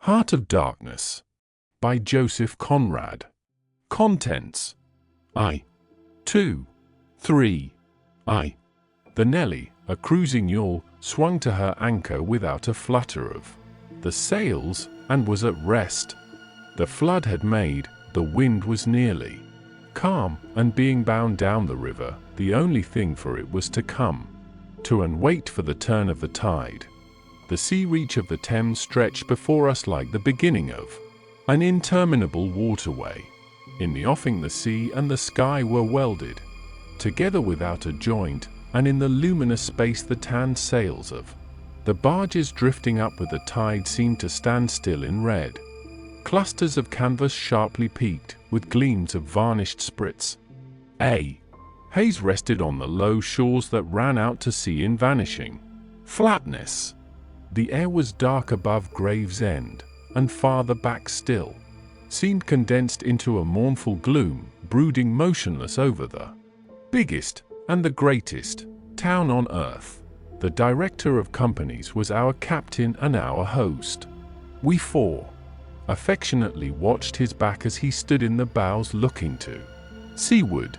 Heart of Darkness by Joseph Conrad. Contents: I. 2. 3. I. The Nelly, a cruising yawl, swung to her anchor without a flutter of the sails, and was at rest. The flood had made, the wind was nearly calm, and being bound down the river, the only thing for it was to come to and wait for the turn of the tide. The sea reach of the Thames stretched before us like the beginning of an interminable waterway. In the offing the sea and the sky were welded together without a joint, and in the luminous space the tanned sails of the barges drifting up with the tide seemed to stand still in red clusters of canvas sharply peaked, with gleams of varnished sprits. Haze rested on the low shores that ran out to sea in vanishing flatness. The air was dark above Gravesend, and farther back still seemed condensed into a mournful gloom, brooding motionless over the biggest and the greatest town on earth. The director of companies was our captain and our host. We four affectionately watched his back as he stood in the bows looking to seaward.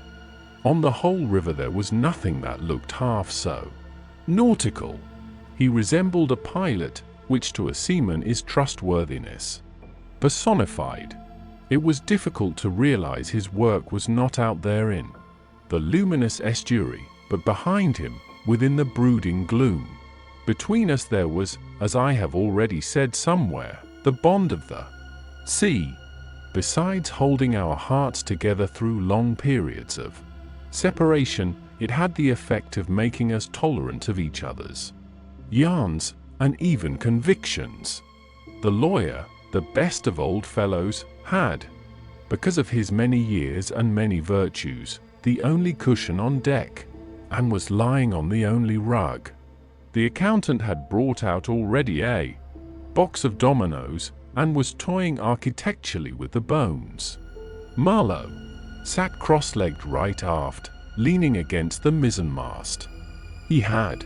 On the whole river there was nothing that looked half so nautical. He resembled a pilot, which to a seaman is trustworthiness personified. It was difficult to realize his work was not out there in the luminous estuary, but behind him, within the brooding gloom. Between us there was, as I have already said somewhere, the bond of the sea. Besides holding our hearts together through long periods of separation, it had the effect of making us tolerant of each other's yarns and even convictions. The lawyer, the best of old fellows, had, because of his many years and many virtues, the only cushion on deck, and was lying on the only rug. The accountant had brought out already a box of dominoes, and was toying architecturally with the bones. Marlow sat cross-legged right aft, leaning against the mizzenmast. He had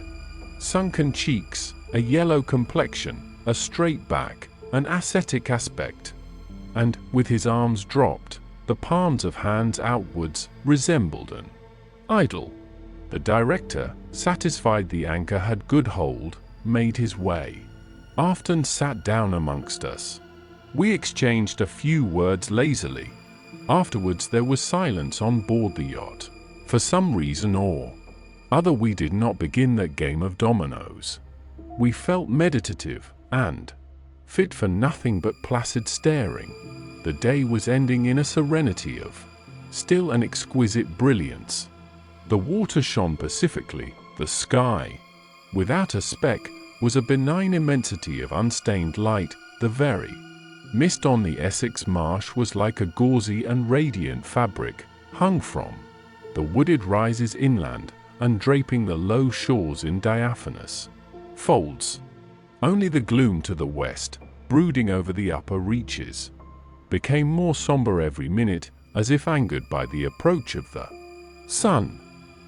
sunken cheeks, a yellow complexion, a straight back, an ascetic aspect, and, with his arms dropped, the palms of hands outwards, resembled an idol. The director, satisfied the anchor had good hold, made his way aft and sat down amongst us. We exchanged a few words lazily. Afterwards there was silence on board the yacht. For some reason or other we did not begin that game of dominoes. We felt meditative, and fit for nothing but placid staring. The day was ending in a serenity of still and exquisite brilliance. The water shone pacifically, the sky, without a speck, was a benign immensity of unstained light. The very mist on the Essex marsh was like a gauzy and radiant fabric, hung from the wooded rises inland, and draping the low shores in diaphanous folds. Only the gloom to the west, brooding over the upper reaches, became more somber every minute, as if angered by the approach of the sun.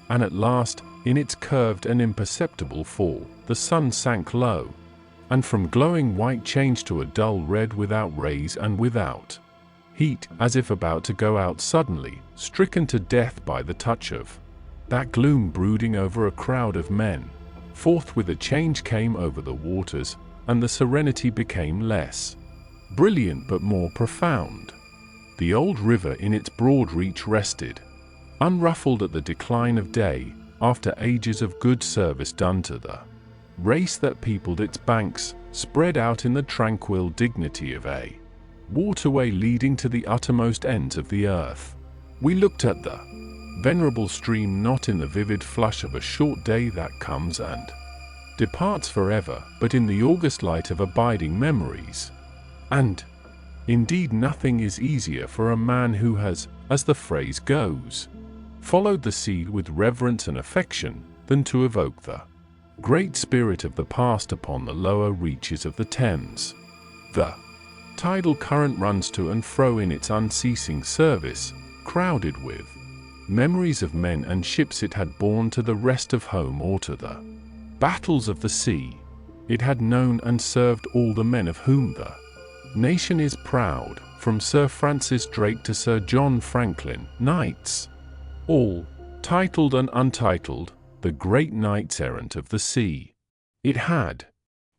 And at last, in its curved and imperceptible fall, the sun sank low, and from glowing white changed to a dull red without rays and without heat, as if about to go out suddenly, stricken to death by the touch of that gloom brooding over a crowd of men. Forthwith a change came over the waters, and the serenity became less brilliant but more profound. The old river in its broad reach rested, unruffled at the decline of day, after ages of good service done to the race that peopled its banks, spread out in the tranquil dignity of a waterway leading to the uttermost ends of the earth. We looked at the venerable stream not in the vivid flush of a short day that comes and departs forever, but in the august light of abiding memories. And, indeed, nothing is easier for a man who has, as the phrase goes, followed the sea with reverence and affection, than to evoke the great spirit of the past upon the lower reaches of the Thames. The tidal current runs to and fro in its unceasing service, crowded with memories of men and ships it had borne to the rest of home or to the battles of the sea. It had known and served all the men of whom the Nation is proud, from Sir Francis Drake to Sir John Franklin, knights, all, titled and untitled, the great knights-errant of the sea. It had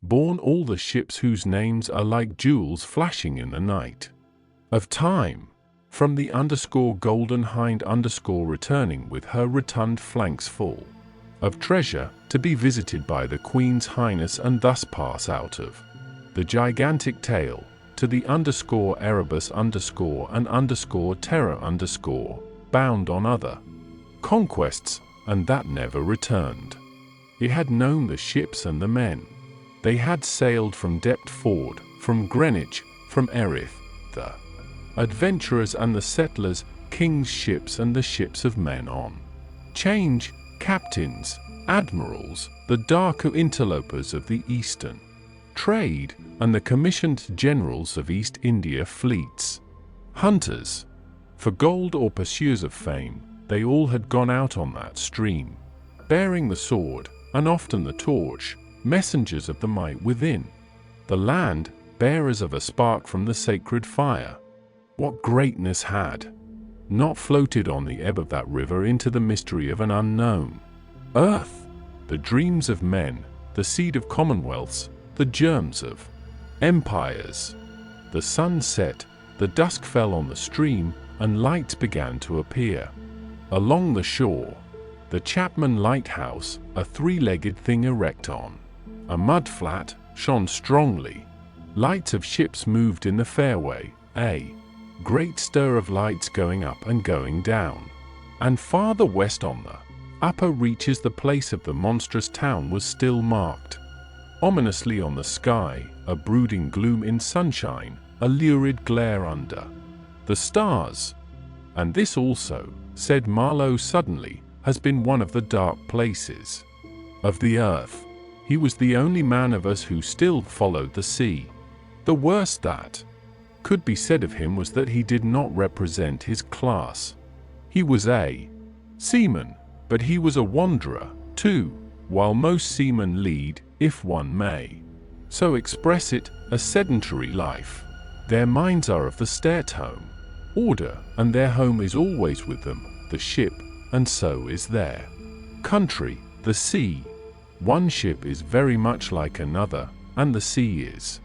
borne all the ships whose names are like jewels flashing in the night of time, from the Golden Hind returning with her rotund flanks full of treasure, to be visited by the Queen's Highness and thus pass out of the gigantic tail, to the Erebus and terror bound on other conquests, and that never returned. It had known the ships and the men. They had sailed from Deptford, from Greenwich, from Erith, the adventurers and the settlers, king's ships and the ships of men on change, captains, admirals, the darker interlopers of the eastern trade, and the commissioned generals of East India fleets. Hunters for gold or pursuers of fame, they all had gone out on that stream, bearing the sword, and often the torch, messengers of the might within the land, bearers of a spark from the sacred fire. What greatness had not floated on the ebb of that river into the mystery of an unknown earth, the dreams of men, the seed of commonwealths, the germs of empires. The sun set, the dusk fell on the stream, and lights began to appear along the shore. The Chapman Lighthouse, a three-legged thing erect on a mud flat, shone strongly. Lights of ships moved in the fairway, a great stir of lights going up and going down. And farther west on the upper reaches the place of the monstrous town was still marked ominously on the sky, a brooding gloom in sunshine, a lurid glare under the stars. And this also, said Marlow suddenly, has been one of the dark places of the earth. He was the only man of us who still followed the sea. The worst that could be said of him was that he did not represent his class. He was a seaman, but he was a wanderer, too, while most seamen lead, if one may so express it, a sedentary life. Their minds are of the stay-at-home order, and their home is always with them, the ship, and so is their country, the sea. One ship is very much like another, and the sea is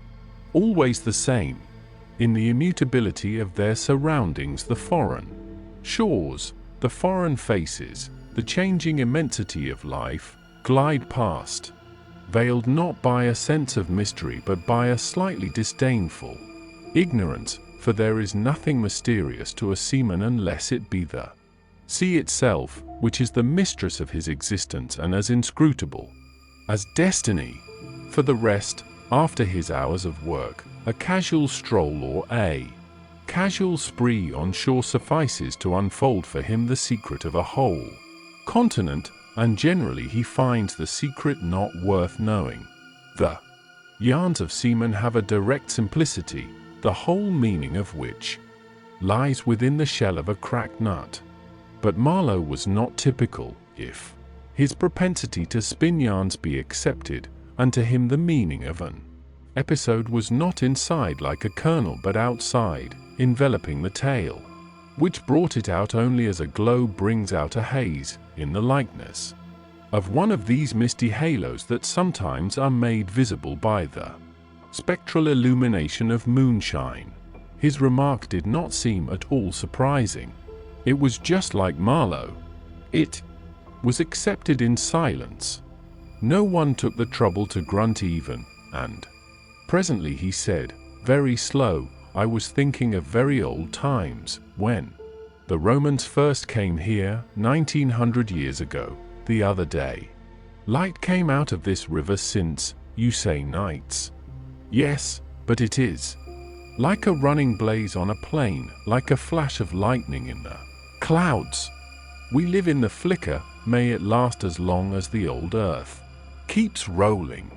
always the same. In the immutability of their surroundings, the foreign shores, the foreign faces, the changing immensity of life, glide past, veiled not by a sense of mystery but by a slightly disdainful ignorance, for there is nothing mysterious to a seaman unless it be the sea itself, which is the mistress of his existence and as inscrutable as destiny. For the rest, after his hours of work, a casual stroll or a casual spree on shore suffices to unfold for him the secret of a whole continent, and generally he finds the secret not worth knowing. The yarns of seamen have a direct simplicity, the whole meaning of which lies within the shell of a cracked nut. But Marlow was not typical, if his propensity to spin yarns be accepted, and to him the meaning of an episode was not inside like a kernel but outside, enveloping the tale, which brought it out only as a globe brings out a haze, in the likeness of one of these misty halos that sometimes are made visible by the spectral illumination of moonshine. His remark did not seem at all surprising. It was just like Marlow. It was accepted in silence. No one took the trouble to grunt even, and presently he said, very slow, I was thinking of very old times, when the Romans first came here, 1900 years ago, the other day. Light came out of this river since, you say nights. Yes, but it is like a running blaze on a plain, like a flash of lightning in the clouds. We live in the flicker, may it last as long as the old earth keeps rolling.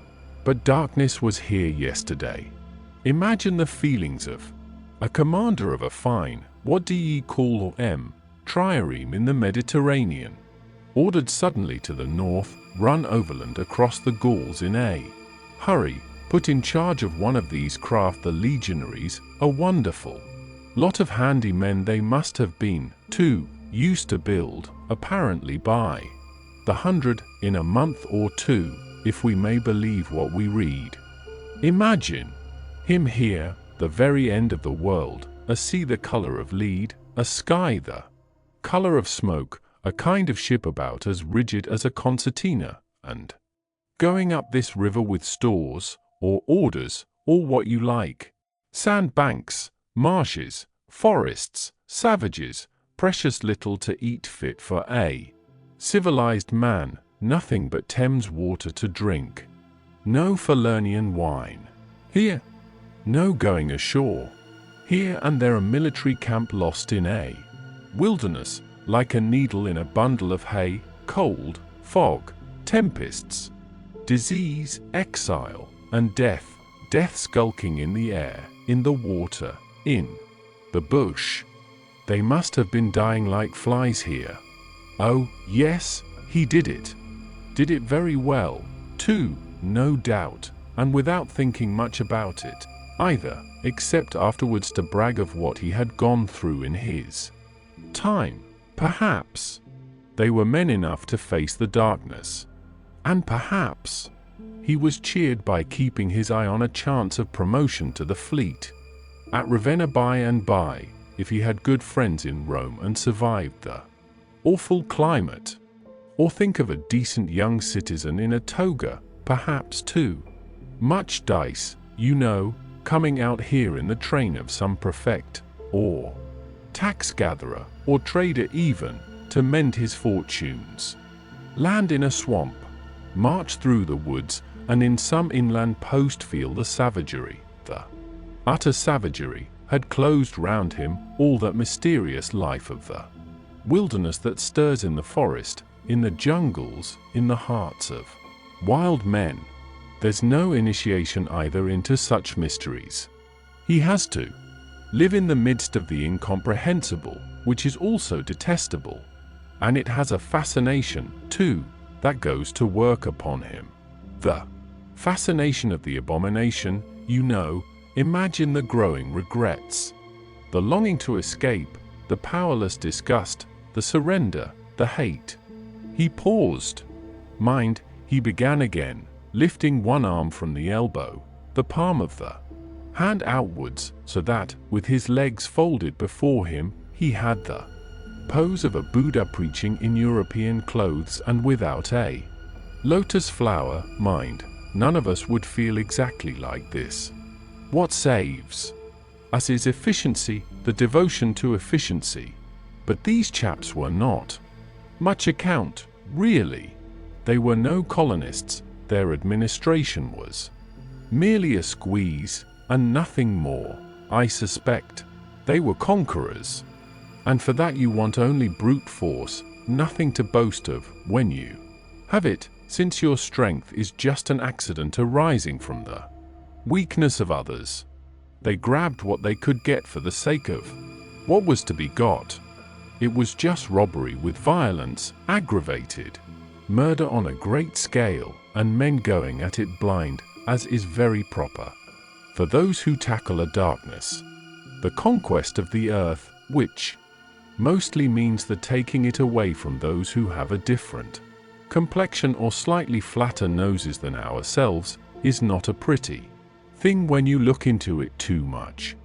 But darkness was here yesterday. Imagine the feelings of a commander of a fine, what do ye call trireme in the Mediterranean, ordered suddenly to the north, run overland across the Gauls in a hurry, put in charge of one of these craft. The legionaries, a wonderful lot of handy men they must have been, too, used to build, apparently by the 100 in a month or two, if we may believe what we read. Imagine him here, the very end of the world, a sea the color of lead, a sky the color of smoke, a kind of ship about as rigid as a concertina, and going up this river with stores, or orders, or what you like. Sandbanks, marshes, forests, savages, precious little to eat fit for a civilized man, nothing but Thames water to drink. No Falernian wine. Here, no going ashore. Here and there a military camp lost in a wilderness, like a needle in a bundle of hay, cold, fog, tempests, disease, exile, and death, death skulking in the air, in the water, in the bush. They must have been dying like flies here. Oh, yes, he did it. Did it very well, too, no doubt, and without thinking much about it, either, except afterwards to brag of what he had gone through in his time. Perhaps they were men enough to face the darkness. And perhaps he was cheered by keeping his eye on a chance of promotion to the fleet at Ravenna by and by, if he had good friends in Rome and survived the awful climate. Or think of a decent young citizen in a toga, perhaps too much dice, you know, coming out here in the train of some prefect, or tax-gatherer, or trader even, to mend his fortunes. Land in a swamp, march through the woods, and in some inland post feel the savagery, the utter savagery, had closed round him all that mysterious life of the wilderness that stirs in the forest, in the jungles, in the hearts of wild men. There's no initiation either into such mysteries. He has to live in the midst of the incomprehensible, which is also detestable, and it has a fascination, too, that goes to work upon him. The fascination of the abomination, you know. Imagine the growing regrets, the longing to escape, the powerless disgust, the surrender, the hate. He paused. Mind, he began again, lifting one arm from the elbow, the palm of the hand outwards, so that, with his legs folded before him, he had the pose of a Buddha preaching in European clothes and without a lotus flower. Mind, none of us would feel exactly like this. What saves us is efficiency, the devotion to efficiency. But these chaps were not much account, really. They were no colonists, their administration was merely a squeeze, and nothing more, I suspect. They were conquerors. And for that you want only brute force, nothing to boast of, when you have it, since your strength is just an accident arising from the weakness of others. They grabbed what they could get for the sake of what was to be got. It was just robbery with violence, aggravated murder on a great scale, and men going at it blind, as is very proper for those who tackle a darkness. The conquest of the earth, which mostly means the taking it away from those who have a different complexion or slightly flatter noses than ourselves, is not a pretty thing when you look into it too much.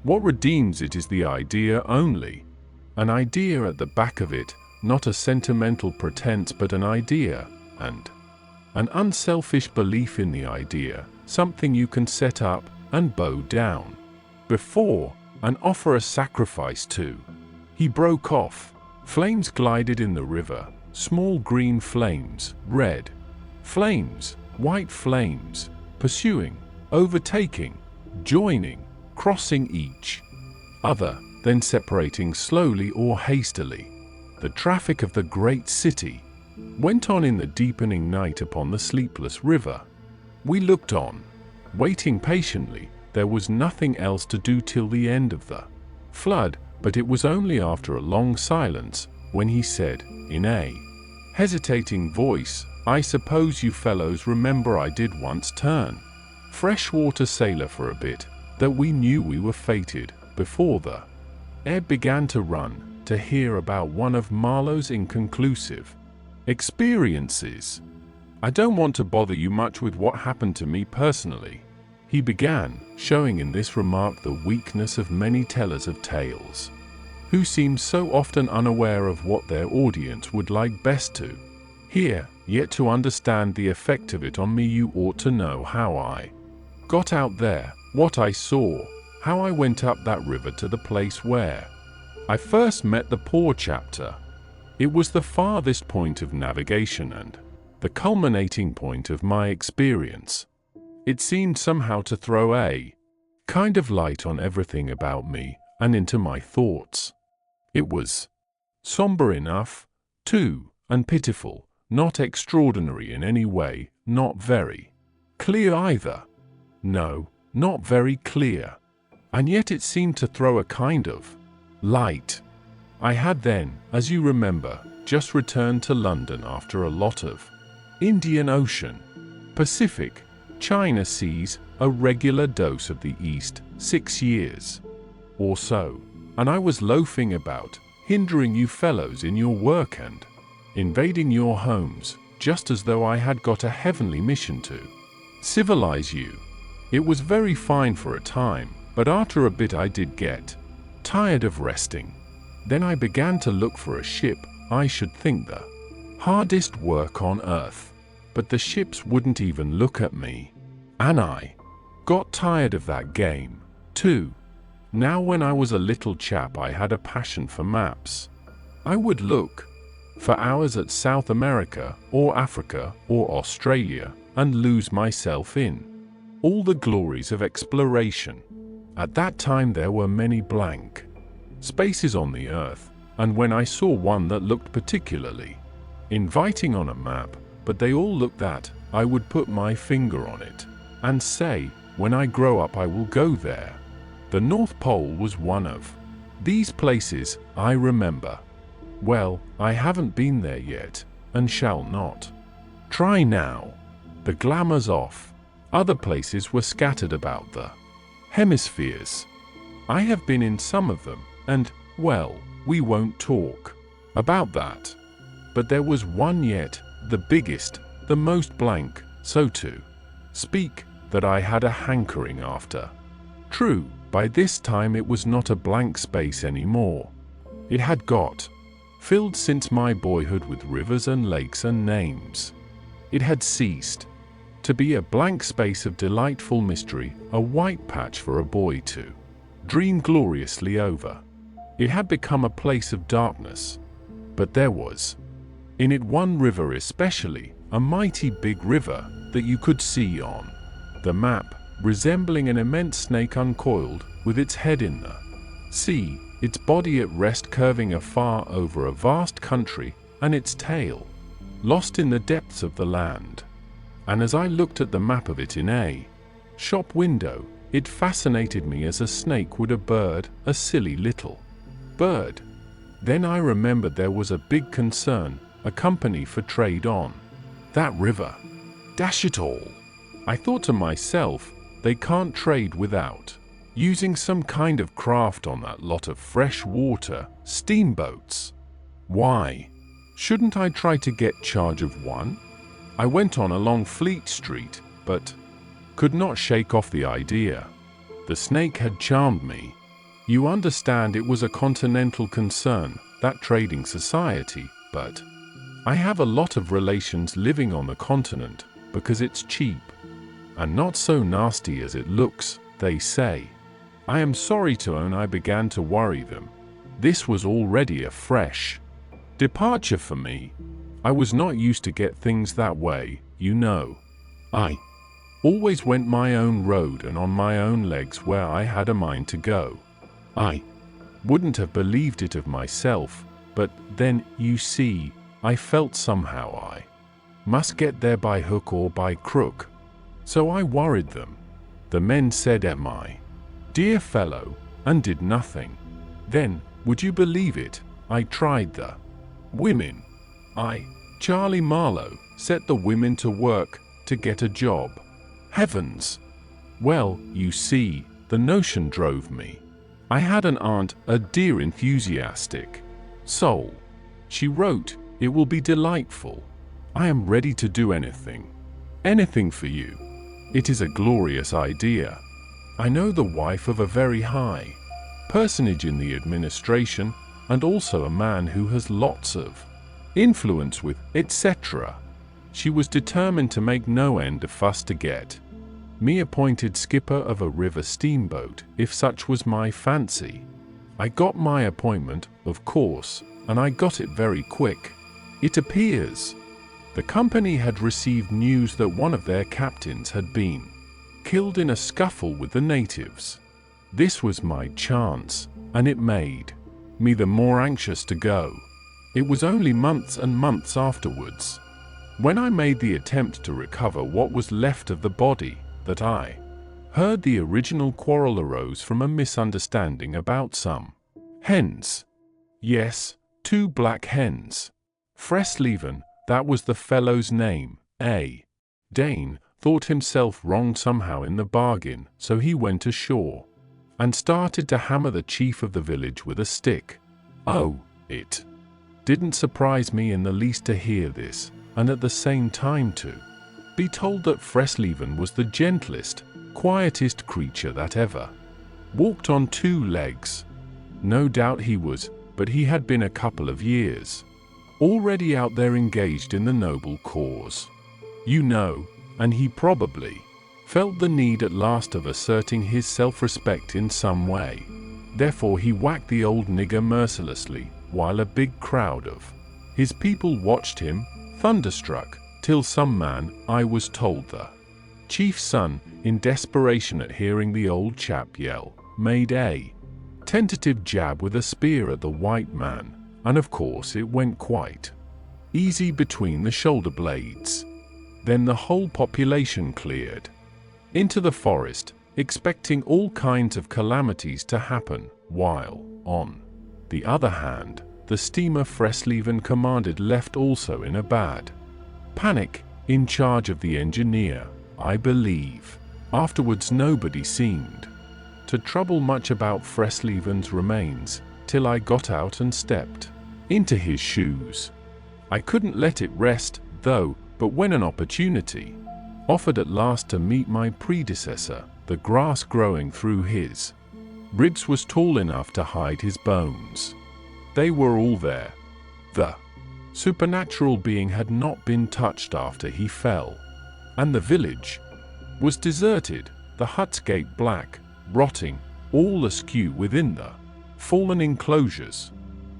What redeems it is the idea only. An idea at the back of it, not a sentimental pretense but an idea, and an unselfish belief in the idea, something you can set up and bow down before, and offer a sacrifice to. He broke off. Flames glided in the river, small green flames, red flames, white flames, pursuing, overtaking, joining, crossing each other, then separating slowly or hastily. The traffic of the great city went on in the deepening night upon the sleepless river. We looked on, waiting patiently. There was nothing else to do till the end of the flood, but it was only after a long silence, when he said, in a hesitating voice, "I suppose you fellows remember I did once turn freshwater sailor for a bit, that we knew we were fated, before the ebb began to run, to hear about one of Marlow's inconclusive experiences. I don't want to bother you much with what happened to me personally, he began, showing in this remark the weakness of many tellers of tales, who seem so often unaware of what their audience would like best to hear, yet to understand the effect of it on me you ought to know how I got out there, what I saw, how I went up that river to the place where I first met the poor chapter. It was the farthest point of navigation and the culminating point of my experience. It seemed somehow to throw a kind of light on everything about me and into my thoughts. It was somber enough, too, and pitiful, not extraordinary in any way, not very clear either. No, not very clear. And yet it seemed to throw a kind of light. I had then, as you remember, just returned to London after a lot of Indian Ocean, Pacific, China seas, a regular dose of the East, 6 years or so, and I was loafing about, hindering you fellows in your work and invading your homes, just as though I had got a heavenly mission to civilize you. It was very fine for a time, but after a bit I did get tired of resting. Then I began to look for a ship. I should think the hardest work on earth. But the ships wouldn't even look at me. And I got tired of that game, too. Now when I was a little chap I had a passion for maps. I would look for hours at South America, or Africa, or Australia, and lose myself in all the glories of exploration. At that time there were many blank spaces on the earth, and when I saw one that looked particularly inviting on a map, but they all looked that, I would put my finger on it and say, when I grow up I will go there. The North Pole was one of these places, I remember. Well, I haven't been there yet, and shall not. Try now. The glamour's off. Other places were scattered about the hemispheres. I have been in some of them, and, well, we won't talk about that. But there was one yet, the biggest, the most blank, so to speak, that I had a hankering after. True, by this time it was not a blank space any more. It had got filled since my boyhood with rivers and lakes and names. It had ceased to be a blank space of delightful mystery, a white patch for a boy to dream gloriously over. It had become a place of darkness. But there was in it one river especially, a mighty big river that you could see on the map, resembling an immense snake uncoiled, with its head in the sea, its body at rest curving afar over a vast country, and its tail lost in the depths of the land. And as I looked at the map of it in a shop window, it fascinated me as a snake would a bird, a silly little bird. Then I remembered there was a big concern, a company for trade on that river. Dash it all! I thought to myself, they can't trade without using some kind of craft on that lot of fresh water, steamboats. Why shouldn't I try to get charge of one? I went on along Fleet Street, but could not shake off the idea. The snake had charmed me. You understand, it was a continental concern, that trading society, but I have a lot of relations living on the continent, because it's cheap, and not so nasty as it looks, they say. I am sorry to own I began to worry them. This was already a fresh departure for me. I was not used to get things that way, you know. I always went my own road and on my own legs where I had a mind to go. I wouldn't have believed it of myself, but then, you see, I felt somehow I must get there by hook or by crook. So I worried them. The men said, "Am I dear fellow," and did nothing. Then, would you believe it, I tried the women. Charlie Marlow, set the women to work to get a job. Heavens! Well, you see, the notion drove me. I had an aunt, a dear enthusiastic soul. She wrote, "It will be delightful. I am ready to do anything. Anything for you. It is a glorious idea. I know the wife of a very high personage in the administration, and also a man who has lots of influence with, etc." She was determined to make no end of fuss to get me appointed skipper of a river steamboat, if such was my fancy. I got my appointment, of course, and I got it very quick. It appears the company had received news that one of their captains had been killed in a scuffle with the natives. This was my chance, and it made me the more anxious to go. It was only months and months afterwards, when I made the attempt to recover what was left of the body, that I heard the original quarrel arose from a misunderstanding about some hens. Yes, 2 black hens. Fresleven, that was the fellow's name. Dane thought himself wronged somehow in the bargain, so he went ashore and started to hammer the chief of the village with a stick. Oh, it didn't surprise me in the least to hear this, and at the same time to be told that Fresleven was the gentlest, quietest creature that ever walked on 2 legs. No doubt he was, but he had been a couple of years already out there engaged in the noble cause, you know, and he probably felt the need at last of asserting his self-respect in some way. Therefore he whacked the old nigger mercilessly, while a big crowd of his people watched him, thunderstruck, till some man, I was told the chief's son, in desperation at hearing the old chap yell, made a tentative jab with a spear at the white man, and of course it went quite easy between the shoulder blades. Then the whole population cleared into the forest, expecting all kinds of calamities to happen, while, on the other hand, the steamer Fresleven commanded left also in a bad panic, in charge of the engineer, I believe. Afterwards nobody seemed to trouble much about Fresleven's remains, till I got out and stepped into his shoes. I couldn't let it rest, though, but when an opportunity offered at last to meet my predecessor, the grass growing through his ribs was tall enough to hide his bones. They were all there. The supernatural being had not been touched after he fell, and the village was deserted, the huts gaped black, rotting, all askew within the fallen enclosures.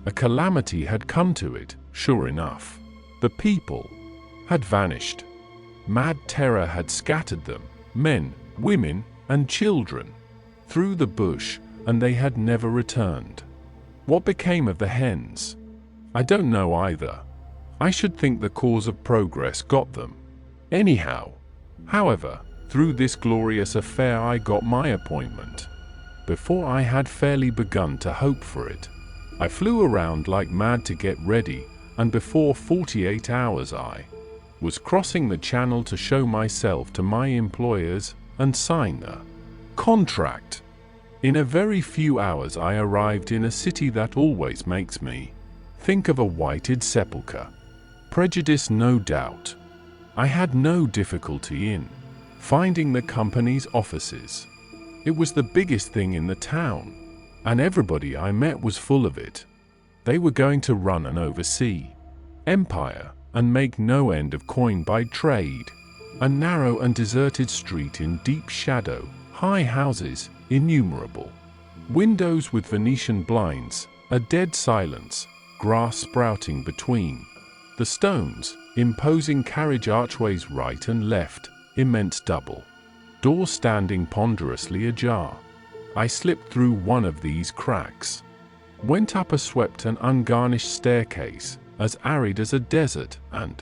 A calamity had come to it, sure enough. The people had vanished. Mad terror had scattered them, men, women, and children, through the bush, and they had never returned. What became of the hens? I don't know either. I should think the cause of progress got them. Anyhow, however, through this glorious affair I got my appointment. Before I had fairly begun to hope for it, I flew around like mad to get ready, and before 48 hours I was crossing the channel to show myself to my employers and sign the contract. In a very few hours I arrived in a city that always makes me think of a whited sepulchre. Prejudice, no doubt. I had no difficulty in finding the company's offices. It was the biggest thing in the town, and everybody I met was full of it. They were going to run an oversea empire and make no end of coin by trade. A narrow and deserted street in deep shadow, high houses, innumerable windows with Venetian blinds, a dead silence, grass sprouting between the stones, imposing carriage archways right and left, immense double doors standing ponderously ajar. I slipped through one of these cracks, went up a swept and ungarnished staircase, as arid as a desert, and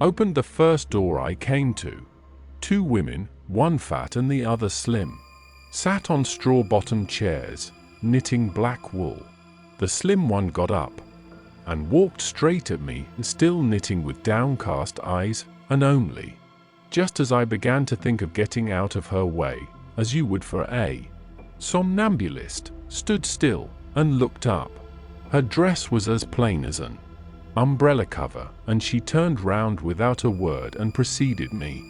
opened the first door I came to. 2 women, one fat and the other slim, sat on straw-bottomed chairs, knitting black wool. The slim one got up and walked straight at me, still knitting with downcast eyes, and only just as I began to think of getting out of her way, as you would for a somnambulist, stood still and looked up. Her dress was as plain as an umbrella cover, and she turned round without a word and preceded me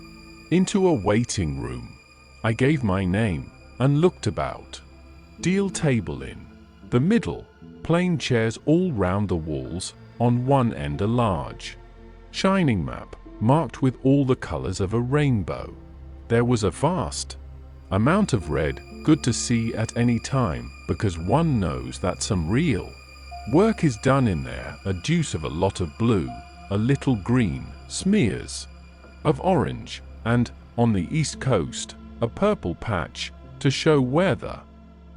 into a waiting room. I gave my name and looked about. Deal table in the middle, plain chairs all round the walls, on one end a large, shining map, marked with all the colors of a rainbow. There was a vast amount of red, good to see at any time, because one knows that some real work is done in there. A deuce of a lot of blue, a little green, smears of orange, and, on the east coast, a purple patch, to show where the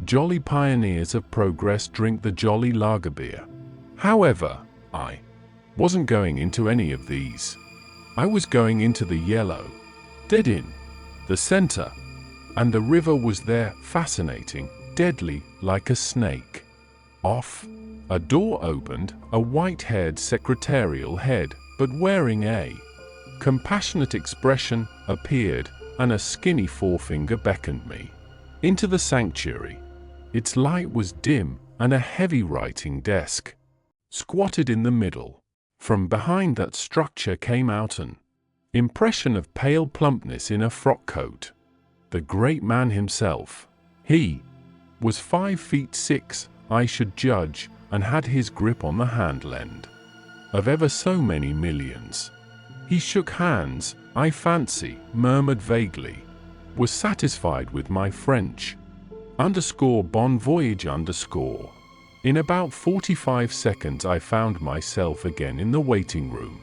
jolly pioneers of progress drink the jolly lager beer. However, I wasn't going into any of these. I was going into the yellow, dead in the center, and the river was there, fascinating, deadly, like a snake. Off, a door opened, a white-haired secretarial head, but wearing a compassionate expression, appeared, and a skinny forefinger beckoned me into the sanctuary. Its light was dim, and a heavy writing desk squatted in the middle. From behind that structure came out an impression of pale plumpness in a frock coat. The great man himself. He was 5'6", I should judge, and had his grip on the handle end of ever so many millions. He shook hands, I fancy, murmured vaguely, was satisfied with my French. Bon voyage. In about 45 seconds I found myself again in the waiting room,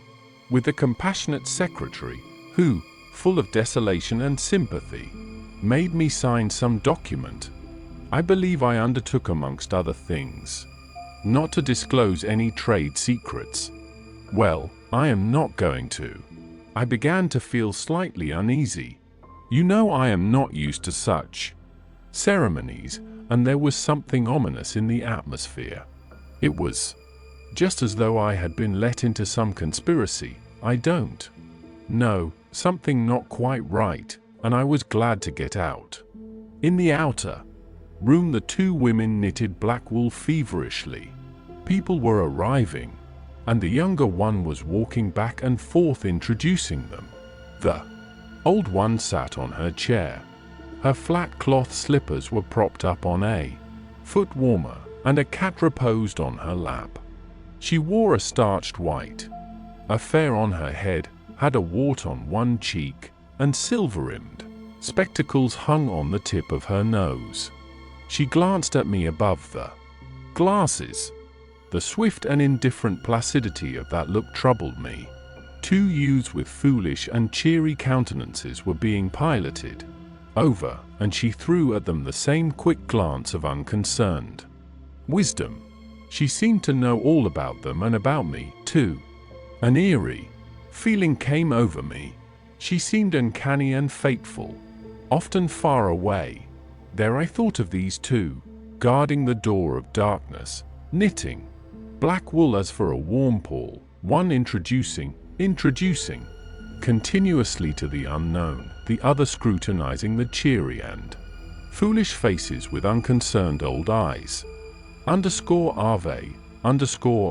with the compassionate secretary, who, full of desolation and sympathy, made me sign some document. I believe I undertook, amongst other things, not to disclose any trade secrets. Well, I am not going to. I began to feel slightly uneasy. You know, I am not used to such ceremonies, and there was something ominous in the atmosphere. It was just as though I had been let into some conspiracy. I don't know, something not quite right, and I was glad to get out. In the outer room the two women knitted black wool feverishly. People were arriving, and the younger one was walking back and forth introducing them. The old one sat on her chair. Her flat cloth slippers were propped up on a foot warmer, and a cat reposed on her lap. She wore a starched white affair on her head, had a wart on one cheek, and silver-rimmed spectacles hung on the tip of her nose. She glanced at me above the glasses. The swift and indifferent placidity of that look troubled me. Two youths with foolish and cheery countenances were being piloted over, and she threw at them the same quick glance of unconcerned wisdom. She seemed to know all about them and about me, too. An eerie feeling came over me. She seemed uncanny and fateful, often far away. There I thought of these two, guarding the door of darkness, knitting black wool as for a warm pall, one introducing continuously to the unknown, the other scrutinizing the cheery and foolish faces with unconcerned old eyes. _Ave,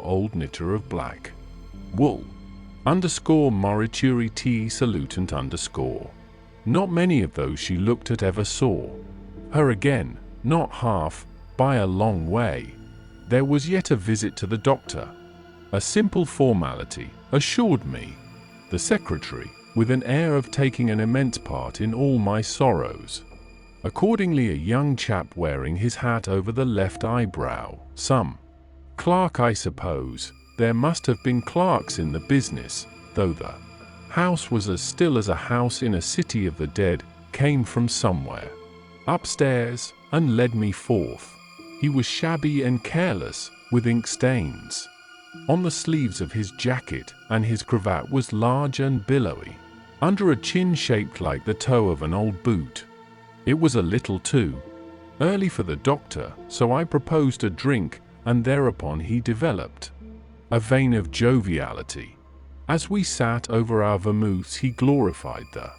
old knitter of black wool, Morituri te salutant _ Not many of those she looked at ever saw her again, not half, by a long way. There was yet a visit to the doctor. A simple formality, assured me the secretary, with an air of taking an immense part in all my sorrows. Accordingly, a young chap wearing his hat over the left eyebrow, some clerk I suppose. There must have been clerks in the business, though the house was as still as a house in a city of the dead, came from somewhere upstairs, and led me forth. He was shabby and careless, with ink stains on the sleeves of his jacket, and his cravat was large and billowy, under a chin shaped like the toe of an old boot. It was a little too early for the doctor, so I proposed a drink, and thereupon he developed a vein of joviality. As we sat over our vermouths he glorified the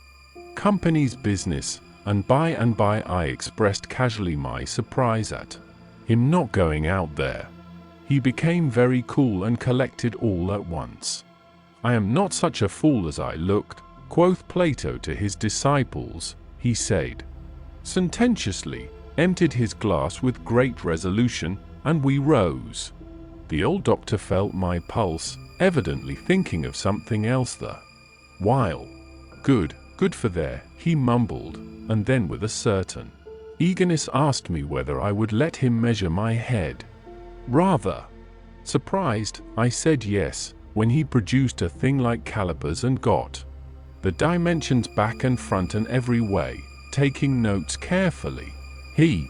company's business, and by I expressed casually my surprise at him not going out there. He became very cool and collected all at once. "I am not such a fool as I looked," quoth Plato to his disciples, he said. Sententiously, emptied his glass with great resolution, and we rose. The old doctor felt my pulse, evidently thinking of something else the while. Good for there," he mumbled, and then with a certain eagerness asked me whether I would let him measure my head. Rather surprised, I said yes, when he produced a thing like calipers and got the dimensions back and front and every way, taking notes carefully. He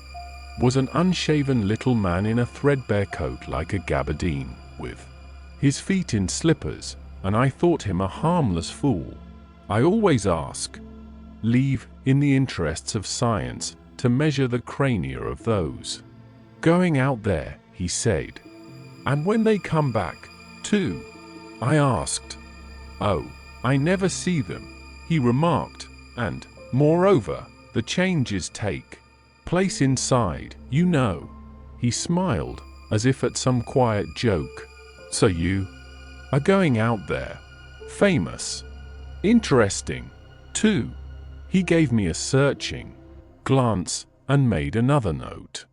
was an unshaven little man in a threadbare coat like a gabardine, with his feet in slippers, and I thought him a harmless fool. I always ask leave, in the interests of science, to measure the crania of those going out there, he said. "And when they come back, too?" I asked. "Oh, I never see them," he remarked, "and, moreover, the changes take place inside, you know." He smiled, as if at some quiet joke. "So you are going out there? Famous? Interesting, too." He gave me a searching glance, and made another note.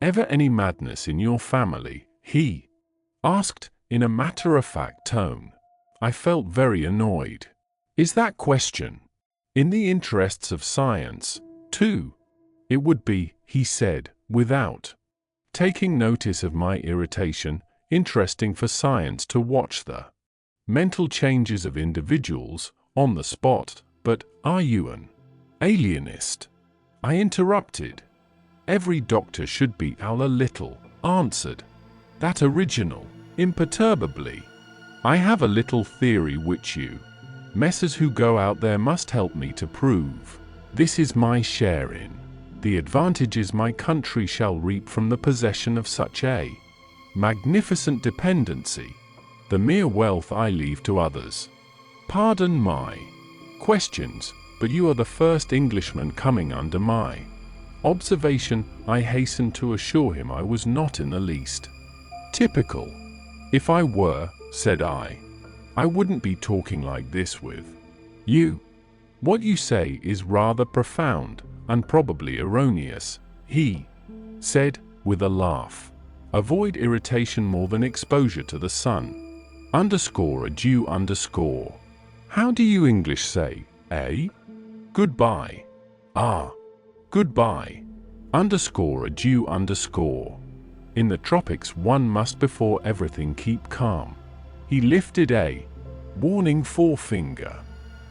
"Ever any madness in your family?" he asked, in a matter-of-fact tone. I felt very annoyed. "Is that question in the interests of science, too?" "It would be," he said, without taking notice of my irritation, "interesting for science to watch the mental changes of individuals on the spot, but are you an alienist?" I interrupted. "Every doctor should be a little," answered that original, imperturbably. "I have a little theory which you messers who go out there must help me to prove. This is my share in the advantages my country shall reap from the possession of such a magnificent dependency. The mere wealth I leave to others. Pardon my questions, but you are the first Englishman coming under my observation." I hastened to assure him I was not in the least typical. "If I were," said I wouldn't be talking like this with you. What you say is rather profound, and probably erroneous," he said, with a laugh. "Avoid irritation more than exposure to the sun. _adieu_. How do you English say, eh? Goodbye. Ah, goodbye. _adieu_. In the tropics one must before everything keep calm." He lifted a warning forefinger.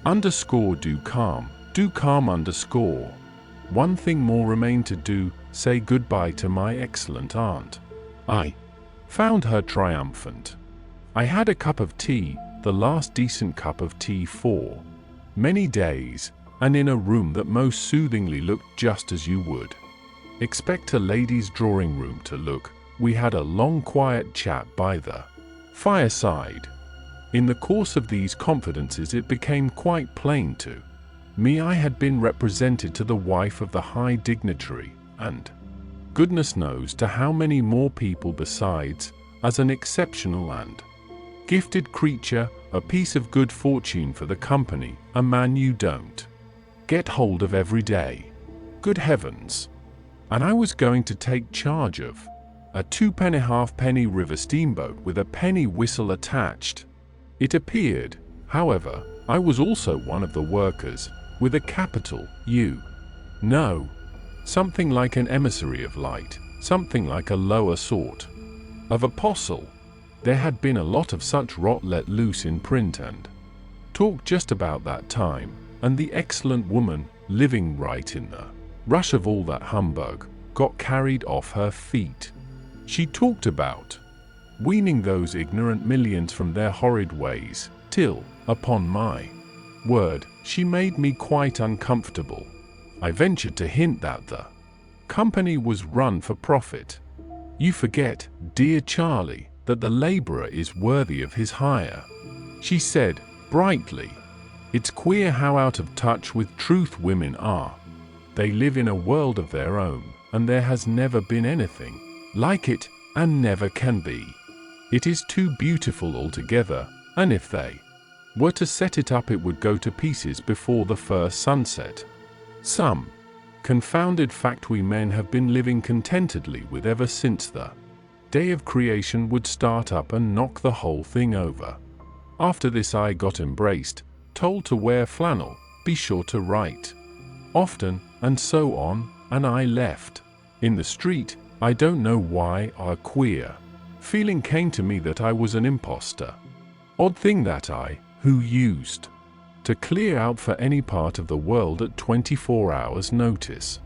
"Do calm. One thing more remained to do, say goodbye to my excellent aunt." I found her triumphant. I had a cup of tea, the last decent cup of tea for many days, and in a room that most soothingly looked just as you would expect a lady's drawing room to look. We had a long quiet chat by the fireside. In the course of these confidences it became quite plain to me I had been represented to the wife of the high dignitary, and goodness knows to how many more people besides, as an exceptional and gifted creature, a piece of good fortune for the company, a man you don't get hold of every day. Good heavens! And I was going to take charge of a 2.5-penny river steamboat with a penny whistle attached. It appeared, however, I was also one of the workers, with a capital U. No, something like an emissary of light, something like a lower sort of apostle. There had been a lot of such rot let loose in print and talk just about that time, and the excellent woman, living right in the rush of all that humbug, got carried off her feet. She talked about weaning those ignorant millions from their horrid ways, till, upon my word, she made me quite uncomfortable. I ventured to hint that the company was run for profit. "You forget, dear Charlie, that the laborer is worthy of his hire," she said, brightly. "It's queer how out of touch with truth women are. They live in a world of their own, and there has never been anything like it, and never can be. It is too beautiful altogether, and if they were to set it up, it would go to pieces before the first sunset. Some confounded fact we men have been living contentedly with ever since the day of creation would start up and knock the whole thing over. After this I got embraced, told to wear flannel, be sure to write often, and so on, and I left. In the street, I don't know why, a queer feeling came to me that I was an imposter. Odd thing that I, who used to clear out for any part of the world at 24 hours notice,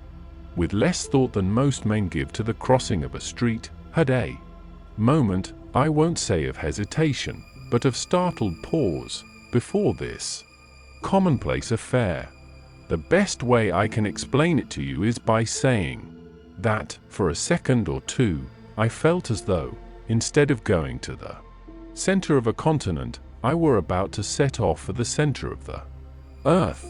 with less thought than most men give to the crossing of a street, had a moment, I won't say of hesitation, but of startled pause, before this commonplace affair. The best way I can explain it to you is by saying that, for a second or two, I felt as though, instead of going to the center of a continent, I were about to set off for the center of the earth.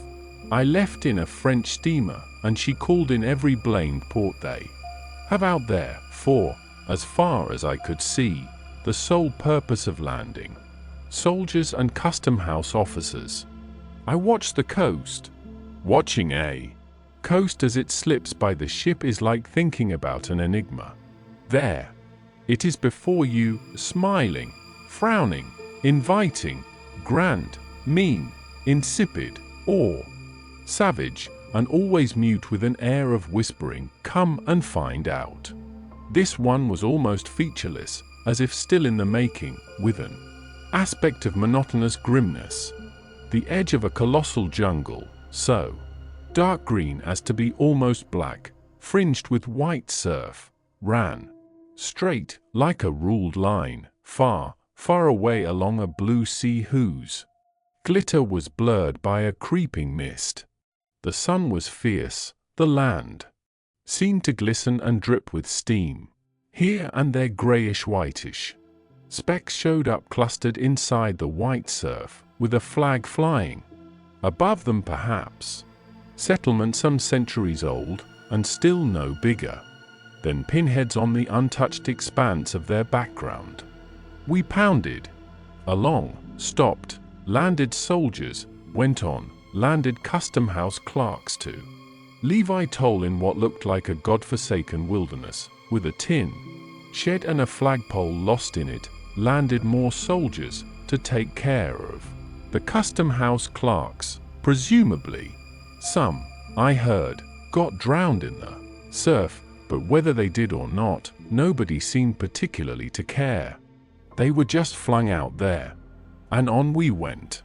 I left in a French steamer, and she called in every blamed port they have out there, for, as far as I could see, the sole purpose of landing soldiers and custom house officers. I watched the coast. Watching a coast as it slips by the ship is like thinking about an enigma. There it is before you, smiling, frowning, inviting, grand, mean, insipid, or savage, and always mute with an air of whispering, "Come and find out." This one was almost featureless, as if still in the making, with an aspect of monotonous grimness. The edge of a colossal jungle, so dark green as to be almost black, fringed with white surf, ran straight, like a ruled line, far, far away along a blue sea whose glitter was blurred by a creeping mist. The sun was fierce, the land seemed to glisten and drip with steam. Here and there grayish-whitish specks showed up clustered inside the white surf, with a flag flying above them perhaps. Settlement some centuries old, and still no bigger than pinheads on the untouched expanse of their background. We pounded along, stopped, landed soldiers, went on, landed custom house clerks too. Levi toll in what looked like a god-forsaken wilderness, with a tin shed and a flagpole lost in it, landed more soldiers to take care of the custom house clerks. Presumably, some, I heard, got drowned in the surf, but whether they did or not, nobody seemed particularly to care. They were just flung out there. And on we went.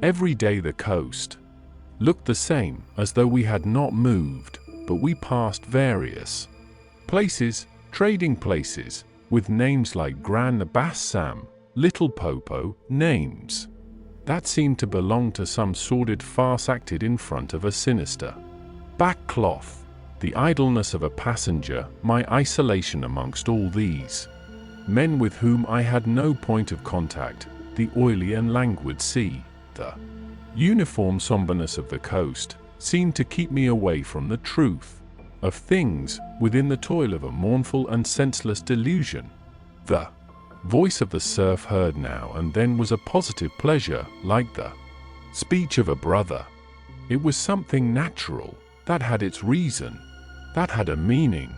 Every day the coast looked the same, as though we had not moved, but we passed various places, trading places, with names like Gran Bassam, Little Popo, names that seemed to belong to some sordid farce acted in front of a sinister backcloth. The idleness of a passenger, my isolation amongst all these men with whom I had no point of contact, the oily and languid sea, the uniform somberness of the coast, seemed to keep me away from the truth of things, within the toil of a mournful and senseless delusion. The voice of the surf heard now and then was a positive pleasure, like the speech of a brother. It was something natural, that had its reason, that had a meaning.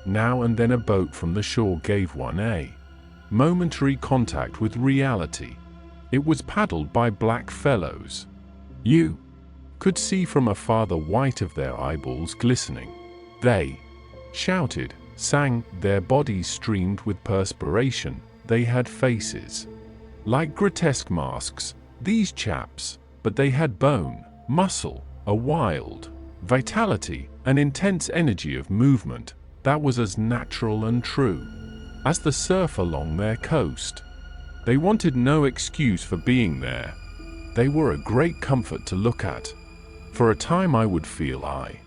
Now and then a boat from the shore gave one a momentary contact with reality. It was paddled by black fellows. You could see from afar the white of their eyeballs glistening. They shouted, sang, their bodies streamed with perspiration. They had faces like grotesque masks, these chaps, but they had bone, muscle, a wild vitality, an intense energy of movement that was as natural and true as the surf along their coast. They wanted no excuse for being there. They were a great comfort to look at. For a time I would feel I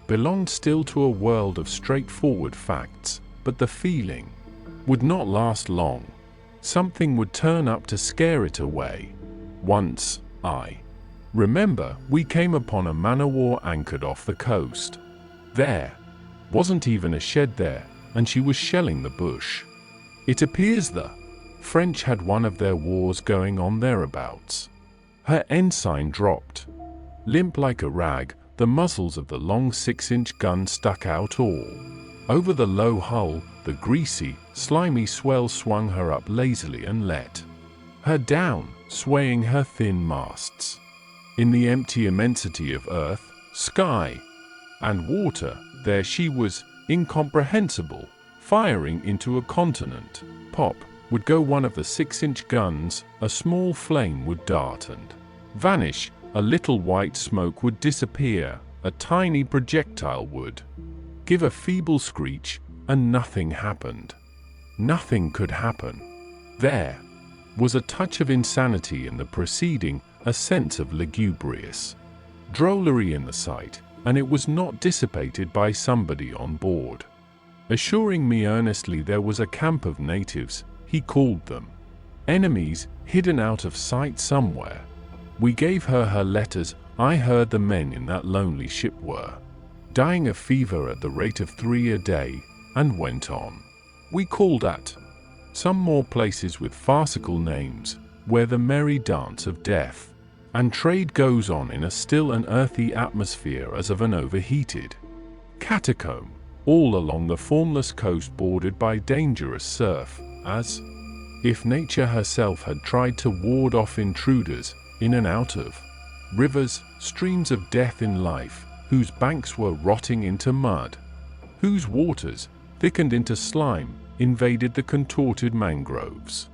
belonged still to a world of straightforward facts, but the feeling would not last long. Something would turn up to scare it away. Once, I remember, we came upon a man-o-war anchored off the coast. There wasn't even a shed there, and she was shelling the bush. It appears the French had one of their wars going on thereabouts. Her ensign dropped. Limp like a rag, the muzzles of the long 6-inch gun stuck out all over the low hull. The greasy, slimy swell swung her up lazily and let her down, swaying her thin masts. In the empty immensity of earth, sky, and water, there she was, incomprehensible, firing into a continent. Pop would go one of the 6-inch guns, a small flame would dart and vanish, a little white smoke would disappear, a tiny projectile would give a feeble screech, and nothing happened. Nothing could happen. There was a touch of insanity in the proceeding, a sense of lugubrious drollery in the sight, and it was not dissipated by somebody on board assuring me earnestly there was a camp of natives, he called them, enemies, hidden out of sight somewhere. We gave her her letters. I heard the men in that lonely ship were dying of fever at the rate of 3 a day, and went on. We called at some more places with farcical names, where the merry dance of death and trade goes on in a still and earthy atmosphere as of an overheated catacomb, all along the formless coast bordered by dangerous surf, as if nature herself had tried to ward off intruders in and out of rivers, streams of death in life, whose banks were rotting into mud, whose waters, thickened into slime, invaded the contorted mangroves,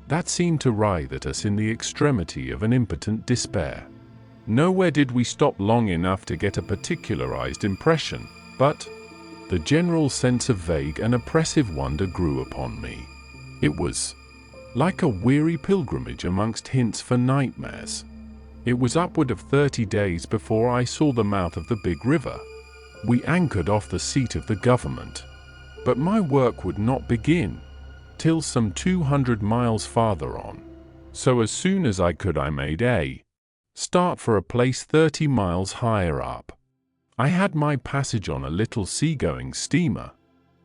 that seemed to writhe at us in the extremity of an impotent despair. Nowhere did we stop long enough to get a particularized impression, but the general sense of vague and oppressive wonder grew upon me. It was like a weary pilgrimage amongst hints for nightmares. It was upward of 30 days before I saw the mouth of the big river. We anchored off the seat of the government. But my work would not begin till some 200 miles farther on. So as soon as I could I made a start for a place 30 miles higher up. I had my passage on a little seagoing steamer.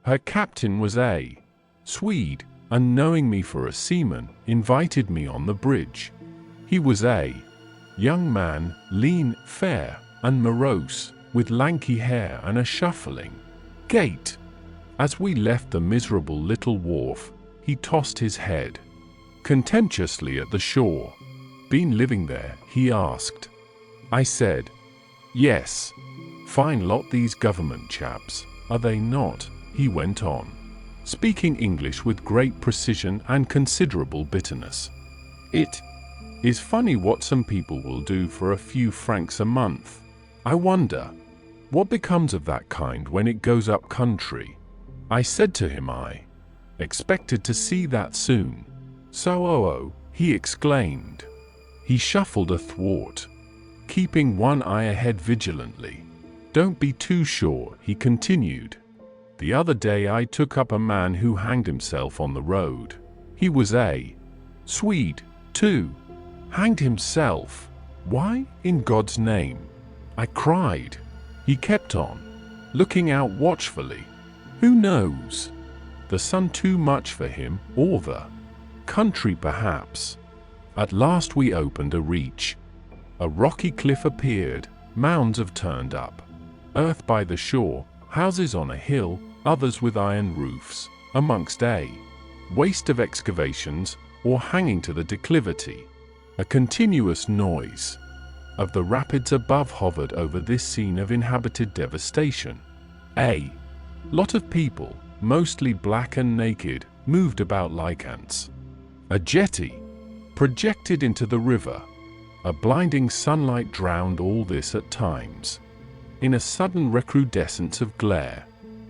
Her captain was a Swede, and knowing me for a seaman, invited me on the bridge. He was a young man, lean, fair, and morose, with lanky hair and a shuffling gait. As we left the miserable little wharf, he tossed his head contemptuously at the shore. "Been living there?" he asked. I said, "Yes. Fine lot these government chaps, are they not?" he went on, speaking English with great precision and considerable bitterness. "It is funny what some people will do for a few francs a month. I wonder what becomes of that kind when it goes up country." I said to him I expected to see that soon. "So, he exclaimed. He shuffled athwart, keeping one eye ahead vigilantly. "Don't be too sure," he continued. "The other day I took up a man who hanged himself on the road. He was a Swede, too. Hanged himself? Why, in God's name?" I cried. He kept on, looking out watchfully. Who knows? The sun too much for him, or the country perhaps. At last we opened a reach. A rocky cliff appeared, mounds have turned up, earth by the shore, houses on a hill, others with iron roofs, amongst a waste of excavations, or hanging to the declivity. A continuous noise of the rapids above hovered over this scene of inhabited devastation. A lot of people, mostly black and naked, moved about like ants. A jetty projected into the river. A blinding sunlight drowned all this at times, in a sudden recrudescence of glare.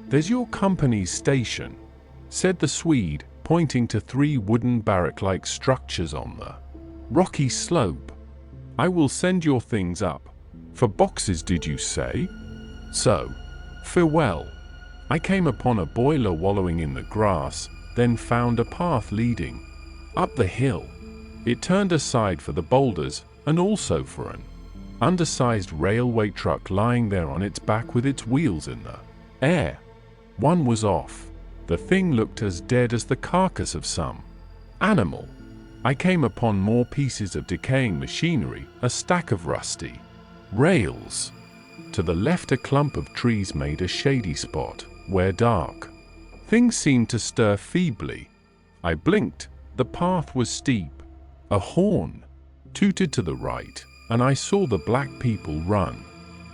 "There's your company's station," said the Swede, pointing to 3 wooden barrack-like structures on the rocky slope. "I will send your things up. For boxes, did you say? So, farewell." I came upon a boiler wallowing in the grass, then found a path leading up the hill. It turned aside for the boulders, and also for an undersized railway truck lying there on its back with its wheels in the air. One was off. The thing looked as dead as the carcass of some animal. I came upon more pieces of decaying machinery, a stack of rusty rails. To the left, a clump of trees made a shady spot, where dark things seemed to stir feebly. I blinked. The path was steep. A horn tooted to the right, and I saw the black people run.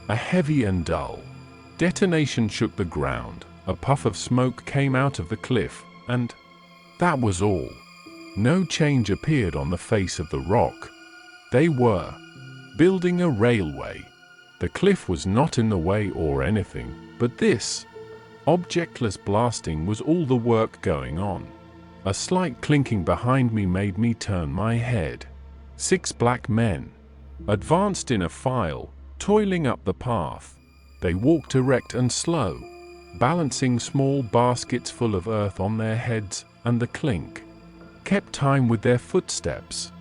A heavy and dull detonation shook the ground. A puff of smoke came out of the cliff, and that was all. No change appeared on the face of the rock. They were building a railway. The cliff was not in the way or anything, but this objectless blasting was all the work going on. A slight clinking behind me made me turn my head. 6 black men advanced in a file, toiling up the path. They walked erect and slow, balancing small baskets full of earth on their heads, and the clink kept time with their footsteps.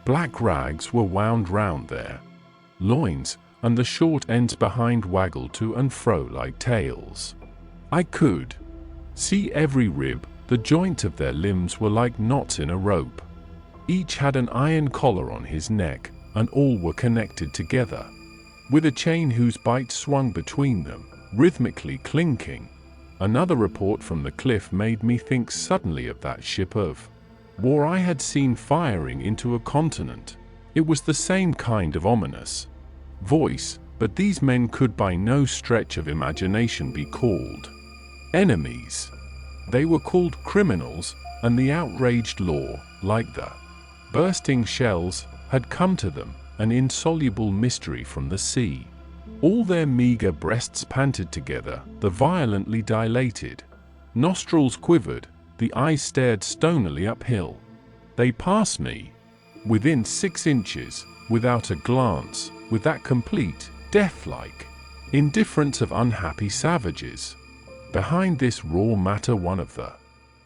Black rags were wound round their loins, and the short ends behind waggled to and fro like tails. I could see every rib. The joints of their limbs were like knots in a rope. Each had an iron collar on his neck, and all were connected together with a chain whose bight swung between them, rhythmically clinking. Another report from the cliff made me think suddenly of that ship of war I had seen firing into a continent. It was the same kind of ominous voice, but these men could by no stretch of imagination be called enemies. They were called criminals, and the outraged law, like the bursting shells, had come to them, an insoluble mystery from the sea. All their meager breasts panted together, the violently dilated nostrils quivered, the eyes stared stonily uphill. They passed me, within 6 inches, without a glance, with that complete, death-like indifference of unhappy savages. Behind this raw matter, one of the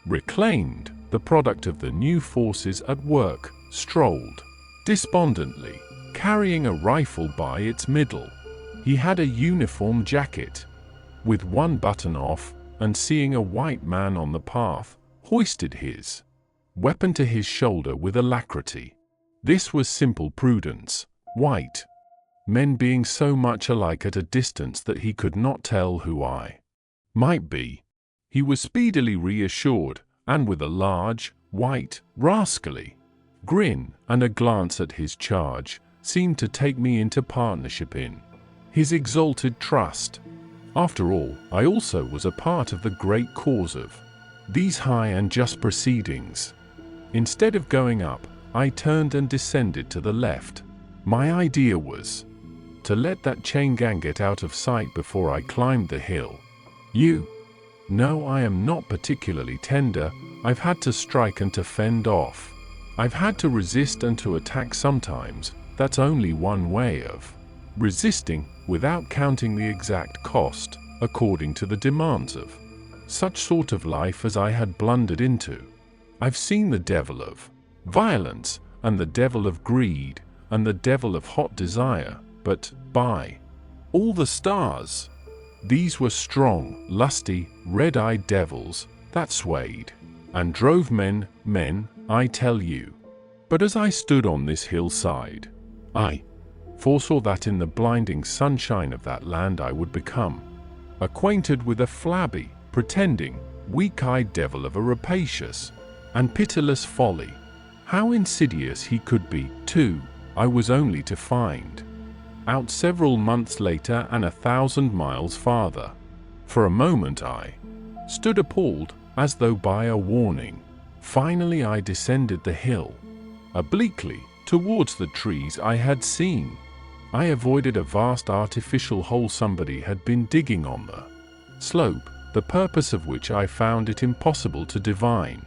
reclaimed, the product of the new forces at work, strolled despondently, carrying a rifle by its middle. He had a uniform jacket, with one button off, and seeing a white man on the path, hoisted his weapon to his shoulder with alacrity. This was simple prudence, white men being so much alike at a distance that he could not tell who I might be. He was speedily reassured, and with a large, white, rascally grin and a glance at his charge, seemed to take me into partnership in his exalted trust. After all, I also was a part of the great cause of these high and just proceedings. Instead of going up, I turned and descended to the left. My idea was to let that chain gang get out of sight before I climbed the hill. You know, I am not particularly tender. I've had to strike and to fend off. I've had to resist and to attack sometimes. That's only one way of resisting, without counting the exact cost, according to the demands of such sort of life as I had blundered into. I've seen the devil of violence, and the devil of greed, and the devil of hot desire, but, by all the stars, these were strong, lusty, red-eyed devils that swayed and drove men, I tell you. But as I stood on this hillside, I foresaw that in the blinding sunshine of that land I would become acquainted with a flabby, pretending, weak-eyed devil of a rapacious and pitiless folly. How insidious he could be, too, I was only to find out several months later and 1,000 miles farther. For a moment I stood appalled, as though by a warning. Finally I descended the hill, obliquely, towards the trees I had seen. I avoided a vast artificial hole somebody had been digging on the slope, the purpose of which I found it impossible to divine.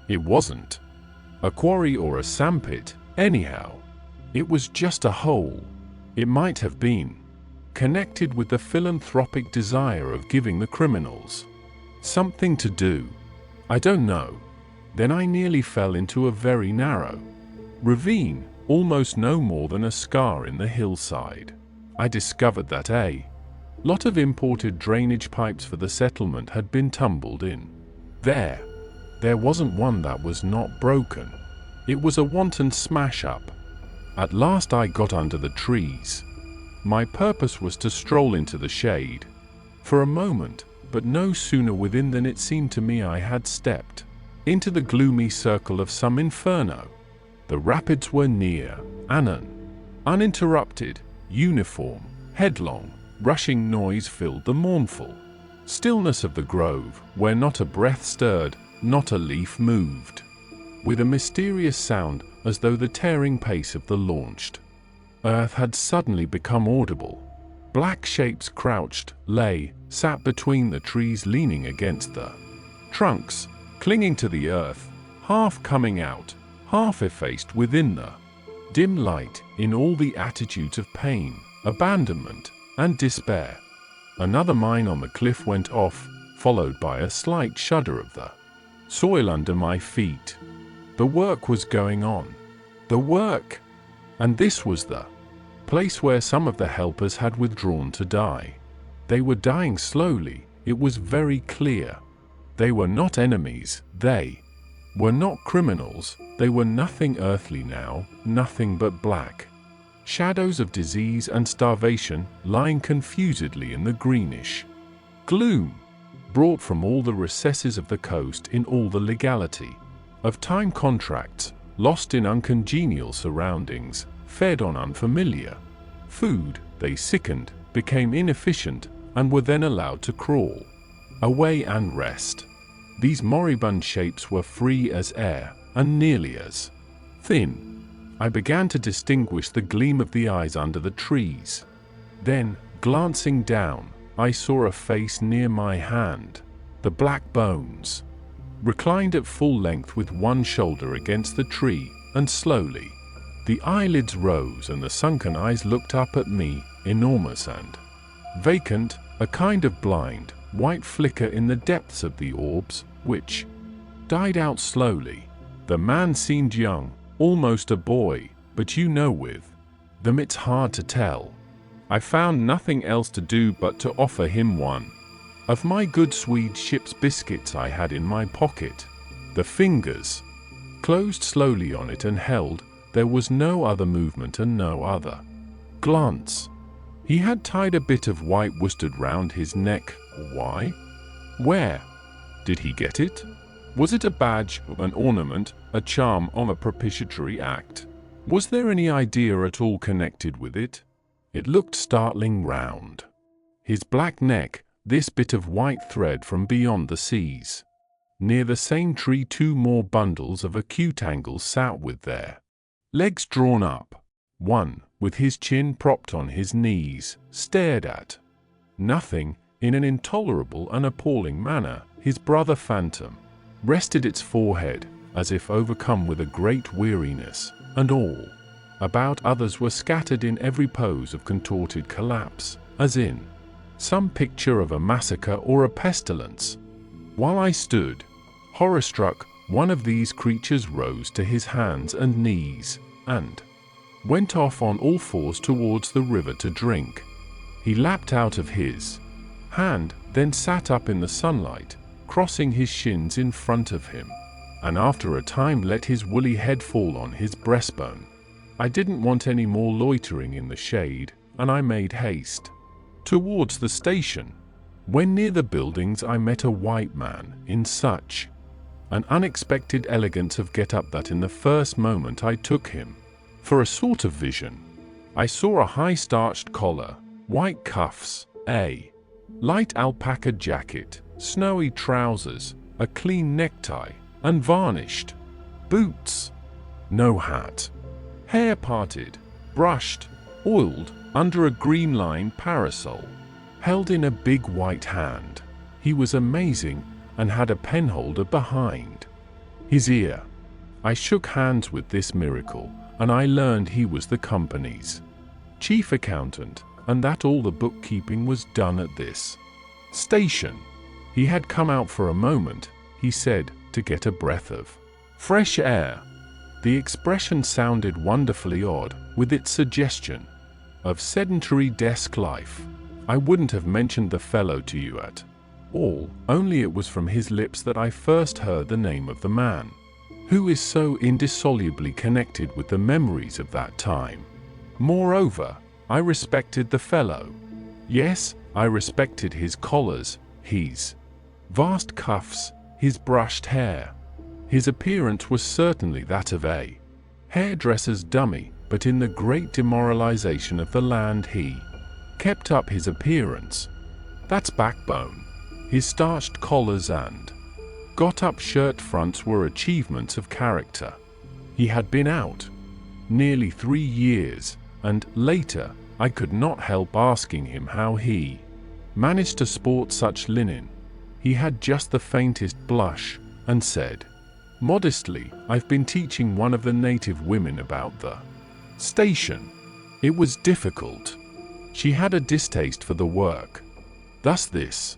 It wasn't a quarry or a sandpit, anyhow. It was just a hole. It might have been connected with the philanthropic desire of giving the criminals something to do. I don't know. Then I nearly fell into a very narrow ravine, almost no more than a scar in the hillside. I discovered that a lot of imported drainage pipes for the settlement had been tumbled in. There wasn't one that was not broken. It was a wanton smash-up. At last I got under the trees. My purpose was to stroll into the shade. For a moment, but no sooner within than it seemed to me I had stepped into the gloomy circle of some inferno. The rapids were near, uninterrupted, uniform, headlong, rushing noise filled the mournful stillness of the grove, where not a breath stirred, not a leaf moved. With a mysterious sound, as though the tearing pace of the launched earth had suddenly become audible. Black shapes crouched, sat between the trees, leaning against the trunks, clinging to the earth, half coming out, half effaced within the dim light, in all the attitudes of pain, abandonment, and despair. Another mine on the cliff went off, followed by a slight shudder of the soil under my feet. The work was going on. The work! And this was the place where some of the helpers had withdrawn to die. They were dying slowly, it was very clear. They were not enemies, they were not criminals, they were nothing earthly now, nothing but black shadows of disease and starvation lying confusedly in the greenish gloom, brought from all the recesses of the coast, in all the legality of time contracts, lost in uncongenial surroundings, fed on unfamiliar food. They sickened, became inefficient, and were then allowed to crawl away and rest. These moribund shapes were free as air, and nearly as thin. I began to distinguish the gleam of the eyes under the trees. Then, glancing down, I saw a face near my hand. The black bones reclined at full length with one shoulder against the tree, and slowly the eyelids rose and the sunken eyes looked up at me, enormous and vacant, a kind of blind, white flicker in the depths of the orbs, which died out slowly. The man seemed young, almost a boy, but with them it's hard to tell. I found nothing else to do but to offer him one of my good Swede ship's biscuits I had in my pocket. The fingers closed slowly on it and held. There was no other movement and no other glance. He had tied a bit of white worsted round his neck. Why? Where did he get it? Was it a badge, an ornament, a charm, or a propitiatory act? Was there any idea at all connected with it? It looked startling round his black neck, this bit of white thread from beyond the seas. Near the same tree 2 more bundles of acute angles sat with their legs drawn up. One, with his chin propped on his knees, stared at nothing in an intolerable and appalling manner. His brother phantom rested its forehead, as if overcome with a great weariness, and all about others were scattered in every pose of contorted collapse, as in some picture of a massacre or a pestilence. While I stood, horror-struck, one of these creatures rose to his hands and knees, and went off on all fours towards the river to drink. He lapped out of his hand, then sat up in the sunlight, crossing his shins in front of him, and after a time let his woolly head fall on his breastbone. I didn't want any more loitering in the shade, and I made haste towards the station. When near the buildings I met a white man, in such an unexpected elegance of get-up that in the first moment I took him for a sort of vision. I saw a high-starched collar, white cuffs, a light alpaca jacket, snowy trousers, a clean necktie, and varnished boots. No hat. Hair parted, brushed, oiled, under a green-lined parasol, held in a big white hand. He was amazing, and had a penholder behind his ear. I shook hands with this miracle, and I learned he was the company's chief accountant, and that all the bookkeeping was done at this station. He had come out for a moment, he said, to get a breath of fresh air. The expression sounded wonderfully odd, with its suggestion of sedentary desk life. I wouldn't have mentioned the fellow to you at all, only it was from his lips that I first heard the name of the man, who is so indissolubly connected with the memories of that time. Moreover, I respected the fellow. Yes, I respected his collars, his vast cuffs, his brushed hair. His appearance was certainly that of a hairdresser's dummy, but in the great demoralization of the land he kept up his appearance. That's backbone. His starched collars and got-up shirt fronts were achievements of character. He had been out nearly 3 years, and later I could not help asking him how he managed to sport such linen. He had just the faintest blush, and said modestly, "I've been teaching one of the native women about the station." It was difficult. She had a distaste for the work. Thus this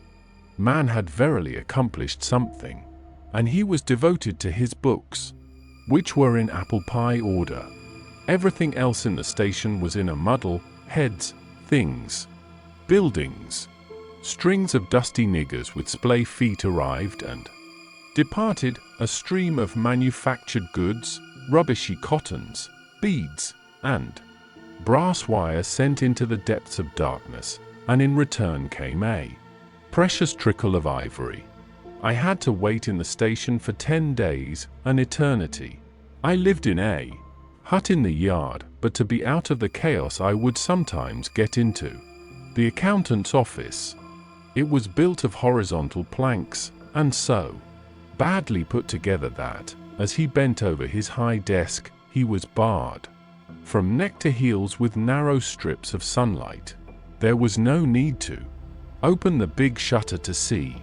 man had verily accomplished something, and he was devoted to his books, which were in apple pie order. Everything else in the station was in a muddle: heads, things, buildings. Strings of dusty niggers with splay feet arrived and departed, a stream of manufactured goods, rubbishy cottons, beads, and brass wire sent into the depths of darkness, and in return came a precious trickle of ivory. I had to wait in the station for 10 days, an eternity. I lived in a hut in the yard, but to be out of the chaos I would sometimes get into. The accountant's office. It was built of horizontal planks, and so badly put together that, as he bent over his high desk, he was barred from neck to heels with narrow strips of sunlight. There was no need to open the big shutter to see.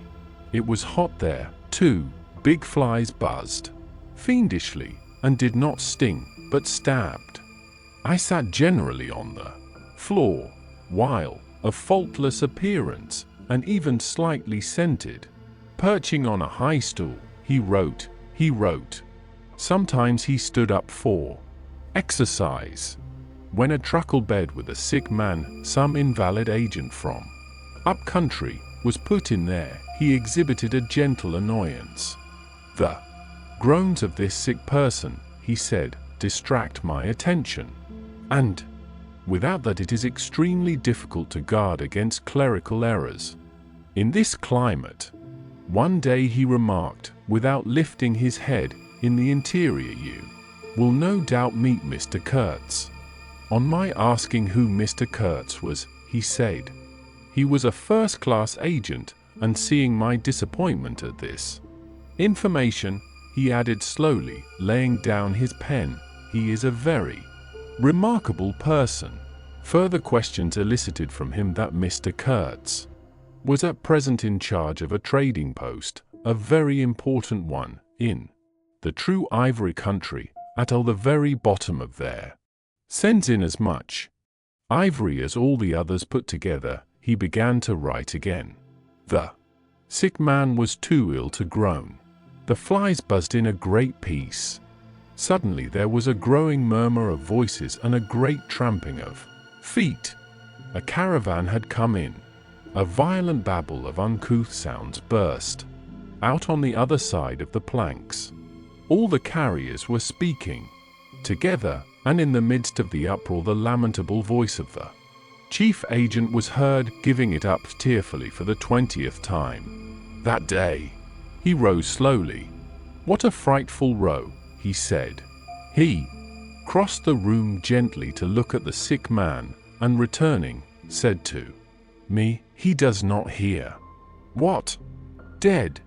It was hot there, too. Big flies buzzed fiendishly, and did not sting, but stabbed. I sat generally on the floor, while, of faultless appearance, and even slightly scented, perching on a high stool, he wrote. Sometimes he stood up for exercise. When a truckle bed with a sick man, some invalid agent from up country, was put in there, he exhibited a gentle annoyance. The groans of this sick person, he said, distract my attention, and without that it is extremely difficult to guard against clerical errors. In this climate, one day he remarked, without lifting his head, in the interior you will no doubt meet Mr. Kurtz. On my asking who Mr. Kurtz was, he said he was a first-class agent, and seeing my disappointment at this information, he added slowly, laying down his pen, he is a very remarkable person. Further questions elicited from him that Mr. Kurtz was at present in charge of a trading post, a very important one, in the true ivory country, at the very bottom of there. Sends in as much ivory as all the others put together. He began to write again. The sick man was too ill to groan. The flies buzzed in a great piece. Suddenly there was a growing murmur of voices and a great tramping of feet. A caravan had come in. A violent babble of uncouth sounds burst out on the other side of the planks. All the carriers were speaking together, and in the midst of the uproar the lamentable voice of the chief agent was heard, giving it up tearfully for the 20th time. That day, he rose slowly. What a frightful row, he said. He crossed the room gently to look at the sick man, and returning, said to me, he does not hear. What? Dead?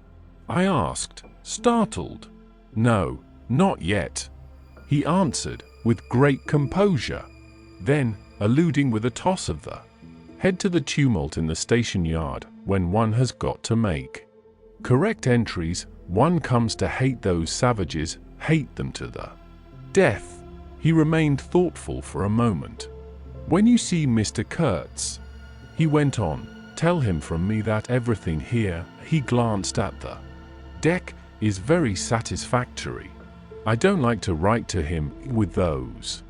I asked, startled. No, not yet, he answered, with great composure. Then, alluding with a toss of the head to the tumult in the station yard, when one has got to make correct entries, one comes to hate those savages, hate them to the death. He remained thoughtful for a moment. When you see Mr. Kurtz, he went on, tell him from me that everything here, he glanced at the deck, is very satisfactory. I don't like to write to him with those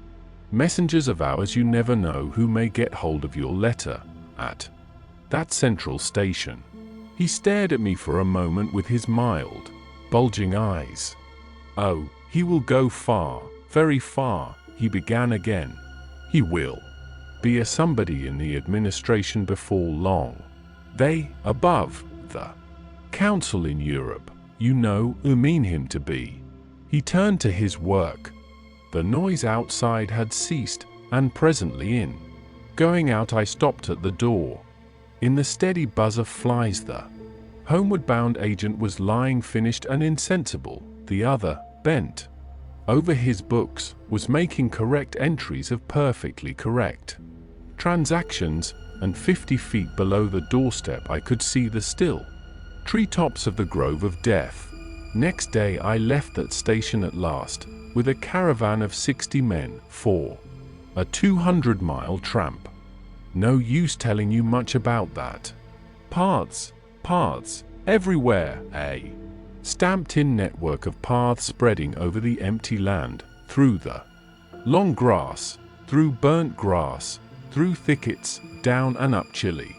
messengers of ours. You never know who may get hold of your letter at that central station. He stared at me for a moment with his mild, bulging eyes. Oh, he will go far, very far, he began again. He will be a somebody in the administration before long. They, above the council in Europe, you know, mean him to be. He turned to his work. The noise outside had ceased, and presently going out I stopped at the door. In the steady buzz of flies the homeward-bound agent was lying finished and insensible. The other, bent over his books, was making correct entries of perfectly correct transactions, and 50 feet below the doorstep I could see the still treetops of the Grove of Death. Next day I left that station at last, with a caravan of 60 men, for a 200-mile tramp. No use telling you much about that. Paths, everywhere, a stamped-in network of paths spreading over the empty land, through the long grass, through burnt grass, through thickets, down and up chilly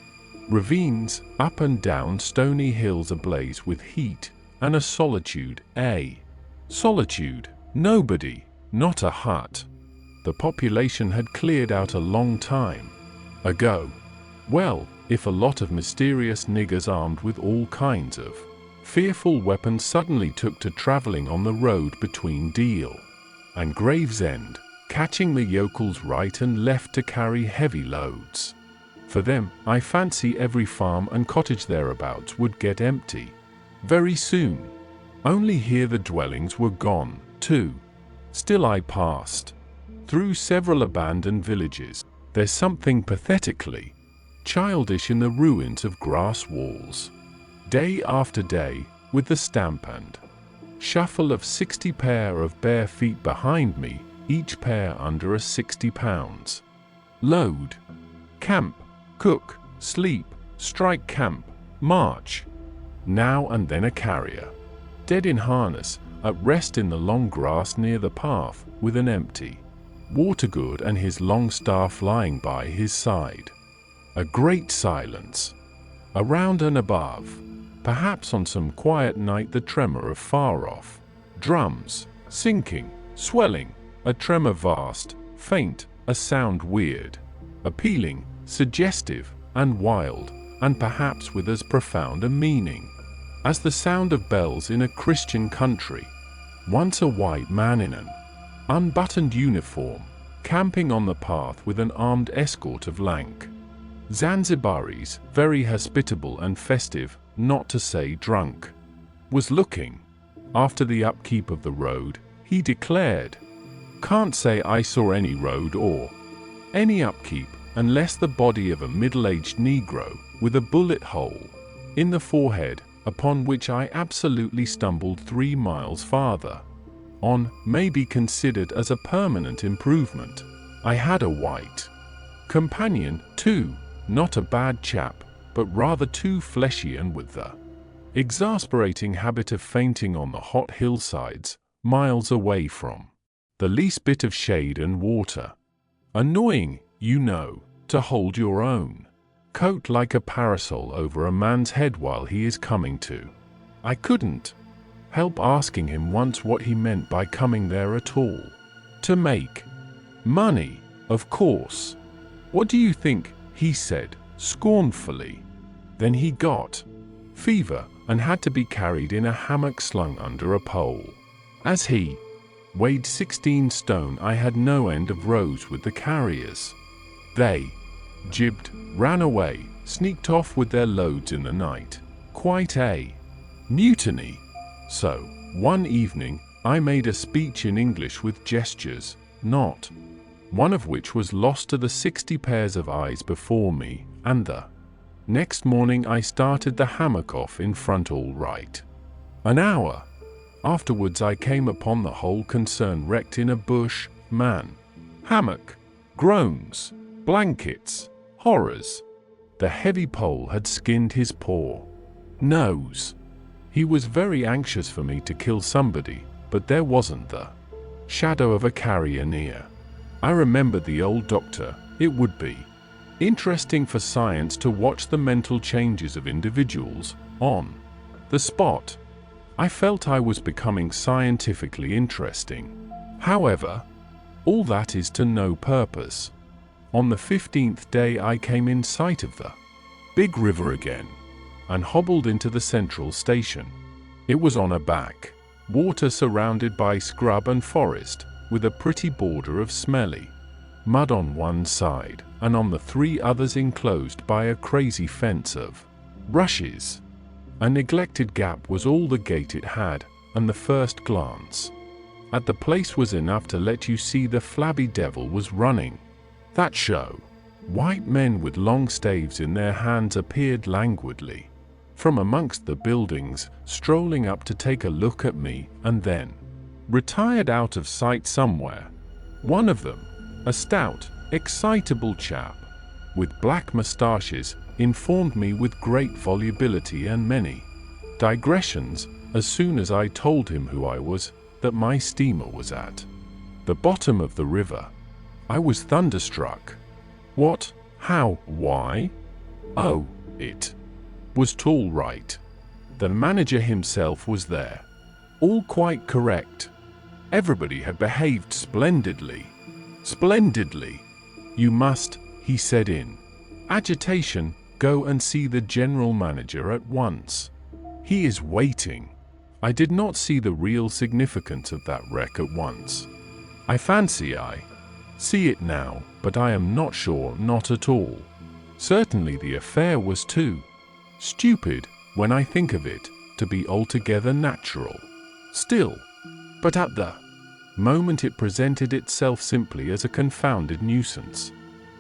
ravines, up and down stony hills ablaze with heat, and a solitude, nobody, not a hut. The population had cleared out a long time ago. Well, if a lot of mysterious niggers armed with all kinds of fearful weapons suddenly took to traveling on the road between Deal and Gravesend, catching the yokels right and left to carry heavy loads. For them, I fancy every farm and cottage thereabouts would get empty very soon. Only here the dwellings were gone, too. Still I passed through several abandoned villages. There's something pathetically childish in the ruins of grass walls. Day after day, with the stamp and shuffle of 60 pair of bare feet behind me, each pair under a 60 pounds load. Camp, cook, sleep, strike camp, march. Now and then a carrier, dead in harness, at rest in the long grass near the path, with an empty watergourd and his long staff lying by his side. A great silence around and above. Perhaps on some quiet night the tremor of far-off drums, sinking, swelling, a tremor vast, faint, a sound weird, appealing, suggestive, and wild, and perhaps with as profound a meaning as the sound of bells in a Christian country. Once a white man in an unbuttoned uniform, camping on the path with an armed escort of lank Zanzibaris, very hospitable and festive, not to say drunk, was looking after the upkeep of the road, he declared. Can't say I saw any road or any upkeep, unless the body of a middle-aged Negro with a bullet hole in the forehead, upon which I absolutely stumbled 3 miles farther on, may be considered as a permanent improvement. I had a white companion, too, not a bad chap, but rather too fleshy and with the exasperating habit of fainting on the hot hillsides, miles away from the least bit of shade and water. Annoying, you know, to hold your own coat like a parasol over a man's head while he is coming to. I couldn't help asking him once what he meant by coming there at all. To make money, of course. What do you think? He said, scornfully. Then he got fever and had to be carried in a hammock slung under a pole. As he weighed 16 stone, I had no end of rows with the carriers. They jibbed, ran away, sneaked off with their loads in the night. Quite a mutiny. So, one evening, I made a speech in English with gestures, not one of which was lost to the 60 pairs of eyes before me, and the next morning I started the hammock off in front all right. An hour afterwards I came upon the whole concern wrecked in a bush, man, hammock, groans, blankets, horrors. The heavy pole had skinned his poor nose. He was very anxious for me to kill somebody, but there wasn't the shadow of a carrier near. I remembered the old doctor. It would be interesting for science to watch the mental changes of individuals on the spot. I felt I was becoming scientifically interesting. However, all that is to no purpose. On the 15th day I came in sight of the big river again, and hobbled into the central station. It was on a back water surrounded by scrub and forest, with a pretty border of smelly mud on one side, and on the three others enclosed by a crazy fence of rushes. A neglected gap was all the gate it had, and the first glance at the place was enough to let you see the flabby devil was running that show. White men with long staves in their hands appeared languidly from amongst the buildings, strolling up to take a look at me, and then retired out of sight somewhere. One of them, a stout, excitable chap with black moustaches, informed me with great volubility and many digressions, as soon as I told him who I was, that my steamer was at the bottom of the river. I was thunderstruck. What? How? Why? Oh, it was all right. The manager himself was there. All quite correct. Everybody had behaved splendidly. Splendidly. You must, he said in agitation, go and see the general manager at once. He is waiting. I did not see the real significance of that wreck at once. I fancy I see it now, but I am not sure, not at all. Certainly the affair was too stupid, when I think of it, to be altogether natural. Still, but at the moment it presented itself simply as a confounded nuisance.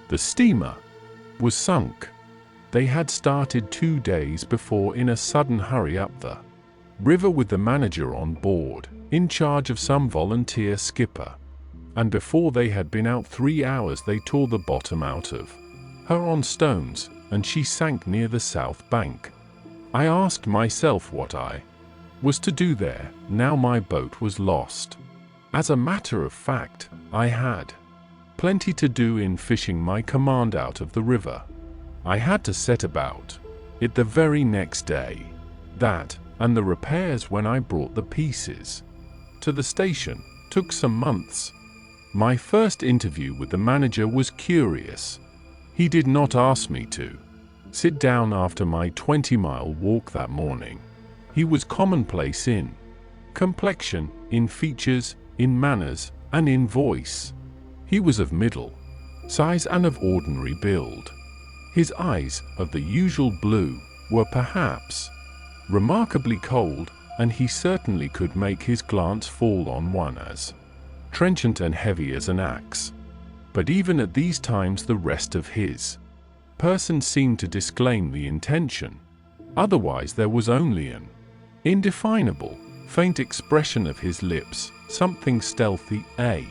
The steamer was sunk. They had started 2 days before in a sudden hurry up the river with the manager on board, in charge of some volunteer skipper. And before they had been out 3 hours they tore the bottom out of her on stones, and she sank near the south bank. I asked myself what I was to do there, now my boat was lost. As a matter of fact, I had plenty to do in fishing my command out of the river. I had to set about it the very next day. That, and the repairs when I brought the pieces to the station, took some months. My first interview with the manager was curious. He did not ask me to sit down after my 20-mile walk that morning. He was commonplace in complexion, in features, in manners, and in voice. He was of middle size and of ordinary build. His eyes, of the usual blue, were perhaps remarkably cold, and he certainly could make his glance fall on one as trenchant and heavy as an axe. But even at these times the rest of his person seemed to disclaim the intention. Otherwise there was only an indefinable, faint expression of his lips, something stealthy, a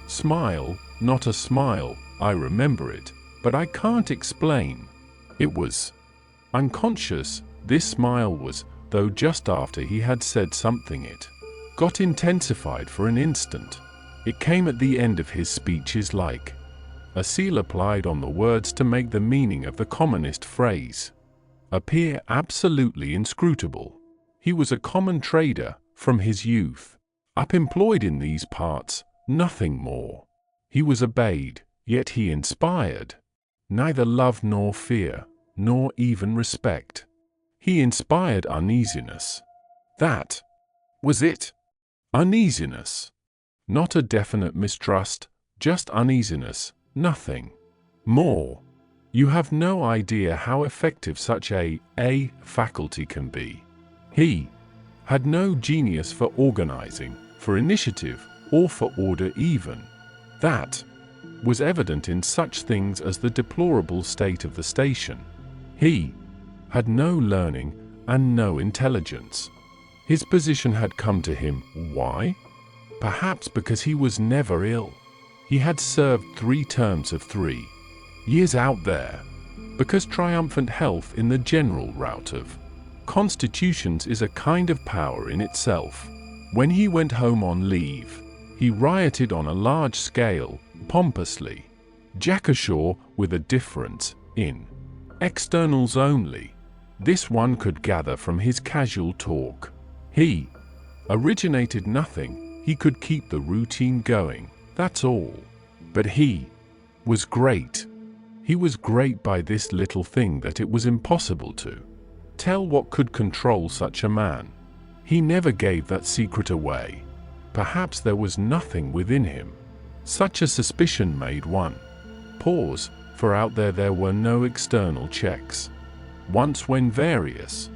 smile, not a smile, I remember it, but I can't explain. It was unconscious, this smile was, though just after he had said something it got intensified for an instant. It came at the end of his speeches like a seal applied on the words to make the meaning of the commonest phrase appear absolutely inscrutable. He was a common trader, from his youth up employed in these parts, nothing more. He was obeyed, yet he inspired neither love nor fear, nor even respect. He inspired uneasiness. That was it. Uneasiness. Not a definite mistrust, just uneasiness, nothing more. You have no idea how effective such a faculty can be. He had no genius for organizing, for initiative, or for order even. That was evident in such things as the deplorable state of the station. He had no learning and no intelligence. His position had come to him. Why? Perhaps because he was never ill. He had served 3 terms of 3 years out there. Because triumphant health in the general rout of constitutions is a kind of power in itself. When he went home on leave, he rioted on a large scale, pompously. Jack ashore with a difference in externals only. This one could gather from his casual talk. He originated nothing, he could keep the routine going, that's all. But he was great. He was great by this little thing that it was impossible to tell what could control such a man. He never gave that secret away. Perhaps there was nothing within him. Such a suspicion made one pause, for out there were no external checks. Once when various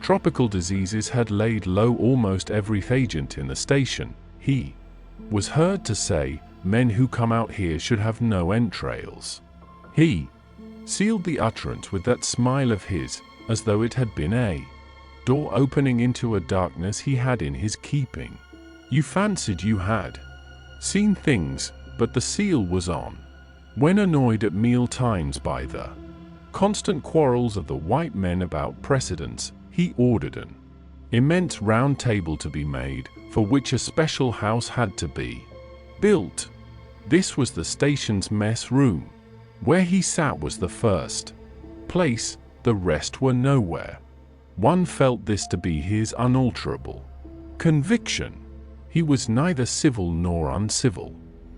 tropical diseases had laid low almost every agent in the station, he was heard to say, "Men who come out here should have no entrails." He sealed the utterance with that smile of his, as though it had been a door opening into a darkness he had in his keeping. You fancied you had seen things, but the seal was on. When annoyed at meal times by the constant quarrels of the white men about precedence, he ordered an immense round table to be made, for which a special house had to be built. This was the station's mess room. Where he sat was the first place, the rest were nowhere. One felt this to be his unalterable conviction. He was neither civil nor uncivil.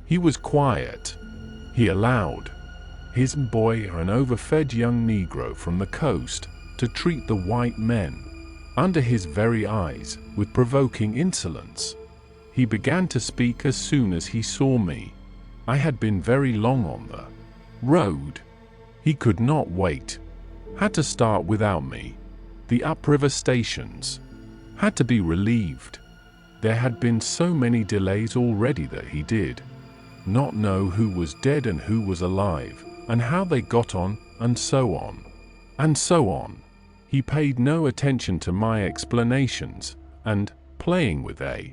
He was quiet. He allowed his boy, an overfed young Negro from the coast, to treat the white men, under his very eyes, with provoking insolence. He began to speak as soon as he saw me. I had been very long on the road. He could not wait. Had to start without me. The upriver stations had to be relieved. There had been so many delays already that he did not know who was dead and who was alive, and how they got on, and so on. And so on. He paid no attention to my explanations, and, playing with a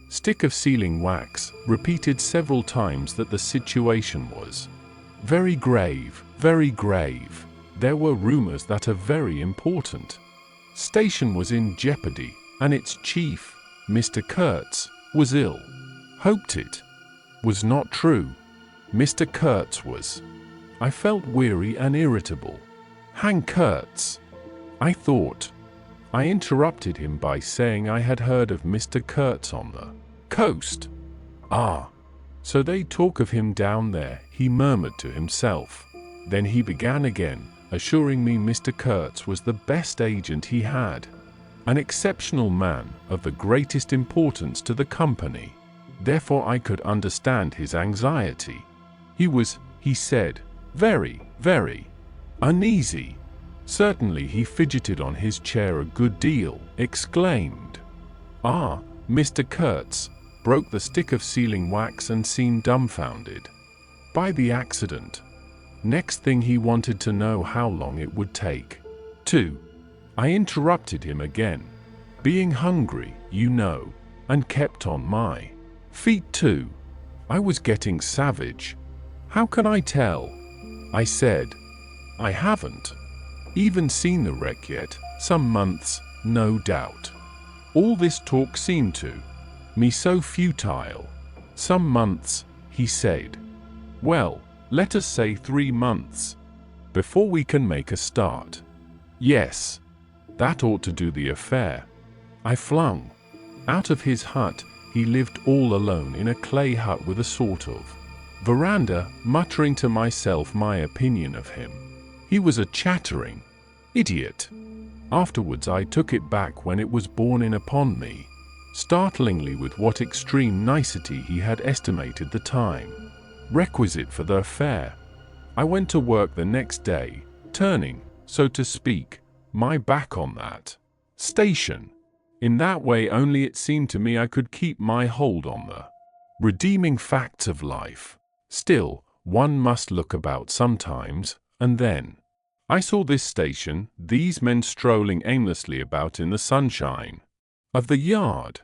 stick of sealing wax, repeated several times that the situation was very grave, very grave. There were rumors that a very important station was in jeopardy, and its chief, Mr. Kurtz, was ill. Hoped it was not true. Mr. Kurtz was. I felt weary and irritable. Hang Kurtz, I thought. I interrupted him by saying I had heard of Mr. Kurtz on the coast. Ah, so they talk of him down there, he murmured to himself. Then he began again, assuring me Mr. Kurtz was the best agent he had. An exceptional man of the greatest importance to the company. Therefore I could understand his anxiety. He was, he said, very, very uneasy. Certainly he fidgeted on his chair a good deal, exclaimed, "Ah, Mr. Kurtz," broke the stick of sealing wax and seemed dumbfounded by the accident. Next thing he wanted to know how long it would take. 2. I interrupted him again, being hungry, you know, and kept on my feet too. I was getting savage. "How can I tell?" I said. "I haven't even seen the wreck yet. Some months, no doubt." All this talk seemed to me so futile. "Some months," he said. "Well, let us say 3 months, before we can make a start." "Yes, that ought to do the affair." I flung out of his hut. He lived all alone in a clay hut with a sort of veranda, muttering to myself my opinion of him. He was a chattering idiot. Afterwards I took it back when it was borne in upon me, startlingly with what extreme nicety he had estimated the time requisite for the affair. I went to work the next day, turning, so to speak, my back on that station. In that way only it seemed to me I could keep my hold on the redeeming facts of life. Still, one must look about sometimes, and then I saw this station, these men strolling aimlessly about in the sunshine of the yard.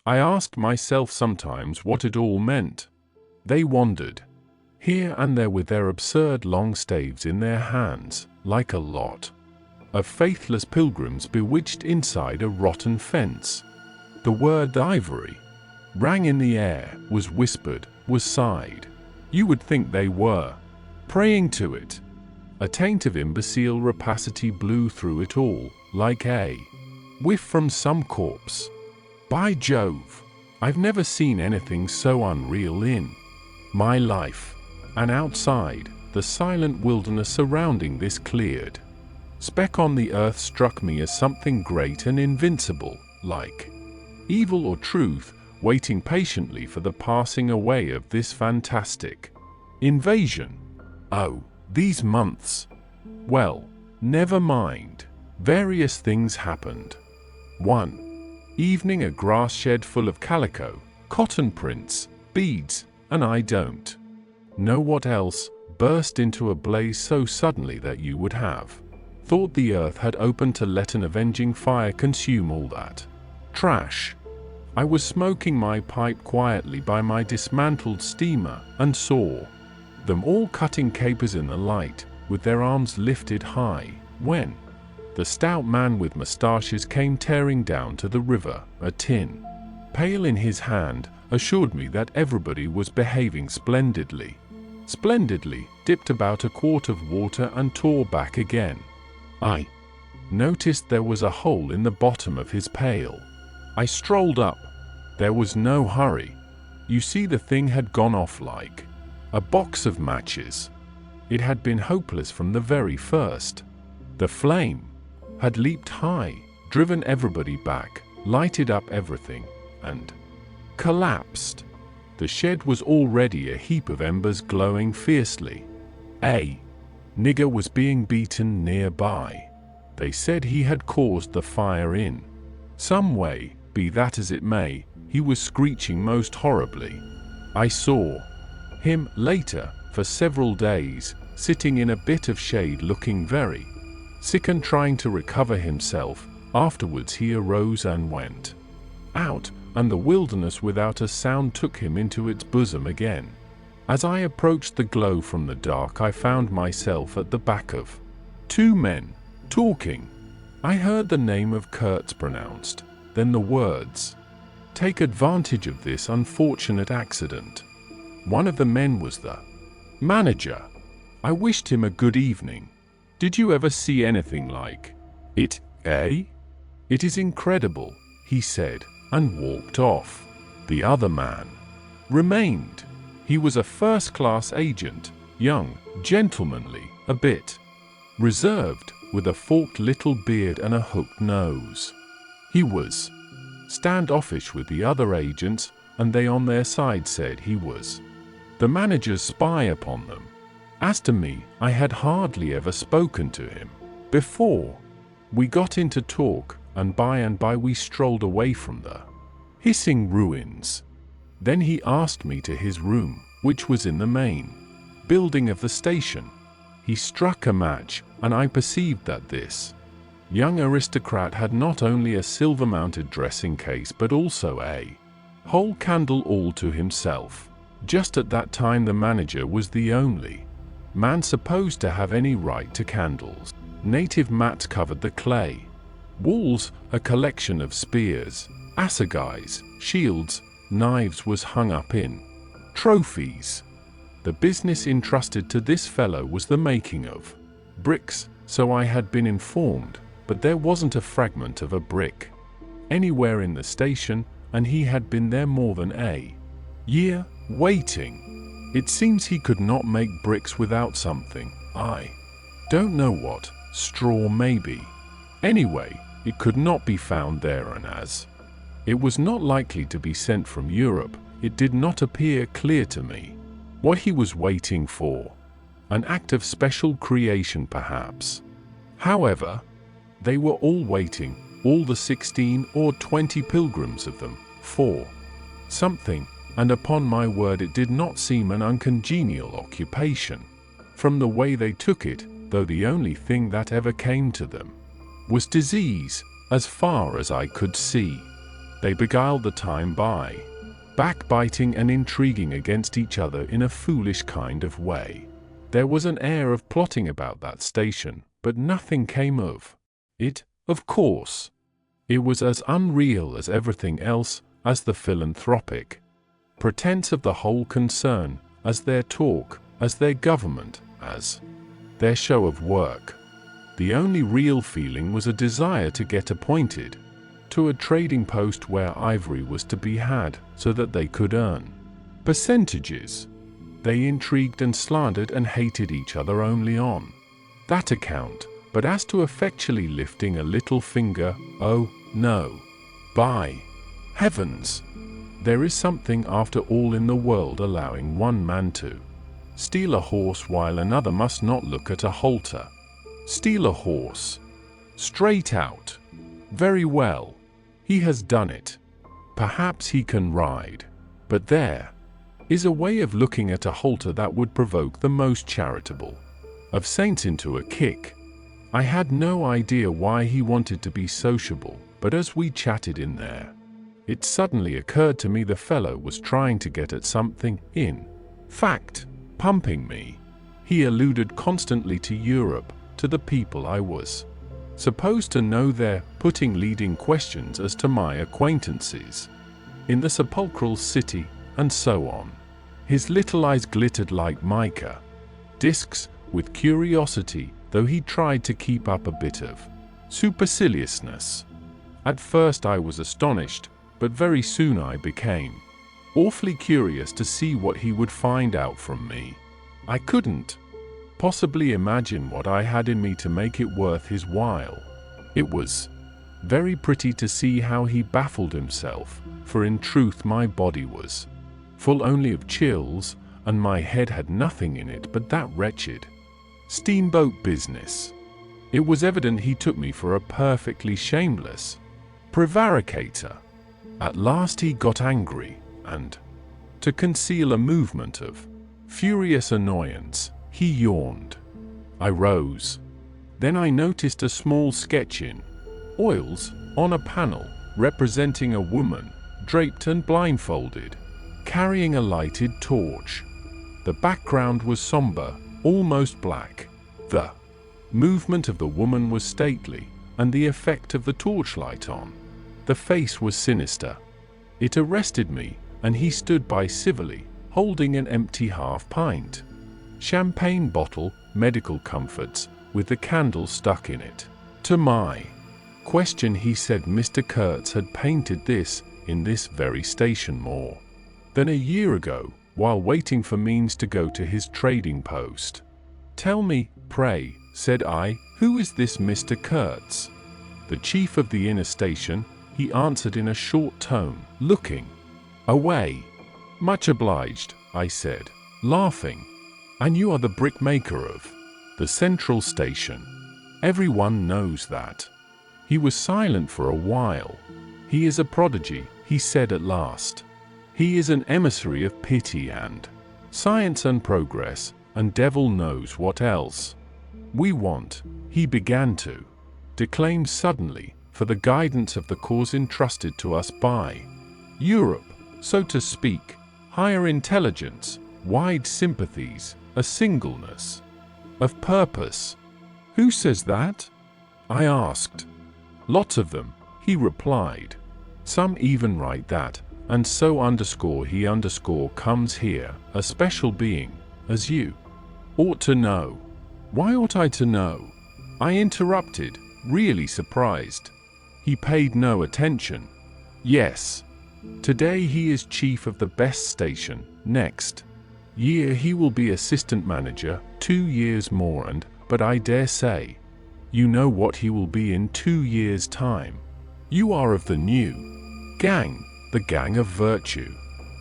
I asked myself sometimes what it all meant. They wandered here and there with their absurd long staves in their hands, like a lot of faithless pilgrims bewitched inside a rotten fence. The word ivory rang in the air, was whispered, was sighed. You would think they were praying to it. A taint of imbecile rapacity blew through it all, like a whiff from some corpse. By Jove, I've never seen anything so unreal in my life. And outside, the silent wilderness surrounding this cleared speck on the earth struck me as something great and invincible, like evil or truth, waiting patiently for the passing away of this fantastic invasion. Oh, these months. Well, never mind. Various things happened. One evening, a grass shed full of calico, cotton prints, beads, and I don't know what else, burst into a blaze so suddenly that you would have thought the earth had opened to let an avenging fire consume all that trash. I was smoking my pipe quietly by my dismantled steamer and saw them all cutting capers in the light, with their arms lifted high, when the stout man with moustaches came tearing down to the river. A tin pail in his hand assured me that everybody was behaving splendidly. Splendidly, dipped about a quart of water and tore back again. I noticed there was a hole in the bottom of his pail. I strolled up. There was no hurry. You see, the thing had gone off like a box of matches. It had been hopeless from the very first. The flame had leaped high, driven everybody back, lighted up everything, and collapsed. The shed was already a heap of embers glowing fiercely. A nigger was being beaten nearby. They said he had caused the fire in some way. Be that as it may, he was screeching most horribly. I saw him later, for several days, sitting in a bit of shade looking very sick and trying to recover himself. Afterwards he arose and went out, and the wilderness without a sound took him into its bosom again. As I approached the glow from the dark, I found myself at the back of two men talking. I heard the name of Kurtz pronounced, then the words, "Take advantage of this unfortunate accident." One of the men was the manager. I wished him a good evening. Did you ever see anything like it, eh? It is incredible, he said, and walked off. The other man remained. He was a first-class agent, young, gentlemanly, a bit reserved, with a forked little beard and a hooked nose. He was standoffish with the other agents, and they on their side said he was the manager's spy upon them. As to me, I had hardly ever spoken to him before. We got into talk, and by we strolled away from the hissing ruins. Then he asked me to his room, which was in the main building of the station. He struck a match, and I perceived that this young aristocrat had not only a silver-mounted dressing case but also a whole candle all to himself. Just at that time the manager was the only man supposed to have any right to candles. Native mats covered the clay walls, a collection of spears, assegais, shields, knives was hung up in trophies. The business entrusted to this fellow was the making of bricks, so I had been informed, but there wasn't a fragment of a brick anywhere in the station, and he had been there more than a year, waiting. It seems he could not make bricks without something. I don't know what, straw maybe. Anyway, it could not be found there, and as it was not likely to be sent from Europe, it did not appear clear to me what he was waiting for. An act of special creation, perhaps. However, they were all waiting, all the 16 or 20 pilgrims of them, for something, and upon my word it did not seem an uncongenial occupation. From the way they took it, though the only thing that ever came to them was disease, as far as I could see. They beguiled the time by backbiting and intriguing against each other in a foolish kind of way. There was an air of plotting about that station, but nothing came of it, of course. It was as unreal as everything else, as the philanthropic pretense of the whole concern, as their talk, as their government, as their show of work. The only real feeling was a desire to get appointed to a trading post where ivory was to be had, so that they could earn percentages. They intrigued and slandered and hated each other only on that account, but as to effectually lifting a little finger, oh, no. By heavens! There is something after all in the world allowing one man to steal a horse while another must not look at a halter. Steal a horse. Straight out. Very well. He has done it. Perhaps he can ride. But there is a way of looking at a halter that would provoke the most charitable of saints into a kick. I had no idea why he wanted to be sociable, but as we chatted in there, it suddenly occurred to me the fellow was trying to get at something, in fact, pumping me. He alluded constantly to Europe, to the people I was supposed to know there, putting leading questions as to my acquaintances in the sepulchral city, and so on. His little eyes glittered like mica discs with curiosity, though he tried to keep up a bit of superciliousness. At first I was astonished, but very soon I became awfully curious to see what he would find out from me. I couldn't possibly imagine what I had in me to make it worth his while. It was very pretty to see how he baffled himself, for in truth my body was full only of chills, and my head had nothing in it but that wretched steamboat business. It was evident he took me for a perfectly shameless prevaricator. At last he got angry, and, to conceal a movement of furious annoyance, he yawned. I rose. Then I noticed a small sketch in oils on a panel representing a woman, draped and blindfolded, carrying a lighted torch. The background was somber, almost black. The movement of the woman was stately, and the effect of the torchlight on the face was sinister. It arrested me, and he stood by civilly, holding an empty half-pint champagne bottle, medical comforts, with the candle stuck in it. To my question he said Mr. Kurtz had painted this in this very station more than a year ago, while waiting for means to go to his trading post. Tell me, pray, said I, who is this Mr. Kurtz? The chief of the inner station, he answered in a short tone, looking away. Much obliged, I said, laughing. And you are the brickmaker of the central station. Everyone knows that. He was silent for a while. He is a prodigy, he said at last. He is an emissary of pity and science and progress, and devil knows what else. We want, he began to declaim suddenly, for the guidance of the cause entrusted to us by Europe, so to speak, higher intelligence, wide sympathies, a singleness of purpose. Who says that? I asked. Lots of them, he replied. Some even write that, and so he comes here, a special being, as you ought to know. Why ought I to know? I interrupted, really surprised. He paid no attention. Yes. Today he is chief of the best station. Next year he will be assistant manager, 2 years more but I dare say, you know what he will be in 2 years' time. You are of the new gang, the gang of virtue.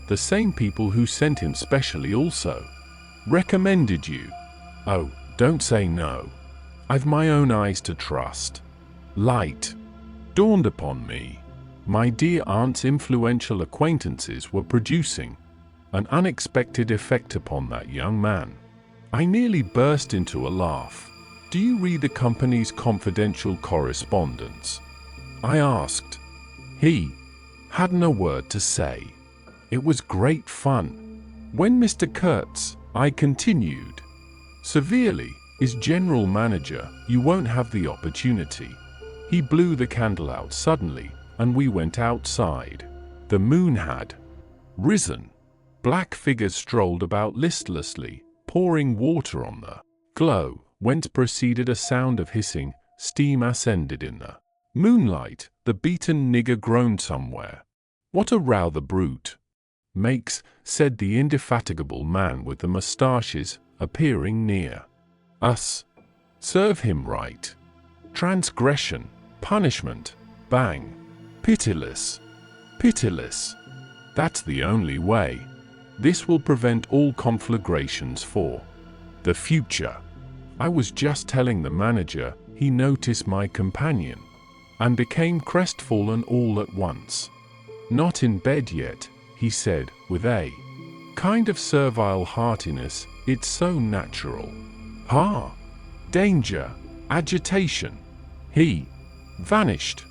The same people who sent him specially also recommended you. Oh, don't say no. I've my own eyes to trust. Light dawned upon me. My dear aunt's influential acquaintances were producing an unexpected effect upon that young man. I nearly burst into a laugh. Do you read the company's confidential correspondence? I asked. He hadn't a word to say. It was great fun. When Mr. Kurtz, I continued, severely, is general manager, you won't have the opportunity. He blew the candle out suddenly, and we went outside. The moon had risen. Black figures strolled about listlessly, pouring water on the glow, whence proceeded a sound of hissing. Steam ascended in the moonlight. The beaten nigger groaned somewhere. "What a row the brute makes," said the indefatigable man with the moustaches, appearing near us. "Serve him right. Transgression, punishment, bang. Pitiless. Pitiless. That's the only way. This will prevent all conflagrations for the future." I was just telling the manager. He noticed my companion and became crestfallen all at once. "Not in bed yet," he said, with a kind of servile heartiness. "It's so natural. Ha! Danger, agitation." He vanished.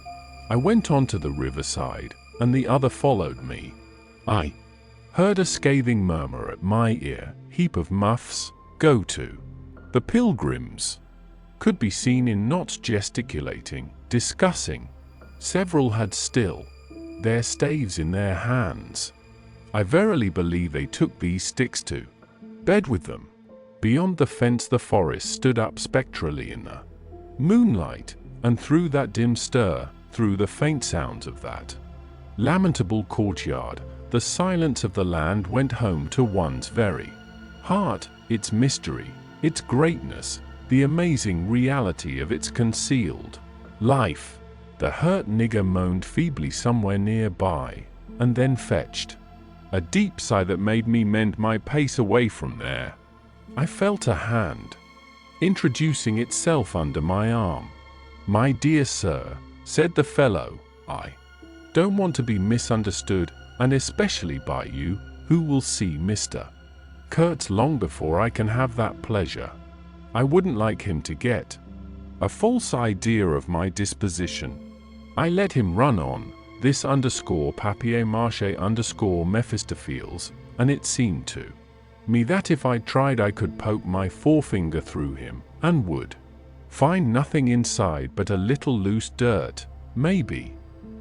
I went on to the riverside, and the other followed me. I heard a scathing murmur at my ear. "Heap of muffs, go to." The pilgrims could be seen in knots gesticulating, discussing. Several had still their staves in their hands. I verily believe they took these sticks to bed with them. Beyond the fence the forest stood up spectrally in the moonlight, and through that dim stir, through the faint sounds of that lamentable courtyard, the silence of the land went home to one's very heart, its mystery, its greatness, the amazing reality of its concealed life. The hurt nigger moaned feebly somewhere nearby, and then fetched a deep sigh that made me mend my pace away from there. I felt a hand introducing itself under my arm. "My dear sir," said the fellow, "I don't want to be misunderstood, and especially by you, who will see Mr. Kurtz long before I can have that pleasure. I wouldn't like him to get a false idea of my disposition." I let him run on, this _papier-mâché Mephistopheles, and it seemed to me that if I tried I could poke my forefinger through him, and would find nothing inside but a little loose dirt, maybe.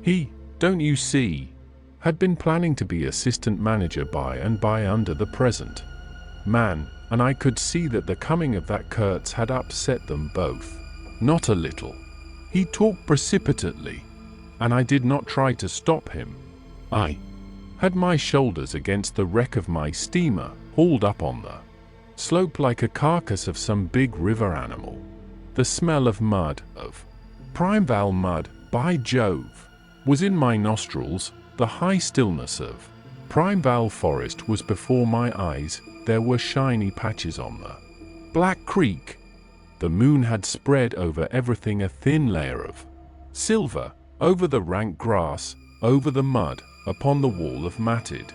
He, don't you see, had been planning to be assistant manager by and by under the present man, and I could see that the coming of that Kurtz had upset them both. Not a little. He talked precipitately, and I did not try to stop him. I had my shoulders against the wreck of my steamer, hauled up on the slope like a carcass of some big river animal. The smell of mud, of Primeval mud, by Jove, was in my nostrils. The high stillness of Primeval forest was before my eyes. There were shiny patches on the Black Creek. The moon had spread over everything a thin layer of silver, over the rank grass, over the mud, upon the wall of matted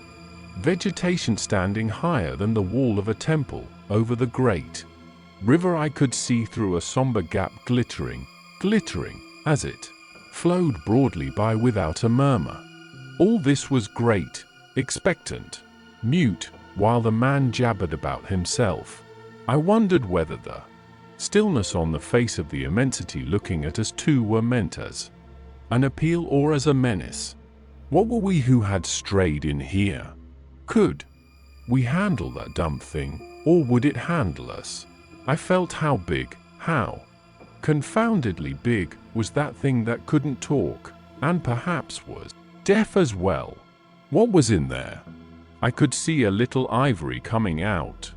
vegetation standing higher than the wall of a temple, over the great river I could see through a somber gap glittering, as it flowed broadly by without a murmur. All this was great, expectant, mute, while the man jabbered about himself. I wondered whether the stillness on the face of the immensity looking at us two were meant as an appeal or as a menace. What were we who had strayed in here? Could we handle that dumb thing, or would it handle us? I felt how big, how confoundedly big, was that thing that couldn't talk, and perhaps was deaf as well. What was in there? I could see a little ivory coming out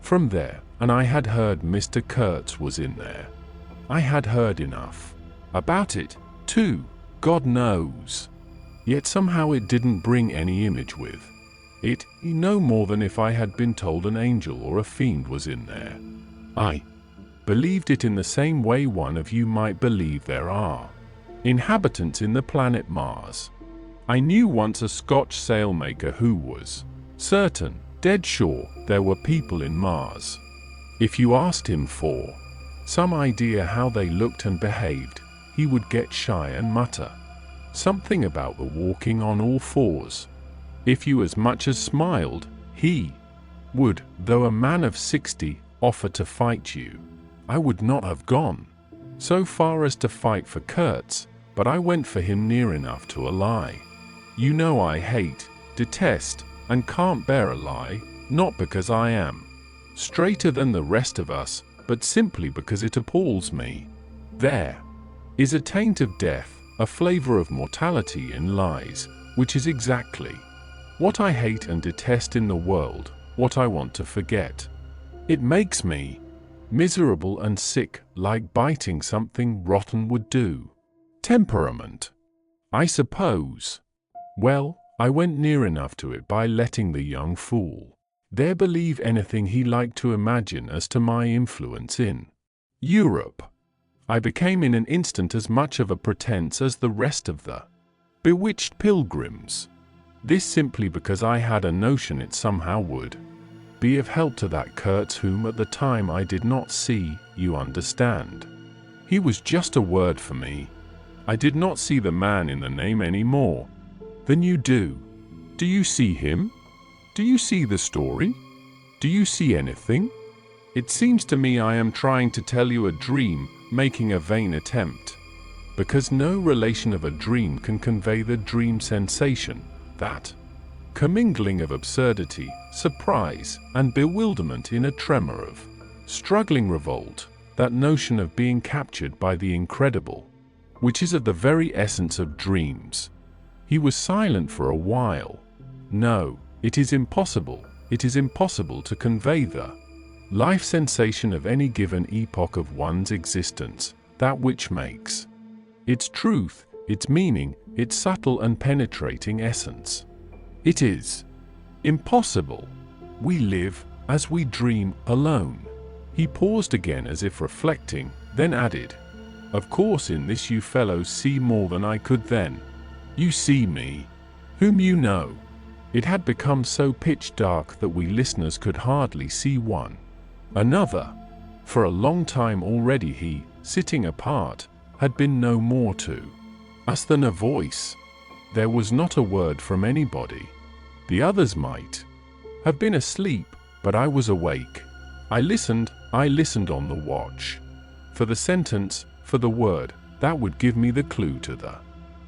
from there, and I had heard Mr. Kurtz was in there. I had heard enough about it, too, God knows. Yet somehow it didn't bring any image with it, no more than if I had been told an angel or a fiend was in there. I believed it in the same way one of you might believe there are inhabitants in the planet Mars. I knew once a Scotch sailmaker who was certain, dead sure, there were people in Mars. If you asked him for some idea how they looked and behaved, he would get shy and mutter something about the walking on all fours. If you as much as smiled, he would, though a man of 60, offer to fight you. I would not have gone. so far as to fight for Kurtz, but I went for him near enough to a lie. You know I hate, detest, and can't bear a lie, not because I am straighter than the rest of us, but simply because it appalls me. There is a taint of death, a flavor of mortality in lies, which is exactly what I hate and detest in the world, what I want to forget. It makes me miserable and sick, like biting something rotten would do. Temperament, I suppose. Well, I went near enough to it by letting the young fool there believe anything he liked to imagine as to my influence in Europe. I became in an instant as much of a pretense as the rest of the bewitched pilgrims. This simply because I had a notion it somehow would be of help to that Kurtz whom at the time I did not see, you understand. He was just a word for me. I did not see the man in the name any more than you do. Do you see him? Do you see the story? Do you see anything? It seems to me I am trying to tell you a dream, making a vain attempt, because no relation of a dream can convey the dream sensation, that commingling of absurdity, surprise, and bewilderment in a tremor of struggling revolt, that notion of being captured by the incredible, which is of the very essence of dreams. He was silent for a while. No, it is impossible to convey the life sensation of any given epoch of one's existence, that which makes its truth, its meaning, its subtle and penetrating essence. It is impossible. We live, as we dream, alone. He paused again as if reflecting, then added, "Of course in this you fellows see more than I could then. You see me, whom you know." It had become so pitch dark that we listeners could hardly see one another. For a long time already he, sitting apart, had been no more to us than a voice. There was not a word from anybody. The others might have been asleep, but I was awake. I listened on the watch for the sentence, for the word, that would give me the clue to the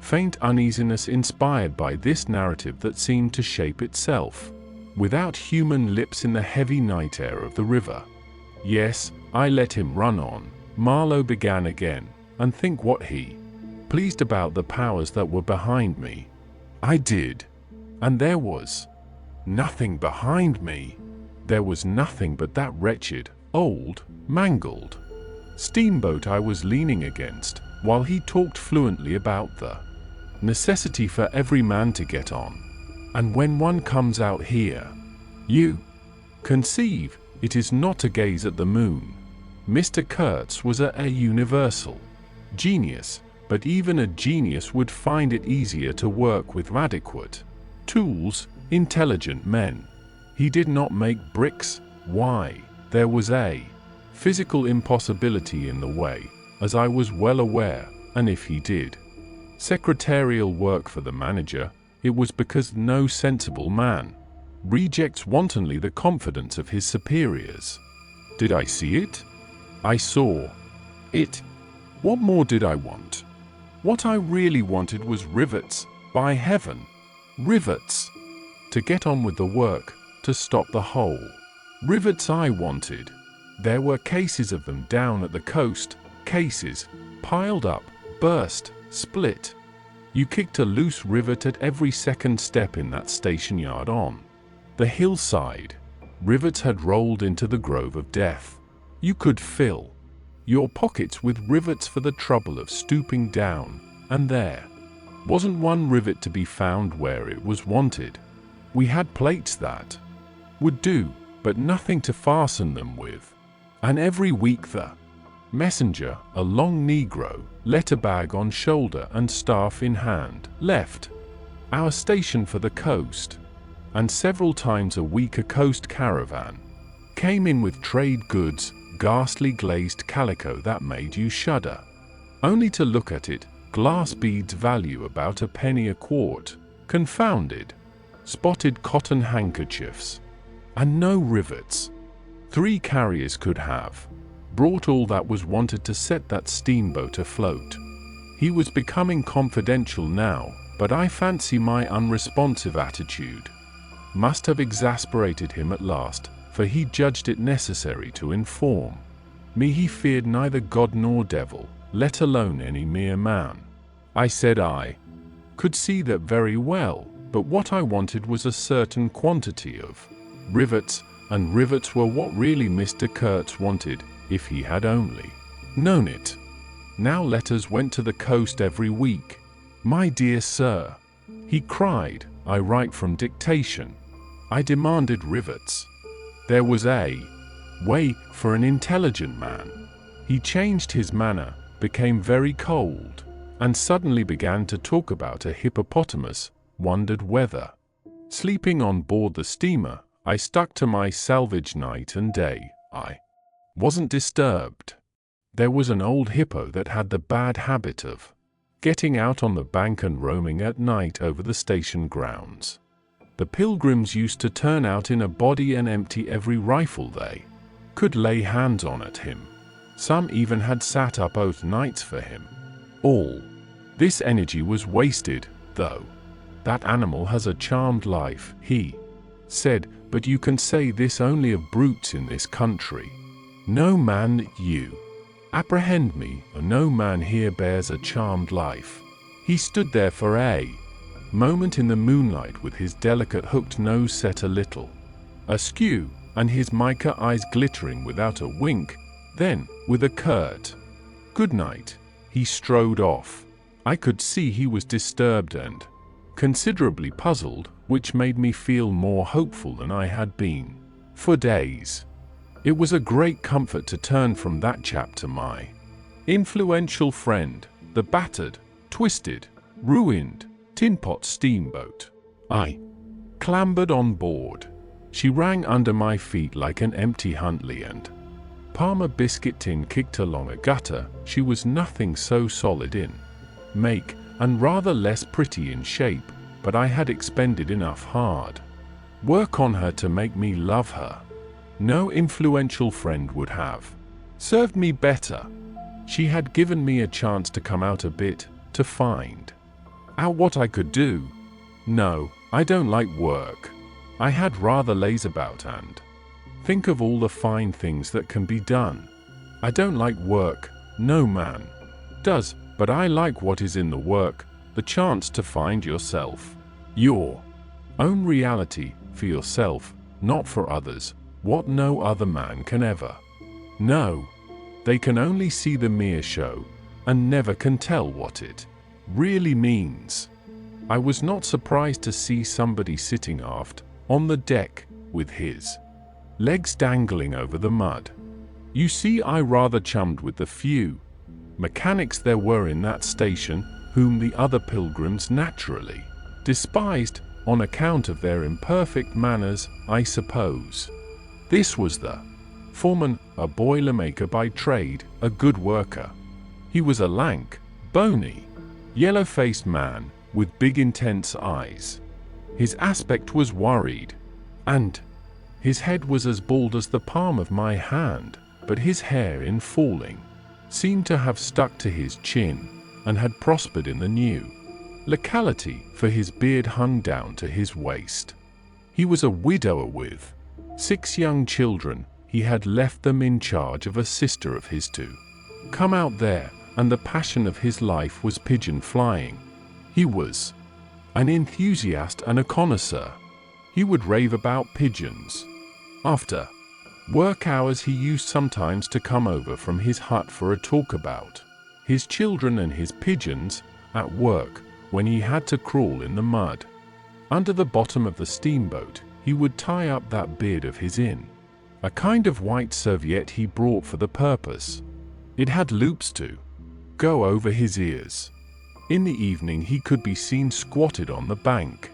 faint uneasiness inspired by this narrative that seemed to shape itself without human lips in the heavy night air of the river. Yes, I let him run on. Marlow began again, and think what he pleased about the powers that were behind me. I did. And there was nothing behind me. There was nothing but that wretched, old, mangled steamboat I was leaning against, while he talked fluently about the necessity for every man to get on. And when one comes out here, you conceive, it is not to gaze at the moon. Mr. Kurtz was a universal genius, but even a genius would find it easier to work with adequate tools, intelligent men. He did not make bricks. Why? There was a physical impossibility in the way, as I was well aware, and if he did secretarial work for the manager, it was because no sensible man rejects wantonly the confidence of his superiors. Did I see it? I saw it. What more did I want? What I really wanted was rivets, by heaven. Rivets. To get on with the work, to stop the hole. Rivets I wanted. There were cases of them down at the coast, cases, piled up, burst, split. You kicked a loose rivet at every second step in that station yard on the hillside. Rivets had rolled into the grove of death. You could fill your pockets with rivets for the trouble of stooping down, and there wasn't one rivet to be found where it was wanted. We had plates that would do, but nothing to fasten them with. And every week the messenger, a long Negro, letter bag on shoulder and staff in hand, left our station for the coast. And several times a week a coast caravan came in with trade goods, ghastly glazed calico that made you shudder. Only to look at it, glass beads value about a penny a quart, confounded, spotted cotton handkerchiefs, and no rivets. 3 carriers could have brought all that was wanted to set that steamboat afloat. He was becoming confidential now, but I fancy my unresponsive attitude must have exasperated him at last, for he judged it necessary to inform me he feared neither God nor devil, let alone any mere man. I said I could see that very well, but what I wanted was a certain quantity of rivets, and rivets were what really Mr. Kurtz wanted, if he had only known it. Now letters went to the coast every week. "My dear sir," he cried, "I write from dictation." I demanded rivets. There was a way for an intelligent man. He changed his manner, became very cold, and suddenly began to talk about a hippopotamus, wondered whether, sleeping on board the steamer, I stuck to my salvage night and day. I wasn't disturbed. There was an old hippo that had the bad habit of getting out on the bank and roaming at night over the station grounds. The pilgrims used to turn out in a body and empty every rifle they could lay hands on at him. Some even had sat up both nights for him. All this energy was wasted, though. "That animal has a charmed life," he said, "but you can say this only of brutes in this country. No man that you apprehend me, or no man here bears a charmed life." He stood there for a moment in the moonlight with his delicate hooked nose set a little askew, and his mica eyes glittering without a wink. Then, with a curt "Good night," he strode off. I could see he was disturbed and considerably puzzled, which made me feel more hopeful than I had been for days. It was a great comfort to turn from that chap to my influential friend, the battered, twisted, ruined tin-pot steamboat. I clambered on board. She rang under my feet like an empty Huntley and Parma biscuit tin kicked along a gutter. She was nothing so solid in make, and rather less pretty in shape, but I had expended enough hard work on her to make me love her. No influential friend would have served me better. She had given me a chance to come out a bit, to find out what I could do. No, I don't like work. I had rather laze about and think of all the fine things that can be done. I don't like work, no man does, but I like what is in the work, the chance to find yourself, your own reality, for yourself, not for others, what no other man can ever know. They can only see the mere show, and never can tell what it really means. I was not surprised to see somebody sitting aft, on the deck, with his legs dangling over the mud. You see, I rather chummed with the few mechanics there were in that station, whom the other pilgrims naturally despised, on account of their imperfect manners, I suppose. This was the foreman, a boilermaker by trade, a good worker. He was a lank, bony, yellow-faced man, with big intense eyes. His aspect was worried, and his head was as bald as the palm of my hand, but his hair, in falling, seemed to have stuck to his chin, and had prospered in the new locality, for his beard hung down to his waist. He was a widower with 6 young children. He had left them in charge of a sister of his to come out there, and the passion of his life was pigeon flying. He was an enthusiast and a connoisseur. He would rave about pigeons. After work hours he used sometimes to come over from his hut for a talk about his children and his pigeons. At work, when he had to crawl in the mud under the bottom of the steamboat, he would tie up that beard of his in a kind of white serviette he brought for the purpose. It had loops to go over his ears. In the evening he could be seen squatted on the bank,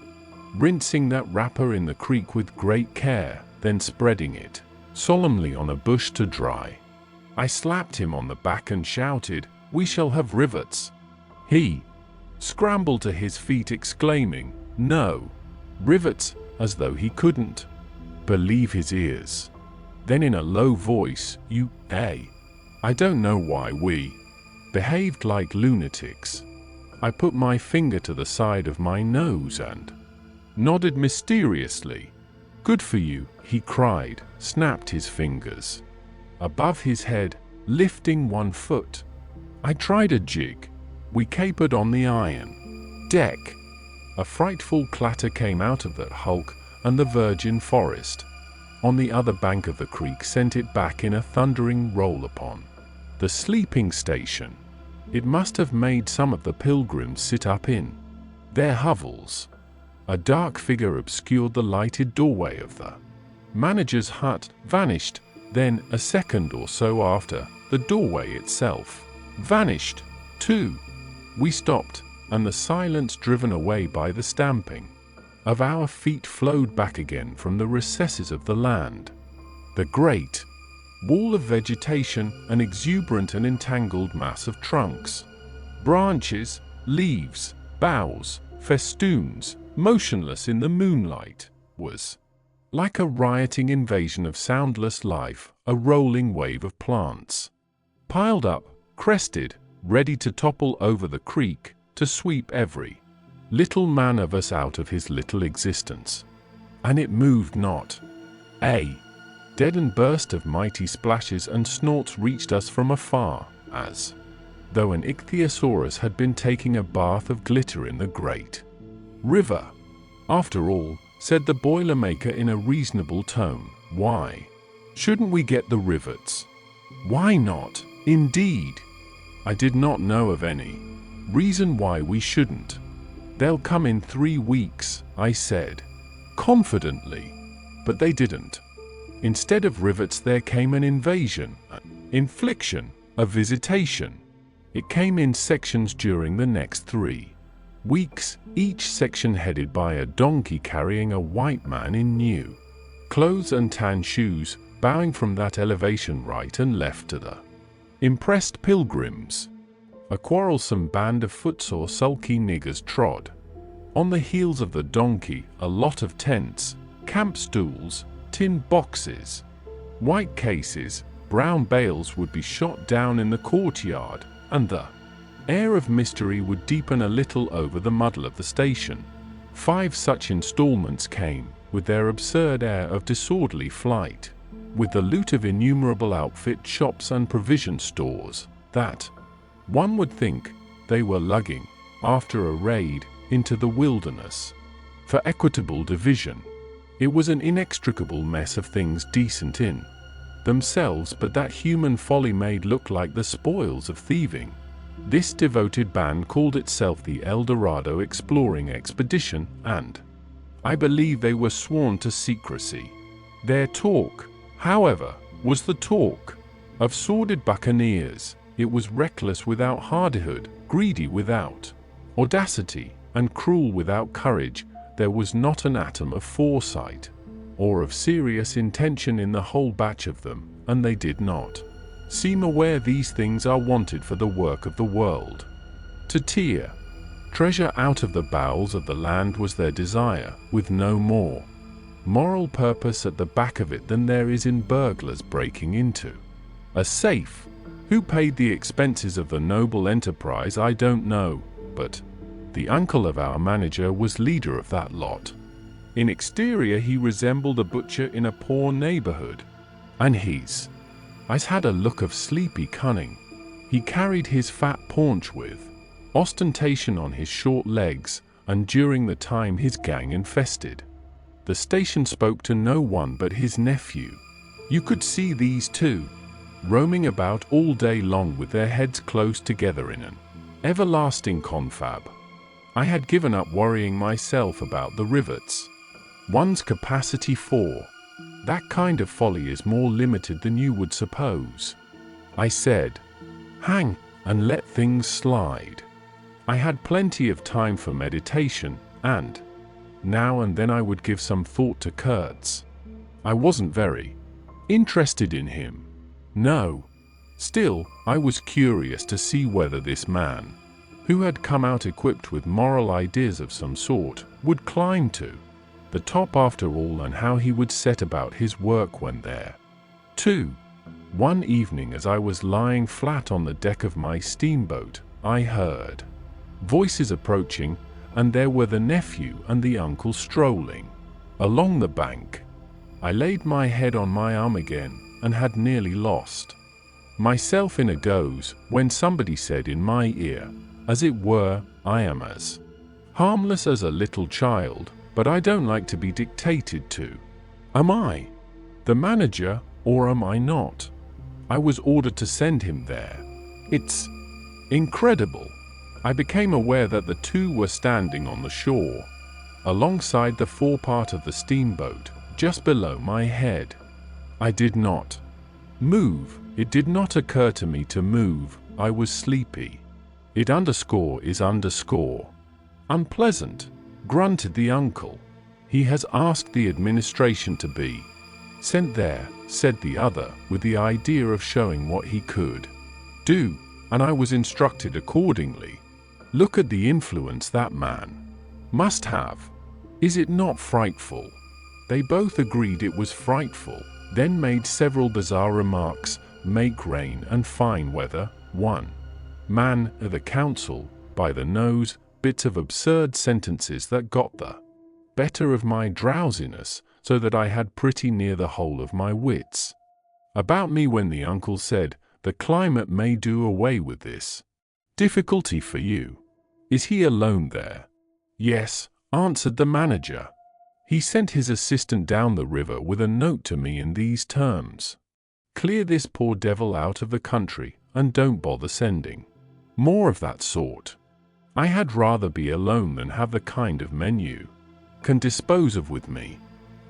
rinsing that wrapper in the creek with great care, then spreading it solemnly on a bush to dry. I slapped him on the back and shouted, "We shall have rivets." He scrambled to his feet, exclaiming, "No, rivets," as though he couldn't believe his ears. Then in a low voice, "You, I don't know why we behaved like lunatics. I put my finger to the side of my nose and nodded mysteriously. "Good for you," he cried, snapped his fingers above his head, lifting one foot. I tried a jig. We capered on the iron deck. A frightful clatter came out of that hulk, and the virgin forest on the other bank of the creek sent it back in a thundering roll upon the sleeping station. It must have made some of the pilgrims sit up in their hovels. A dark figure obscured the lighted doorway of the manager's hut, vanished. Then, a second or so after, the doorway itself vanished, too. We stopped, and the silence driven away by the stamping of our feet flowed back again from the recesses of the land. The great wall of vegetation, an exuberant and entangled mass of trunks, branches, leaves, boughs, festoons, motionless in the moonlight, was like a rioting invasion of soundless life, a rolling wave of plants, piled up, crested, ready to topple over the creek, to sweep every little man of us out of his little existence. And it moved not. A deadened burst of mighty splashes and snorts reached us from afar, as though an ichthyosaurus had been taking a bath of glitter in the great river. "After all," said the boilermaker in a reasonable tone, "why shouldn't we get the rivets? Why not, indeed? I did not know of any reason why we shouldn't." "They'll come in 3 weeks," I said confidently. But they didn't. Instead of rivets there came an invasion, an infliction, a visitation. It came in sections during the next 3 weeks, each section headed by a donkey carrying a white man in new clothes and tan shoes, bowing from that elevation right and left to the impressed pilgrims. A quarrelsome band of footsore sulky niggers trod on the heels of the donkey. A lot of tents, camp stools, tin boxes, white cases, brown bales would be shot down in the courtyard, and the air of mystery would deepen a little over the muddle of the station. 5 such installments came, with their absurd air of disorderly flight, with the loot of innumerable outfit shops and provision stores, that one would think they were lugging, after a raid, into the wilderness. For equitable division, it was an inextricable mess of things decent in themselves, but that human folly made look like the spoils of thieving. This devoted band called itself the El Dorado Exploring Expedition, and I believe they were sworn to secrecy. Their talk, however, was the talk of sordid buccaneers. It was reckless without hardihood, greedy without audacity, and cruel without courage. There was not an atom of foresight or of serious intention in the whole batch of them, and they did not seem aware these things are wanted for the work of the world. To tear treasure out of the bowels of the land was their desire, with no more moral purpose at the back of it than there is in burglars breaking into a safe. Who paid the expenses of the noble enterprise I don't know, but the uncle of our manager was leader of that lot. In exterior he resembled a butcher in a poor neighborhood, and his eyes had a look of sleepy cunning. He carried his fat paunch with ostentation on his short legs, and during the time his gang infested the station spoke to no one but his nephew. You could see these two roaming about all day long with their heads close together in an everlasting confab. I had given up worrying myself about the rivets. One's capacity for that kind of folly is more limited than you would suppose. I said, "Hang, and let things slide." I had plenty of time for meditation, and now and then I would give some thought to Kurtz. I wasn't very interested in him. No. Still, I was curious to see whether this man, who had come out equipped with moral ideas of some sort, would climb to the top after all, and how he would set about his work when there, too, One evening as I was lying flat on the deck of my steamboat, I heard voices approaching, and there were the nephew and the uncle strolling along the bank. I laid my head on my arm again, and had nearly lost myself in a doze, when somebody said in my ear, as it were, I am as harmless as a little child, but I don't like to be dictated to. Am I the manager, or am I not? I was ordered to send him there. It's incredible. I became aware that the two were standing on the shore, alongside the forepart of the steamboat, just below my head. I did not move. It did not occur to me to move. I was sleepy. It is unpleasant, grunted the uncle. He has asked the administration to be sent there, said the other, with the idea of showing what he could do, and I was instructed accordingly. Look at the influence that man must have. Is it not frightful? They both agreed it was frightful, then made several bizarre remarks, make rain and fine weather, one man of the council, by the nose, bits of absurd sentences that got the better of my drowsiness, so that I had pretty near the whole of my wits about me when the uncle said, the climate may do away with this difficulty for you. Is he alone there? Yes, answered the manager. He sent his assistant down the river with a note to me in these terms: clear this poor devil out of the country, and don't bother sending more of that sort. I had rather be alone than have the kind of men you can dispose of with me.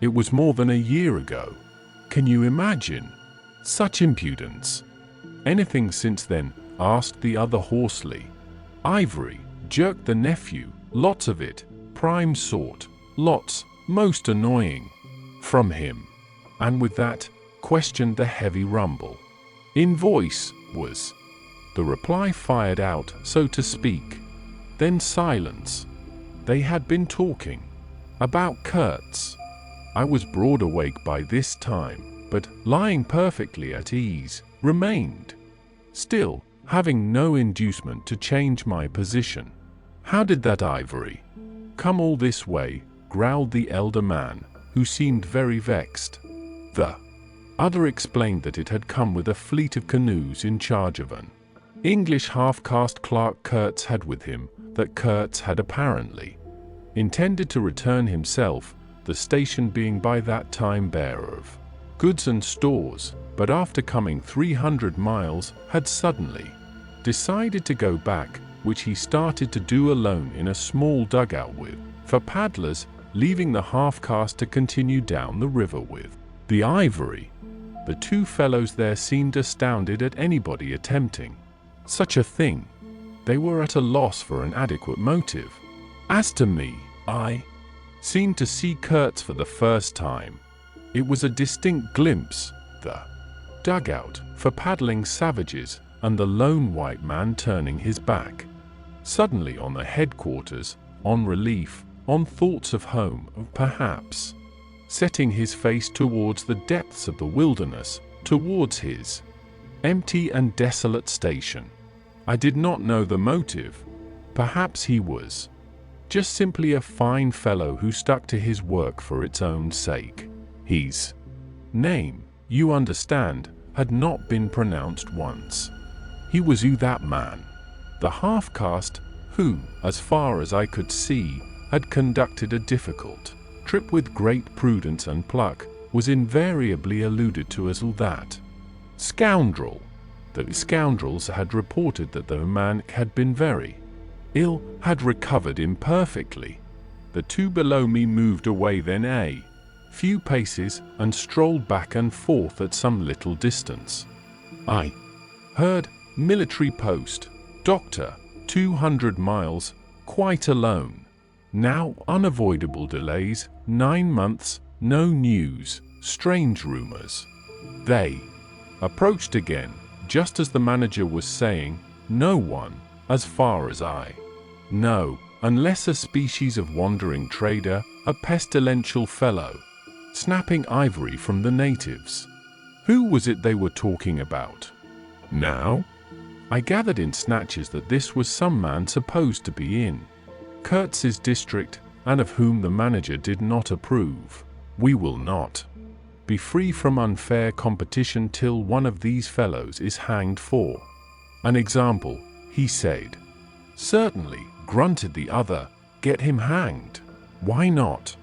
It was more than a year ago. Can you imagine such impudence? Anything since then? Asked the other hoarsely. Ivory, jerked the nephew, lots of it, prime sort, lots, most annoying. From him. And with that, questioned the heavy rumble in voice, was the reply fired out, so to speak. Then silence. They had been talking about Kurtz. I was broad awake by this time, but, lying perfectly at ease, remained still, having no inducement to change my position. How did that ivory come all this way? Growled the elder man, who seemed very vexed. The other explained that it had come with a fleet of canoes in charge of an English half-caste clerk Kurtz had with him, that Kurtz had apparently intended to return himself, the station being by that time bearer of goods and stores, but after coming 300 miles, had suddenly decided to go back, which he started to do alone in a small dugout with for paddlers, leaving the half-caste to continue down the river with the ivory. The two fellows there seemed astounded at anybody attempting such a thing. They were at a loss for an adequate motive. As to me, I seemed to see Kurtz for the first time. It was a distinct glimpse, the dugout for paddling savages, and the lone white man turning his back suddenly on the headquarters, on relief, on thoughts of home, perhaps setting his face towards the depths of the wilderness, towards his empty and desolate station. I did not know the motive. Perhaps he was just simply a fine fellow who stuck to his work for its own sake. His name, you understand, had not been pronounced once. He was that man, the half-caste, who, as far as I could see, had conducted a difficult trip with great prudence and pluck, was invariably alluded to as that scoundrel. The scoundrels had reported that the man had been very ill, had recovered imperfectly. The two below me moved away then a few paces, and strolled back and forth at some little distance. I heard, military post, doctor, 200 miles, quite alone. Now unavoidable delays, 9 months, no news, strange rumors. They approached again, just as the manager was saying, no one, as far as I know, unless a species of wandering trader, a pestilential fellow, snapping ivory from the natives. Who was it they were talking about? Now? I gathered in snatches that this was some man supposed to be in Kurtz's district, and of whom the manager did not approve. We will not be free from unfair competition till one of these fellows is hanged for an example, he said. Certainly, grunted the other, get him hanged. Why not?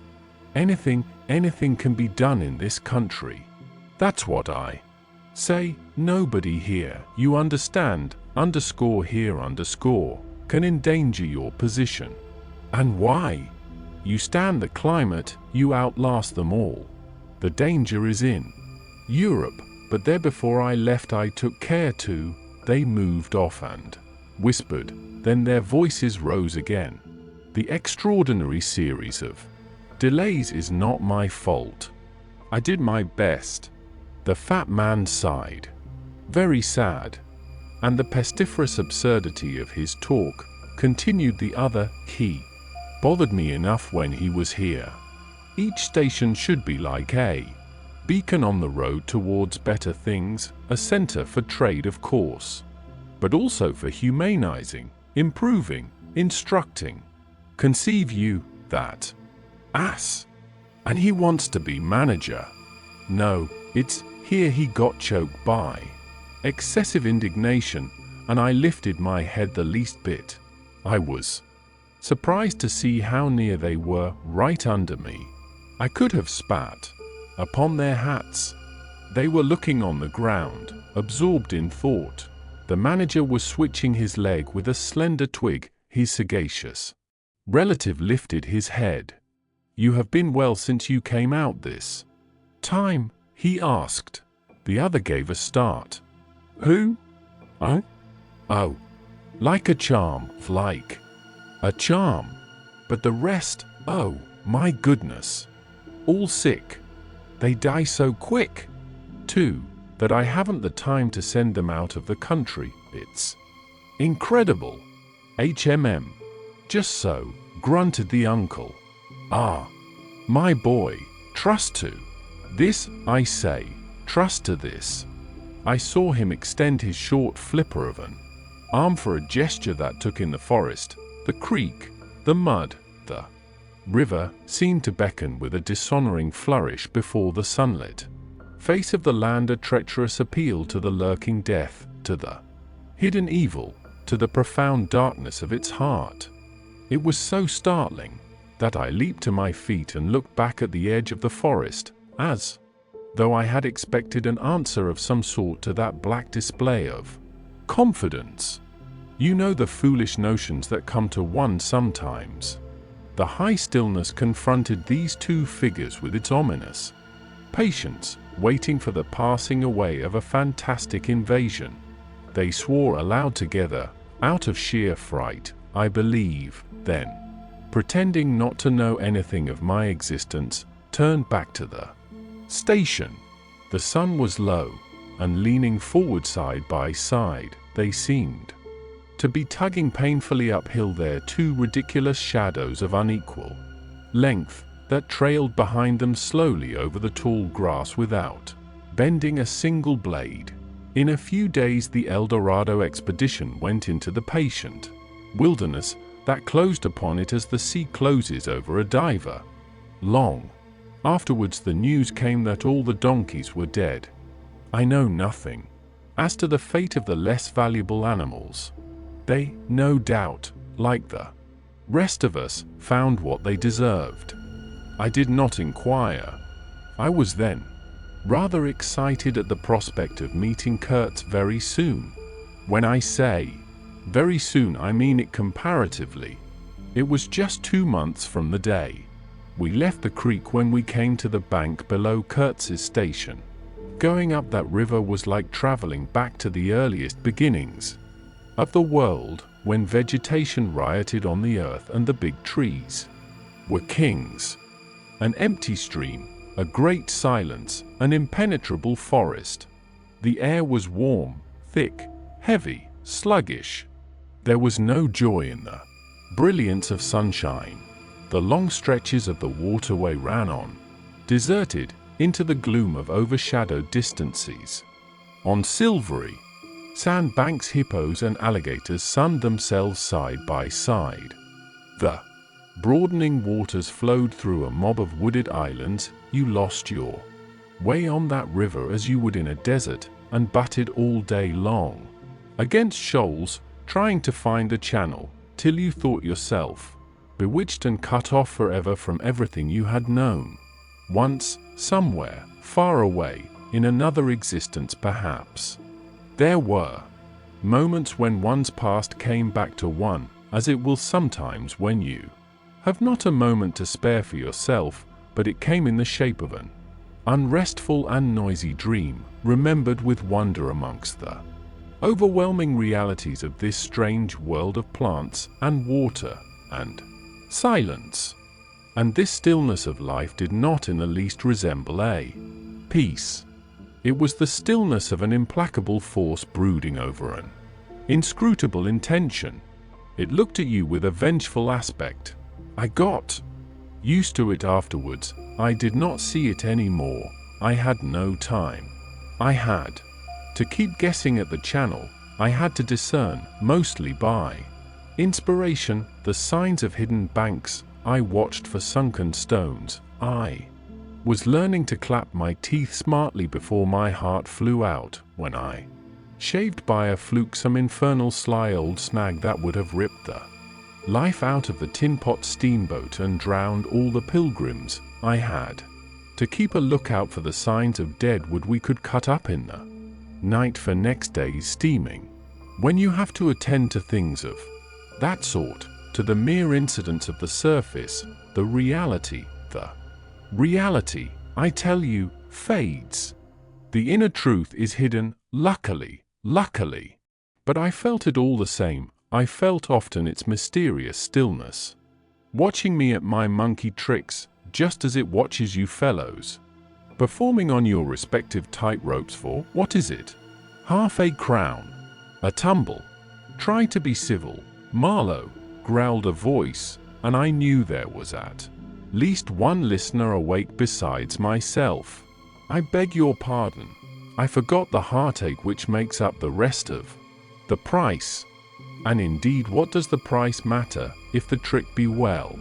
Anything can be done in this country. That's what I say. Nobody here, you understand, _here_, can endanger your position. And why? You stand the climate, you outlast them all. The danger is in Europe, but there before I left I took care to. They moved off and whispered, then their voices rose again. The extraordinary series of delays is not my fault. I did my best. The fat man sighed. Very sad. And the pestiferous absurdity of his talk, continued the other, he bothered me enough when he was here. Each station should be like a beacon on the road towards better things, a center for trade of course, but also for humanizing, improving, instructing. Conceive you that ass. And he wants to be manager. No, it's here he got choked by excessive indignation, and I lifted my head the least bit. I was surprised to see how near they were, right under me. I could have spat upon their hats. They were looking on the ground, absorbed in thought. The manager was switching his leg with a slender twig. His sagacious relative lifted his head. You have been well since you came out this time? He asked. The other gave a start. Who? I? Oh. Like a charm, like a charm. But the rest, oh, my goodness. All sick. They die so quick, too, that I haven't the time to send them out of the country. It's incredible. HMM. Just so, grunted the uncle. Ah, my boy, trust to this, I say, trust to this. I saw him extend his short flipper of an arm for a gesture that took in the forest, the creek, the mud, the river, seemed to beckon with a dishonoring flourish before the sunlit face of the land, a treacherous appeal to the lurking death, to the hidden evil, to the profound darkness of its heart. It was so startling that I leaped to my feet and looked back at the edge of the forest, as though I had expected an answer of some sort to that black display of confidence. You know the foolish notions that come to one sometimes. The high stillness confronted these two figures with its ominous patience, waiting for the passing away of a fantastic invasion. They swore aloud together, out of sheer fright, I believe, then, pretending not to know anything of my existence, turned back to the station. The sun was low, and leaning forward side by side, they seemed to be tugging painfully uphill their two ridiculous shadows of unequal length that trailed behind them slowly over the tall grass without bending a single blade. In a few days the El Dorado expedition went into the patient wilderness that closed upon it as the sea closes over a diver. Long afterwards the news came that all the donkeys were dead. I know nothing as to the fate of the less valuable animals. They, no doubt, like the rest of us, found what they deserved. I did not inquire. I was then rather excited at the prospect of meeting Kurtz very soon. When I say very soon, I mean it comparatively. It was just 2 months from the day we left the creek when we came to the bank below Kurtz's station. Going up that river was like traveling back to the earliest beginnings of the world, when vegetation rioted on the earth and the big trees were kings. An empty stream, a great silence, an impenetrable forest. The air was warm, thick, heavy, sluggish. There was no joy in the brilliance of sunshine. The long stretches of the waterway ran on, deserted, into the gloom of overshadowed distances. On silvery sandbanks, hippos and alligators sunned themselves side by side. The broadening waters flowed through a mob of wooded islands. You lost your way on that river as you would in a desert, and butted all day long against shoals, trying to find a channel, till you thought yourself bewitched and cut off forever from everything you had known. Once, somewhere, far away, in another existence perhaps. There were moments when one's past came back to one, as it will sometimes when you have not a moment to spare for yourself, but it came in the shape of an unrestful and noisy dream, remembered with wonder amongst the overwhelming realities of this strange world of plants and water and silence. And this stillness of life did not in the least resemble a peace. It was the stillness of an implacable force brooding over an inscrutable intention. It looked at you with a vengeful aspect. I got used to it afterwards. I did not see it anymore. I had no time. I had to keep guessing at the channel. I had to discern, mostly by inspiration, the signs of hidden banks. I watched for sunken stones. I was learning to clap my teeth smartly before my heart flew out, when I shaved by a fluke some infernal sly old snag that would have ripped the life out of the tin pot steamboat and drowned all the pilgrims. I had to keep a lookout for the signs of dead wood we could cut up in the night for next day's steaming. When you have to attend to things of that sort, to the mere incidents of the surface, the reality, I tell you, fades. The inner truth is hidden, luckily. But I felt it all the same. I felt often its mysterious stillness, watching me at my monkey tricks, just as it watches you fellows, performing on your respective tightropes for, what is it? Half a crown. A tumble. Try to be civil, Marlow, growled a voice, and I knew there was at least one listener awake besides myself. I beg your pardon. I forgot the heartache which makes up the rest of the price. And indeed, what does the price matter, if the trick be well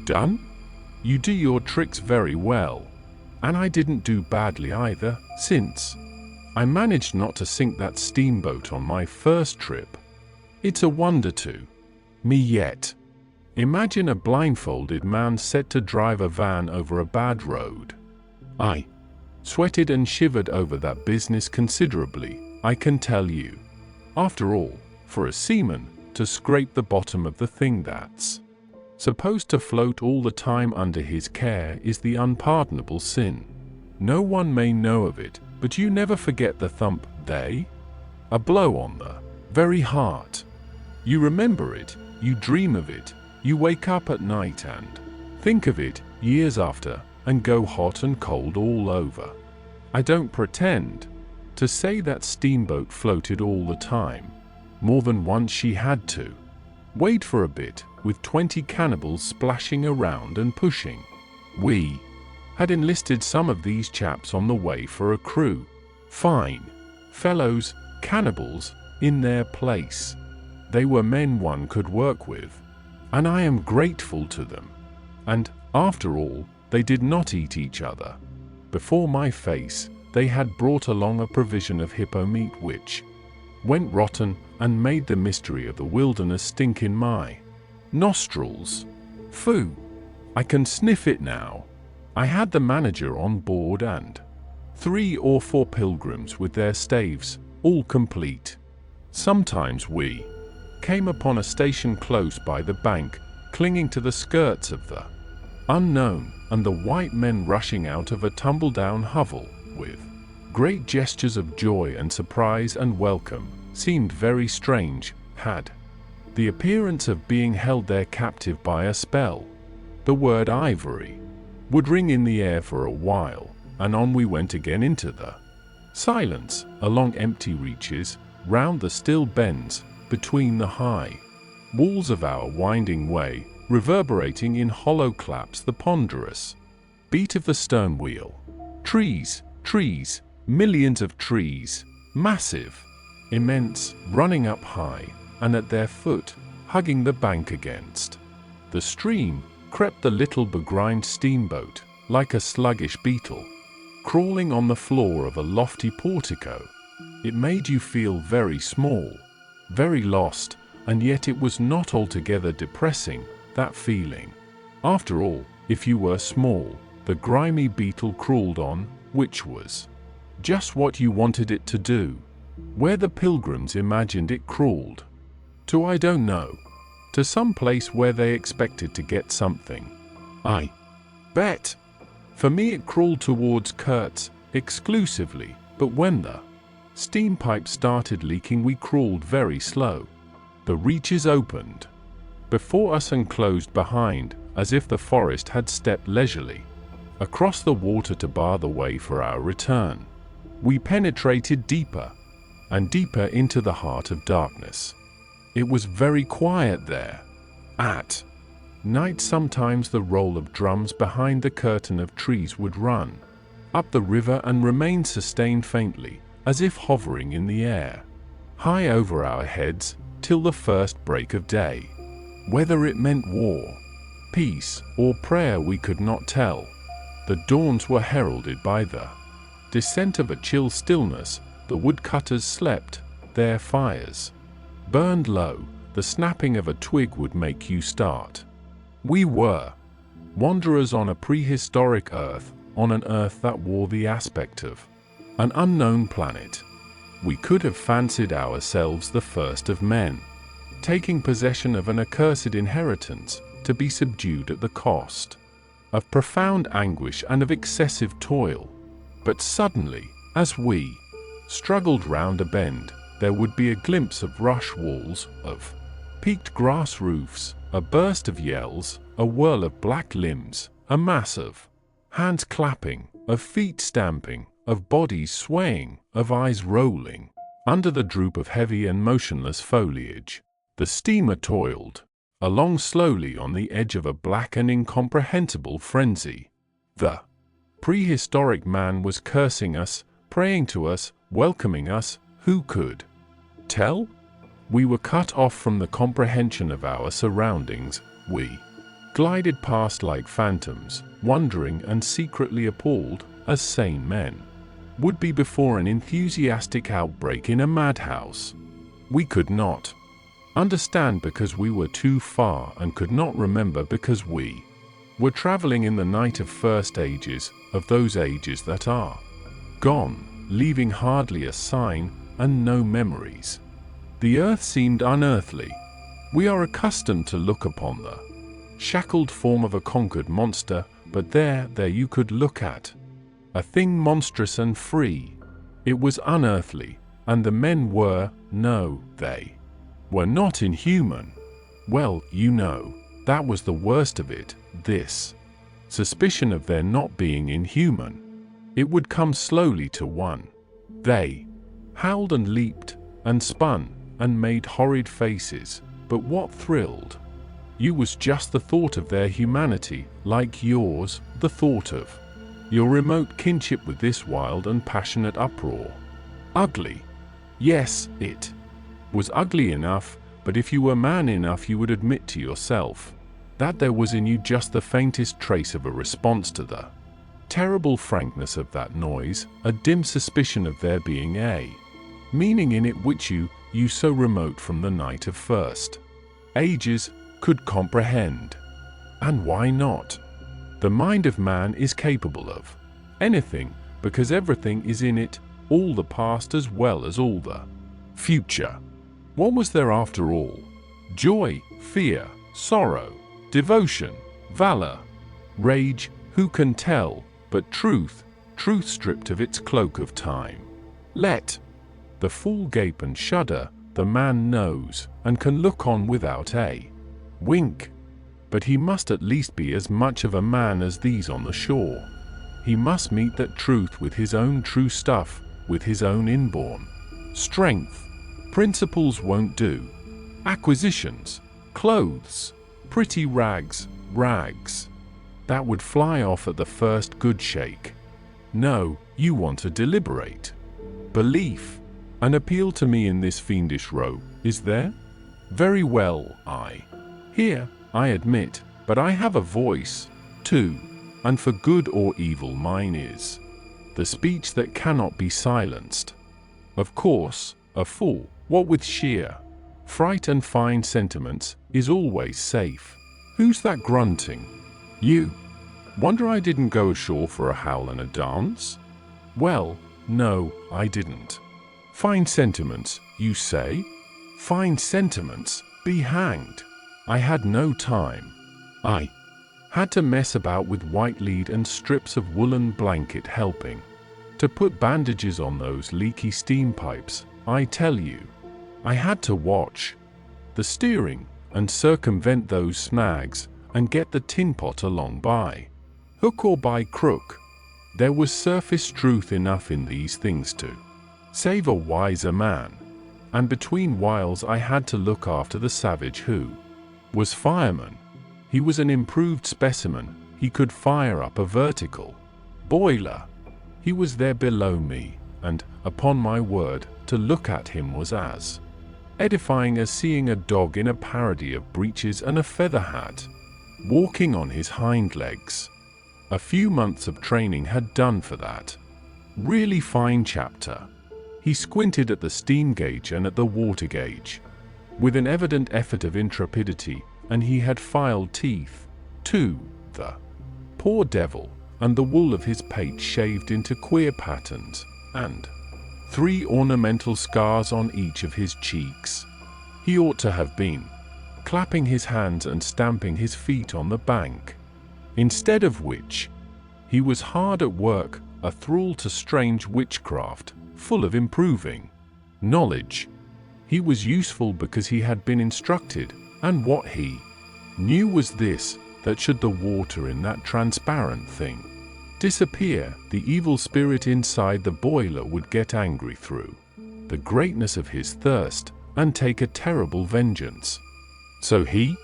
done? You do your tricks very well. And I didn't do badly either, since I managed not to sink that steamboat on my first trip. It's a wonder to me yet. Imagine a blindfolded man set to drive a van over a bad road. I sweated and shivered over that business considerably, I can tell you. After all, for a seaman to scrape the bottom of the thing that's supposed to float all the time under his care is the unpardonable sin. No one may know of it, but you never forget the thump, a blow on the very heart. You remember it, you dream of it, you wake up at night and think of it years after, and go hot and cold all over. I don't pretend to say that steamboat floated all the time. More than once she had to wait for a bit, with 20 cannibals splashing around and pushing. We had enlisted some of these chaps on the way for a crew. Fine fellows, cannibals, in their place. They were men one could work with, and I am grateful to them. And, after all, they did not eat each other. Before my face, they had brought along a provision of hippo meat which went rotten and made the mystery of the wilderness stink in my nostrils. Phoo! I can sniff it now. I had the manager on board and 3 or 4 pilgrims with their staves, all complete. Sometimes we came upon a station close by the bank, clinging to the skirts of the unknown, and the white men rushing out of a tumble-down hovel, with great gestures of joy and surprise and welcome, seemed very strange, had the appearance of being held there captive by a spell. The word ivory would ring in the air for a while, and on we went again into the silence, along empty reaches, round the still bends, between the high walls of our winding way, reverberating in hollow claps the ponderous beat of the stern wheel. Trees, trees, millions of trees, massive, immense, running up high, and at their foot, hugging the bank against the stream, crept the little begrimed steamboat, like a sluggish beetle, crawling on the floor of a lofty portico. It made you feel very small, very lost, and yet it was not altogether depressing, that feeling. After all, if you were small, the grimy beetle crawled on, which was just what you wanted it to do. Where the pilgrims imagined it crawled. To I don't know. To some place where they expected to get something. I bet. For me it crawled towards Kurtz, exclusively, but when the steam pipe started leaking we crawled very slow. The reaches opened before us and closed behind, as if the forest had stepped leisurely across the water to bar the way for our return. We penetrated deeper and deeper into the heart of darkness. It was very quiet there. At night sometimes the roll of drums behind the curtain of trees would run up the river and remain sustained faintly, as if hovering in the air, high over our heads, till the first break of day. Whether it meant war, peace, or prayer we could not tell. The dawns were heralded by the descent of a chill stillness. The woodcutters slept, their fires burned low, the snapping of a twig would make you start. We were wanderers on a prehistoric earth, on an earth that wore the aspect of an unknown planet. We could have fancied ourselves the first of men, taking possession of an accursed inheritance, to be subdued at the cost of profound anguish and of excessive toil. But suddenly, as we struggled round a bend, there would be a glimpse of rush walls, of peaked grass roofs, a burst of yells, a whirl of black limbs, a mass of hands clapping, of feet stamping, of bodies swaying, of eyes rolling. Under the droop of heavy and motionless foliage, the steamer toiled along slowly on the edge of a black and incomprehensible frenzy. The prehistoric man was cursing us, praying to us, welcoming us. Who could tell? We were cut off from the comprehension of our surroundings. We glided past like phantoms, wondering and secretly appalled, as sane men would be before an enthusiastic outbreak in a madhouse. We could not understand because we were too far, and could not remember because we were traveling in the night of first ages, of those ages that are gone, leaving hardly a sign and no memories. The earth seemed unearthly. We are accustomed to look upon the shackled form of a conquered monster, but there you could look at a thing monstrous and free. It was unearthly, and the men were, no, they were not inhuman. Well, you know, that was the worst of it, this suspicion of their not being inhuman. It would come slowly to one. They howled and leaped, and spun, and made horrid faces, but what thrilled you was just the thought of their humanity, like yours, the thought of your remote kinship with this wild and passionate uproar. Ugly. Yes, it was ugly enough, but if you were man enough you would admit to yourself that there was in you just the faintest trace of a response to the terrible frankness of that noise, a dim suspicion of there being a meaning in it which you so remote from the night of first ages, could comprehend. And why not? The mind of man is capable of anything, because everything is in it, all the past as well as all the future. What was there after all? Joy, fear, sorrow, devotion, valor, rage, who can tell? But truth stripped of its cloak of time. Let the fool gape and shudder, the man knows, and can look on without a wink. But he must at least be as much of a man as these on the shore. He must meet that truth with his own true stuff, with his own inborn strength. Principles won't do. Acquisitions, clothes, pretty rags that would fly off at the first good shake. No, you want to deliberate. Belief. An appeal to me in this fiendish row, is there? Very well, Here, I admit, but I have a voice, too, and for good or evil mine is the speech that cannot be silenced. Of course, a fool, what with sheer fright and fine sentiments, is always safe. Who's that grunting? You. Wonder I didn't go ashore for a howl and a dance? Well, no, I didn't. Fine sentiments, you say? Fine sentiments, be hanged. I had no time. I had to mess about with white lead and strips of woolen blanket helping to put bandages on those leaky steam pipes, I tell you. I had to watch the steering and circumvent those snags and get the tin pot along by hook or by crook. There was surface truth enough in these things to save a wiser man, and between whiles I had to look after the savage who was fireman. He was an improved specimen. He could fire up a vertical boiler. He was there below me, and, upon my word, to look at him was as edifying as seeing a dog in a parody of breeches and a feather hat, walking on his hind legs. A few months of training had done for that. Really fine chapter. He squinted at the steam gauge and at the water gauge, with an evident effort of intrepidity, and he had filed teeth, too, the poor devil, and the wool of his pate shaved into queer patterns, and 3 ornamental scars on each of his cheeks. He ought to have been clapping his hands and stamping his feet on the bank, instead of which he was hard at work, a thrall to strange witchcraft, full of improving knowledge. He was useful because he had been instructed, and what he knew was this, that should the water in that transparent thing disappear, the evil spirit inside the boiler would get angry through the greatness of his thirst, and take a terrible vengeance. So he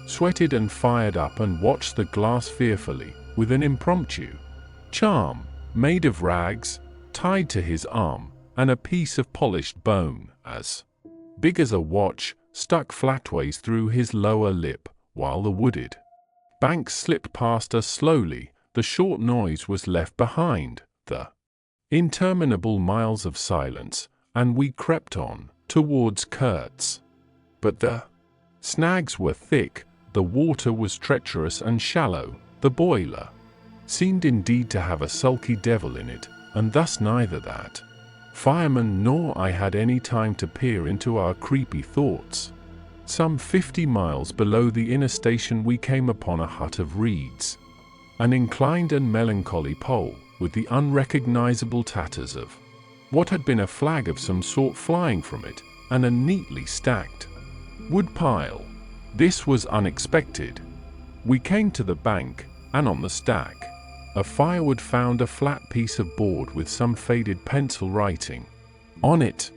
sweated and fired up and watched the glass fearfully, with an impromptu charm, made of rags, tied to his arm, and a piece of polished bone, as big as a watch, stuck flatways through his lower lip, while the wooded banks slipped past us slowly. The short noise was left behind, the interminable miles of silence, and we crept on, towards Kurtz. But the snags were thick, the water was treacherous and shallow, the boiler seemed indeed to have a sulky devil in it, and thus neither that fireman nor I had any time to peer into our creepy thoughts. Some 50 miles below the inner station we came upon a hut of reeds, an inclined and melancholy pole, with the unrecognizable tatters of what had been a flag of some sort flying from it, and a neatly stacked wood pile. This was unexpected. We came to the bank, and on the stack of firewood found a flat piece of board with some faded pencil writing on it.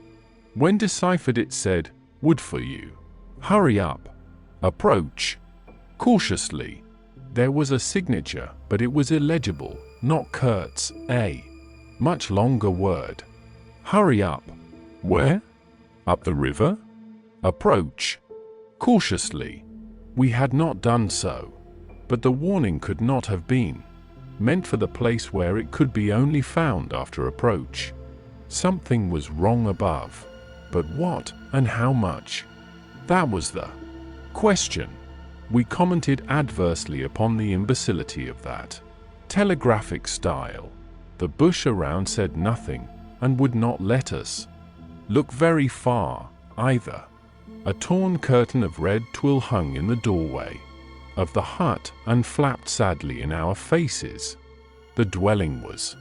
When deciphered it said, "Wood for you. Hurry up. Approach cautiously." There was a signature, but it was illegible, not Kurtz, a much longer word. Hurry up. Where? Up the river? Approach cautiously. We had not done so, but the warning could not have been meant for the place where it could be only found after approach. Something was wrong above, but what and how much? That was the question. We commented adversely upon the imbecility of that telegraphic style. The bush around said nothing, and would not let us look very far, either. A torn curtain of red twill hung in the doorway of the hut and flapped sadly in our faces. The dwelling was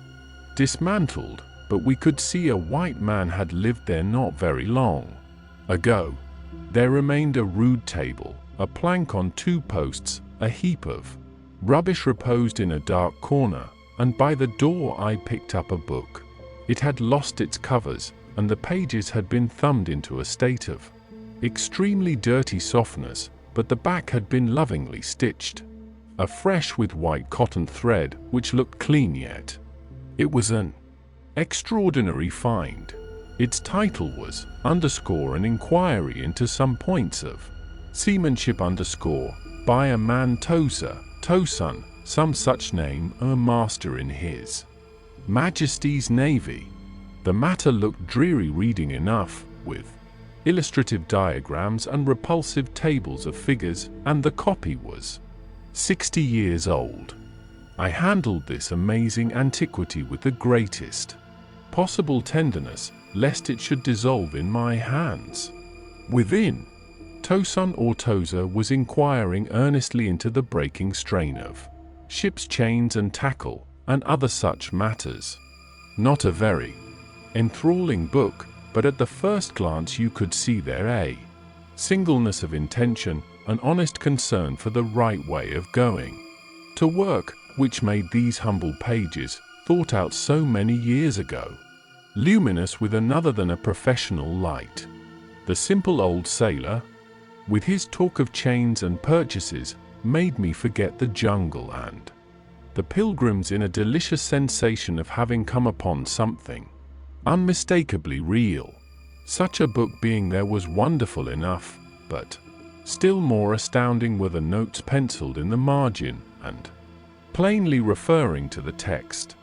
dismantled, but we could see a white man had lived there not very long ago. There remained a rude table, a plank on 2 posts, a heap of rubbish reposed in a dark corner, and by the door I picked up a book. It had lost its covers, and the pages had been thumbed into a state of extremely dirty softness, but the back had been lovingly stitched afresh with white cotton thread, which looked clean yet It was an extraordinary find. Its title was _ an inquiry into some points of seamanship _ by a man Tosun, some such name, a master in his Majesty's Navy. The matter looked dreary reading enough, with illustrative diagrams and repulsive tables of figures, and the copy was 60 years old. I handled this amazing antiquity with the greatest possible tenderness, lest it should dissolve in my hands. Within, Tosun or Tozer was inquiring earnestly into the breaking strain of ship's chains and tackle, and other such matters. Not a very enthralling book, but at the first glance you could see there a singleness of intention, an honest concern for the right way of going to work, which made these humble pages, thought out so many years ago, luminous with another than a professional light. The simple old sailor, with his talk of chains and purchases, made me forget the jungle and the pilgrims in a delicious sensation of having come upon something unmistakably real. Such a book being there was wonderful enough, but still more astounding were the notes penciled in the margin and plainly referring to the text.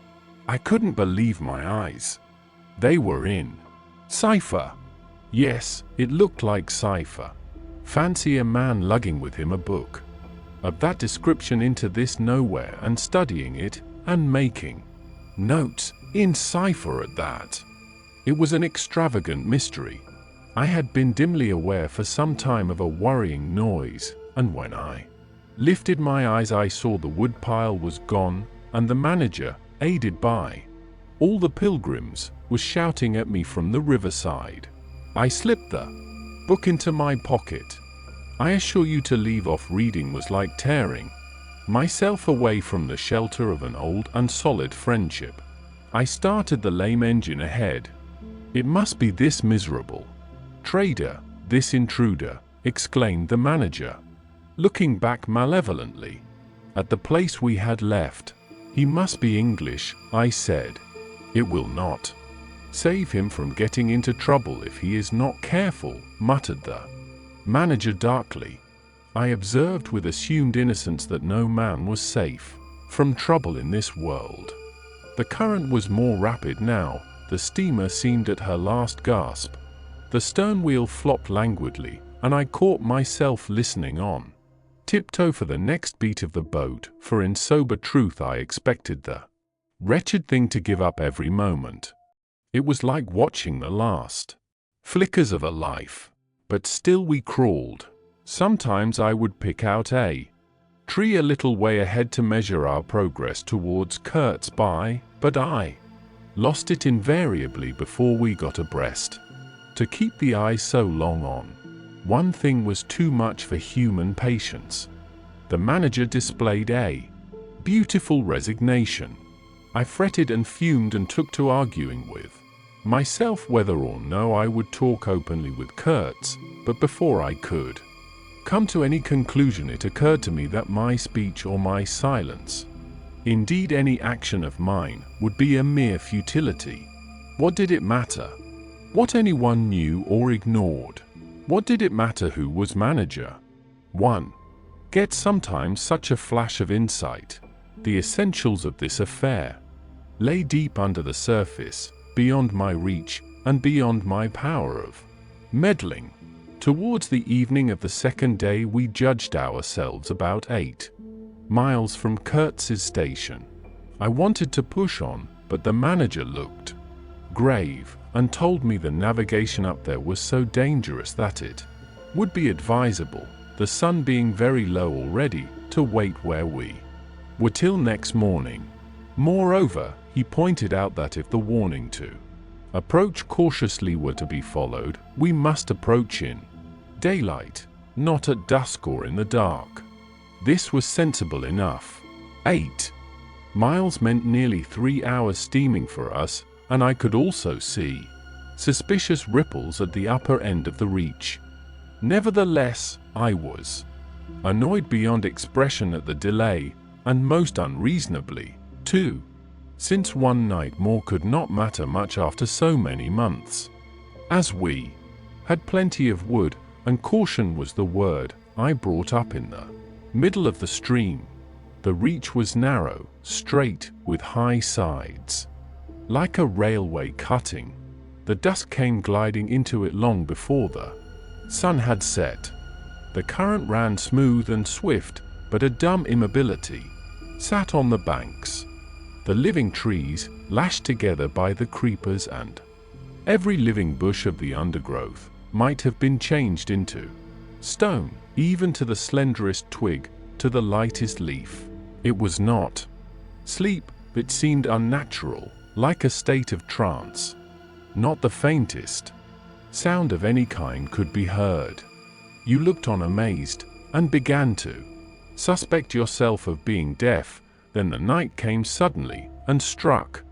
I couldn't believe my eyes. They were in cipher. Yes, it looked like cipher. Fancy a man lugging with him a book of that description into this nowhere and studying it and making notes in cipher at that. It was an extravagant mystery. I had been dimly aware for some time of a worrying noise, and when I lifted my eyes I saw the woodpile was gone, and the manager, aided by all the pilgrims, was shouting at me from the riverside. I slipped the book into my pocket. I assure you to leave off reading was like tearing myself away from the shelter of an old and solid friendship. I started the lame engine ahead. It must be this miserable trader, this intruder, exclaimed the manager, looking back malevolently at the place we had left. He must be English, I said. It will not save him from getting into trouble if he is not careful, muttered the manager darkly. I observed with assumed innocence that no man was safe from trouble in this world. The current was more rapid now. The steamer seemed at her last gasp. The stern wheel flopped languidly, and I caught myself listening on tiptoe for the next beat of the boat, for in sober truth I expected the wretched thing to give up every moment. It was like watching the last flickers of a life. But still we crawled. Sometimes I would pick out a tree a little way ahead to measure our progress towards Kurtz by, but I lost it invariably before we got abreast. To keep the eye so long on one thing was too much for human patience. The manager displayed a beautiful resignation. I fretted and fumed and took to arguing with myself whether or no I would talk openly with Kurtz, but before I could come to any conclusion it occurred to me that my speech or my silence, indeed any action of mine, would be a mere futility. What did it matter what anyone knew or ignored? What did it matter who was manager? One gets sometimes such a flash of insight. The essentials of this affair lay deep under the surface, beyond my reach, and beyond my power of meddling. Towards the evening of the second day we judged ourselves about 8 miles from Kurtz's station. I wanted to push on, but the manager looked grave, and told me the navigation up there was so dangerous that it would be advisable, the sun being very low already, to wait where we were till next morning. Moreover, he pointed out that if the warning to approach cautiously were to be followed, we must approach in daylight, not at dusk or in the dark. This was sensible enough. 8 miles meant nearly 3 hours steaming for us, and I could also see suspicious ripples at the upper end of the reach. Nevertheless, I was annoyed beyond expression at the delay, and most unreasonably, too. since one night more could not matter much after so many months. As we had plenty of wood, and caution was the word I brought up in the middle of the stream. The reach was narrow, straight, with high sides, like a railway cutting. The dusk came gliding into it long before the sun had set. The current ran smooth and swift, but a dumb immobility sat on the banks. The living trees, lashed together by the creepers, and every living bush of the undergrowth, might have been changed into stone, even to the slenderest twig, to the lightest leaf. It was not sleep, it seemed unnatural, like a state of trance. Not the faintest sound of any kind could be heard. You looked on amazed, and began to suspect yourself of being deaf. Then the night came suddenly, and struck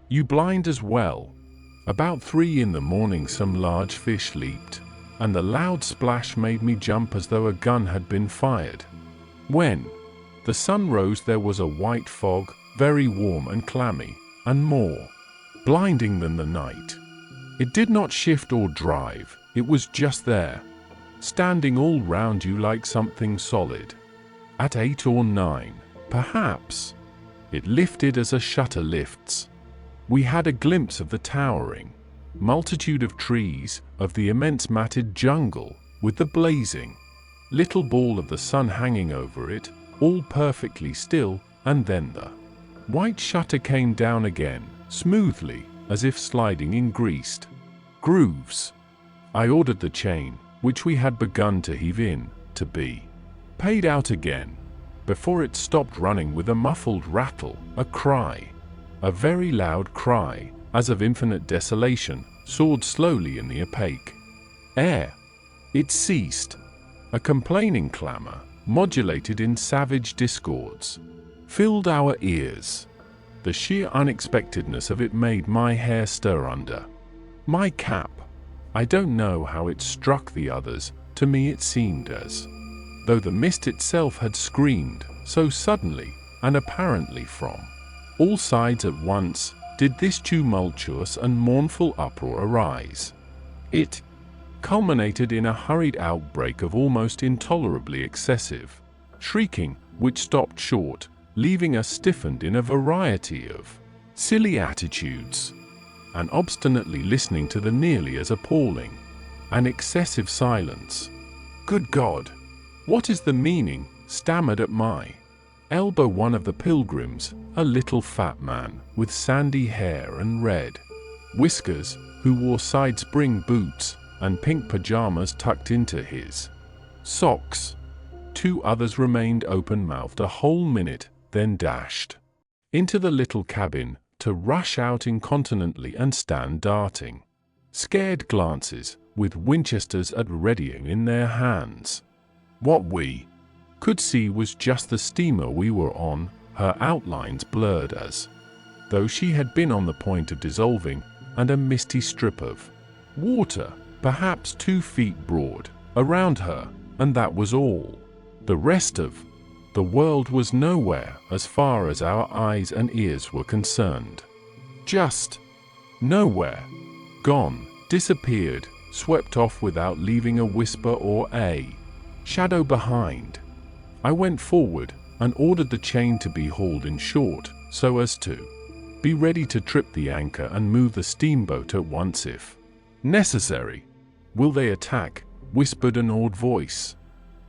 you blind as well. About 3 in the morning some large fish leaped, and the loud splash made me jump as though a gun had been fired. When the sun rose there was a white fog, very warm and clammy, and more blinding than the night. It did not shift or drive, it was just there, standing all round you like something solid. At 8 or 9, perhaps, it lifted as a shutter lifts. We had a glimpse of the towering multitude of trees, of the immense matted jungle, with the blazing little ball of the sun hanging over it, all perfectly still, and then the white shutter came down again, smoothly, as if sliding in greased grooves. I ordered the chain, which we had begun to heave in, to be paid out again, before it stopped running with a muffled rattle, a cry, a very loud cry, as of infinite desolation, soared slowly in the opaque air. It ceased. A complaining clamor, modulated in savage discords, filled our ears. The sheer unexpectedness of it made my hair stir under my cap. I don't know how it struck the others. To me it seemed as though the mist itself had screamed, so suddenly, and apparently from all sides at once, did this tumultuous and mournful uproar arise. It culminated in a hurried outbreak of almost intolerably excessive shrieking, which stopped short, leaving us stiffened in a variety of silly attitudes, and obstinately listening to the nearly as appalling and excessive silence. "Good God! What is the meaning?" stammered at my elbow one of the pilgrims, a little fat man, with sandy hair and red whiskers, who wore side-spring boots, and pink pajamas tucked into his socks. 2 others remained open-mouthed a whole minute, then dashed into the little cabin, to rush out incontinently and stand darting scared glances, with Winchesters at ready in their hands. What we could see was just the steamer we were on, her outlines blurred as though she had been on the point of dissolving, and a misty strip of water, perhaps 2 feet broad, around her, and that was all. The rest of the world was nowhere as far as our eyes and ears were concerned. Just nowhere. Gone, disappeared, swept off without leaving a whisper or a shadow behind. I went forward, and ordered the chain to be hauled in short, so as to be ready to trip the anchor and move the steamboat at once if necessary. "Will they attack?" whispered an awed voice.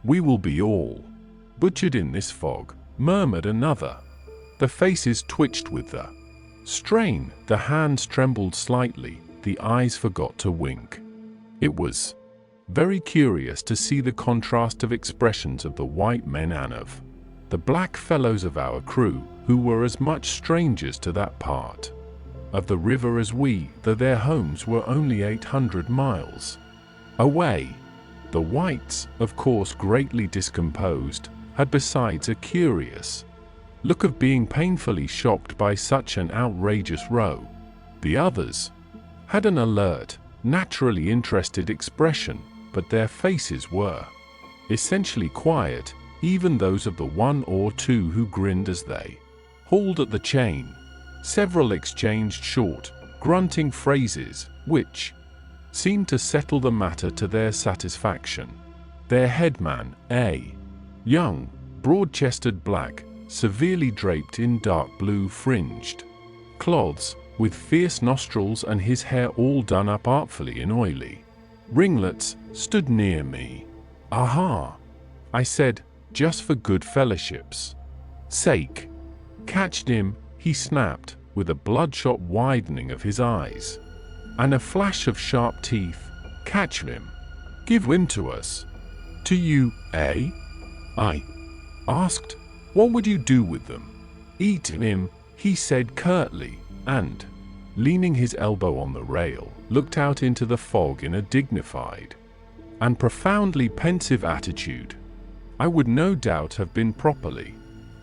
"We will be all butchered in this fog," murmured another. The faces twitched with the strain, the hands trembled slightly, the eyes forgot to wink. It was very curious to see the contrast of expressions of the white men and of the black fellows of our crew, who were as much strangers to that part of the river as we, though their homes were only 800 miles away. The whites, of course greatly discomposed, had besides a curious look of being painfully shocked by such an outrageous row. The others had an alert, naturally interested expression, but their faces were essentially quiet, even those of the 1 or 2 who grinned as they hauled at the chain. Several exchanged short, grunting phrases, which seemed to settle the matter to their satisfaction. Their headman, a young, broad-chested black, severely draped in dark blue fringed cloths, with fierce nostrils and his hair all done up artfully in oily ringlets, stood near me. "Aha," I said, "just for good fellowship's sake." "Catched him," he snapped, with a bloodshot widening of his eyes and a flash of sharp teeth. "Catch him. Give him to us." "To you, eh?" I asked. "What would you do with them?" "Eat him," he said curtly, and, leaning his elbow on the rail, looked out into the fog in a dignified and profoundly pensive attitude. I would no doubt have been properly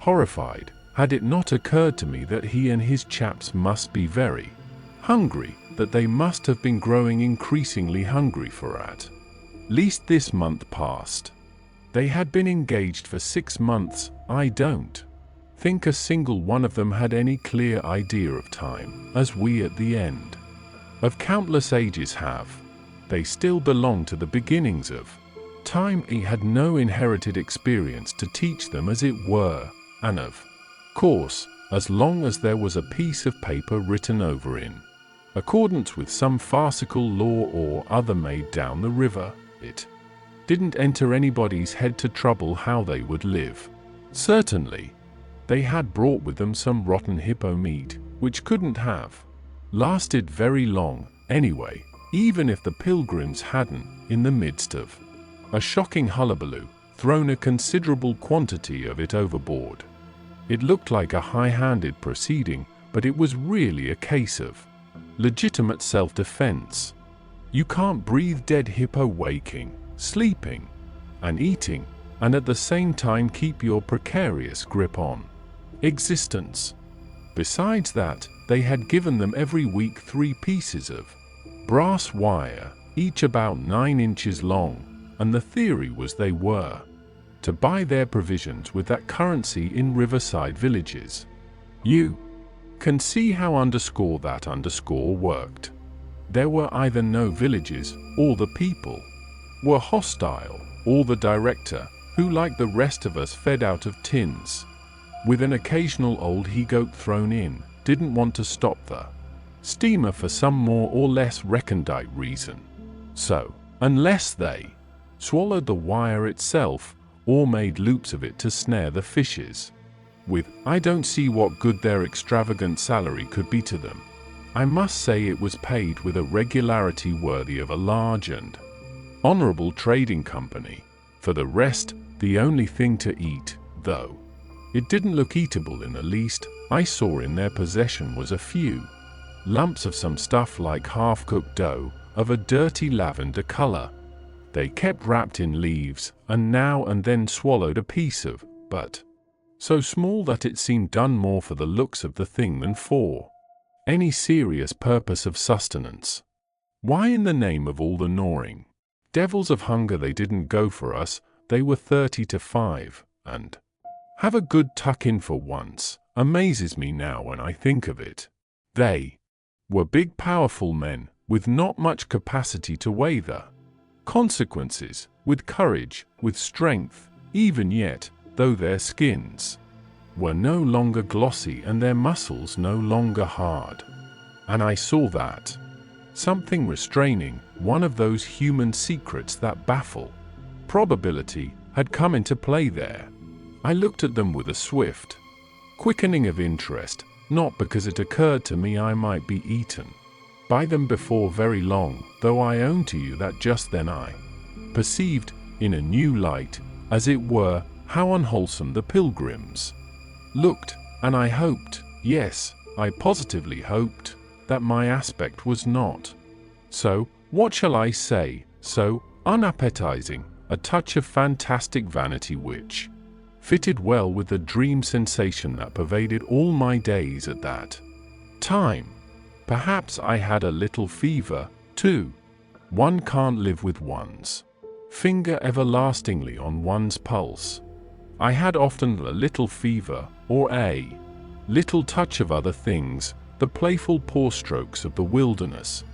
horrified had it not occurred to me that he and his chaps must be very hungry, that they must have been growing increasingly hungry for at least this month past. They had been engaged for 6 months. I don't think a single one of them had any clear idea of time, as we at the end of countless ages have. They still belong to the beginnings of time. He had no inherited experience to teach them, as it were, and of course, as long as there was a piece of paper written over in accordance with some farcical law or other made down the river, it didn't enter anybody's head to trouble how they would live. Certainly, they had brought with them some rotten hippo meat, which couldn't have lasted very long anyway, even if the pilgrims hadn't, in the midst of a shocking hullabaloo, thrown a considerable quantity of it overboard. It looked like a high-handed proceeding, but it was really a case of legitimate self-defense. You can't breathe dead hippo waking, sleeping, and eating, and at the same time keep your precarious grip on existence. Besides that, they had given them every week 3 pieces of brass wire, each about 9 inches long, and the theory was they were to buy their provisions with that currency in riverside villages. You can see how that worked. There were either no villages, or the people were hostile, or the director, who like the rest of us fed out of tins, with an occasional old he-goat thrown in, didn't want to stop the steamer for some more or less recondite reason. So, unless they swallowed the wire itself, or made loops of it to snare the fishes with, I don't see what good their extravagant salary could be to them. I must say it was paid with a regularity worthy of a large and honorable trading company. For the rest, the only thing to eat, though it didn't look eatable in the least, I saw in their possession was a few lumps of some stuff like half-cooked dough, of a dirty lavender color. They kept wrapped in leaves, and now and then swallowed a piece of, but so small that it seemed done more for the looks of the thing than for any serious purpose of sustenance. Why in the name of all the gnawing devils of hunger they didn't go for us? They were 30 to 5, and have a good tuck-in for once, amazes me now when I think of it. They were big powerful men, with not much capacity to weigh the consequences, with courage, with strength, even yet, though their skins were no longer glossy and their muscles no longer hard. And I saw that something restraining, one of those human secrets that baffle probability, had come into play there. I looked at them with a swift quickening of interest, not because it occurred to me I might be eaten by them before very long, though I own to you that just then I perceived, in a new light, as it were, how unwholesome the pilgrims looked, and I hoped, yes, I positively hoped, that my aspect was not so, what shall I say, so unappetizing, a touch of fantastic vanity which fitted well with the dream sensation that pervaded all my days at that time. Perhaps I had a little fever, too. One can't live with one's finger everlastingly on one's pulse. I had often a little fever, or a little touch of other things, the playful paw strokes of the wilderness,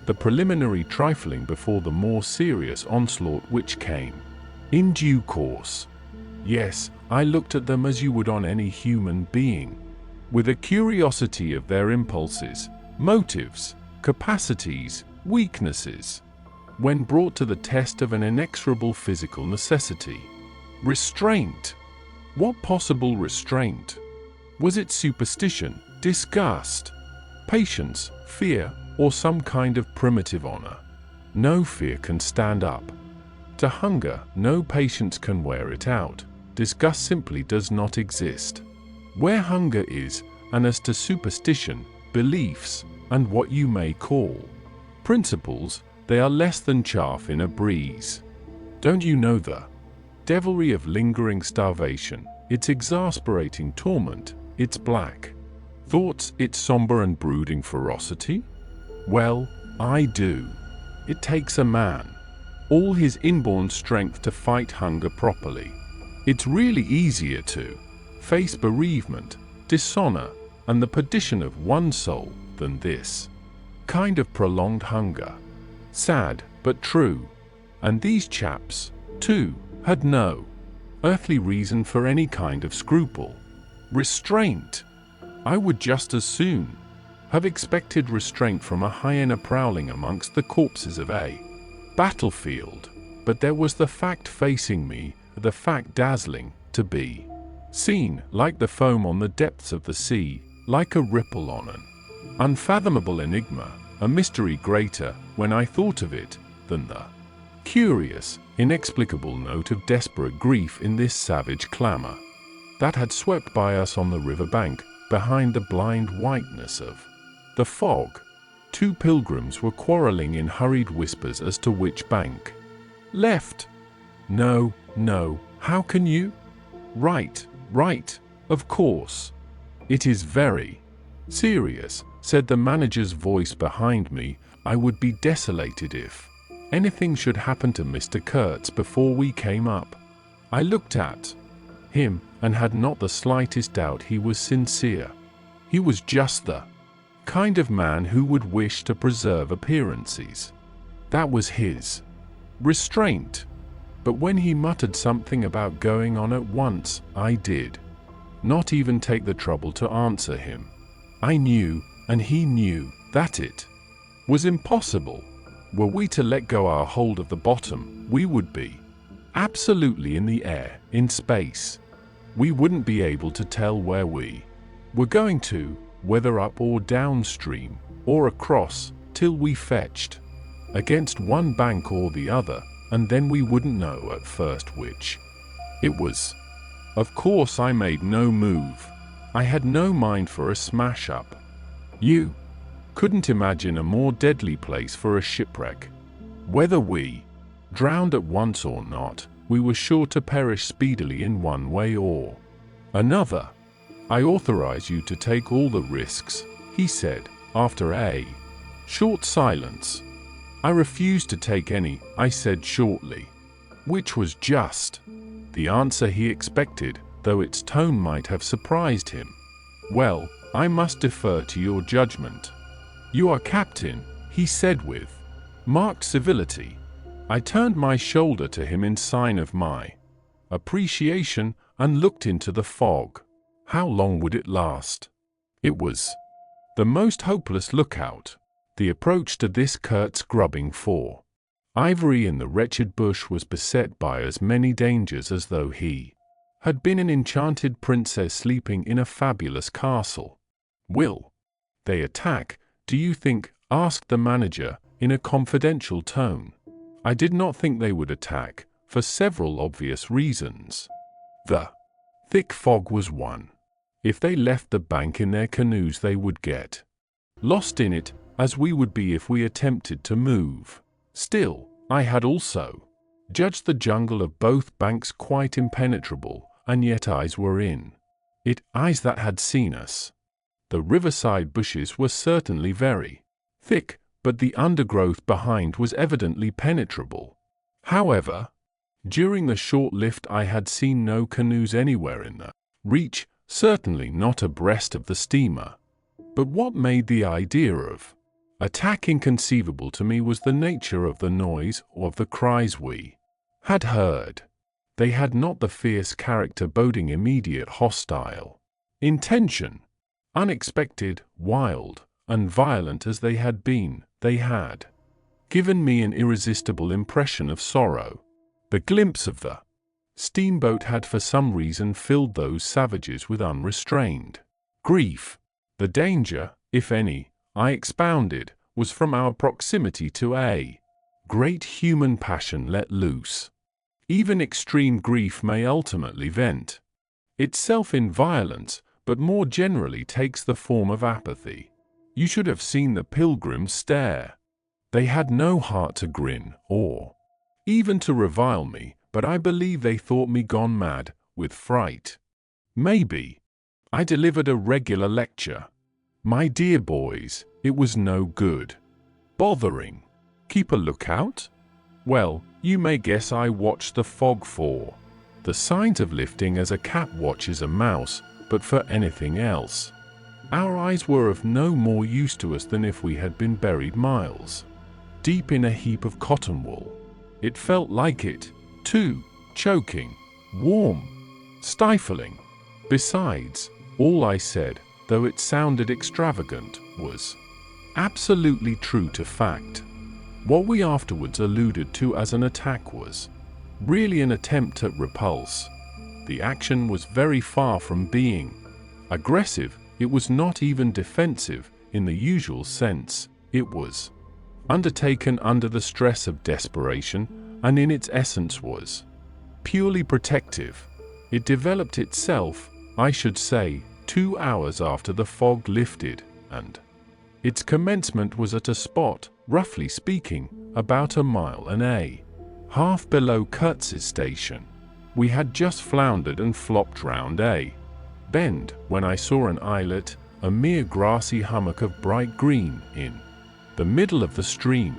the preliminary trifling before the more serious onslaught which came in due course. Yes, I looked at them as you would on any human being, with a curiosity of their impulses, motives, capacities, weaknesses, when brought to the test of an inexorable physical necessity. Restraint. What possible restraint? Was it superstition, disgust, patience, fear, or some kind of primitive honor? No fear can stand up to hunger, no patience can wear it out. Disgust simply does not exist where hunger is, and as to superstition, beliefs, and what you may call principles, they are less than chaff in a breeze. Don't you know the devilry of lingering starvation, its exasperating torment, its black thoughts, its somber and brooding ferocity? Well, I do. It takes a man all his inborn strength to fight hunger properly. It's really easier to face bereavement, dishonor, and the perdition of one's soul than this kind of prolonged hunger. Sad, but true. And these chaps, too, had no earthly reason for any kind of scruple. Restraint. I would just as soon have expected restraint from a hyena prowling amongst the corpses of a battlefield, but there was the fact facing me, the fact dazzling to be seen, like the foam on the depths of the sea, like a ripple on an unfathomable enigma, a mystery greater, when I thought of it, than the curious, inexplicable note of desperate grief in this savage clamor that had swept by us on the river bank, behind the blind whiteness of the fog. Two pilgrims were quarreling in hurried whispers as to which bank. Left. No, no, how can you? Right, right, of course. It is very serious, said the manager's voice behind me. I would be desolated if anything should happen to Mr. Kurtz before we came up. I looked at him and had not the slightest doubt he was sincere. He was just the kind of man who would wish to preserve appearances. That was his restraint. But when he muttered something about going on at once, I did not even take the trouble to answer him. I knew, and he knew, that it was impossible. Were we to let go our hold of the bottom, we would be absolutely in the air, in space. We wouldn't be able to tell where we were going to, whether up or downstream, or across, till we fetched against one bank or the other, and then we wouldn't know at first which it was. Of course I made no move. I had no mind for a smash-up. You couldn't imagine a more deadly place for a shipwreck. Whether we drowned at once or not, we were sure to perish speedily in one way or another. I authorize you to take all the risks, he said, after a short silence. I refused to take any, I said shortly, which was just the answer he expected, though its tone might have surprised him. Well, I must defer to your judgment. You are captain, he said with marked civility. I turned my shoulder to him in sign of my appreciation and looked into the fog. How long would it last? It was the most hopeless lookout, the approach to this Kurtz grubbing for ivory in the wretched bush was beset by as many dangers as though he had been an enchanted princess sleeping in a fabulous castle. Will they attack, do you think? Asked the manager, in a confidential tone. I did not think they would attack, for several obvious reasons. The thick fog was one. If they left the bank in their canoes they would get lost in it, as we would be if we attempted to move. Still, I had also judged the jungle of both banks quite impenetrable, and yet eyes were in it, eyes that had seen us. The riverside bushes were certainly very thick, but the undergrowth behind was evidently penetrable. However, during the short lift I had seen no canoes anywhere in the reach, certainly not abreast of the steamer. But what made the idea of attack inconceivable to me was the nature of the noise or of the cries we had heard. They had not the fierce character boding immediate hostile intention. Unexpected, wild, and violent as they had been, they had given me an irresistible impression of sorrow. The glimpse of the steamboat had for some reason filled those savages with unrestrained grief. The danger, if any, I expounded, was from our proximity to a great human passion let loose. Even extreme grief may ultimately vent itself in violence, but more generally takes the form of apathy. You should have seen the pilgrims stare. They had no heart to grin or even to revile me, but I believe they thought me gone mad with fright. Maybe I delivered a regular lecture. My dear boys, it was no good bothering. Keep a lookout? Well, you may guess I watched the fog for the signs of lifting as a cat watches a mouse, but for anything else our eyes were of no more use to us than if we had been buried miles deep in a heap of cotton wool. It felt like it, too, choking, warm, stifling. Besides, all I said, though it sounded extravagant, was absolutely true to fact. What we afterwards alluded to as an attack was really an attempt at repulse. The action was very far from being aggressive. It was not even defensive in the usual sense. It was undertaken under the stress of desperation, and in its essence was purely protective. It developed itself, I should say, 2 hours after the fog lifted, and its commencement was at a spot, roughly speaking, about a mile and a half below Kurtz's station. We had just floundered and flopped round a bend when I saw an islet, a mere grassy hummock of bright green, in the middle of the stream.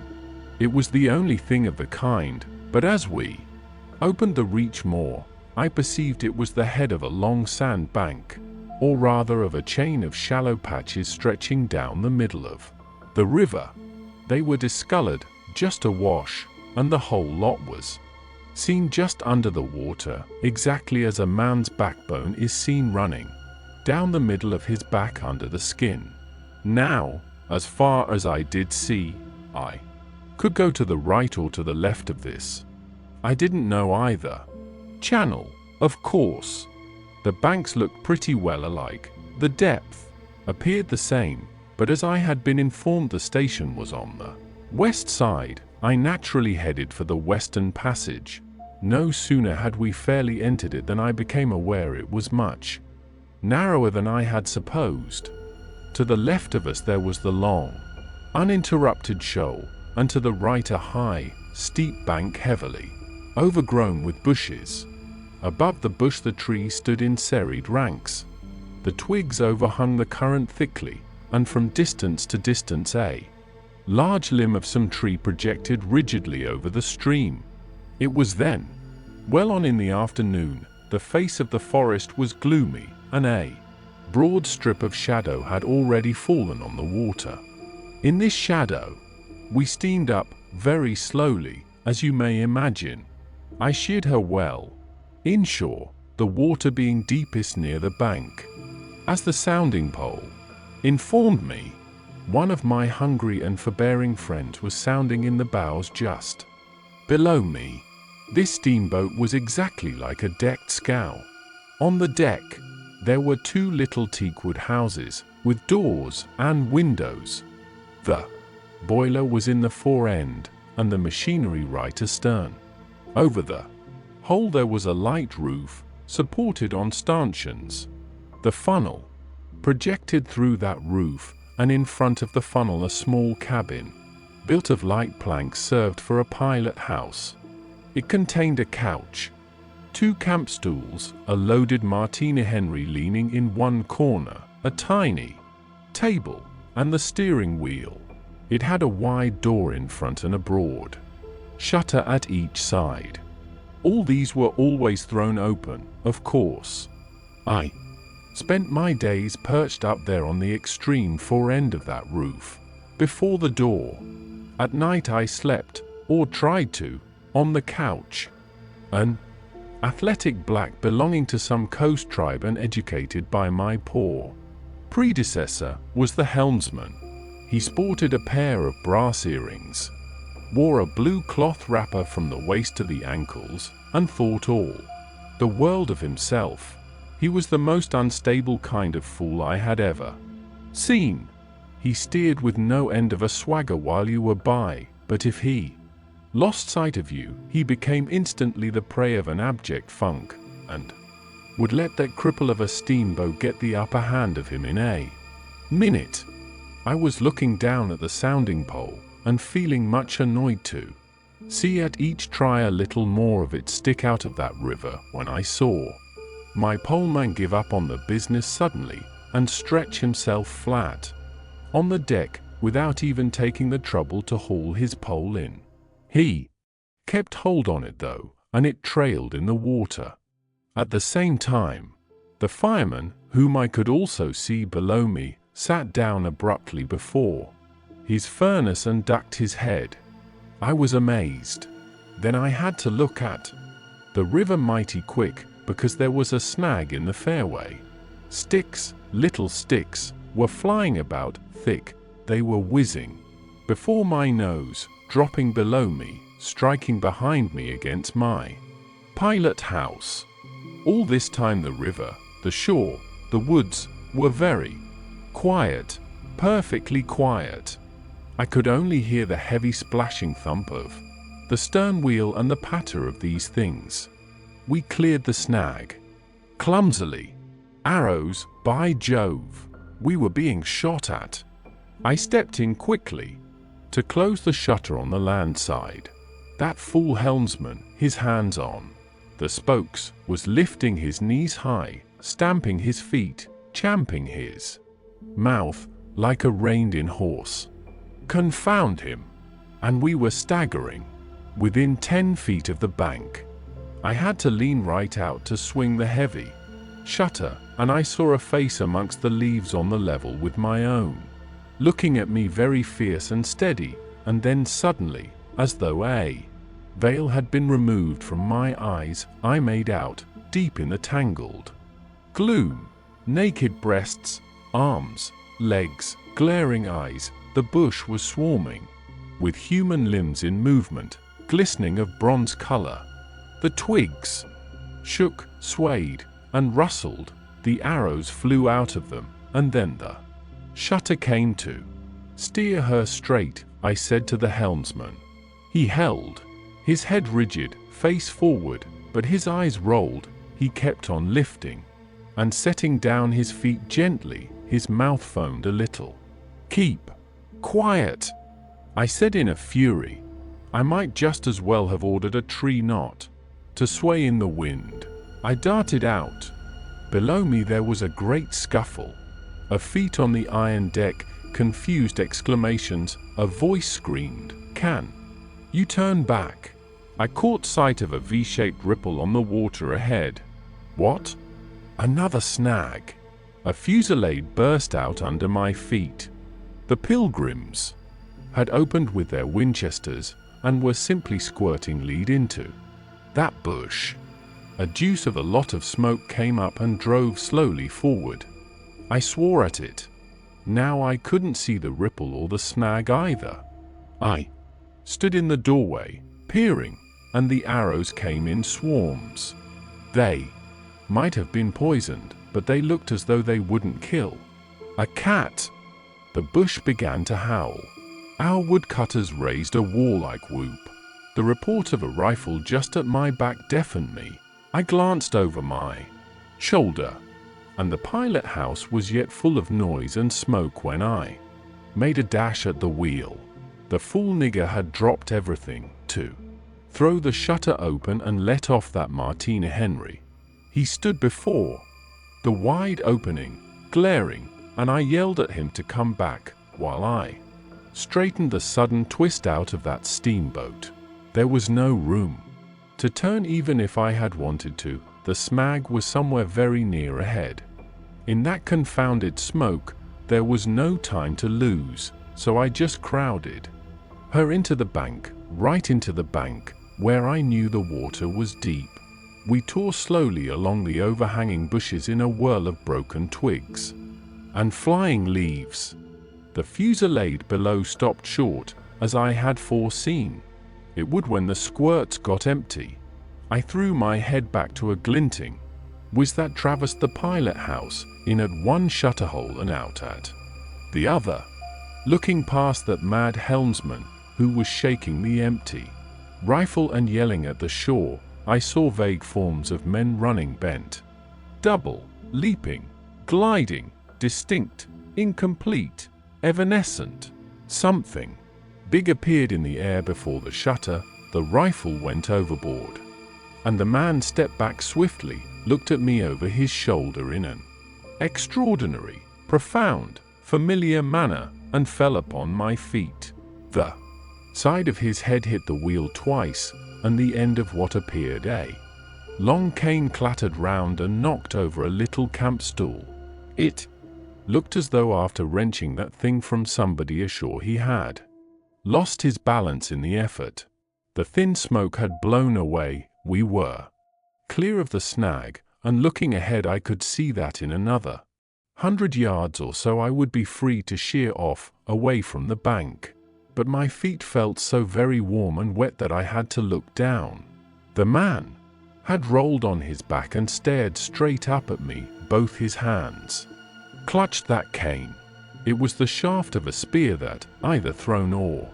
It was the only thing of the kind, but as we opened the reach more, I perceived it was the head of a long sand bank, or rather of a chain of shallow patches stretching down the middle of the river. They were discolored, just awash, and the whole lot was seen just under the water, exactly as a man's backbone is seen running down the middle of his back under the skin. Now, as far as I did see, I could go to the right or to the left of this. I didn't know either channel, of course. The banks looked pretty well alike. The depth appeared the same, but as I had been informed the station was on the west side, I naturally headed for the western passage. No sooner had we fairly entered it than I became aware it was much narrower than I had supposed. To the left of us there was the long, uninterrupted shoal, and to the right a high, steep bank heavily overgrown with bushes. Above the bush the trees stood in serried ranks. The twigs overhung the current thickly, and from distance to distance a large limb of some tree projected rigidly over the stream. It was then, well on in the afternoon, the face of the forest was gloomy, and a broad strip of shadow had already fallen on the water. In this shadow, we steamed up, very slowly, as you may imagine. I sheered her well inshore, the water being deepest near the bank. As the sounding pole informed me, one of my hungry and forbearing friends was sounding in the bows just below me. This steamboat was exactly like a decked scow. On the deck, there were 2 little teakwood houses, with doors and windows. The boiler was in the fore end, and the machinery right astern. Over the whole there was a light roof, supported on stanchions. The funnel projected through that roof, and in front of the funnel a small cabin, built of light planks, served for a pilot house. It contained a couch, 2 camp stools, a loaded Martina Henry leaning in one corner, a tiny table, and the steering wheel. It had a wide door in front and a broad shutter at each side. All these were always thrown open, of course. I Spent my days perched up there on the extreme fore end of that roof, before the door. At night I slept, or tried to, on the couch. An athletic black belonging to some coast tribe and educated by my poor predecessor was the helmsman. He sported a pair of brass earrings, wore a blue cloth wrapper from the waist to the ankles, and thought all the world of himself. He was the most unstable kind of fool I had ever seen. He steered with no end of a swagger while you were by, but if he lost sight of you, he became instantly the prey of an abject funk, and would let that cripple of a steamboat get the upper hand of him in a minute. I was looking down at the sounding pole, and feeling much annoyed to see at each try a little more of it stick out of that river, when I saw my poleman give up on the business suddenly, and stretch himself flat on the deck, without even taking the trouble to haul his pole in. He kept hold on it though, and it trailed in the water. At the same time, the fireman, whom I could also see below me, sat down abruptly before his furnace and ducked his head. I was amazed. Then I had to look at the river mighty quick, because there was a snag in the fairway. Sticks, little sticks, were flying about, thick. They were whizzing before my nose, dropping below me, striking behind me against my pilot house. All this time the river, the shore, the woods, were very quiet, perfectly quiet. I could only hear the heavy splashing thump of the stern wheel and the patter of these things. We cleared the snag clumsily. Arrows, by Jove! We were being shot at. I stepped in quickly to close the shutter on the land side. That fool helmsman, his hands on the spokes, was lifting his knees high, stamping his feet, champing his mouth like a reined-in horse. Confound him! And we were staggering within 10 feet of the bank. I had to lean right out to swing the heavy shutter, and I saw a face amongst the leaves on the level with my own, looking at me very fierce and steady, and then suddenly, as though a veil had been removed from my eyes, I made out, deep in the tangled gloom, naked breasts, arms, legs, glaring eyes. The bush was swarming with human limbs in movement, glistening of bronze color. The twigs shook, swayed, and rustled. The arrows flew out of them, and then the shutter came to. "Steer her straight," I said to the helmsman. He held his head rigid, face forward, but his eyes rolled. He kept on lifting and setting down his feet gently. His mouth foamed a little. "Keep quiet," I said in a fury. I might just as well have ordered a tree knot to sway in the wind. I darted out. Below me there was a great scuffle. A feet on the iron deck, confused exclamations. A voice screamed, "Can you turn back?" I caught sight of a V-shaped ripple on the water ahead. What? Another snag! A fusillade burst out under my feet. The pilgrims had opened with their Winchesters and were simply squirting lead into that bush. A deuce of a lot of smoke came up and drove slowly forward. I swore at it. Now I couldn't see the ripple or the snag either. I stood in the doorway, peering, and the arrows came in swarms. They might have been poisoned, but they looked as though they wouldn't kill. A cat! The bush began to howl. Our woodcutters raised a war-like whoop. The report of a rifle just at my back deafened me. I glanced over my shoulder, and the pilot house was yet full of noise and smoke when I made a dash at the wheel. The fool nigger had dropped everything to throw the shutter open and let off that Martina Henry. He stood before the wide opening, glaring, and I yelled at him to come back, while I straightened the sudden twist out of that steamboat. There was no room to turn even if I had wanted to. The smag was somewhere very near ahead. In that confounded smoke, there was no time to lose, so I just crowded her into the bank, right into the bank, where I knew the water was deep. We tore slowly along the overhanging bushes in a whirl of broken twigs and flying leaves. The fusillade below stopped short, as I had foreseen. It would when the squirts got empty. I threw my head back to a glinting whiz that traversed the pilot house, in at one shutter hole and out at the other. Looking past that mad helmsman, who was shaking the empty rifle and yelling at the shore, I saw vague forms of men running bent, double, leaping, gliding, distinct, incomplete, evanescent. Something big appeared in the air before the shutter, the rifle went overboard, and the man stepped back swiftly, looked at me over his shoulder in an extraordinary, profound, familiar manner, and fell upon my feet. The side of his head hit the wheel twice, and the end of what appeared a long cane clattered round and knocked over a little camp stool. It looked as though after wrenching that thing from somebody ashore he had lost his balance in the effort. The thin smoke had blown away, we were clear of the snag, and looking ahead I could see that in another 100 yards or so I would be free to sheer off, away from the bank. But my feet felt so very warm and wet that I had to look down. The man had rolled on his back and stared straight up at me, both his hands clutched that cane. It was the shaft of a spear that, either thrown or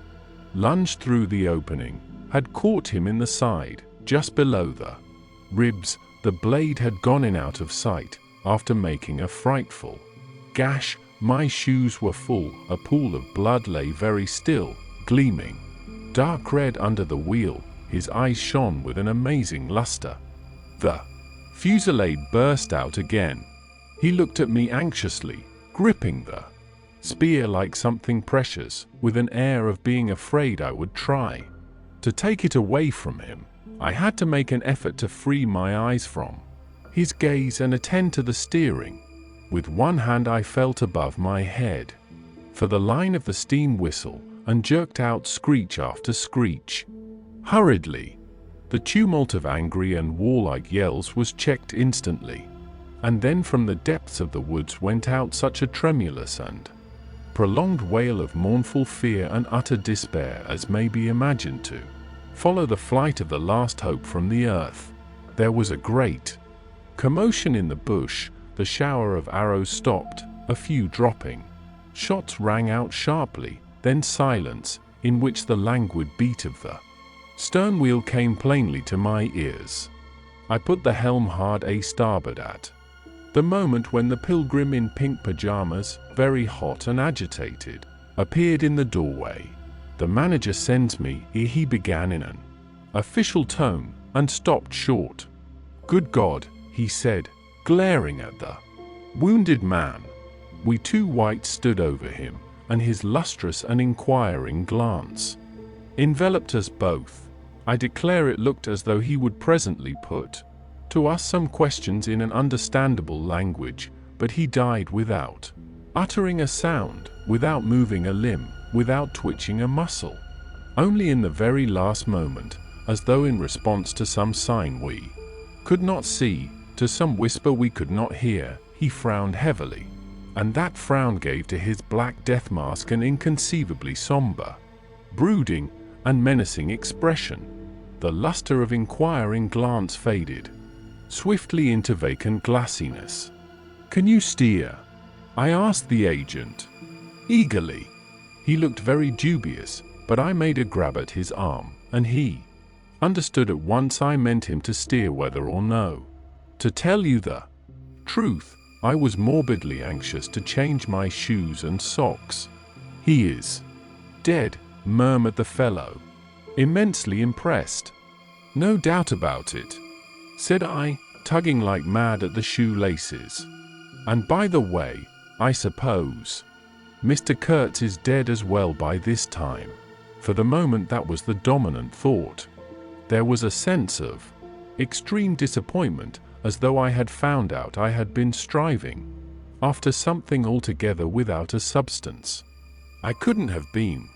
lunged through the opening, had caught him in the side, just below the ribs. The blade had gone in out of sight, after making a frightful gash. My shoes were full, a pool of blood lay very still, gleaming dark red under the wheel. His eyes shone with an amazing luster. The fusillade burst out again. He looked at me anxiously, gripping the spear like something precious, with an air of being afraid I would try to take it away from him. I had to make an effort to free my eyes from his gaze and attend to the steering. With one hand I felt above my head for the line of the steam whistle, and jerked out screech after screech. Hurriedly, the tumult of angry and warlike yells was checked instantly, and then from the depths of the woods went out such a tremulous and prolonged wail of mournful fear and utter despair as may be imagined to follow the flight of the last hope from the earth. There was a great commotion in the bush. The shower of arrows stopped, a few dropping. Shots rang out sharply, then silence, in which the languid beat of the stern wheel came plainly to my ears. I put the helm hard a starboard at the moment when the pilgrim in pink pajamas, very hot and agitated, appeared in the doorway. "The manager sends me," he began in an official tone, and stopped short. "Good God," he said, glaring at the wounded man. We two whites stood over him, and his lustrous and inquiring glance enveloped us both. I declare it looked as though he would presently put to us some questions in an understandable language, but he died without uttering a sound, without moving a limb, without twitching a muscle. Only in the very last moment, as though in response to some sign we could not see, to some whisper we could not hear, he frowned heavily, and that frown gave to his black death mask an inconceivably somber, brooding, and menacing expression. The luster of inquiring glance faded swiftly into vacant glassiness. "Can you steer?" I asked the agent eagerly. He looked very dubious, but I made a grab at his arm, and he understood at once I meant him to steer whether or no. To tell you the truth, I was morbidly anxious to change my shoes and socks. "He is dead," murmured the fellow, immensely impressed. "No doubt about it," said I, tugging like mad at the shoelaces. "And by the way, I suppose Mr. Kurtz is dead as well by this time." For the moment that was the dominant thought. There was a sense of extreme disappointment, as though I had found out I had been striving after something altogether without a substance. I couldn't have been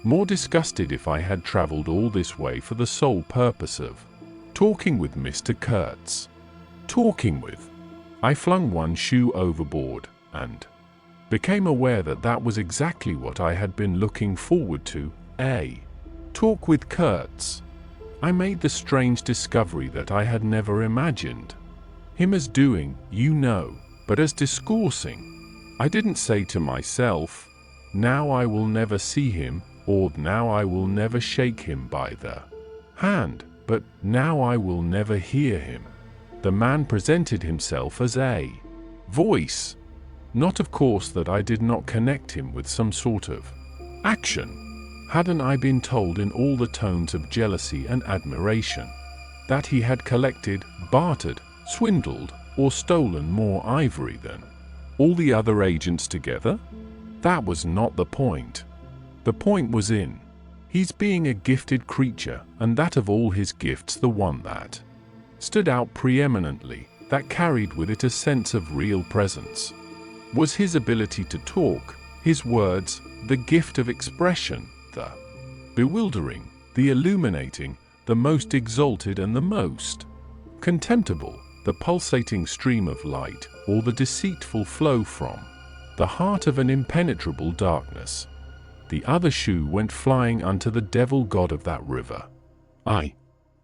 more disgusted if I had traveled all this way for the sole purpose of talking with Mr. Kurtz. Talking with. I flung one shoe overboard and became aware that that was exactly what I had been looking forward to, a talk with Kurtz. I made the strange discovery that I had never imagined him as doing, but as discoursing. I didn't say to myself, now I will never see him, or now I will never shake him by the hand, but now I will never hear him. The man presented himself as a voice. Not of course that I did not connect him with some sort of action. Hadn't I been told in all the tones of jealousy and admiration that he had collected, bartered, swindled, or stolen more ivory than all the other agents together? That was not the point. The point was in his being a gifted creature, and that of all his gifts the one that stood out preeminently, that carried with it a sense of real presence, was his ability to talk, his words, the gift of expression, the bewildering, the illuminating, the most exalted and the most contemptible, the pulsating stream of light, or the deceitful flow from the heart of an impenetrable darkness. The other shoe went flying unto the devil god of that river. I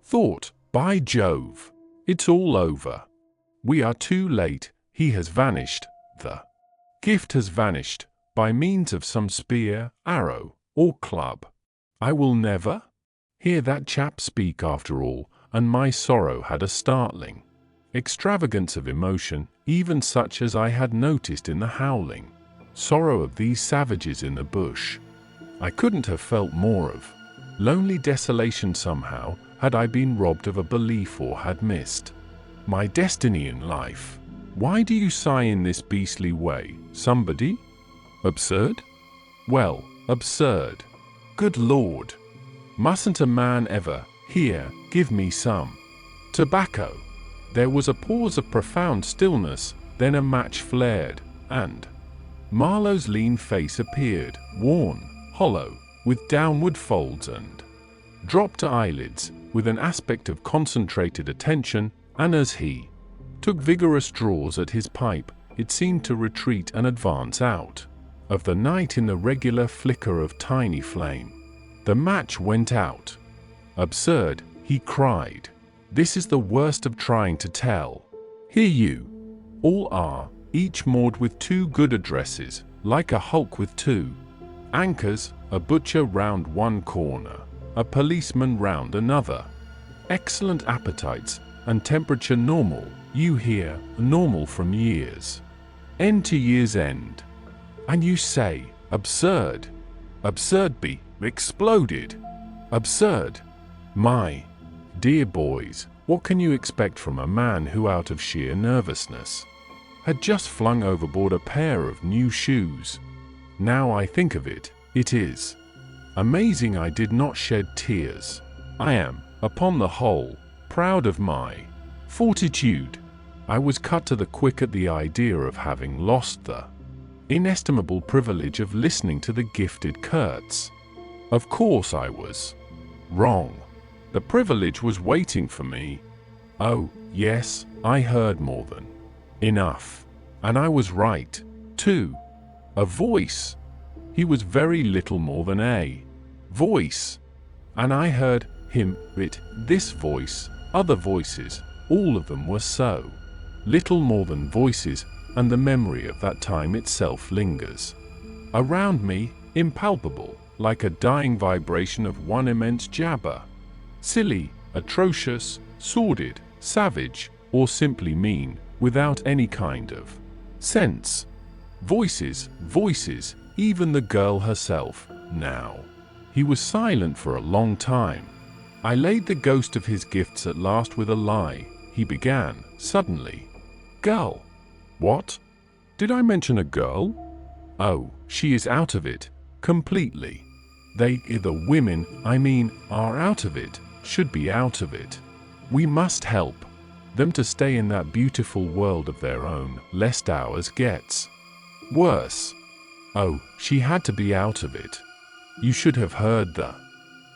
thought, by Jove, it's all over. We are too late, he has vanished, the gift has vanished, by means of some spear, arrow, or club. I will never hear that chap speak after all, and my sorrow had a startling extravagance of emotion, even such as I had noticed in the howling sorrow of these savages in the bush. I couldn't have felt more of lonely desolation somehow, had I been robbed of a belief or had missed my destiny in life. Why do you sigh in this beastly way, somebody? Absurd? Well, absurd. Good Lord! Mustn't a man ever, here, give me some tobacco? There was a pause of profound stillness, then a match flared, and Marlow's lean face appeared, worn, hollow, with downward folds and dropped eyelids, with an aspect of concentrated attention, and as he took vigorous draws at his pipe, it seemed to retreat and advance out of the night in the regular flicker of tiny flame. The match went out. Absurd, he cried. This is the worst of trying to tell. Here you all are, each moored with two good addresses, like a hulk with two anchors, a butcher round one corner, a policeman round another. Excellent appetites, and temperature normal, you hear, normal from years end to year's end. And you say, absurd. Absurd be exploded. Absurd. My dear boys, what can you expect from a man who, out of sheer nervousness, had just flung overboard a pair of new shoes? Now I think of it, it is amazing I did not shed tears. I am, upon the whole, proud of my fortitude. I was cut to the quick at the idea of having lost the inestimable privilege of listening to the gifted Kurtz. Of course I was wrong. The privilege was waiting for me. Oh, yes, I heard more than enough. And I was right, too. A voice. He was very little more than a voice. And I heard him, this voice, other voices, all of them were so little more than voices, and the memory of that time itself lingers around me, impalpable, like a dying vibration of one immense jabber. Silly, atrocious, sordid, savage, or simply mean, without any kind of sense. Voices, voices, even the girl herself, now. He was silent for a long time. I laid the ghost of his gifts at last with a lie. He began, suddenly. Girl. What? Did I mention a girl? Oh, she is out of it, completely. The women, I mean, are out of it, should be out of it. We must help them to stay in that beautiful world of their own, lest ours gets Worse. Oh, she had to be out of it. You should have heard the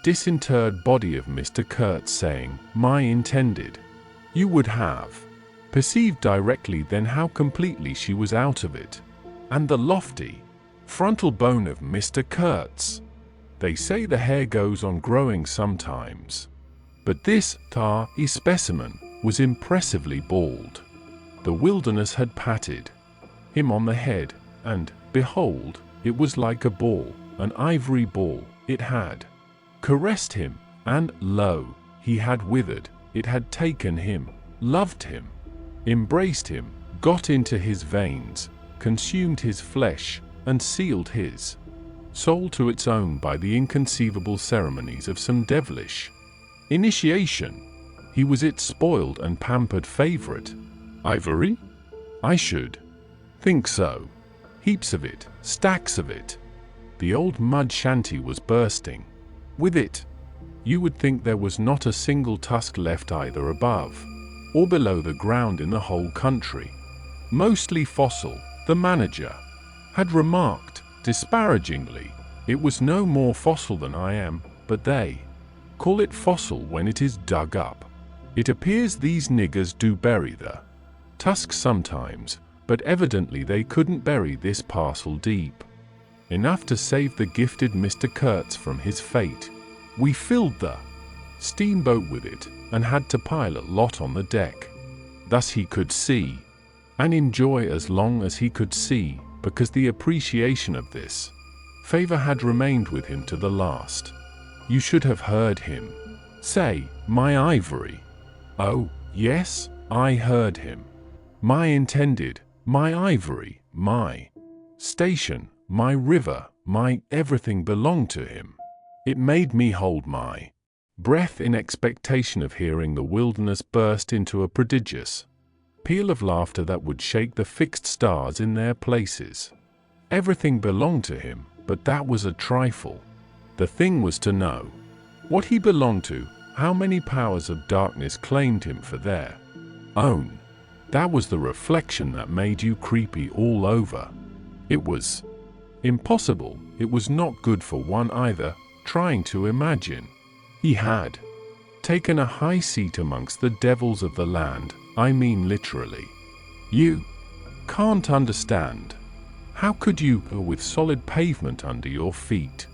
disinterred body of Mr. Kurtz saying, "My intended." You would have perceived directly then how completely she was out of it. And the lofty frontal bone of Mr. Kurtz. They say the hair goes on growing sometimes. But this specimen was impressively bald. The wilderness had patted him on the head, and, behold, it was like a ball, an ivory ball. It had caressed him, and lo, he had withered. It had taken him, loved him, embraced him, got into his veins, consumed his flesh, and sealed his soul to its own by the inconceivable ceremonies of some devilish initiation. He was its spoiled and pampered favorite. Ivory? I should think so. Heaps of it, stacks of it. The old mud shanty was bursting with it. You would think there was not a single tusk left either above or below the ground in the whole country. Mostly fossil, the manager had remarked disparagingly. It was no more fossil than I am, but they call it fossil when it is dug up. It appears these niggers do bury the tusks sometimes, but evidently they couldn't bury this parcel deep enough to save the gifted Mr. Kurtz from his fate. We filled the steamboat with it and had to pile a lot on the deck. Thus he could see and enjoy as long as he could see, because the appreciation of this favor had remained with him to the last. You should have heard him say, "My ivory." Oh, yes, I heard him. My intended, my ivory, my station, my river, my everything belonged to him. It made me hold my breath in expectation of hearing the wilderness burst into a prodigious peal of laughter that would shake the fixed stars in their places. Everything belonged to him, but that was a trifle. The thing was to know what he belonged to, how many powers of darkness claimed him for their own. That was the reflection that made you creepy all over. It was impossible, it was not good for one either, trying to imagine. He had taken a high seat amongst the devils of the land, I mean literally. You can't understand. How could you, with solid pavement under your feet,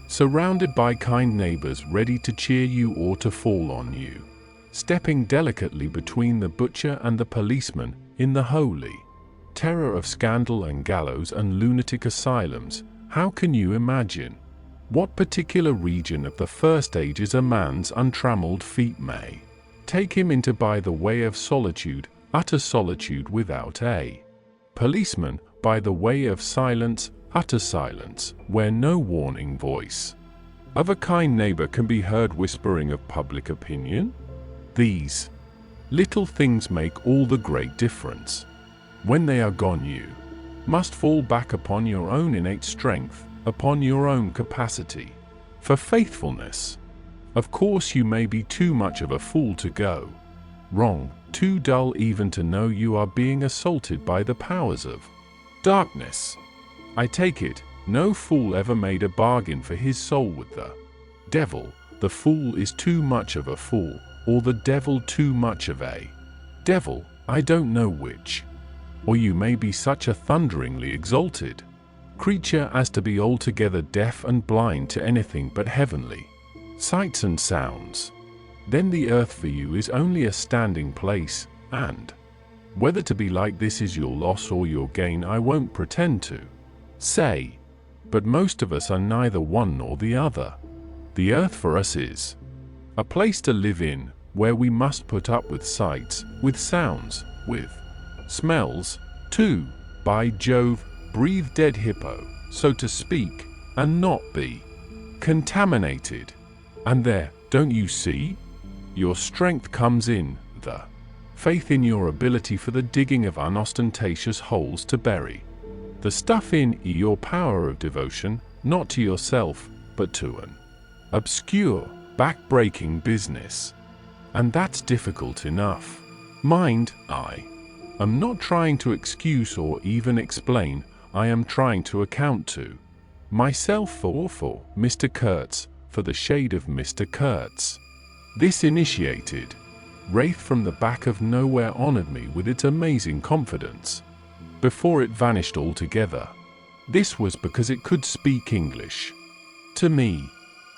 surrounded by kind neighbors ready to cheer you or to fall on you, stepping delicately between the butcher and the policeman in the holy terror of scandal and gallows and lunatic asylums, how can you imagine what particular region of the first ages a man's untrammeled feet may take him into by the way of solitude, utter solitude without a policeman, by the way of silence, utter silence, where no warning voice of a kind neighbor can be heard whispering of public opinion? These little things make all the great difference. When they are gone, you must fall back upon your own innate strength, upon your own capacity for faithfulness. Of course, you may be too much of a fool to go wrong, too dull even to know you are being assaulted by the powers of darkness. I take it, no fool ever made a bargain for his soul with the devil. The fool is too much of a fool, or the devil too much of a devil, I don't know which. Or you may be such a thunderingly exalted creature as to be altogether deaf and blind to anything but heavenly sights and sounds. Then the earth for you is only a standing place, and whether to be like this is your loss or your gain I won't pretend to say, but most of us are neither one nor the other. The earth for us is a place to live in, where we must put up with sights, with sounds, with smells, too. By Jove, breathe dead hippo, so to speak, and not be contaminated. And there, don't you see? Your strength comes in, the faith in your ability for the digging of unostentatious holes to bury the stuff in, your power of devotion, not to yourself, but to an obscure, back-breaking business. And that's difficult enough. Mind, I am not trying to excuse or even explain I am trying to account to myself for Mr. Kurtz, for the shade of Mr. Kurtz. This initiated wraith from the back of nowhere honored me with its amazing confidence, before it vanished altogether. This was because it could speak English. To me,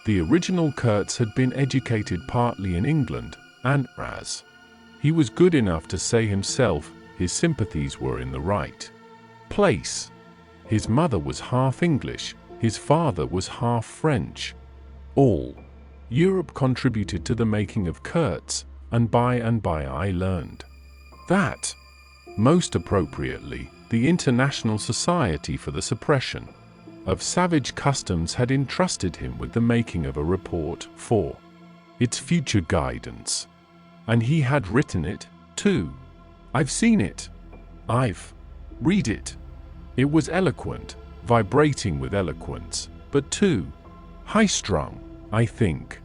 the original Kurtz had been educated partly in England, and as he was good enough to say himself, his sympathies were in the right place. His mother was half English, his father was half French. All Europe contributed to the making of Kurtz, and by I learned that, most appropriately, the International Society for the Suppression of Savage Customs had entrusted him with the making of a report for its future guidance. And he had written it, too. I've seen it. I've read it. It was eloquent, vibrating with eloquence, but too high-strung, I think.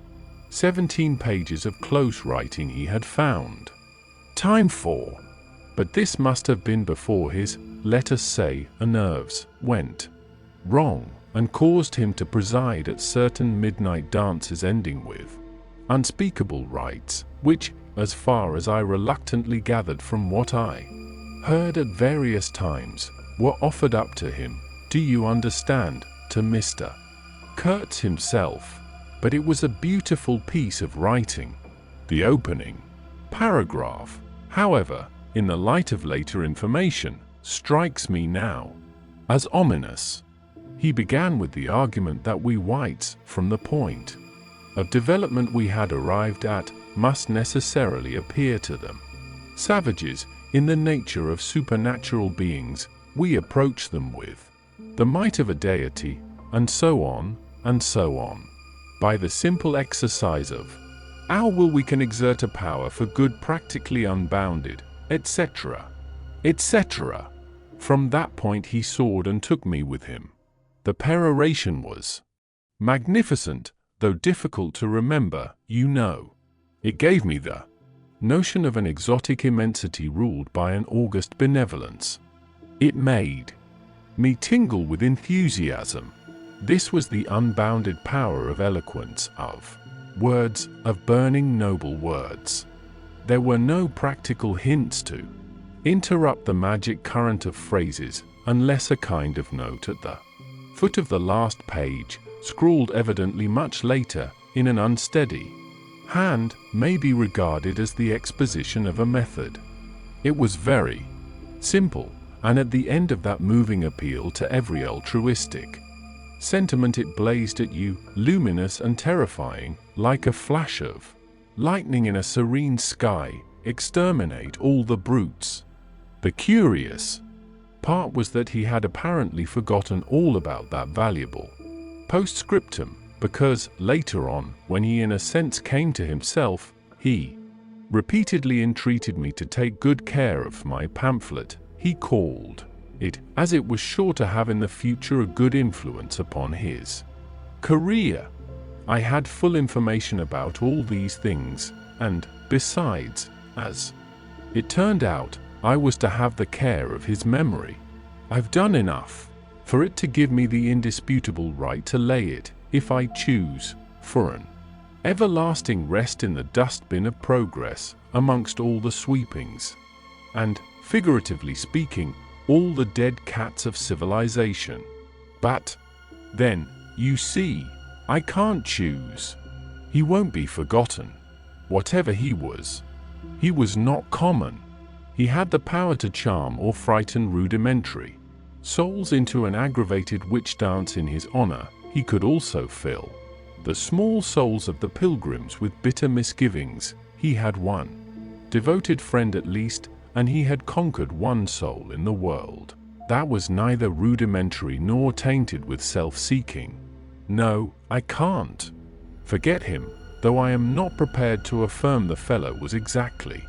17 pages of close writing he had found time for. But this must have been before his, let us say, nerves went wrong and caused him to preside at certain midnight dances ending with unspeakable rites, which, as far as I reluctantly gathered from what I heard at various times, were offered up to him, do you understand, to Mr. Kurtz himself. But it was a beautiful piece of writing. The opening paragraph, however, in the light of later information, strikes me now as ominous. He began with the argument that we whites, from the point of development we had arrived at, must necessarily appear to them savages in the nature of supernatural beings. We approach them with the might of a deity, and so on, and so on, by the simple exercise of our will we can exert a power for good practically unbounded, etc., etc. From that point he soared and took me with him. The peroration was magnificent, though difficult to remember, you know. It gave me the notion of an exotic immensity ruled by an august benevolence. It made me tingle with enthusiasm. This was the unbounded power of eloquence, of words, of burning noble words. There were no practical hints to interrupt the magic current of phrases, unless a kind of note at the foot of the last page, scrawled evidently much later, in an unsteady hand, may be regarded as the exposition of a method. It was very simple, and at the end of that moving appeal to every altruistic sentiment it blazed at you, luminous and terrifying, like a flash of lightning in a serene sky, exterminate all the brutes. The curious part was that he had apparently forgotten all about that valuable postscriptum, because, later on, when he in a sense came to himself, he repeatedly entreated me to take good care of my pamphlet. He called it, as it was sure to have in the future a good influence upon his career. I had full information about all these things, and, besides, as it turned out, I was to have the care of his memory. I've done enough for it to give me the indisputable right to lay it, if I choose, for an everlasting rest in the dustbin of progress, amongst all the sweepings, and, figuratively speaking, all the dead cats of civilization. But, then, you see, I can't choose. He won't be forgotten. Whatever he was not common. He had the power to charm or frighten rudimentary souls into an aggravated witch dance in his honor. He could also fill the small souls of the pilgrims with bitter misgivings. He had one devoted friend at least, and he had conquered one soul in the world that was neither rudimentary nor tainted with self-seeking. No, I can't forget him, though I am not prepared to affirm the fellow was exactly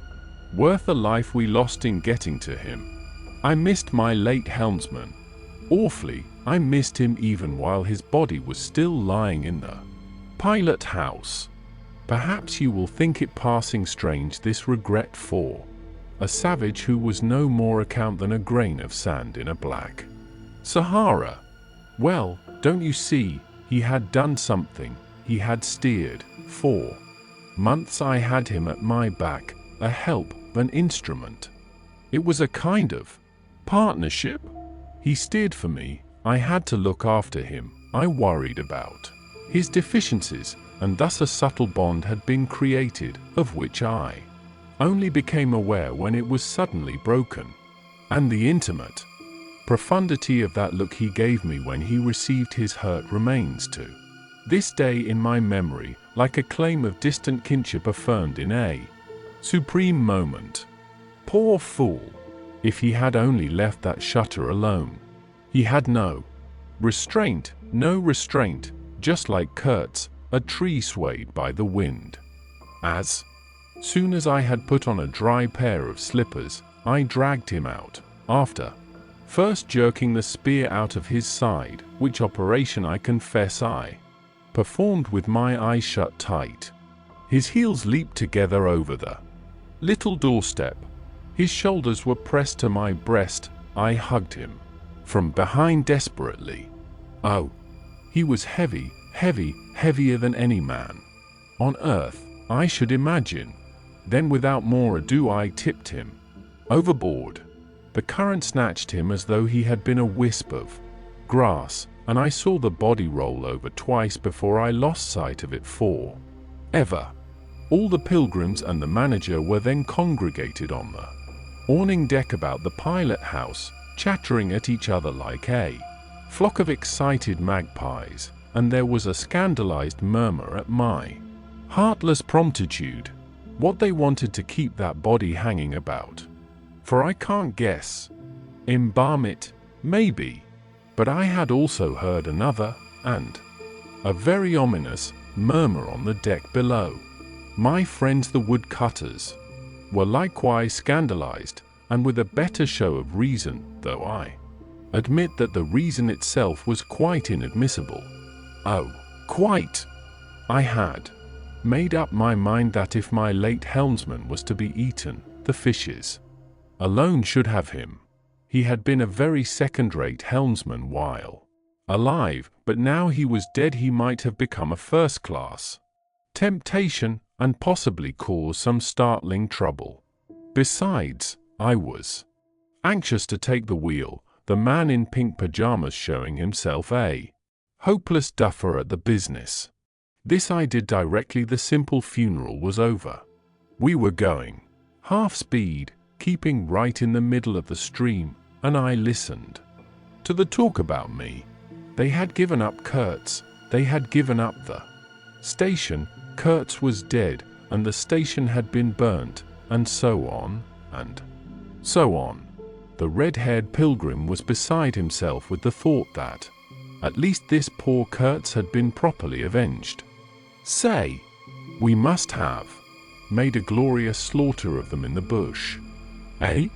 worth the life we lost in getting to him. I missed my late helmsman awfully. I missed him even while his body was still lying in the pilot house. Perhaps you will think it passing strange, this regret for a savage who was no more account than a grain of sand in a black Sahara. Well, don't you see, he had done something. He had steered. 4 months I had him at my back, a help, an instrument. It was a kind of partnership. He steered for me, I had to look after him, I worried about his deficiencies, and thus a subtle bond had been created, of which I only became aware when it was suddenly broken. And the intimate profundity of that look he gave me when he received his hurt remains to this day in my memory, like a claim of distant kinship affirmed in a supreme moment. Poor fool! If he had only left that shutter alone. He had no restraint, just like Kurtz, a tree swayed by the wind. As soon as I had put on a dry pair of slippers, I dragged him out, after first jerking the spear out of his side, which operation I confess I performed with my eyes shut tight. His heels leaped together over the little doorstep. His shoulders were pressed to my breast. I hugged him from behind desperately. Oh, he was heavy, heavier than any man on earth, I should imagine. Then without more ado I tipped him overboard. The current snatched him as though he had been a wisp of grass, and I saw the body roll over twice before I lost sight of it for ever. All the pilgrims and the manager were then congregated on the awning deck about the pilot house, chattering at each other like a flock of excited magpies, and there was a scandalized murmur at my heartless promptitude. What they wanted to keep that body hanging about. For I can't guess. Embalm it, maybe. But I had also heard another, and a very ominous, murmur on the deck below. My friends the woodcutters were likewise scandalized, and with a better show of reason, though I admit that the reason itself was quite inadmissible. Oh, quite! I had made up my mind that if my late helmsman was to be eaten, the fishes alone should have him. He had been a very second-rate helmsman while alive, but now he was dead he might have become a first-class temptation, and possibly cause some startling trouble. Besides, I was anxious to take the wheel, the man in pink pajamas showing himself a hopeless duffer at the business. This I did directly the simple funeral was over. We were going half speed, keeping right in the middle of the stream, and I listened to the talk about me. They had given up Kurtz, they had given up the station, Kurtz was dead, and the station had been burnt, and so on, and so on. The red-haired pilgrim was beside himself with the thought that at least this poor Kurtz had been properly avenged. Say, we must have made a glorious slaughter of them in the bush. Eh?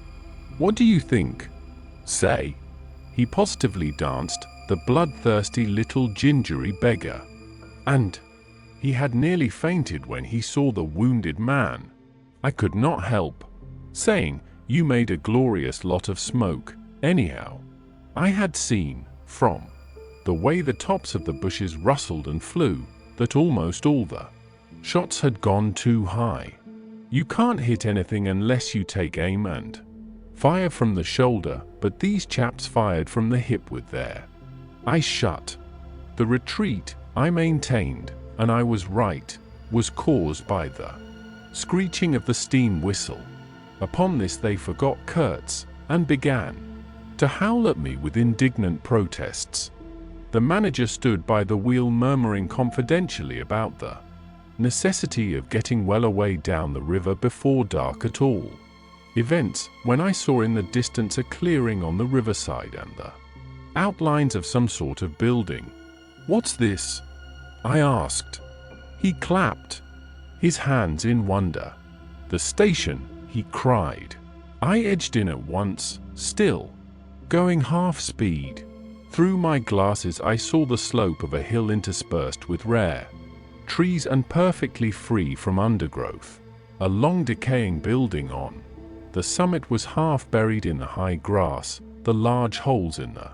What do you think? Say. He positively danced, the bloodthirsty little gingery beggar. And he had nearly fainted when he saw the wounded man. I could not help saying, you made a glorious lot of smoke, anyhow. I had seen, from the way the tops of the bushes rustled and flew, that almost all the shots had gone too high. You can't hit anything unless you take aim and fire from the shoulder, but these chaps fired from the hip with their eyes shut. The retreat, I maintained, and I was right, was caused by the screeching of the steam whistle. Upon this they forgot Kurtz, and began to howl at me with indignant protests. The manager stood by the wheel murmuring confidentially about the necessity of getting well away down the river before dark at all events, when I saw in the distance a clearing on the riverside and the outlines of some sort of building. What's this? I asked. He clapped his hands in wonder. The station, he cried. I edged in at once, still going half speed. Through my glasses I saw the slope of a hill interspersed with rare trees and perfectly free from undergrowth. A long decaying building on the summit was half buried in the high grass, the large holes in the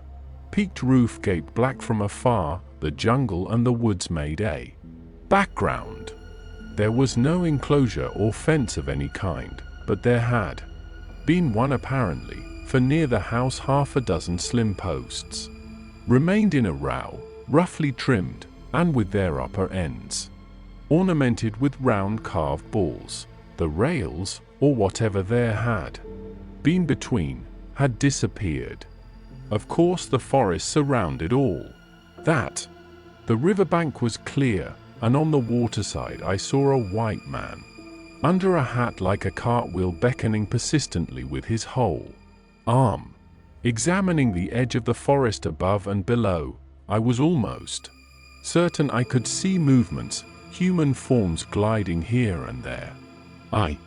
Peaked roof gaped black from afar, the jungle and the woods made a background. There was no enclosure or fence of any kind, but there had been one apparently, for near the house half a dozen slim posts remained in a row, roughly trimmed, and with their upper ends ornamented with round carved balls. The rails, or whatever there had been between, had disappeared. Of course the forest surrounded all that. The riverbank was clear, and on the waterside I saw a white man, under a hat like a cartwheel, beckoning persistently with his whole arm, examining the edge of the forest above and below. I was almost certain I could see movements, human forms gliding here and there. I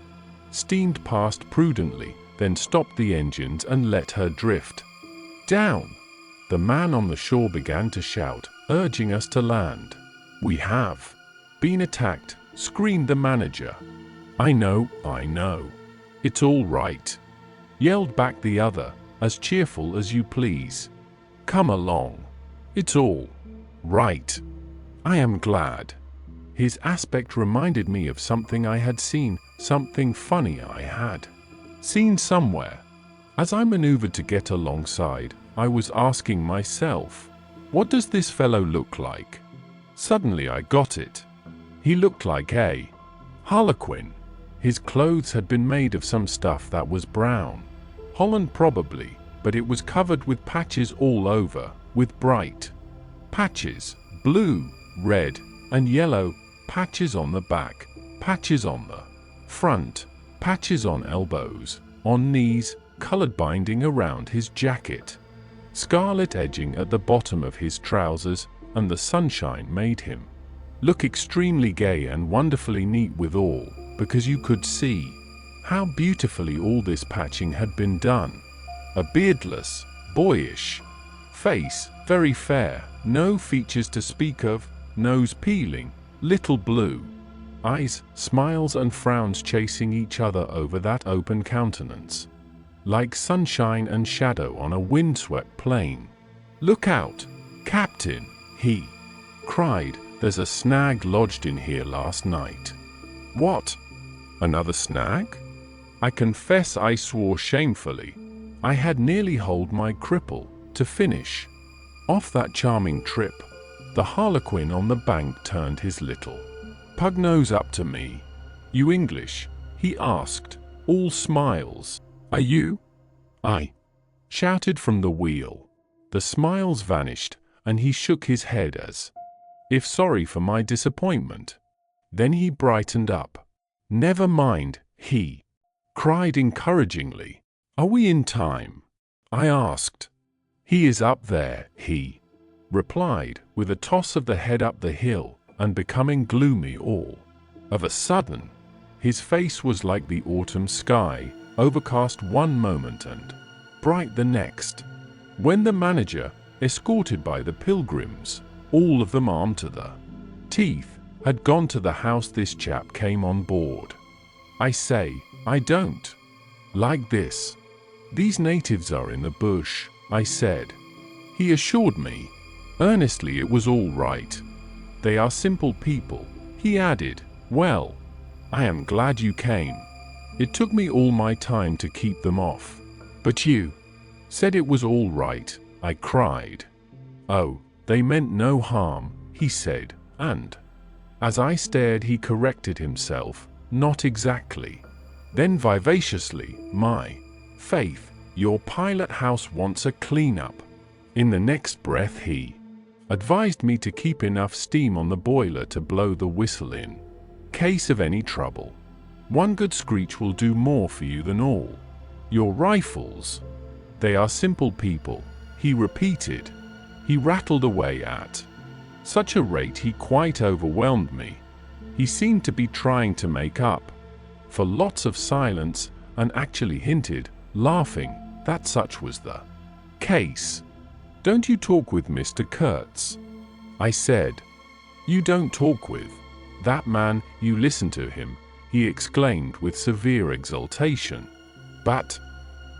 steamed past prudently, then stopped the engines and let her drift down. The man on the shore began to shout, urging us to land. "We have been attacked," screamed the manager. I know. It's all right," yelled back the other, as cheerful as you please. "Come along. It's all right. I am glad." His aspect reminded me of something I had seen, something funny I had seen somewhere. As I maneuvered to get alongside, I was asking myself, what does this fellow look like? Suddenly I got it. He looked like a harlequin. His clothes had been made of some stuff that was brown, holland probably, but it was covered with patches all over, with bright patches, blue, red, and yellow, patches on the back, patches on the front, patches on elbows, on knees, colored binding around his jacket, scarlet edging at the bottom of his trousers, and the sunshine made him look extremely gay and wonderfully neat withal, because you could see how beautifully all this patching had been done. A beardless, boyish face, very fair, no features to speak of, nose peeling, little blue eyes, smiles and frowns chasing each other over that open countenance, like sunshine and shadow on a windswept plain. "Look out, Captain," he cried. "There's a snag lodged in here last night." "What? Another snag?" I confess I swore shamefully. I had nearly holed my cripple to finish off that charming trip. The harlequin on the bank turned his little pug nose up to me. "You English?" he asked, all smiles. "Are you?" I shouted from the wheel. The smiles vanished, and he shook his head as if sorry for my disappointment. Then he brightened up. "Never mind," he cried encouragingly. "Are we in time?" I asked. "He is up there," he replied, with a toss of the head up the hill, and becoming gloomy all of a sudden. His face was like the autumn sky, overcast one moment and bright the next. When the manager, escorted by the pilgrims, all of them armed to the teeth, had gone to the house, this chap came on board. "I say, I don't like this. These natives are in the bush," I said. He assured me earnestly it was all right. "They are simple people," he added. "Well, I am glad you came. It took me all my time to keep them off." "But you said it was all right," I cried. "Oh, they meant no harm," he said, and as I stared he corrected himself, "Not exactly." Then vivaciously, "My faith, your pilot house wants a clean-up." In the next breath he advised me to keep enough steam on the boiler to blow the whistle in case of any trouble. "One good screech will do more for you than all your rifles. They are simple people," he repeated. He rattled away at such a rate he quite overwhelmed me. He seemed to be trying to make up for lots of silence, and actually hinted, laughing, that such was the case. "Don't you talk with Mr. Kurtz?" I said. "You don't talk with that man, you listen to him," he exclaimed with severe exultation. "But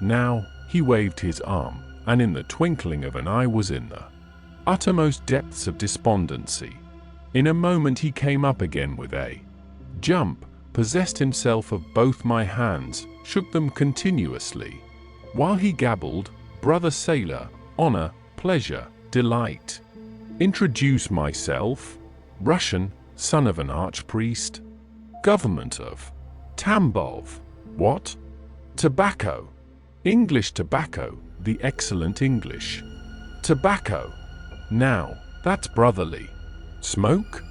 now," he waved his arm, and in the twinkling of an eye was in the uttermost depths of despondency. In a moment he came up again with a jump, possessed himself of both my hands, shook them continuously, while he gabbled, "Brother sailor, honor, pleasure, delight. Introduce myself. Russian, son of an archpriest. Government of Tambov. What? Tobacco. English tobacco, the excellent English. Tobacco. Now, that's brotherly. Smoke?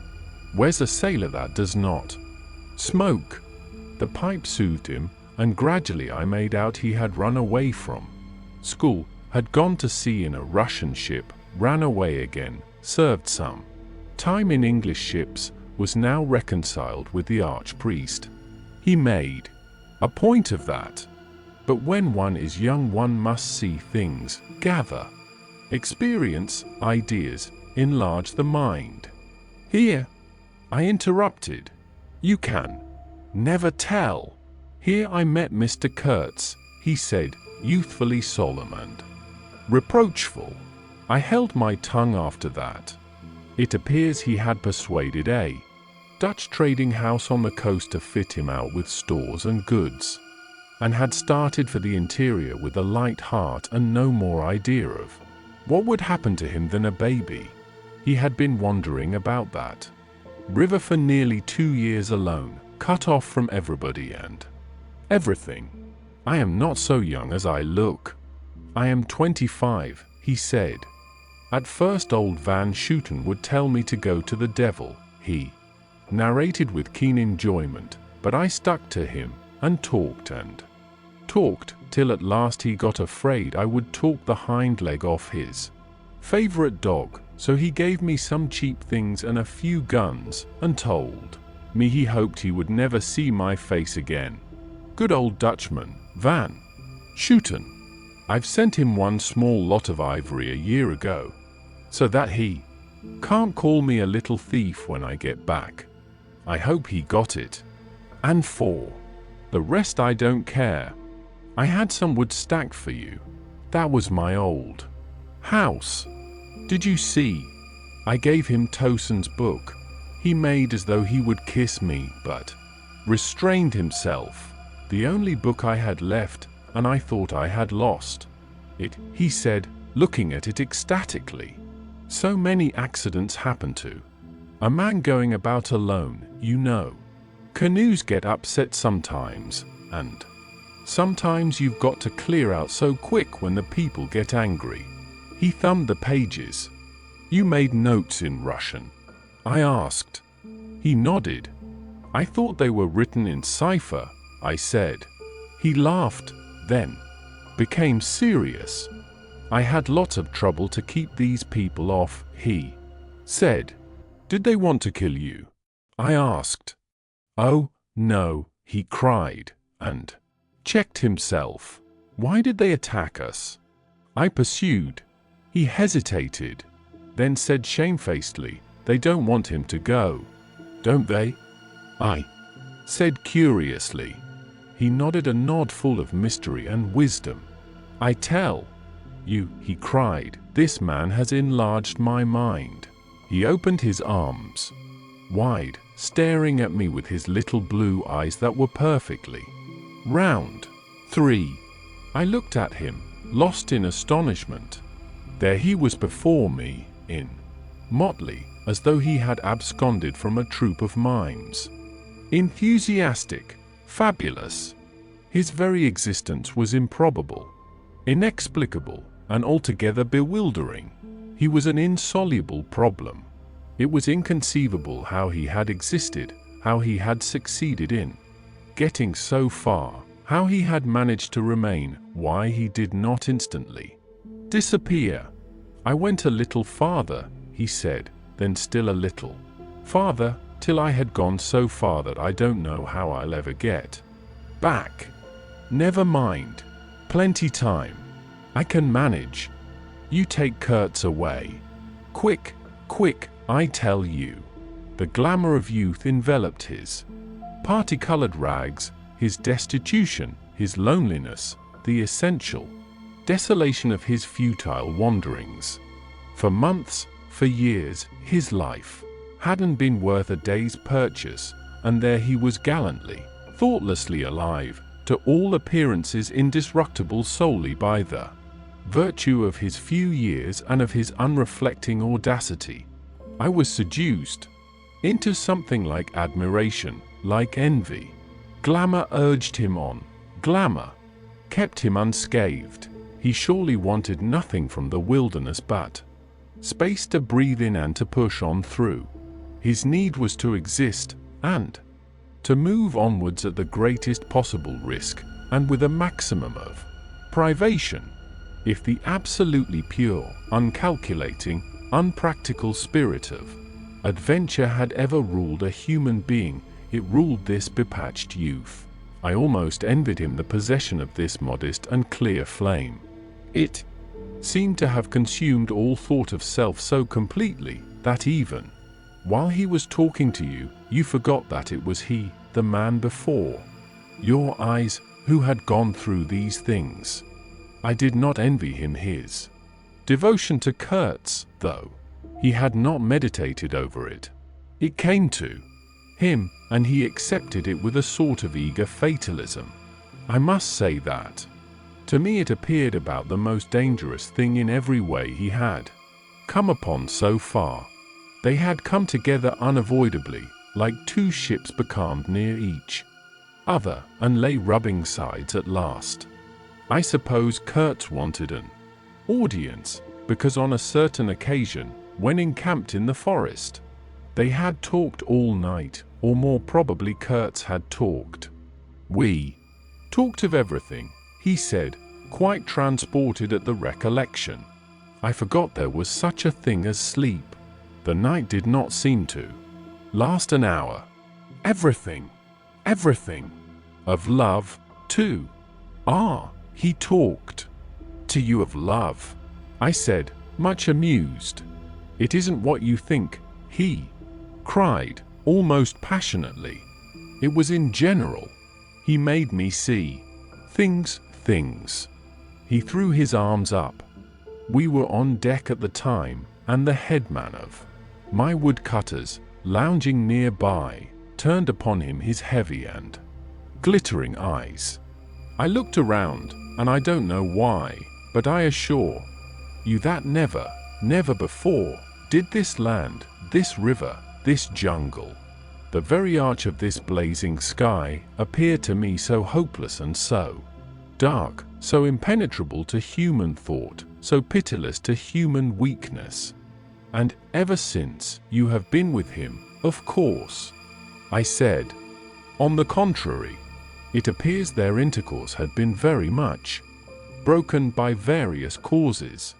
Where's a sailor that does not smoke?" The pipe soothed him, and gradually I made out he had run away from school, had gone to sea in a Russian ship, ran away again, served some time in English ships, was now reconciled with the archpriest. He made a point of that. But when one is young, one must see things, gather experience, ideas, enlarge the mind. Here, I interrupted. You can never tell. Here I met Mr. Kurtz, he said, youthfully solemn and reproachful. I held my tongue after that. It appears he had persuaded a Dutch trading house on the coast to fit him out with stores and goods, and had started for the interior with a light heart and no more idea of what would happen to him than a baby. He had been wandering about that river for nearly 2 years alone, cut off from everybody and everything. I am not so young as I look. I am 25, he said. At first old Van Schooten would tell me to go to the devil, he narrated with keen enjoyment, but I stuck to him, and talked till at last he got afraid I would talk the hind leg off his favorite dog, so he gave me some cheap things and a few guns, and told me he hoped he would never see my face again. Good old Dutchman, Van Schooten. I've sent him one small lot of ivory a year ago, so that he can't call me a little thief when I get back. I hope he got it. And for the rest I don't care. I had some wood stacked for you. That was my old house. Did you see? I gave him Towson's book. He made as though he would kiss me, but restrained himself. The only book I had left, and I thought I had lost it, he said, looking at it ecstatically. So many accidents happen to a man going about alone, you know. Canoes get upset sometimes, and sometimes you've got to clear out so quick when the people get angry. He thumbed the pages. You made notes in Russian? I asked. He nodded. I thought they were written in cipher, I said. He laughed, then became serious. I had lots of trouble to keep these people off, he said. Did they want to kill you? I asked. Oh, no, he cried, and checked himself. Why did they attack us? I pursued. He hesitated, then said shamefacedly, they don't want him to go, don't they? I said curiously. He nodded a nod full of mystery and wisdom. I tell you, he cried, this man has enlarged my mind. He opened his arms wide, staring at me with his little blue eyes that were perfectly round. 3. I looked at him, lost in astonishment. There he was before me, in motley, as though he had absconded from a troupe of mimes. Enthusiastic, fabulous. His very existence was improbable, inexplicable, and altogether bewildering. He was an insoluble problem. It was inconceivable how he had existed, how he had succeeded in getting so far, how he had managed to remain, why he did not instantly disappear. I went a little farther, he said, then still a little farther, till I had gone so far that I don't know how I'll ever get back. Never mind. Plenty time. I can manage. You take Kurtz away. Quick, quick, I tell you. The glamour of youth enveloped his parti-colored rags, his destitution, his loneliness, the essential desolation of his futile wanderings. For months, for years, his life hadn't been worth a day's purchase, and there he was gallantly, thoughtlessly alive, to all appearances indestructible solely by the virtue of his few years and of his unreflecting audacity. I was seduced into something like admiration, like envy. Glamour urged him on. Glamour kept him unscathed. He surely wanted nothing from the wilderness but space to breathe in and to push on through. His need was to exist, and to move onwards at the greatest possible risk, and with a maximum of privation. If the absolutely pure, uncalculating, unpractical spirit of adventure had ever ruled a human being, it ruled this bepatched youth. I almost envied him the possession of this modest and clear flame. It seemed to have consumed all thought of self so completely that even while he was talking to you, you forgot that it was he, the man before your eyes, who had gone through these things. I did not envy him his devotion to Kurtz, though he had not meditated over it. It came to him, and he accepted it with a sort of eager fatalism. I must say that to me it appeared about the most dangerous thing in every way he had come upon so far. They had come together unavoidably, like two ships becalmed near each other, and lay rubbing sides at last. I suppose Kurtz wanted an audience, because on a certain occasion, when encamped in the forest, they had talked all night, or more probably Kurtz had talked. We talked of everything, he said, quite transported at the recollection. I forgot there was such a thing as sleep. The night did not seem to last an hour. Everything. Of love, too. Ah, he talked to you of love, I said, much amused. It isn't what you think, he cried, almost passionately. It was in general. He made me see things. He threw his arms up. We were on deck at the time, and the headman of my woodcutters, lounging nearby, turned upon him his heavy and glittering eyes. I looked around, and I don't know why, but I assure you that never before did this land, this river, this jungle, the very arch of this blazing sky, appear to me so hopeless and so dark, so impenetrable to human thought, so pitiless to human weakness. And ever since you have been with him, of course, I said. On the contrary, it appears their intercourse had been very much broken by various causes.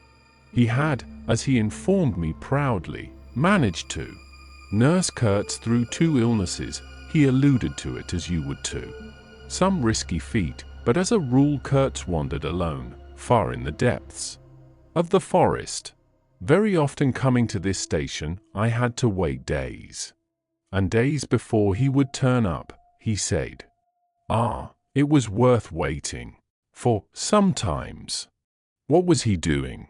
He had, as he informed me proudly, managed to nurse Kurtz through 2 illnesses. He alluded to it as you would too. Some risky feat, but as a rule Kurtz wandered alone, far in the depths of the forest. Very often coming to this station, I had to wait days and days before he would turn up, he said. Ah, it was worth waiting for sometimes. What was he doing?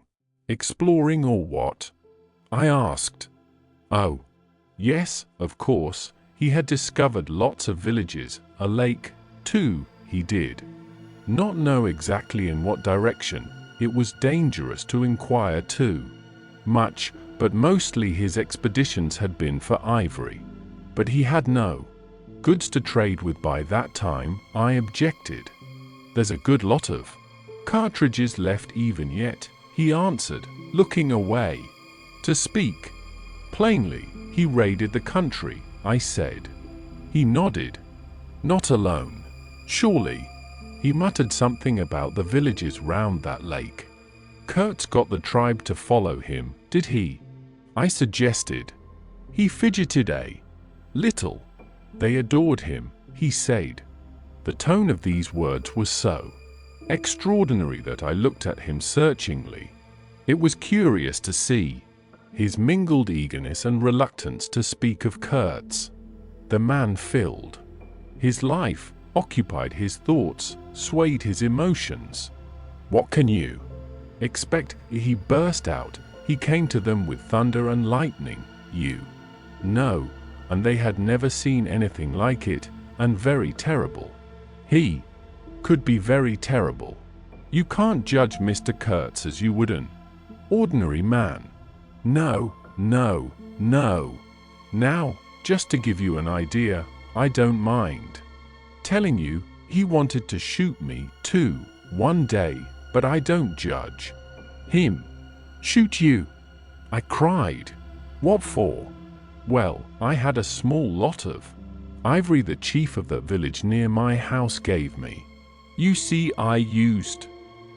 Exploring or what? I asked. Oh, yes, of course, he had discovered lots of villages, a lake, too. He did not know exactly in what direction. It was dangerous to inquire too much, but mostly his expeditions had been for ivory. But he had no goods to trade with by that time. I objected. There's a good lot of cartridges left even yet, he answered, looking away. To speak plainly, he raided the country, I said. He nodded. Not alone, surely. He muttered something about the villages round that lake. Kurtz got the tribe to follow him, did he? I suggested. He fidgeted a little. They adored him, he said. The tone of these words was so extraordinary that I looked at him searchingly. It was curious to see his mingled eagerness and reluctance to speak of Kurtz. The man filled his life, occupied his thoughts, swayed his emotions. What can you He burst out. He came to them with thunder and lightning, know, and they had never seen anything like it, and very terrible. He could be very terrible. You can't judge Mr. Kurtz as you would an ordinary man. No. Now, just to give you an idea, I don't mind telling you, he wanted to shoot me too, one day, but I don't judge him. Shoot you? I cried. What for? Well, I had a small lot of ivory the chief of the village near my house gave me. You see, I used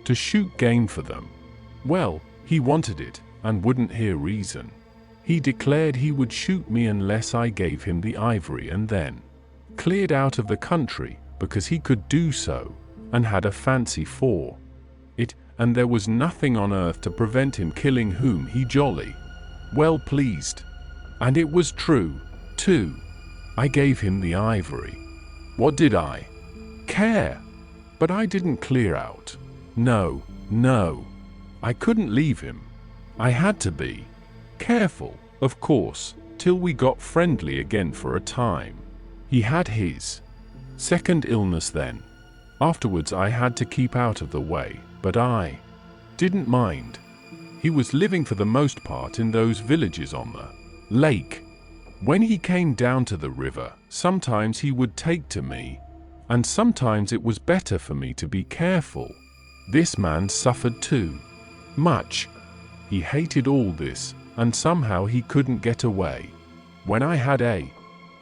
to shoot game for them. Well, he wanted it, and wouldn't hear reason. He declared he would shoot me unless I gave him the ivory, and then cleared out of the country, because he could do so, and had a fancy for it, and there was nothing on earth to prevent him killing whom he jolly well pleased. And it was true, too. I gave him the ivory. What did I care? But I didn't clear out. No. I couldn't leave him. I had to be careful, of course, till we got friendly again for a time. He had his second illness then. Afterwards I had to keep out of the way, but I didn't mind. He was living for the most part in those villages on the lake. When he came down to the river, sometimes he would take to me, and sometimes it was better for me to be careful. This man suffered too much. He hated all this, and somehow he couldn't get away. When I had a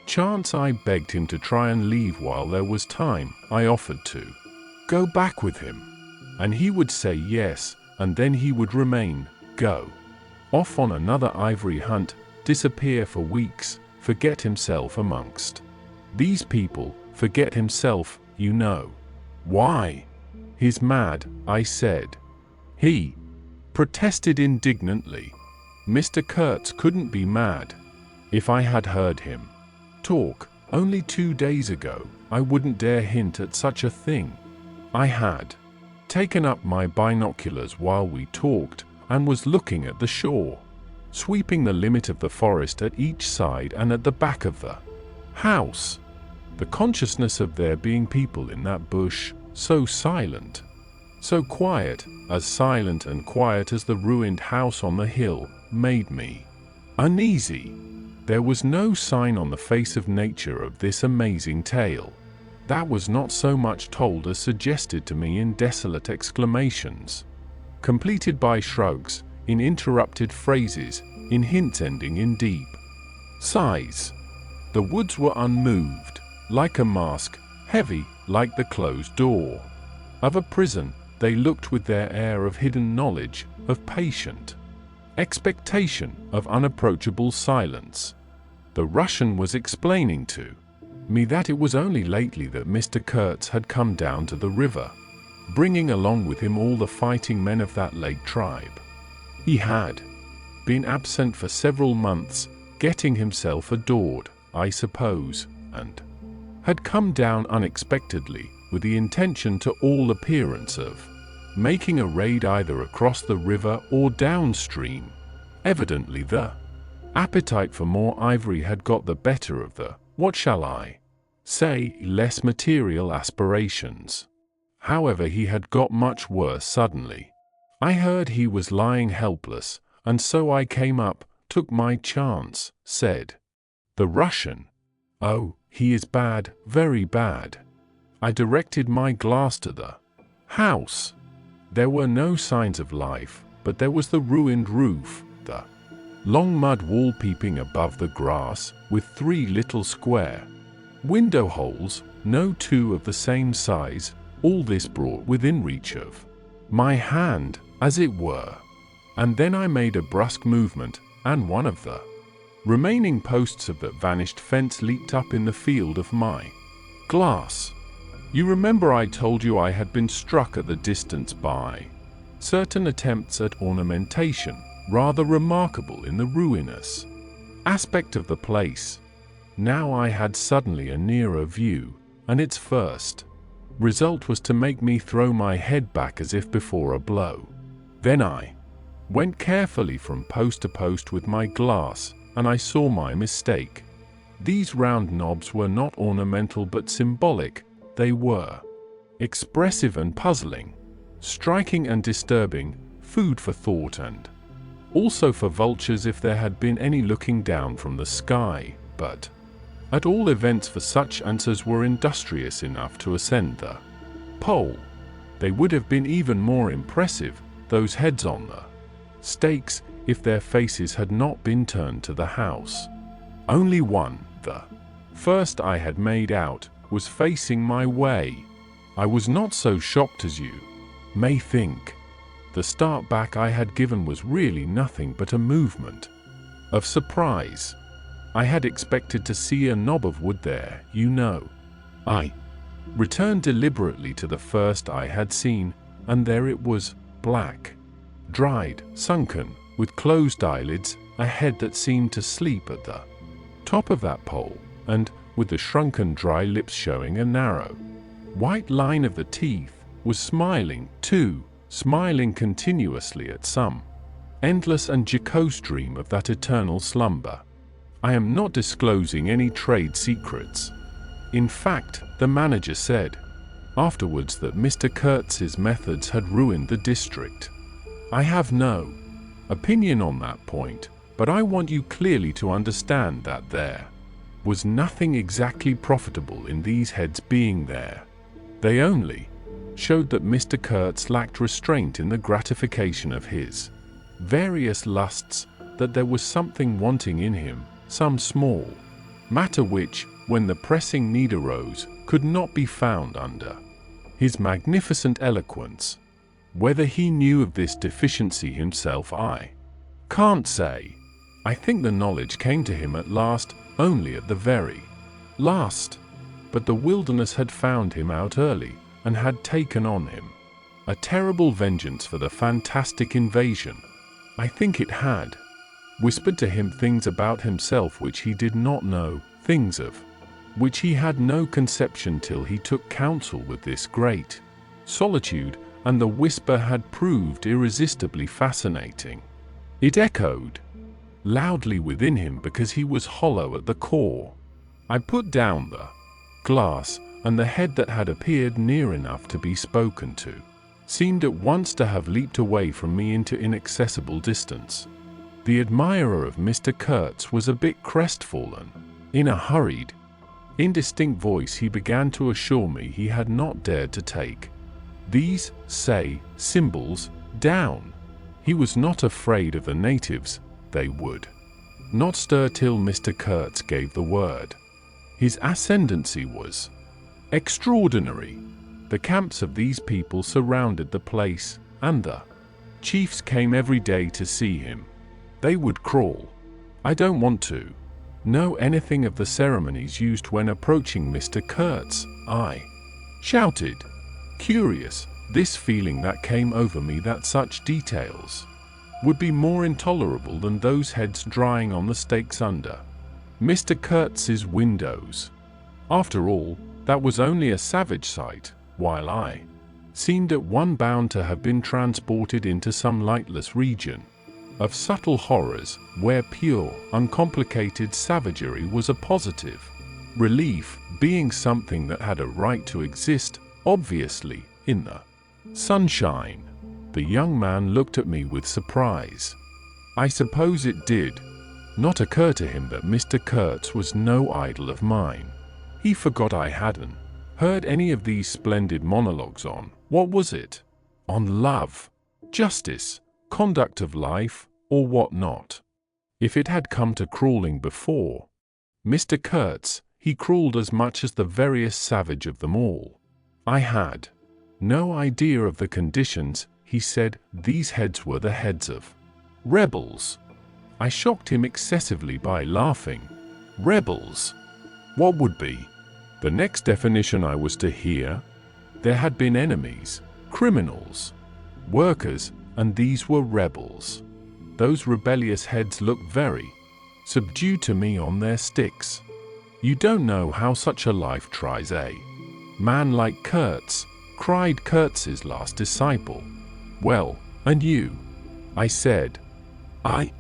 chance, I begged him to try and leave while there was time. I offered to go back with him, and he would say yes, and then he would go off on another ivory hunt, disappear for weeks, forget himself amongst these people, forget himself, you know. Why? He's mad, I said. He protested indignantly. Mr. Kurtz couldn't be mad. If I had heard him talk only 2 days ago, I wouldn't dare hint at such a thing. I had taken up my binoculars while we talked, and was looking at the shore, sweeping the limit of the forest at each side and at the back of the house. The consciousness of there being people in that bush, so silent, so quiet, as silent and quiet as the ruined house on the hill, made me uneasy. There was no sign on the face of nature of this amazing tale. That was not so much told as suggested to me in desolate exclamations, completed by shrugs, in interrupted phrases, in hints ending in deep sighs. The woods were unmoved, like a mask, heavy, like the closed door of a prison. They looked with their air of hidden knowledge, of patient expectation, of unapproachable silence. The Russian was explaining to me that it was only lately that Mr. Kurtz had come down to the river, bringing along with him all the fighting men of that lake tribe. He had been absent for several months, getting himself adored, I suppose, and had come down unexpectedly, with the intention to all appearance of making a raid either across the river or downstream. Evidently the appetite for more ivory had got the better of the, what shall I say, less material aspirations. However, he had got much worse suddenly. I heard he was lying helpless, and so I came up, took my chance, said the Russian. Oh, he is bad, very bad. I directed my glass to the house. There were no signs of life, but there was the ruined roof, the long mud wall peeping above the grass, with 3 little square window holes, no 2 of the same size, all this brought within reach of my hand, as it were. And then I made a brusque movement, and one of the remaining posts of that vanished fence leaped up in the field of my glass. You remember I told you I had been struck at the distance by certain attempts at ornamentation, rather remarkable in the ruinous aspect of the place. Now I had suddenly a nearer view, and its first result was to make me throw my head back as if before a blow. Then I went carefully from post to post with my glass, and I saw my mistake. These round knobs were not ornamental but symbolic. They were expressive and puzzling, striking and disturbing, food for thought and also for vultures if there had been any looking down from the sky, but at all events for such answers were industrious enough to ascend the pole. They would have been even more impressive, those heads on the stakes, if their faces had not been turned to the house. Only one, the first I had made out, was facing my way. I was not so shocked as you may think. The start back I had given was really nothing but a movement of surprise. I had expected to see a knob of wood there, you know. I returned deliberately to the first I had seen, and there it was, black, dried, sunken, with closed eyelids, a head that seemed to sleep at the top of that pole, and, with the shrunken dry lips showing a narrow white line of the teeth, was smiling, too, smiling continuously at some endless and jocose dream of that eternal slumber. I am not disclosing any trade secrets. In fact, the manager said afterwards that Mr. Kurtz's methods had ruined the district. I have no opinion on that point, but I want you clearly to understand that there was nothing exactly profitable in these heads being there. They only showed that Mr. Kurtz lacked restraint in the gratification of his various lusts, that there was something wanting in him, some small matter which, when the pressing need arose, could not be found under his magnificent eloquence. Whether he knew of this deficiency himself, I can't say. I think the knowledge came to him at last, only at the very last. But the wilderness had found him out early, and had taken on him a terrible vengeance for the fantastic invasion. I think it had whispered to him things about himself which he did not know, things of which he had no conception till he took counsel with this great solitude, and the whisper had proved irresistibly fascinating. It echoed loudly within him because he was hollow at the core. I put down the glass, and the head that had appeared near enough to be spoken to seemed at once to have leaped away from me into inaccessible distance. The admirer of Mr. Kurtz was a bit crestfallen. In a hurried, indistinct voice he began to assure me he had not dared to take these, say, symbols down. He was not afraid of the natives. They would not stir till Mr. Kurtz gave the word. His ascendancy was extraordinary. The camps of these people surrounded the place, and the chiefs came every day to see him. They would crawl. I don't want to know anything of the ceremonies used when approaching Mr. Kurtz, I shouted, curious, this feeling that came over me that such details would be more intolerable than those heads drying on the stakes under Mr. Kurtz's windows. After all, that was only a savage sight, while I seemed at one bound to have been transported into some lightless region of subtle horrors, where pure, uncomplicated savagery was a positive relief, being something that had a right to exist, obviously, in the sunshine. The young man looked at me with surprise. I suppose it did not occur to him that Mr. Kurtz was no idol of mine. He forgot I hadn't heard any of these splendid monologues on, what was it? On love, justice, conduct of life, or what not. If it had come to crawling before Mr. Kurtz, he crawled as much as the veriest savage of them all. I had no idea of the conditions. He said these heads were the heads of rebels. I shocked him excessively by laughing. Rebels? What would be the next definition I was to hear? There had been enemies, criminals, workers, and these were rebels. Those rebellious heads looked very subdued to me on their sticks. You don't know how such a life tries a man like Kurtz, cried Kurtz's last disciple. Well, "And you?" I said. I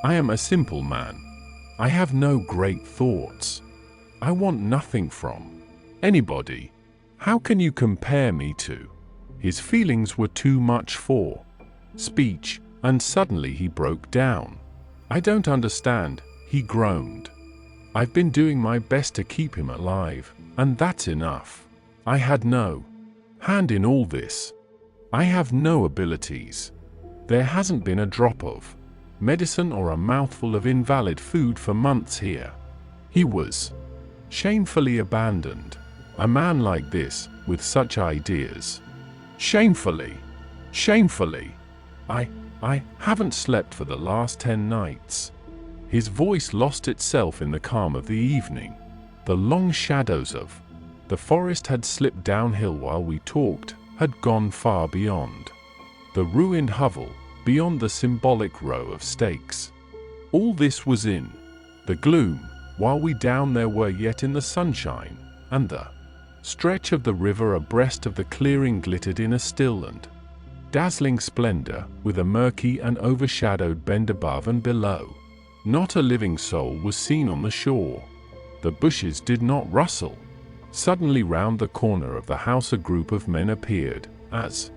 am a simple man. I have no great thoughts. I want nothing from anybody. How can you compare me to?" His feelings were too much for speech, and suddenly he broke down. "I don't understand," he groaned. "I've been doing my best to keep him alive, and that's enough. I had no hand in all this. I have no abilities. There hasn't been a drop of medicine or a mouthful of invalid food for months here." He was shamefully abandoned. A man like this, with such ideas. Shamefully. I haven't slept for the last 10 nights. His voice lost itself in the calm of the evening. The long shadows of the forest had slipped downhill while we talked, had gone far beyond the ruined hovel, beyond the symbolic row of stakes. All this was in the gloom, while we down there were yet in the sunshine, and the stretch of the river abreast of the clearing glittered in a still and dazzling splendor, with a murky and overshadowed bend above and below. Not a living soul was seen on the shore. The bushes did not rustle. Suddenly round the corner of the house a group of men appeared, as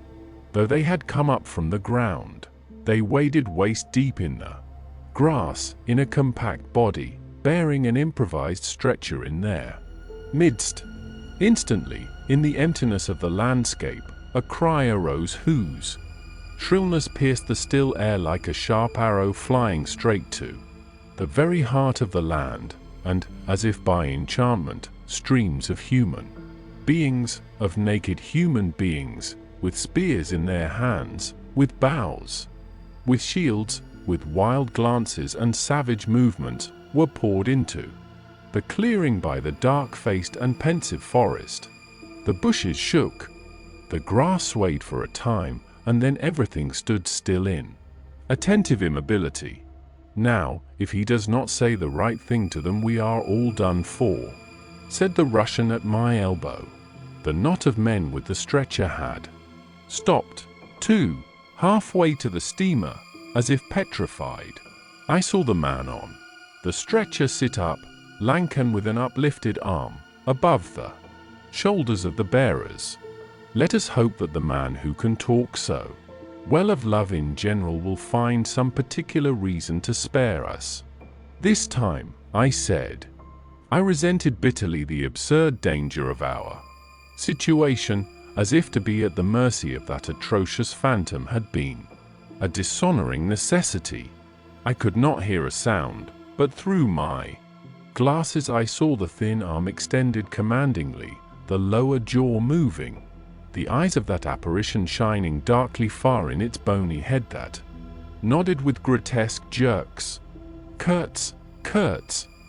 though they had come up from the ground. They waded waist deep in the grass, in a compact body, bearing an improvised stretcher in their midst. Instantly, in the emptiness of the landscape, a cry arose whose shrillness pierced the still air like a sharp arrow flying straight to the very heart of the land, and, as if by enchantment, streams of human beings, of naked human beings, with spears in their hands, with bows, with shields, with wild glances and savage movements, were poured into the clearing by the dark-faced and pensive forest. The bushes shook. The grass swayed for a time, and then everything stood still in attentive immobility. "Now, if he does not say the right thing to them, we are all done for," said the Russian at my elbow. The knot of men with the stretcher had stopped, too, halfway to the steamer, as if petrified. I saw the man on the stretcher sit up, lank and with an uplifted arm, above the shoulders of the bearers. Let us hope that the man who can talk so well of love in general will find some particular reason to spare us. This time, I said. I resented bitterly the absurd danger of our situation, as if to be at the mercy of that atrocious phantom had been a dishonoring necessity. I could not hear a sound, but through my glasses I saw the thin arm extended commandingly, the lower jaw moving, the eyes of that apparition shining darkly far in its bony head that nodded with grotesque jerks. Kurtz,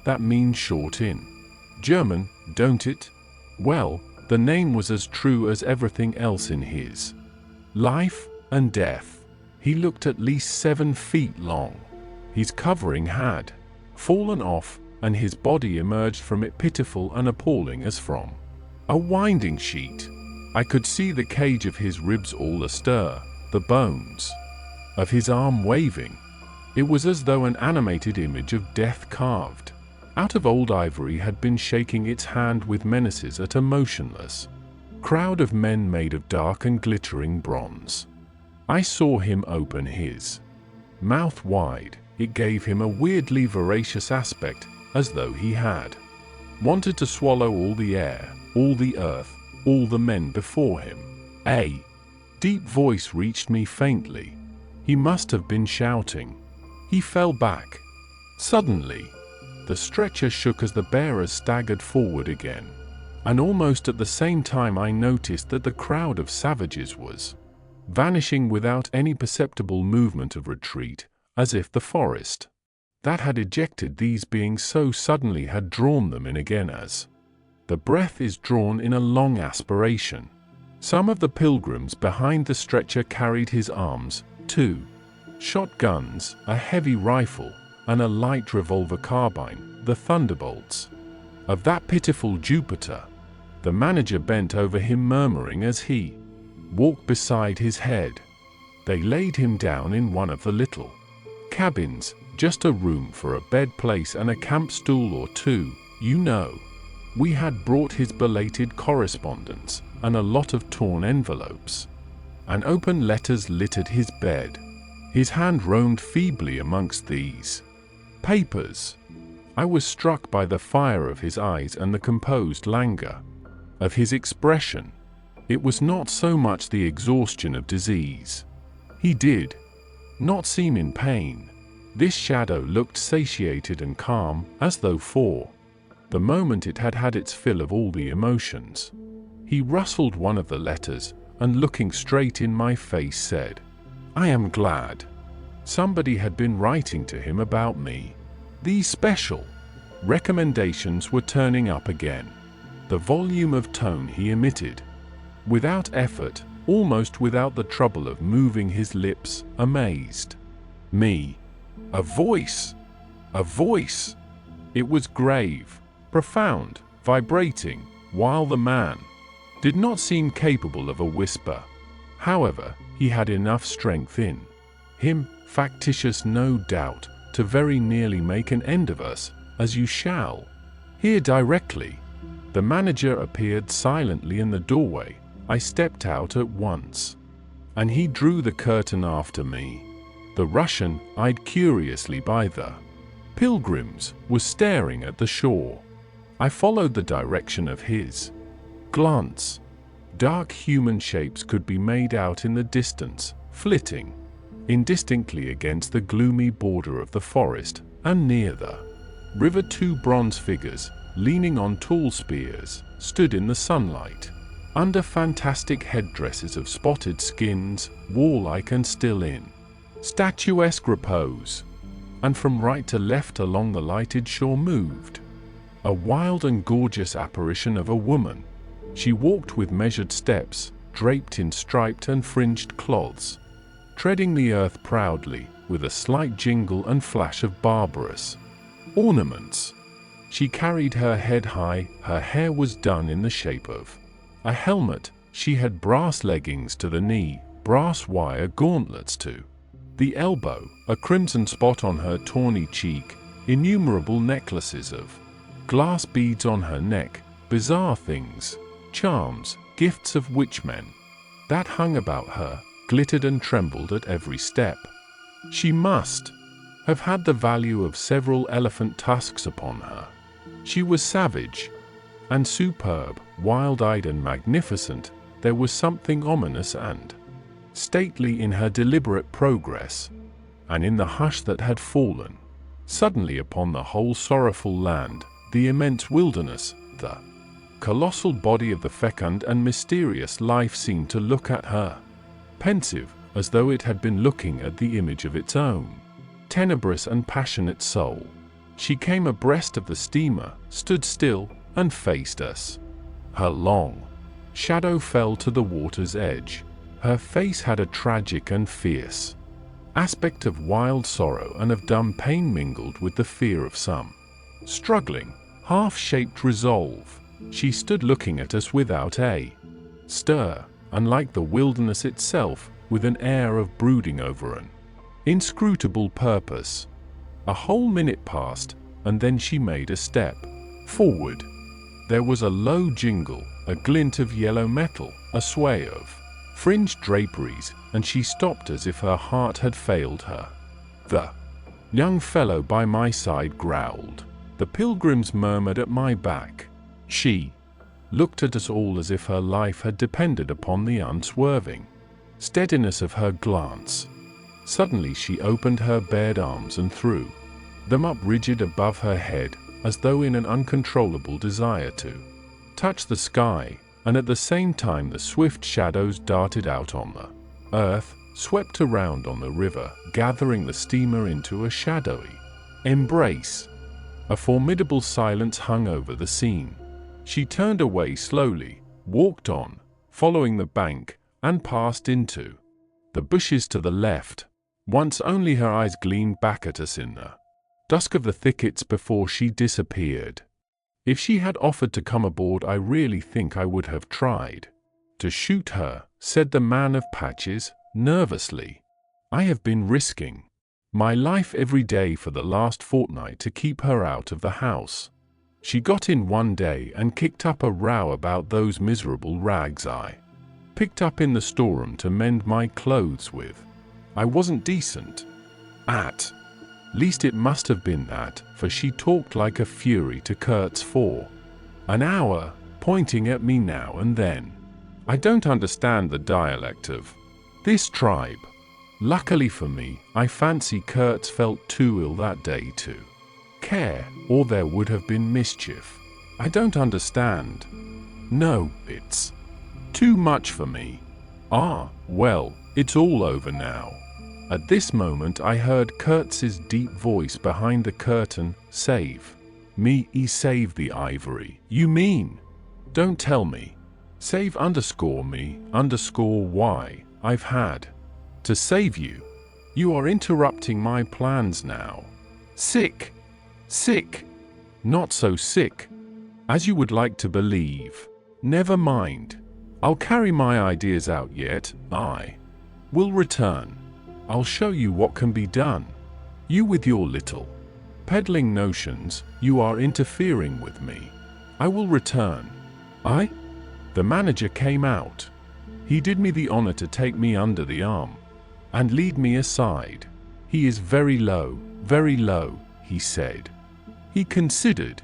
that means short in German, don't it? Well, the name was as true as everything else in his life and death. He looked at least 7 feet long. His covering had fallen off, and his body emerged from it pitiful and appalling as from a winding sheet. I could see the cage of his ribs all astir, the bones of his arm waving. It was as though an animated image of death carved out of old ivory had been shaking its hand with menaces at a motionless crowd of men made of dark and glittering bronze. I saw him open his mouth wide. It gave him a weirdly voracious aspect, as though he had wanted to swallow all the air, all the earth, all the men before him. A deep voice reached me faintly. He must have been shouting. He fell back. Suddenly, the stretcher shook as the bearers staggered forward again, and almost at the same time I noticed that the crowd of savages was vanishing without any perceptible movement of retreat, as if the forest that had ejected these beings so suddenly had drawn them in again, as the breath is drawn in a long aspiration. Some of the pilgrims behind the stretcher carried his arms, 2 shotguns, a heavy rifle, and a light revolver carbine, the thunderbolts of that pitiful Jupiter. The manager bent over him murmuring as he walked beside his head, They laid him down in one of the little cabins, just a room for a bed place and a camp stool or two, you know. We had brought his belated correspondence and a lot of torn envelopes. And open letters littered his bed. His hand roamed feebly amongst these papers. I was struck by the fire of his eyes and the composed languor of his expression. It was not so much the exhaustion of disease. He did not seem in pain. This shadow looked satiated and calm, as though for the moment it had had its fill of all the emotions. He rustled one of the letters, and looking straight in my face said, "I am glad. Somebody had been writing to him about me." These special recommendations were turning up again. The volume of tone he emitted, without effort, almost without the trouble of moving his lips, amazed me. A voice! A voice! It was grave, profound, vibrating, while the man did not seem capable of a whisper. However, he had enough strength in him, factitious no doubt, to very nearly make an end of us, as you shall hear directly. The manager appeared silently in the doorway. I stepped out at once, and he drew the curtain after me. The Russian, eyed curiously by the pilgrims, was staring at the shore. I followed the direction of his glance. Dark human shapes could be made out in the distance, flitting indistinctly against the gloomy border of the forest, and near the river 2 bronze figures, leaning on tall spears, stood in the sunlight, under fantastic headdresses of spotted skins, warlike and still in statuesque repose. And from right to left along the lighted shore moved a wild and gorgeous apparition of a woman. She walked with measured steps, draped in striped and fringed cloths, treading the earth proudly, with a slight jingle and flash of barbarous ornaments. She carried her head high, her hair was done in the shape of a helmet. She had brass leggings to the knee, brass wire gauntlets to the elbow, a crimson spot on her tawny cheek, innumerable necklaces of glass beads on her neck, bizarre things, charms, gifts of witchmen, that hung about her, glittered and trembled at every step. She must have had the value of several elephant tusks upon her. She was savage and superb, wild-eyed and magnificent. There was something ominous and stately in her deliberate progress, and in the hush that had fallen suddenly upon the whole sorrowful land, the immense wilderness, the colossal body of the fecund and mysterious life seemed to look at her, pensive, as though it had been looking at the image of its own tenebrous and passionate soul. She came abreast of the steamer, stood still, and faced us. Her long shadow fell to the water's edge. Her face had a tragic and fierce aspect of wild sorrow and of dumb pain mingled with the fear of some struggling, half-shaped resolve. She stood looking at us without a stir, and like the wilderness itself, with an air of brooding over an inscrutable purpose. A whole minute passed, and then she made a step forward. There was a low jingle, a glint of yellow metal, a sway of fringed draperies, and she stopped as if her heart had failed her. The young fellow by my side growled. The pilgrims murmured at my back. She looked at us all as if her life had depended upon the unswerving steadiness of her glance. Suddenly she opened her bared arms and threw them up rigid above her head, as though in an uncontrollable desire to touch the sky, and at the same time the swift shadows darted out on the earth, swept around on the river, gathering the steamer into a shadowy embrace. A formidable silence hung over the scene. She turned away slowly, walked on, following the bank, and passed into the bushes to the left. Once only her eyes gleamed back at us in the dusk of the thickets before she disappeared. If she had offered to come aboard, I really think I would have tried to shoot her, said the man of patches, nervously. I have been risking my life every day for the last fortnight to keep her out of the house. She got in one day and kicked up a row about those miserable rags I picked up in the storeroom to mend my clothes with. I wasn't decent. At least it must have been that, for she talked like a fury to Kurtz for an hour, pointing at me now and then. I don't understand the dialect of this tribe. Luckily for me, I fancy Kurtz felt too ill that day to care, or there would have been mischief. I don't understand. No, it's too much for me. Ah, well, it's all over now. At this moment I heard Kurtz's deep voice behind the curtain. Save me, save the ivory. You mean? Don't tell me. Save _me _why. I've had to save you. You are interrupting my plans now. Sick. Sick. Not so sick as you would like to believe. Never mind. I'll carry my ideas out yet. I will return. I'll show you what can be done. You with your little peddling notions, you are interfering with me. I will return. The manager came out. He did me the honor to take me under the arm and lead me aside. He is very low, he said. He considered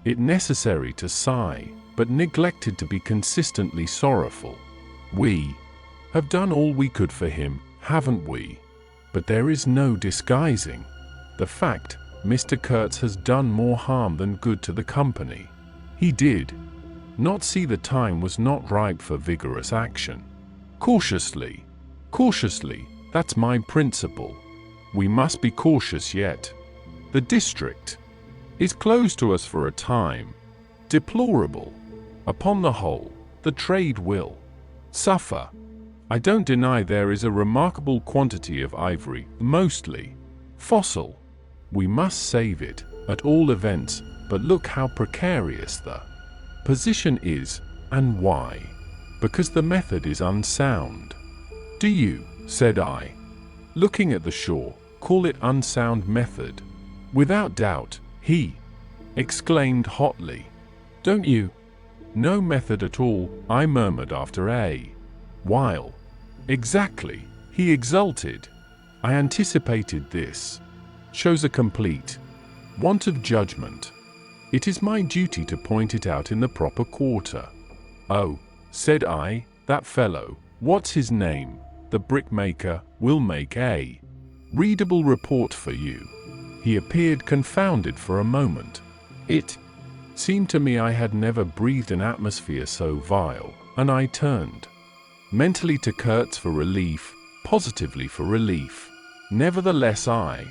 it necessary to sigh, but neglected to be consistently sorrowful. We have done all we could for him, haven't we? But there is no disguising the fact. Mr. Kurtz has done more harm than good to the company. He did not see the time was not ripe for vigorous action. Cautiously, that's my principle. We must be cautious yet. The district is closed to us for a time. Deplorable. Upon the whole, the trade will suffer. I don't deny there is a remarkable quantity of ivory, mostly fossil. We must save it, at all events, but look how precarious the position is, and why? Because the method is unsound. Do you, said I, looking at the shore, call it unsound method? Without doubt, he exclaimed hotly. Don't you? No method at all, I murmured after a while. Exactly, he exulted. I anticipated this. Shows a complete want of judgment. It is my duty to point it out in the proper quarter. Oh, said I, that fellow, what's his name, the brickmaker, will make a readable report for you. He appeared confounded for a moment. It seemed to me I had never breathed an atmosphere so vile, and I turned mentally to Kurtz for relief, positively for relief. Nevertheless, I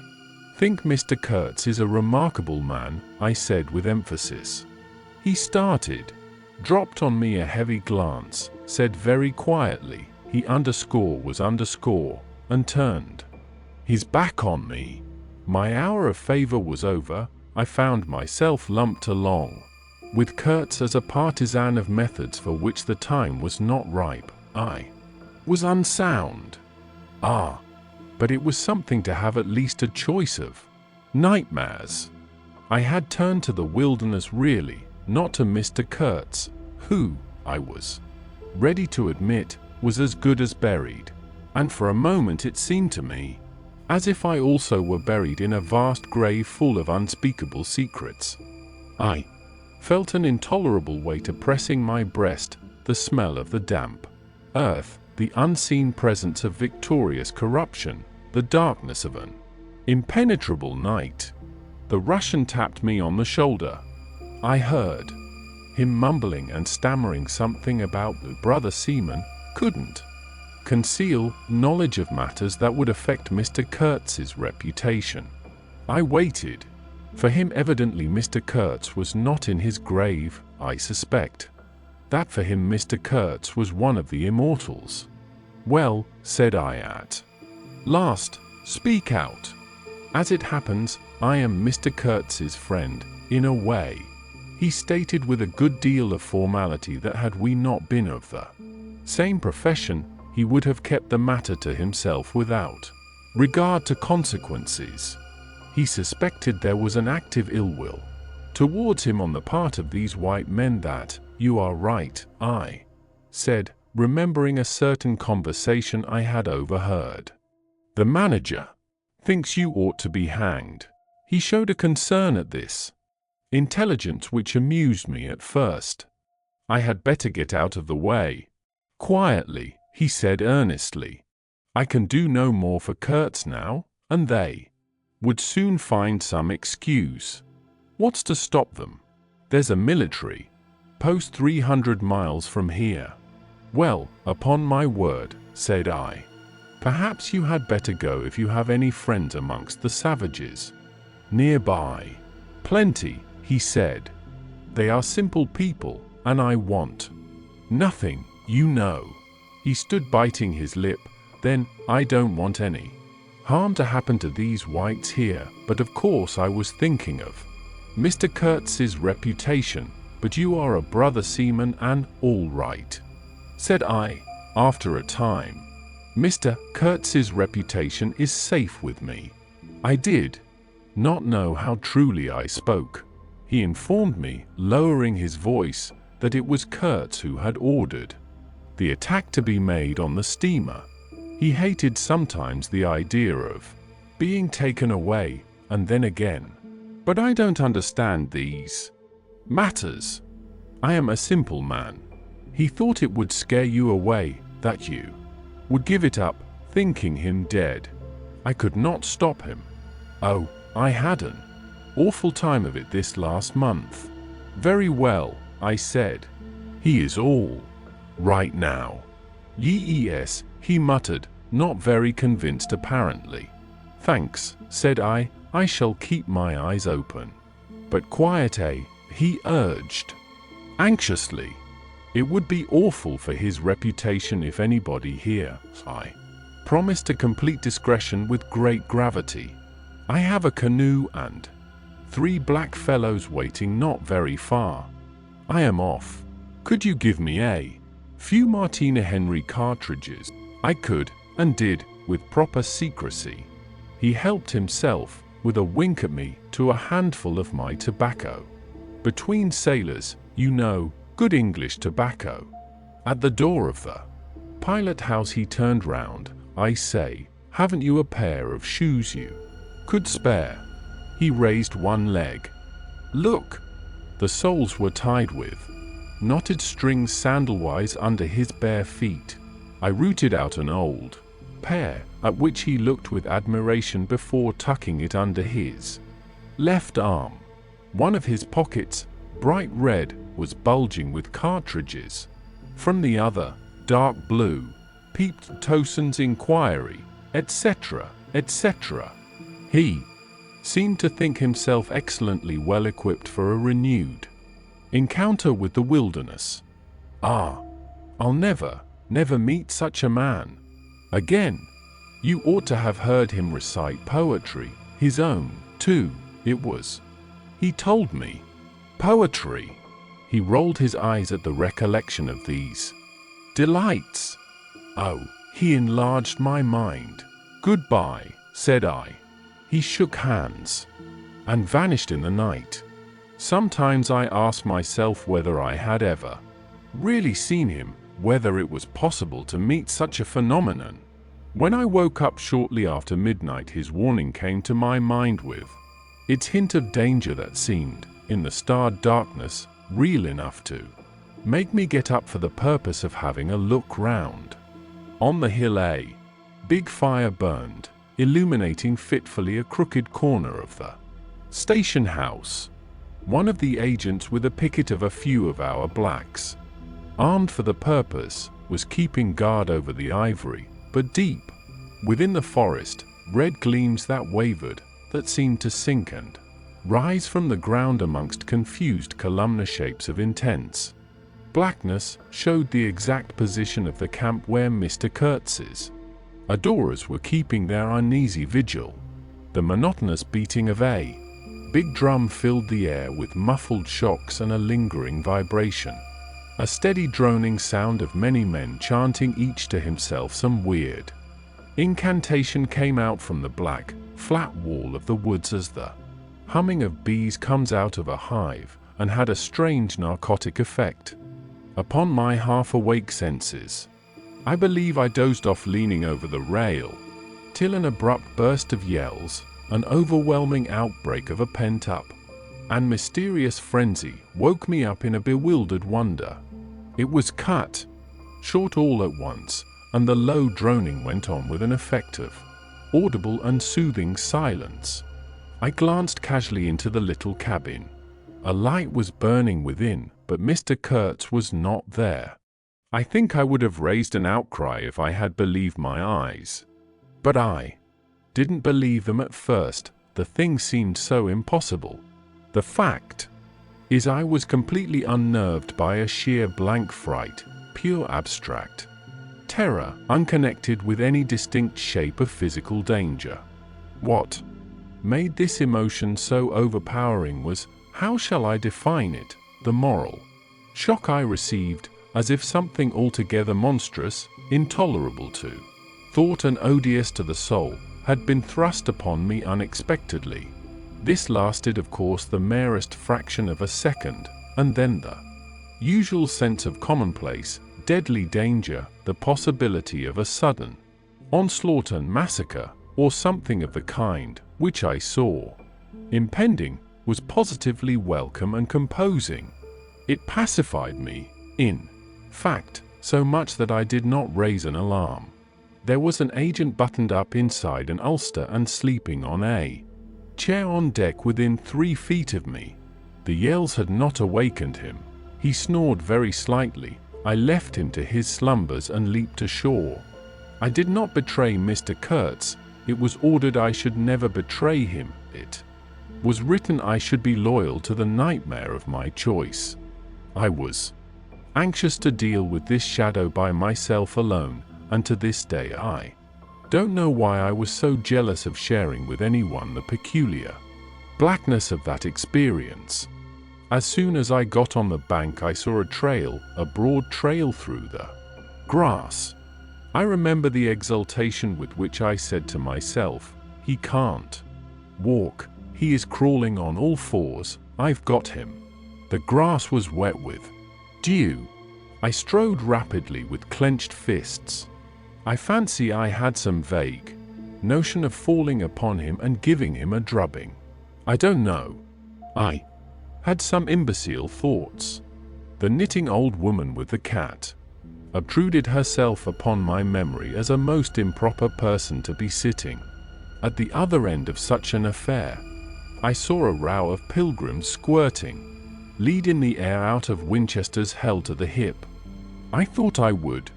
think Mr. Kurtz is a remarkable man, I said with emphasis. He started, dropped on me a heavy glance, said very quietly, he was and turned his back on me. My hour of favor was over. I found myself lumped along with Kurtz as a partisan of methods for which the time was not ripe. I was unsound. But it was something to have at least a choice of nightmares. I had turned to the wilderness really, not to Mr. Kurtz, who, I was ready to admit, was as good as buried. And for a moment it seemed to me as if I also were buried in a vast grave full of unspeakable secrets. I felt an intolerable weight oppressing my breast, the smell of the damp earth, the unseen presence of victorious corruption, the darkness of an impenetrable night. The Russian tapped me on the shoulder. I heard him mumbling and stammering something about the brother seaman couldn't conceal knowledge of matters that would affect Mr. Kurtz's reputation. I waited for him. Evidently Mr. Kurtz was not in his grave. I suspect that for him Mr. Kurtz was one of the immortals. Well, said I at last, speak out. As it happens, I am Mr. Kurtz's friend, in a way. He stated with a good deal of formality that had we not been of the same profession, he would have kept the matter to himself without regard to consequences. He suspected there was an active ill will towards him on the part of these white men. That, you are right, I said, remembering a certain conversation I had overheard. The manager thinks you ought to be hanged. He showed a concern at this intelligence which amused me at first. I had better get out of the way. Quietly, he said earnestly. I can do no more for Kurtz now, and they would soon find some excuse. What's to stop them? There's a military post 300 miles from here. Well, upon my word, said I. Perhaps you had better go if you have any friends amongst the savages nearby. Plenty, he said. They are simple people, and I want nothing, you know. He stood biting his lip. Then, I don't want any harm to happen to these whites here, but of course I was thinking of Mr. Kurtz's reputation. But you are a brother seaman and all right, said I, after a time. Mr. Kurtz's reputation is safe with me. I did not know how truly I spoke. He informed me, lowering his voice, that it was Kurtz who had ordered the attack to be made on the steamer. He hated sometimes the idea of being taken away, and then again. But I don't understand these matters. I am a simple man. He thought it would scare you away, that you would give it up, thinking him dead. I could not stop him. Oh, I had an awful time of it this last month. Very well, I said. He is all right now. Yes, he muttered, not very convinced apparently. Thanks, said I shall keep my eyes open. But quiet, he urged anxiously. It would be awful for his reputation if anybody here. I promised to complete discretion with great gravity. I have a canoe and 3 black fellows waiting not very far. I am off. Could you give me a few Martina Henry cartridges? I could, and did, with proper secrecy. He helped himself, with a wink at me, to a handful of my tobacco. Between sailors, you know, good English tobacco. At the door of the pilot house he turned round. I say, haven't you a pair of shoes you could spare? He raised one leg. Look! The soles were tied with knotted strings sandalwise under his bare feet. I rooted out an old pair, at which he looked with admiration before tucking it under his left arm. One of his pockets, bright red, was bulging with cartridges. From the other, dark blue, peeped Towson's inquiry, etc., etc. He seemed to think himself excellently well equipped for a renewed encounter with the wilderness. Ah, I'll never meet such a man again. You ought to have heard him recite poetry, his own, too, it was. He told me. Poetry. He rolled his eyes at the recollection of these delights. Oh, he enlarged my mind. Goodbye, said I. He shook hands and vanished in the night. Sometimes I ask myself whether I had ever really seen him, whether it was possible to meet such a phenomenon. When I woke up shortly after midnight, his warning came to my mind with its hint of danger that seemed, in the starred darkness, real enough to make me get up for the purpose of having a look round. On the hill a big fire burned, illuminating fitfully a crooked corner of the station house. One of the agents, with a picket of a few of our blacks, armed for the purpose, was keeping guard over the ivory, but deep within the forest, red gleams that wavered, that seemed to sink and rise from the ground amongst confused columnar shapes of intense blackness, showed the exact position of the camp where Mr. Kurtz's adorers were keeping their uneasy vigil. The monotonous beating of a big drum filled the air with muffled shocks and a lingering vibration. A steady droning sound of many men chanting each to himself some weird incantation came out from the black, flat wall of the woods as the humming of bees comes out of a hive, and had a strange narcotic effect upon my half-awake senses. I believe I dozed off leaning over the rail, till an abrupt burst of yells, an overwhelming outbreak of a pent-up and mysterious frenzy woke me up in a bewildered wonder. It was cut short all at once, and the low droning went on with an effective, audible and soothing silence. I glanced casually into the little cabin. A light was burning within, but Mr. Kurtz was not there. I think I would have raised an outcry if I had believed my eyes. But I didn't believe them at first. The thing seemed so impossible. The fact is, I was completely unnerved by a sheer blank fright, pure abstract terror, unconnected with any distinct shape of physical danger. What made this emotion so overpowering was, how shall I define it, the moral shock I received, as if something altogether monstrous, intolerable to thought and odious to the soul, had been thrust upon me unexpectedly. This lasted, of course, the merest fraction of a second, and then the usual sense of commonplace, deadly danger, the possibility of a sudden onslaught and massacre, or something of the kind, which I saw impending, was positively welcome and composing. It pacified me, in fact, so much that I did not raise an alarm. There was an agent buttoned up inside an ulster and sleeping on a chair on deck within 3 feet of me. The yells had not awakened him. He snored very slightly. I left him to his slumbers and leaped ashore. I did not betray Mr. Kurtz. It was ordered I should never betray him. It was written I should be loyal to the nightmare of my choice. I was anxious to deal with this shadow by myself alone, and to this day I don't know why I was so jealous of sharing with anyone the peculiar blackness of that experience. As soon as I got on the bank, I saw a trail, a broad trail through the grass. I remember the exultation with which I said to myself, "He can't walk. He is crawling on all fours. I've got him." The grass was wet with dew. I strode rapidly with clenched fists. I fancy I had some vague notion of falling upon him and giving him a drubbing. I don't know. I had some imbecile thoughts. The knitting old woman with the cat obtruded herself upon my memory as a most improper person to be sitting at the other end of such an affair. I saw a row of pilgrims squirting lead in the air out of Winchesters held to the hip. I thought I would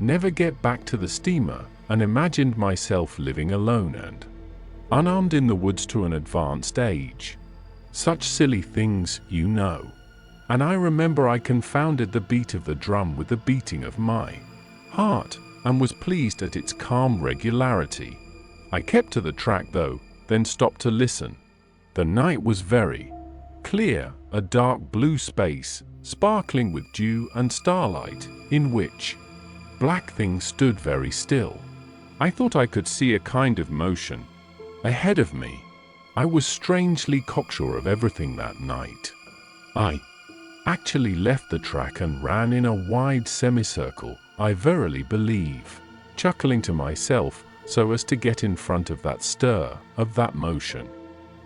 never get back to the steamer, and imagined myself living alone and unarmed in the woods to an advanced age. Such silly things, you know. And I remember I confounded the beat of the drum with the beating of my heart, and was pleased at its calm regularity. I kept to the track though, then stopped to listen. The night was very clear, a dark blue space, sparkling with dew and starlight, in which black things stood very still. I thought I could see a kind of motion ahead of me. I was strangely cocksure of everything that night. I actually left the track and ran in a wide semicircle, I verily believe, chuckling to myself so as to get in front of that stir, of that motion.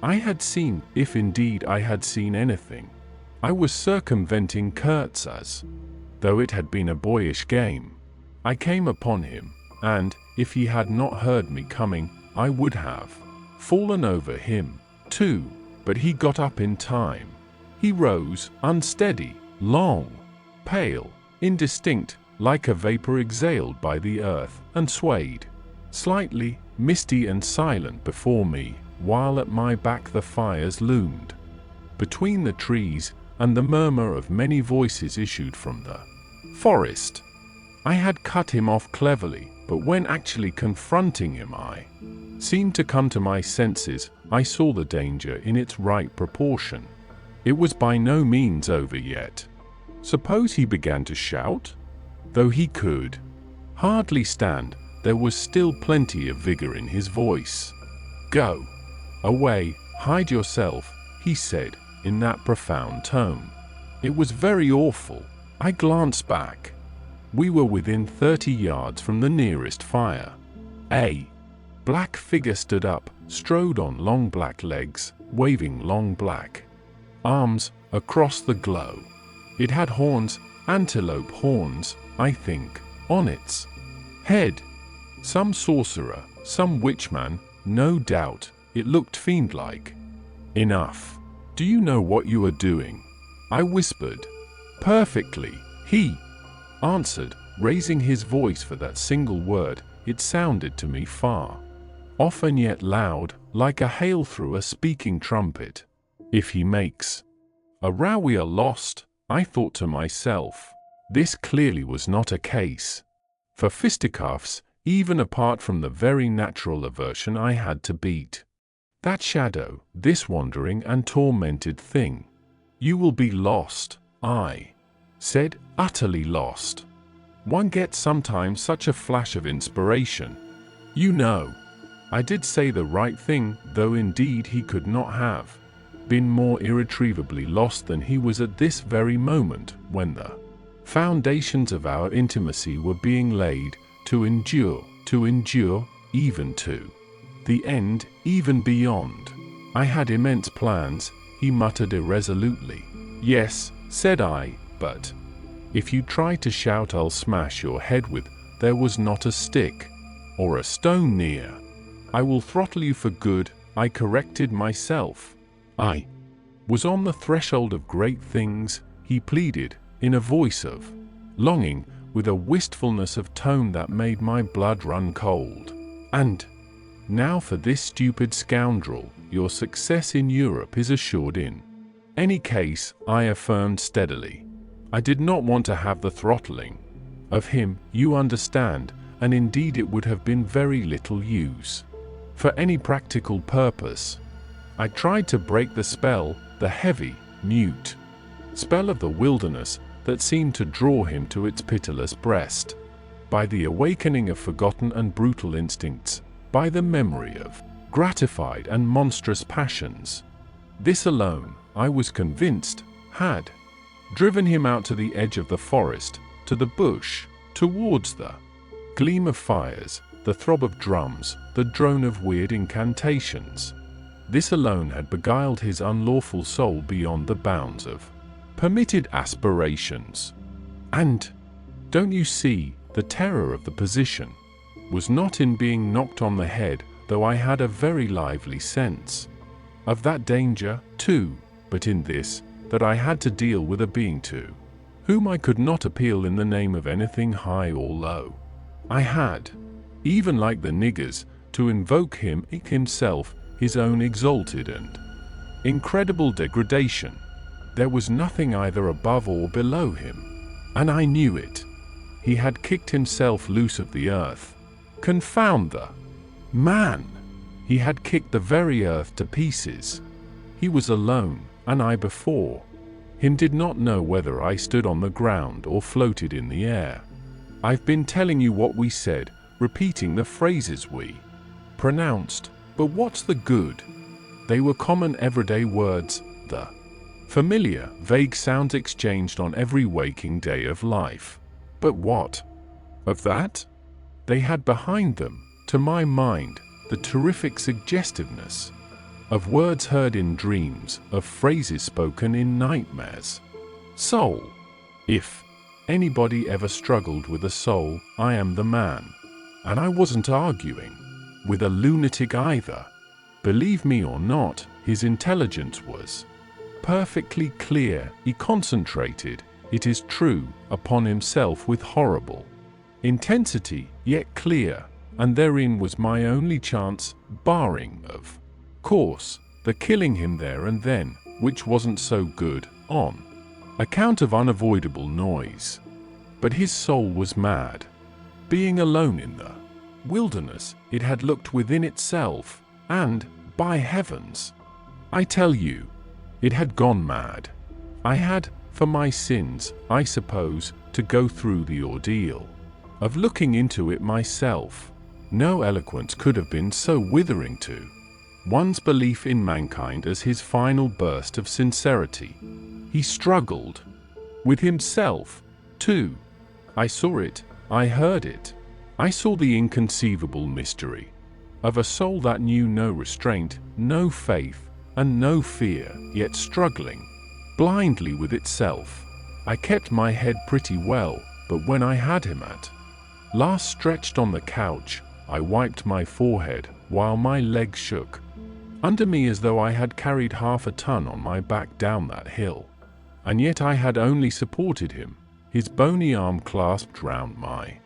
I had seen, if indeed I had seen anything. I was circumventing Kurtz as though it had been a boyish game. I came upon him, and, if he had not heard me coming, I would have fallen over him, too, but he got up in time. He rose, unsteady, long, pale, indistinct, like a vapor exhaled by the earth, and swayed, slightly, misty and silent before me, while at my back the fires loomed. Between the trees, and the murmur of many voices issued from the forest. I had cut him off cleverly, but when actually confronting him I seemed to come to my senses. I saw the danger in its right proportion. It was by no means over yet. Suppose he began to shout? Though he could hardly stand, there was still plenty of vigor in his voice. "Go away, hide yourself," he said, in that profound tone. It was very awful. I glanced back. We were within 30 yards from the nearest fire. A black figure stood up, strode on long black legs, waving long black arms across the glow. It had horns, antelope horns, I think, on its head. Some sorcerer, some witchman, no doubt. It looked fiend-like. "Enough. Do you know what you are doing?" I whispered. "Perfectly," he answered, raising his voice for that single word. It sounded to me far off and yet loud, like a hail through a speaking trumpet. "If he makes a row, we are lost," I thought to myself. This clearly was not a case for fisticuffs, even apart from the very natural aversion I had to beat. That shadow, this wandering and tormented thing. "You will be lost," I said, "utterly lost." One gets sometimes such a flash of inspiration. You know, I did say the right thing, though indeed he could not have been more irretrievably lost than he was at this very moment, when the foundations of our intimacy were being laid, to endure, even to the end, even beyond. I had immense plans, he muttered irresolutely. "Yes," said I, "but if you try to shout, I'll smash your head with." There was not a stick or a stone near. "I will throttle you for good," I corrected myself. "I was on the threshold of great things," he pleaded, in a voice of longing, with a wistfulness of tone that made my blood run cold. "And now for this stupid scoundrel, your success in Europe is assured in any case," I affirmed steadily. I did not want to have the throttling of him, you understand, and indeed it would have been very little use for any practical purpose. I tried to break the spell, the heavy, mute spell of the wilderness that seemed to draw him to its pitiless breast, by the awakening of forgotten and brutal instincts, by the memory of gratified and monstrous passions. This alone, I was convinced, had driven him out to the edge of the forest, to the bush, towards the gleam of fires, the throb of drums, the drone of weird incantations. This alone had beguiled his unlawful soul beyond the bounds of permitted aspirations. And, don't you see, the terror of the position was not in being knocked on the head, though I had a very lively sense of that danger, too, but in this, that I had to deal with a being to whom I could not appeal in the name of anything high or low. I had, even like the niggers, to invoke him himself, his own exalted and incredible degradation. There was nothing either above or below him, and I knew it. He had kicked himself loose of the earth. Confound the man! He had kicked the very earth to pieces. He was alone, and I before him did not know whether I stood on the ground or floated in the air. I've been telling you what we said, repeating the phrases we pronounced, but what's the good? They were common everyday words, the familiar, vague sounds exchanged on every waking day of life. But what of that? They had behind them, to my mind, the terrific suggestiveness of words heard in dreams, of phrases spoken in nightmares. Soul. If anybody ever struggled with a soul, I am the man. And I wasn't arguing with a lunatic either. Believe me or not, his intelligence was perfectly clear. He concentrated, it is true, upon himself with horrible intensity, yet clear, and therein was my only chance, barring, of course, the killing him there and then, which wasn't so good, on account of unavoidable noise. But his soul was mad. Being alone in the wilderness, it had looked within itself, and, by heavens, I tell you, it had gone mad. I had For my sins, I suppose, to go through the ordeal of looking into it myself. No eloquence could have been so withering to one's belief in mankind as his final burst of sincerity. He struggled with himself, too. I saw it, I heard it. I saw the inconceivable mystery of a soul that knew no restraint, no faith, and no fear, yet struggling blindly with itself. I kept my head pretty well, but when I had him at last stretched on the couch, I wiped my forehead while my legs shook under me as though I had carried half a ton on my back down that hill. And yet I had only supported him, his bony arm clasped round my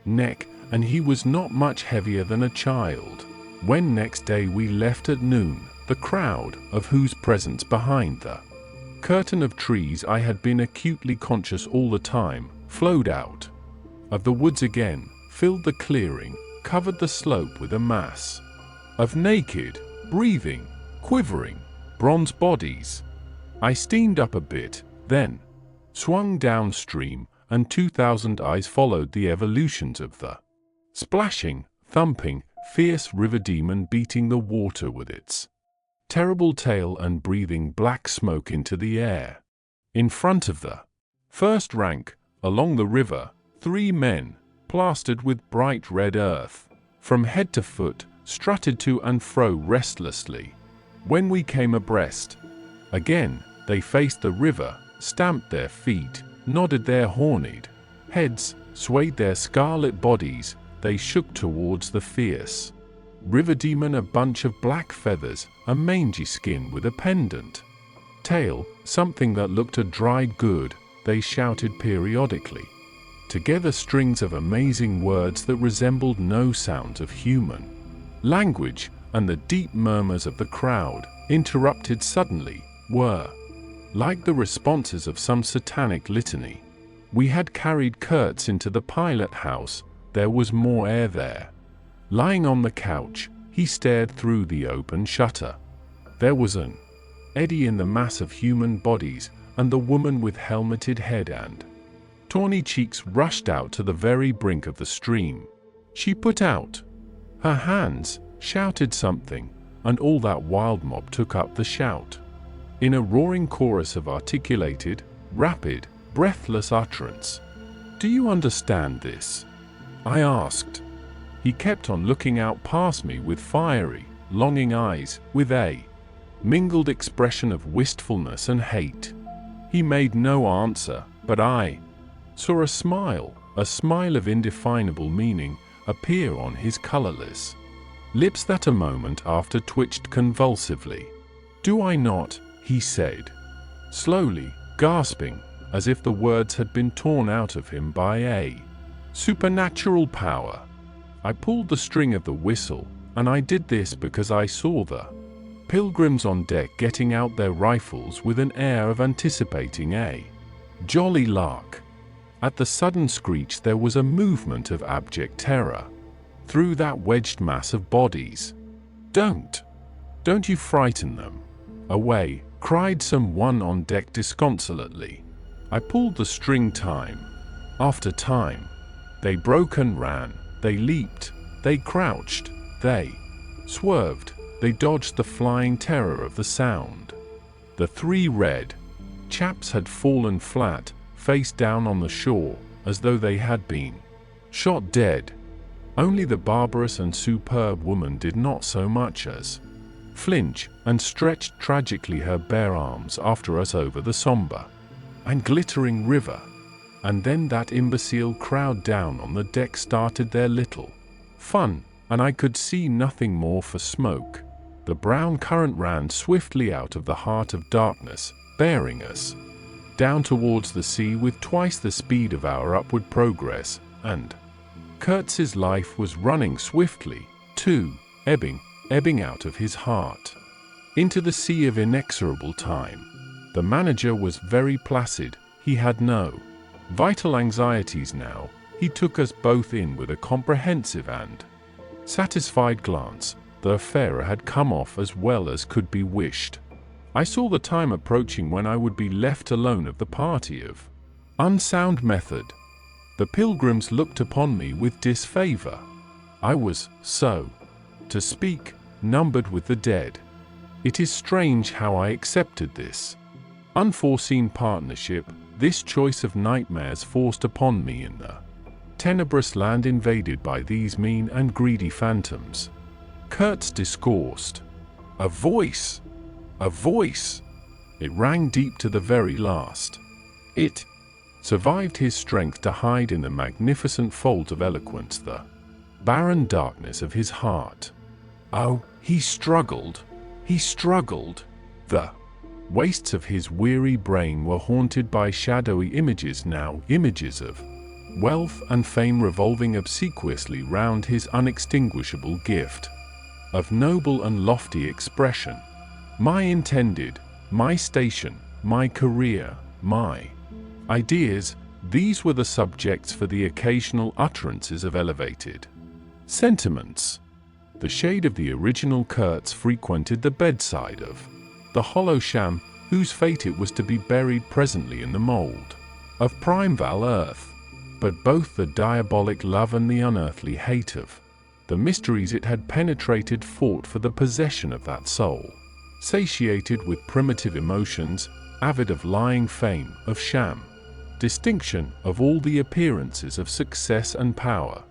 neck, and he was not much heavier than a child. When next day we left at noon, the crowd, of whose presence behind the curtain of trees I had been acutely conscious all the time, flowed out of the woods again, filled the clearing, covered the slope with a mass of naked, breathing, quivering, bronze bodies. I steamed up a bit, then swung downstream, and 2,000 eyes followed the evolutions of the splashing, thumping, fierce river demon beating the water with its terrible tail and breathing black smoke into the air. In front of the first rank, along the river, 3 men, plastered with bright red earth from head to foot, strutted to and fro restlessly. When we came abreast again, they faced the river, stamped their feet, nodded their horned heads, swayed their scarlet bodies. They shook towards the fierce river demon, a bunch of black feathers, a mangy skin with a pendant tail, something that looked a dried good. They shouted periodically together strings of amazing words that resembled no sounds of human language, and the deep murmurs of the crowd, interrupted suddenly, were like the responses of some satanic litany. We had carried Kurtz into the pilot house. There was more air there. Lying on the couch, he stared through the open shutter. There was an eddy in the mass of human bodies, and the woman with helmeted head and tawny cheeks rushed out to the very brink of the stream. She put out her hands, shouted something, and all that wild mob took up the shout in a roaring chorus of articulated, rapid, breathless utterance. "Do you understand this?" I asked. He kept on looking out past me with fiery, longing eyes, with a mingled expression of wistfulness and hate. He made no answer, but I saw a smile of indefinable meaning, appear on his colorless lips that a moment after twitched convulsively. "Do I not?" he said, slowly, gasping, as if the words had been torn out of him by a supernatural power. I pulled the string of the whistle, and I did this because I saw the pilgrims on deck getting out their rifles with an air of anticipating a jolly lark. At the sudden screech there was a movement of abject terror through that wedged mass of bodies. Don't you frighten them away," cried someone on deck disconsolately. I pulled the string time after time. They broke and ran, they leaped, they crouched, they swerved, they dodged the flying terror of the sound. The 3 red chaps had fallen flat, face down on the shore, as though they had been shot dead. Only the barbarous and superb woman did not so much as flinch, and stretched tragically her bare arms after us over the somber and glittering river. And then that imbecile crowd down on the deck started their little fun, and I could see nothing more for smoke. The brown current ran swiftly out of the heart of darkness, bearing us down towards the sea with twice the speed of our upward progress, and Kurtz's life was running swiftly, too, ebbing out of his heart into the sea of inexorable time. The manager was very placid. He had no vital anxieties now. He took us both in with a comprehensive and satisfied glance. The affair had come off as well as could be wished. I saw the time approaching when I would be left alone of the party of unsound method. The pilgrims looked upon me with disfavor. I was, so to speak, numbered with the dead. It is strange how I accepted this unforeseen partnership, this choice of nightmares forced upon me in the tenebrous land invaded by these mean and greedy phantoms. Kurtz discoursed. A voice! A voice! It rang deep to the very last. It survived his strength to hide in the magnificent folds of eloquence the barren darkness of his heart. Oh, he struggled. He struggled. The wastes of his weary brain were haunted by shadowy images now, images of wealth and fame revolving obsequiously round his unextinguishable gift of noble and lofty expression. My intended, my station, my career, my ideas, these were the subjects for the occasional utterances of elevated sentiments. The shade of the original Kurtz frequented the bedside of the hollow sham, whose fate it was to be buried presently in the mold of primeval earth. But both the diabolic love and the unearthly hate of the mysteries it had penetrated fought for the possession of that soul, satiated with primitive emotions, avid of lying fame, of sham distinction, of all the appearances of success and power.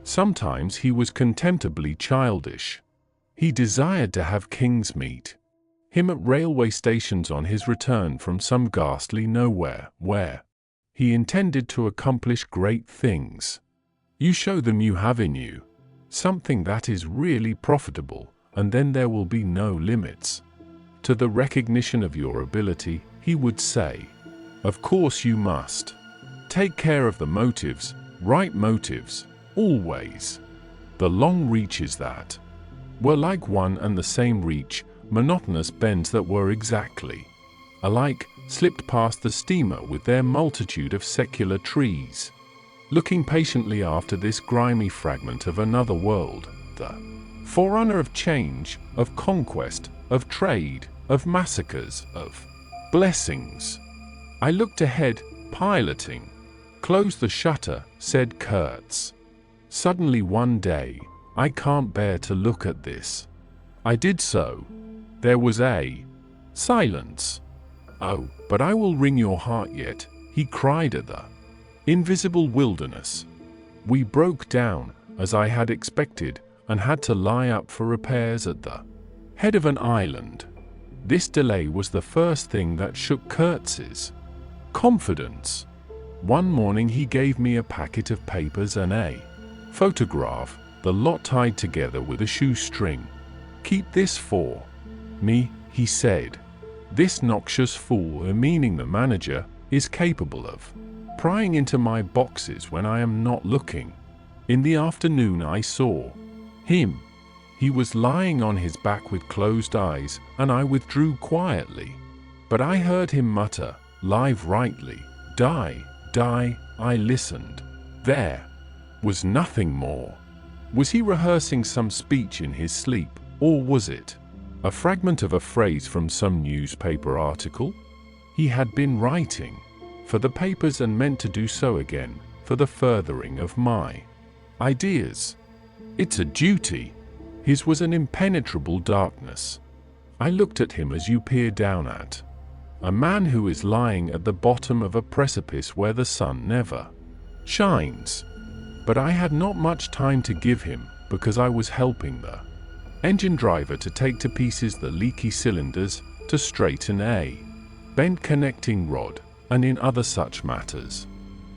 Sometimes he was contemptibly childish. He desired to have king's meet him at railway stations on his return from some ghastly nowhere, where he intended to accomplish great things. You show them you have in you something that is really profitable, and then there will be no limits to the recognition of your ability, he would say. Of course you must take care of the motives, right motives, always. The long reaches that were like one and the same reach, monotonous bends that were exactly alike, slipped past the steamer with their multitude of secular trees, looking patiently after this grimy fragment of another world, the forerunner of change, of conquest, of trade, of massacres, of blessings. I looked ahead, piloting. Close the shutter, said Kurtz. Suddenly one day, I can't bear to look at this. I did so. There was a silence. Oh, but I will wring your heart yet, he cried at the invisible wilderness. We broke down, as I had expected, and had to lie up for repairs at the head of an island. This delay was the first thing that shook Kurtz's confidence. One morning he gave me a packet of papers and a photograph, the lot tied together with a shoestring. Keep this for me, he said. This noxious fool, meaning the manager, is capable of prying into my boxes when I am not looking. In the afternoon I saw him. He was lying on his back with closed eyes, and I withdrew quietly. But I heard him mutter, "Live rightly, die, die." I listened. There was nothing more. Was he rehearsing some speech in his sleep, or was it a fragment of a phrase from some newspaper article? He had been writing for the papers and meant to do so again, for the furthering of my ideas. It's a duty. His was an impenetrable darkness. I looked at him as you peer down at a man who is lying at the bottom of a precipice where the sun never shines. But I had not much time to give him, because I was helping the engine driver to take to pieces the leaky cylinders, to straighten a bent connecting rod, and in other such matters.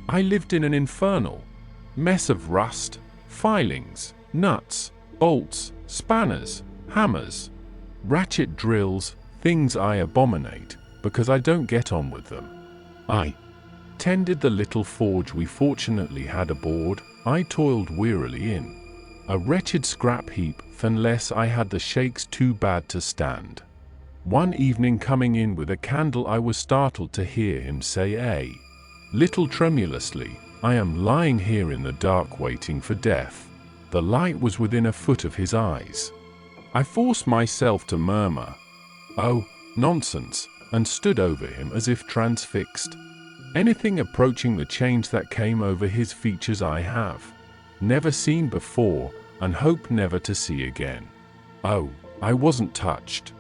I lived in an infernal mess of rust, filings, nuts, bolts, spanners, hammers, ratchet drills, things I abominate, because I don't get on with them. I tended the little forge we fortunately had aboard. I toiled wearily in a wretched scrap heap, unless I had the shakes too bad to stand. One evening, coming in with a candle, I was startled to hear him say a little tremulously, "I am lying here in the dark waiting for death." The light was within a foot of his eyes. I forced myself to murmur, "Oh, nonsense, and stood over him as if transfixed. Anything approaching the change that came over his features I have never seen before, and hope never to see again. Oh, I wasn't touched.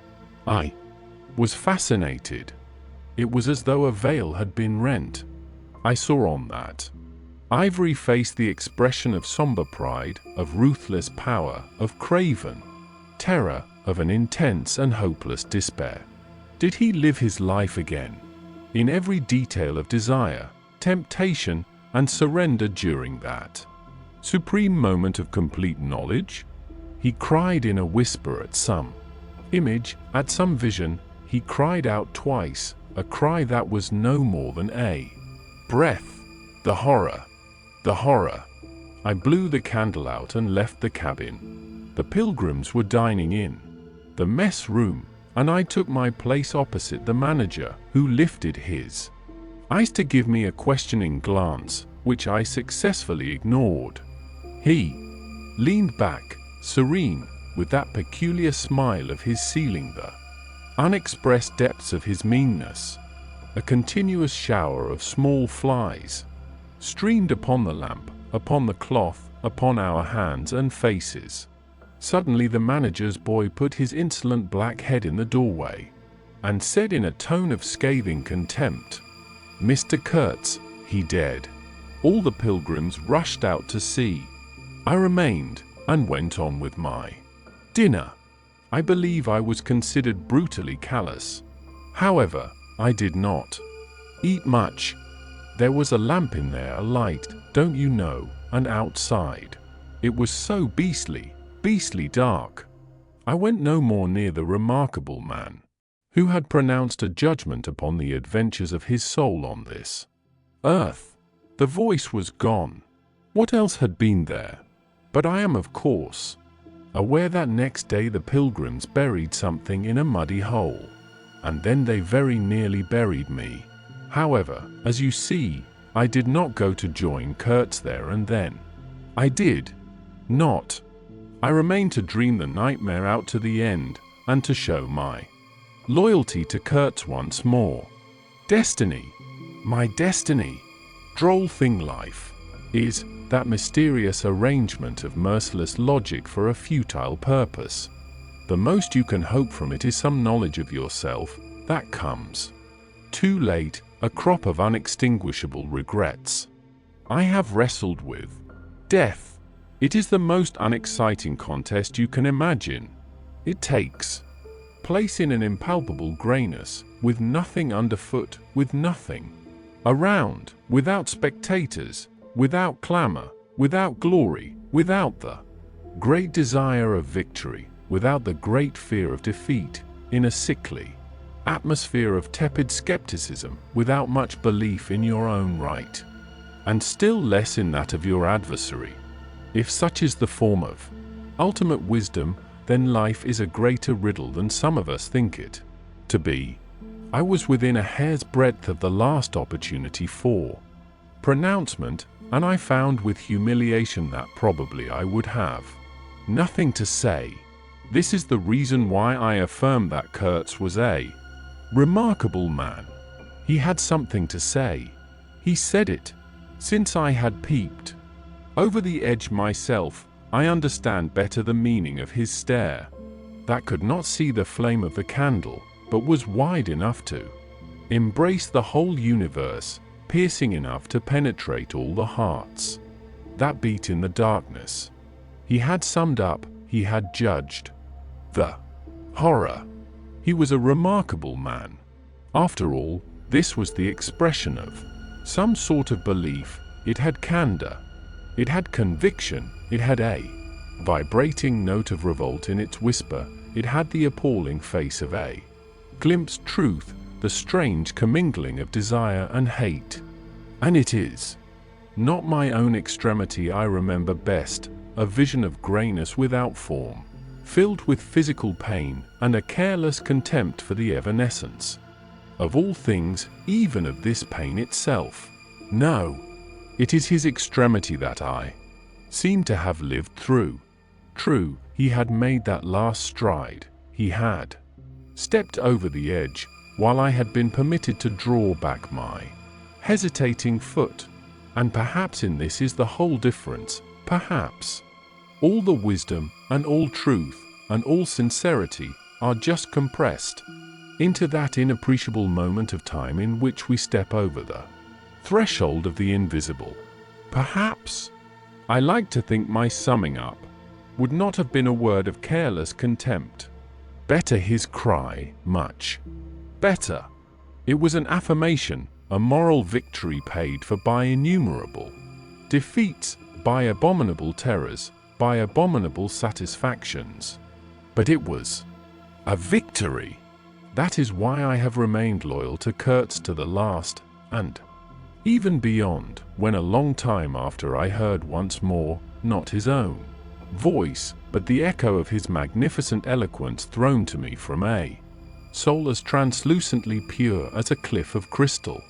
I was fascinated. It was as though a veil had been rent. I saw on that ivory face the expression of somber pride, of ruthless power, of craven terror, of an intense and hopeless despair. Did he live his life again? In every detail of desire, temptation, and surrender during that supreme moment of complete knowledge? He cried in a whisper at some image, at some vision. He cried out twice, a cry that was no more than a breath. The horror! The horror! I blew the candle out and left the cabin. The pilgrims were dining in the mess room, and I took my place opposite the manager, who lifted his eyes to give me a questioning glance, which I successfully ignored. He leaned back, serene, with that peculiar smile of his sealing the unexpressed depths of his meanness. A continuous shower of small flies streamed upon the lamp, upon the cloth, upon our hands and faces. Suddenly the manager's boy put his insolent black head in the doorway, and said in a tone of scathing contempt, "Mr. Kurtz, he dead." All the pilgrims rushed out to see. I remained, and went on with my dinner. I believe I was considered brutally callous. However, I did not eat much. There was a lamp in there, a light, don't you know, and outside it was so beastly dark. I went no more near the remarkable man, who had pronounced a judgment upon the adventures of his soul on this earth. The voice was gone. What else had been there? But I am, of course, aware that next day the pilgrims buried something in a muddy hole, and then they very nearly buried me. However, as you see, I did not go to join Kurtz there and then. I did not. I remained to dream the nightmare out to the end, and to show my loyalty to Kurtz once more. Destiny, my destiny. Droll thing life is, that mysterious arrangement of merciless logic for a futile purpose. The most you can hope from it is some knowledge of yourself that comes too late, a crop of unextinguishable regrets. I have wrestled with death. It is the most unexciting contest you can imagine. It takes place in an impalpable grayness, with nothing underfoot, with nothing around, without spectators, without clamor, without glory, without the great desire of victory, without the great fear of defeat, in a sickly atmosphere of tepid skepticism, without much belief in your own right, and still less in that of your adversary. If such is the form of ultimate wisdom, then life is a greater riddle than some of us think it to be. I was within a hair's breadth of the last opportunity for pronouncement, and I found with humiliation that probably I would have nothing to say. This is the reason why I affirm that Kurtz was a remarkable man. He had something to say. He said it. Since I had peeped over the edge myself, I understand better the meaning of his stare, that could not see the flame of the candle, but was wide enough to embrace the whole universe, piercing enough to penetrate all the hearts that beat in the darkness. He had summed up, he had judged the horror. He was a remarkable man. After all, this was the expression of some sort of belief. It had candor, it had conviction, it had a vibrating note of revolt in its whisper, it had the appalling face of a glimpsed truth, the strange commingling of desire and hate. And it is not my own extremity I remember best, a vision of grayness without form, filled with physical pain and a careless contempt for the evanescence of all things, even of this pain itself. No, it is his extremity that I seem to have lived through. True, he had made that last stride, he had stepped over the edge, while I had been permitted to draw back my hesitating foot. And perhaps in this is the whole difference, perhaps. All the wisdom, and all truth, and all sincerity are just compressed into that inappreciable moment of time in which we step over the threshold of the invisible. Perhaps. I like to think my summing up would not have been a word of careless contempt. Better his cry, much better. It was an affirmation, a moral victory paid for by innumerable defeats, by abominable terrors, by abominable satisfactions. But it was a victory. That is why I have remained loyal to Kurtz to the last, and even beyond, when a long time after I heard once more, not his own voice, but the echo of his magnificent eloquence thrown to me from a soul as translucently pure as a cliff of crystal.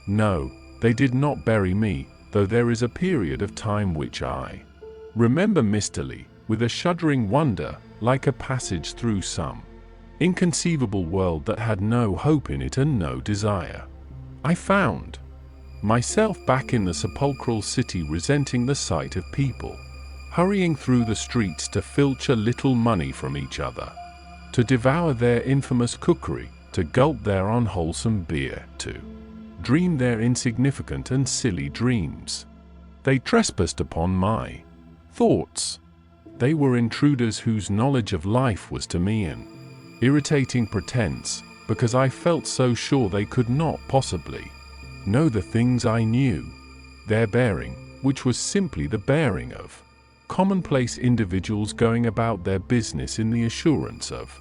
No, they did not bury me, though there is a period of time which I remember mistily, with a shuddering wonder, like a passage through some inconceivable world that had no hope in it and no desire. I found myself back in the sepulchral city, resenting the sight of people hurrying through the streets to filch a little money from each other, to devour their infamous cookery, to gulp their unwholesome beer, to dream their insignificant and silly dreams. They trespassed upon my thoughts. They were intruders whose knowledge of life was to me an irritating pretense, because I felt so sure they could not possibly know the things I knew. Their bearing, which was simply the bearing of commonplace individuals going about their business in the assurance of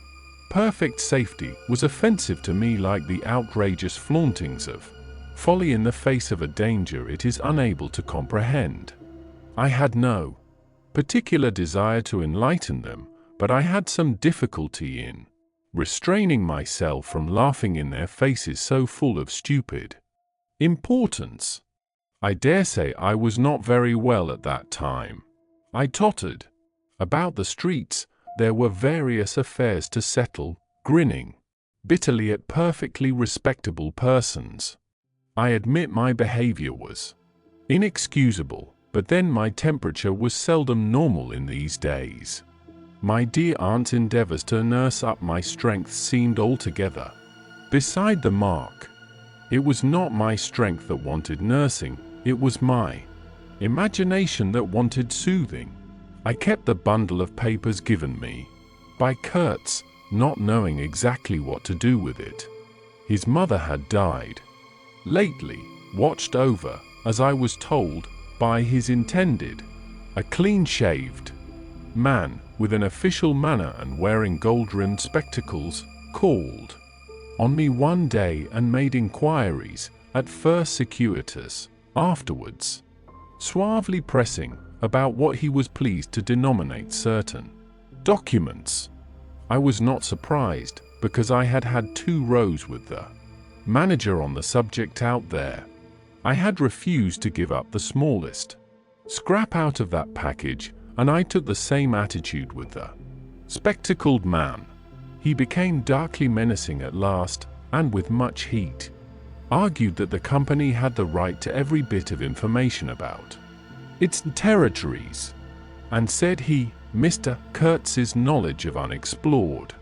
perfect safety, was offensive to me like the outrageous flauntings of folly in the face of a danger it is unable to comprehend. I had no particular desire to enlighten them, but I had some difficulty in restraining myself from laughing in their faces so full of stupid importance. I dare say I was not very well at that time. I tottered about the streets. There were various affairs to settle, grinning bitterly at perfectly respectable persons. I admit my behavior was inexcusable, but then my temperature was seldom normal in these days. My dear aunt's endeavors to nurse up my strength seemed altogether beside the mark. It was not my strength that wanted nursing, it was my imagination that wanted soothing. I kept the bundle of papers given me by Kurtz, not knowing exactly what to do with it. His mother had died lately, watched over, as I was told, by his intended, a clean-shaved man with an official manner and wearing gold-rimmed spectacles, called on me one day and made inquiries, at first circuitous, afterwards suavely pressing, about what he was pleased to denominate certain documents. I was not surprised, because I had had 2 rows with the manager on the subject out there. I had refused to give up the smallest scrap out of that package, and I took the same attitude with the spectacled man. He became darkly menacing at last, and with much heat argued that the company had the right to every bit of information about its territories, and said he, Mr. Kurtz's knowledge of unexplored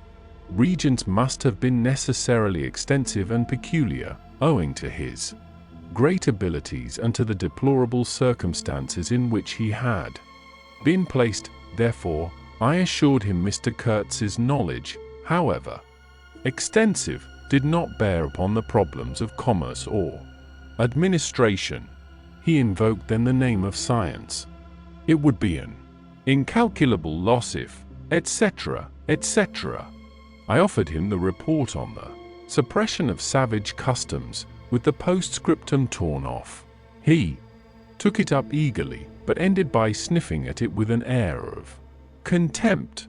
regions must have been necessarily extensive and peculiar, owing to his great abilities and to the deplorable circumstances in which he had been placed. Therefore, I assured him Mr. Kurtz's knowledge, however extensive, did not bear upon the problems of commerce or administration. He invoked then the name of science. It would be an incalculable loss if, etc., etc. I offered him the report on the suppression of savage customs, with the postscriptum torn off. He took it up eagerly, but ended by sniffing at it with an air of contempt.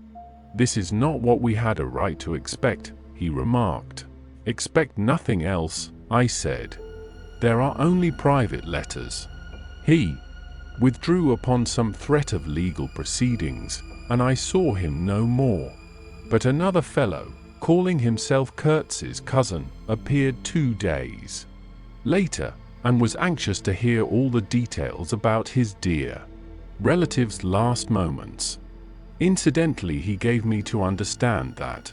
This is not what we had a right to expect, he remarked. Expect nothing else, I said. There are only private letters. He withdrew upon some threat of legal proceedings, and I saw him no more. But another fellow, calling himself Kurtz's cousin, appeared 2 days later, and was anxious to hear all the details about his dear relative's last moments. Incidentally, he gave me to understand that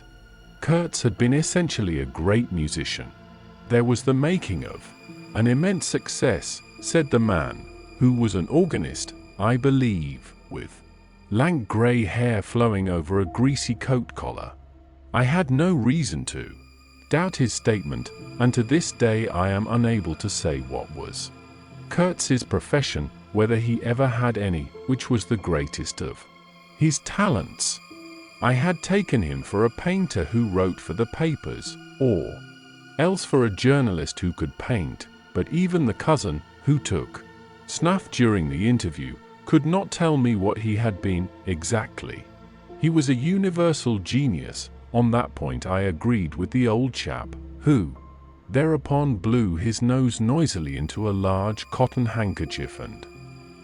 Kurtz had been essentially a great musician. There was the making of an immense success, said the man, who was an organist, I believe, with lank grey hair flowing over a greasy coat collar. I had no reason to doubt his statement, and to this day I am unable to say what was Kurtz's profession, whether he ever had any, which was the greatest of his talents. I had taken him for a painter who wrote for the papers, or else for a journalist who could paint, but even the cousin, who took snuff during the interview, could not tell me what he had been exactly. He was a universal genius. On that point I agreed with the old chap, who thereupon blew his nose noisily into a large cotton handkerchief and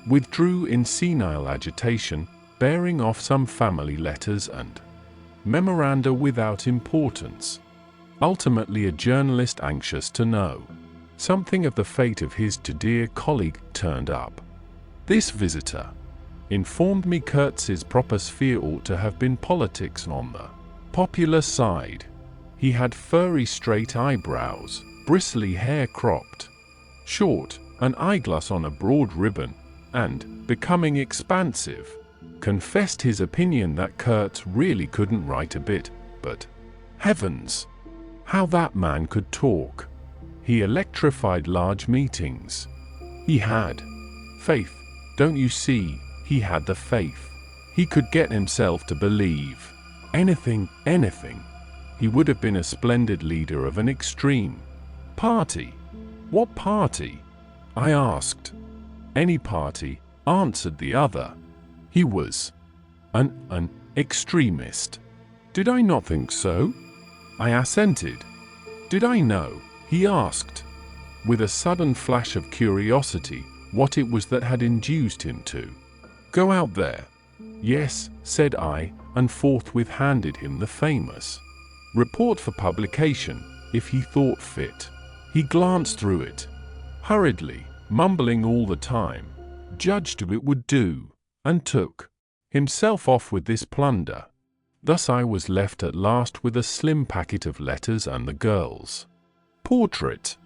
withdrew in senile agitation, bearing off some family letters and memoranda without importance. Ultimately, a journalist anxious to know something of the fate of his dear colleague turned up. This visitor informed me Kurtz's proper sphere ought to have been politics on the popular side. He had furry straight eyebrows, bristly hair cropped short, an eyeglass on a broad ribbon, and, becoming expansive, confessed his opinion that Kurtz really couldn't write a bit, but heavens, how that man could talk! He electrified large meetings. He had faith, don't you see? He had the faith. He could get himself to believe anything. He would have been a splendid leader of an extreme party. What party? I asked. Any party, answered the other. He was an extremist. Did I not think so? I assented. Did I know, he asked, with a sudden flash of curiosity, what it was that had induced him to go out there? Yes, said I, and forthwith handed him the famous report for publication, if he thought fit. He glanced through it hurriedly, mumbling all the time, judged it would do, and took himself off with this plunder. Thus I was left at last with a slim packet of letters and the girl's portrait.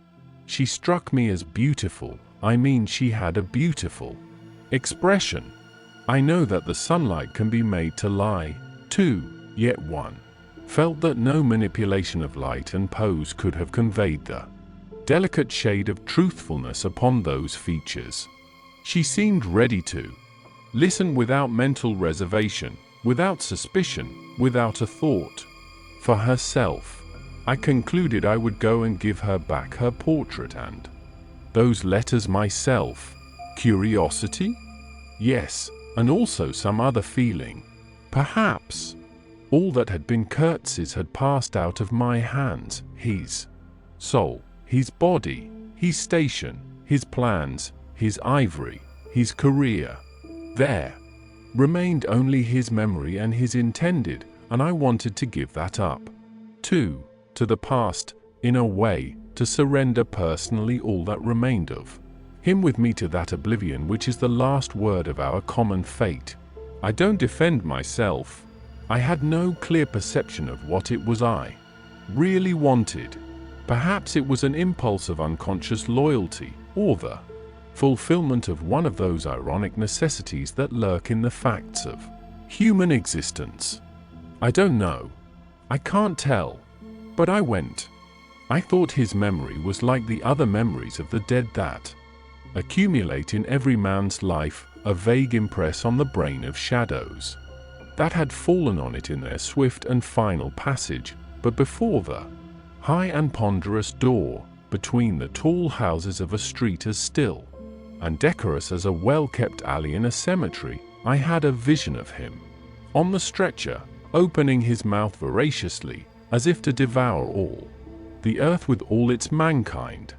She struck me as beautiful. I mean, she had a beautiful expression. I know that the sunlight can be made to lie, too, yet one felt that no manipulation of light and pose could have conveyed the delicate shade of truthfulness upon those features. She seemed ready to listen without mental reservation, without suspicion, without a thought. For herself, I concluded I would go and give her back her portrait and those letters myself. Curiosity? Yes, and also some other feeling. Perhaps all that had been Kurtz's had passed out of my hands. His soul, his body, his station, his plans, his ivory, his career. There remained only his memory and his intended, and I wanted to give that up, too, to the past, in a way, to surrender personally all that remained of him with me to that oblivion which is the last word of our common fate. I don't defend myself. I had no clear perception of what it was I really wanted. Perhaps it was an impulse of unconscious loyalty, or the fulfillment of one of those ironic necessities that lurk in the facts of human existence. I don't know. I can't tell. But I went. I thought his memory was like the other memories of the dead that accumulate in every man's life, a vague impress on the brain of shadows that had fallen on it in their swift and final passage, but before the high and ponderous door, between the tall houses of a street as still and decorous as a well-kept alley in a cemetery, I had a vision of him on the stretcher, opening his mouth voraciously, as if to devour all the earth with all its mankind.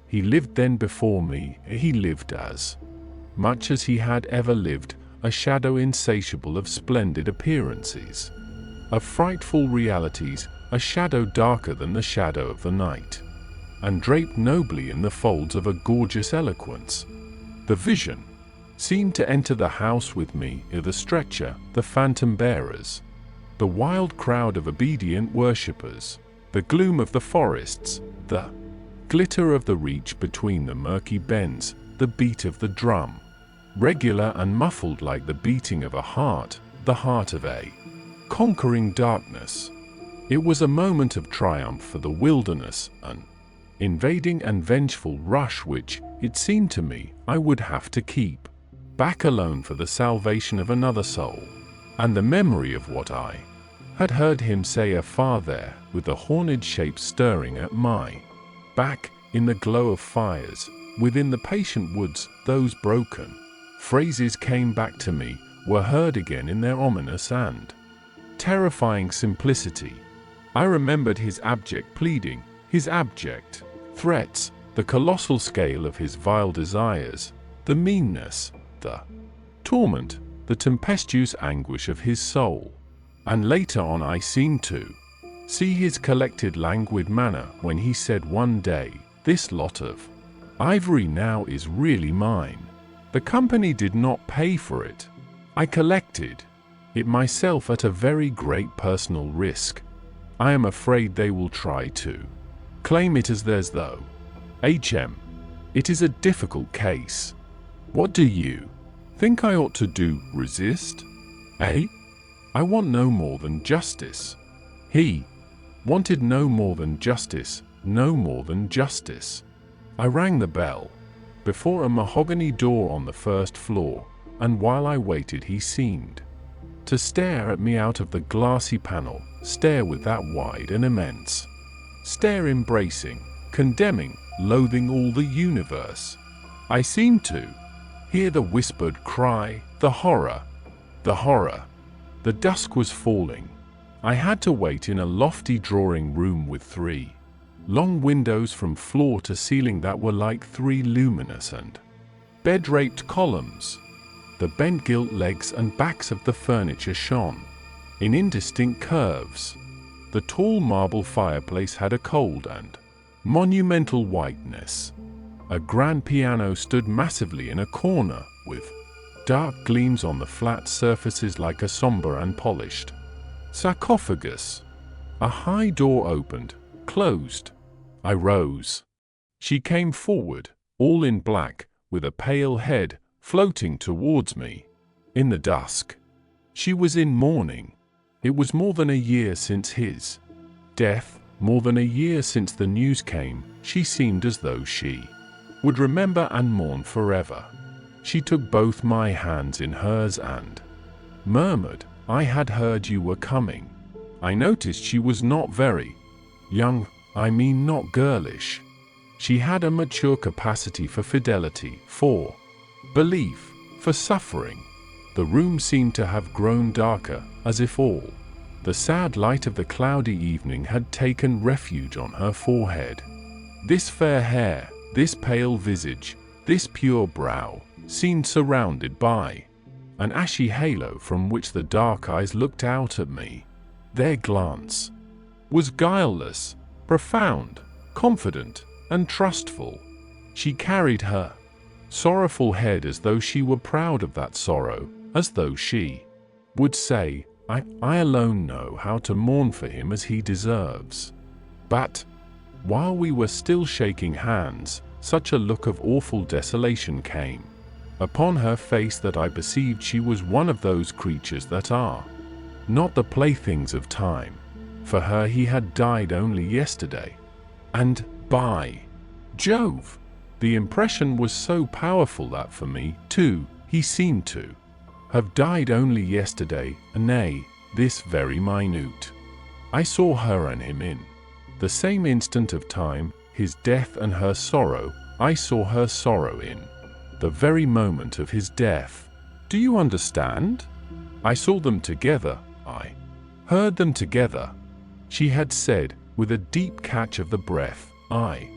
He lived then before me. He lived as much as he had ever lived, a shadow insatiable of splendid appearances, of frightful realities, a shadow darker than the shadow of the night, and draped nobly in the folds of a gorgeous eloquence. The vision seemed to enter the house with me, the stretcher, the phantom bearers, the wild crowd of obedient worshippers, the gloom of the forests, the glitter of the reach between the murky bends, the beat of the drum, regular and muffled like the beating of a heart, the heart of a conquering darkness. It was a moment of triumph for the wilderness, an invading and vengeful rush which, it seemed to me, I would have to keep back alone for the salvation of another soul, and the memory of what I had heard him say afar there, with the horned shapes stirring at my back, in the glow of fires, within the patient woods. Those broken phrases came back to me, were heard again in their ominous and terrifying simplicity. I remembered his abject pleading, his abject threats, the colossal scale of his vile desires, the meanness, the torment, the tempestuous anguish of his soul. And later on I seemed to see his collected languid manner when he said one day, "This lot of ivory now is really mine. The company did not pay for it. I collected it myself at a very great personal risk. I am afraid they will try to claim it as theirs though. It is a difficult case. What do you think I ought to do? Resist? Eh? I want no more than justice." He wanted no more than justice, no more than justice. I rang the bell before a mahogany door on the first floor, and while I waited he seemed to stare at me out of the glassy panel, stare with that wide and immense stare, embracing, condemning, loathing all the universe. I seemed to hear the whispered cry, the horror, the horror. The dusk was falling. I had to wait in a lofty drawing room with 3 long windows from floor to ceiling that were like 3 luminous and bed-draped columns. The bent gilt legs and backs of the furniture shone in indistinct curves. The tall marble fireplace had a cold and monumental whiteness. A grand piano stood massively in a corner, with dark gleams on the flat surfaces like a somber and polished sarcophagus. A high door opened, closed. I rose. She came forward, all in black, with a pale head, floating towards me. In the dusk, she was in mourning. It was more than a year since his death, more than a year since the news came. She seemed as though she would remember and mourn forever. She took both my hands in hers and murmured, "I had heard you were coming." I noticed she was not very young, I mean not girlish. She had a mature capacity for fidelity, for belief, for suffering. The room seemed to have grown darker, as if all the sad light of the cloudy evening had taken refuge on her forehead. This fair hair, this pale visage, this pure brow, seemed surrounded by an ashy halo from which the dark eyes looked out at me. Their glance was guileless, profound, confident, and trustful. She carried her sorrowful head as though she were proud of that sorrow, as though she would say, I alone know how to mourn for him as he deserves. But while we were still shaking hands, such a look of awful desolation came upon her face that I perceived she was one of those creatures that are not the playthings of time. For her he had died only yesterday. And, by Jove, the impression was so powerful that for me, too, he seemed to have died only yesterday, nay, this very minute. I saw her and him in the same instant of time, his death and her sorrow. I saw her sorrow in the very moment of his death. Do you understand? I saw them together, I heard them together. She had said, with a deep catch of the breath, "I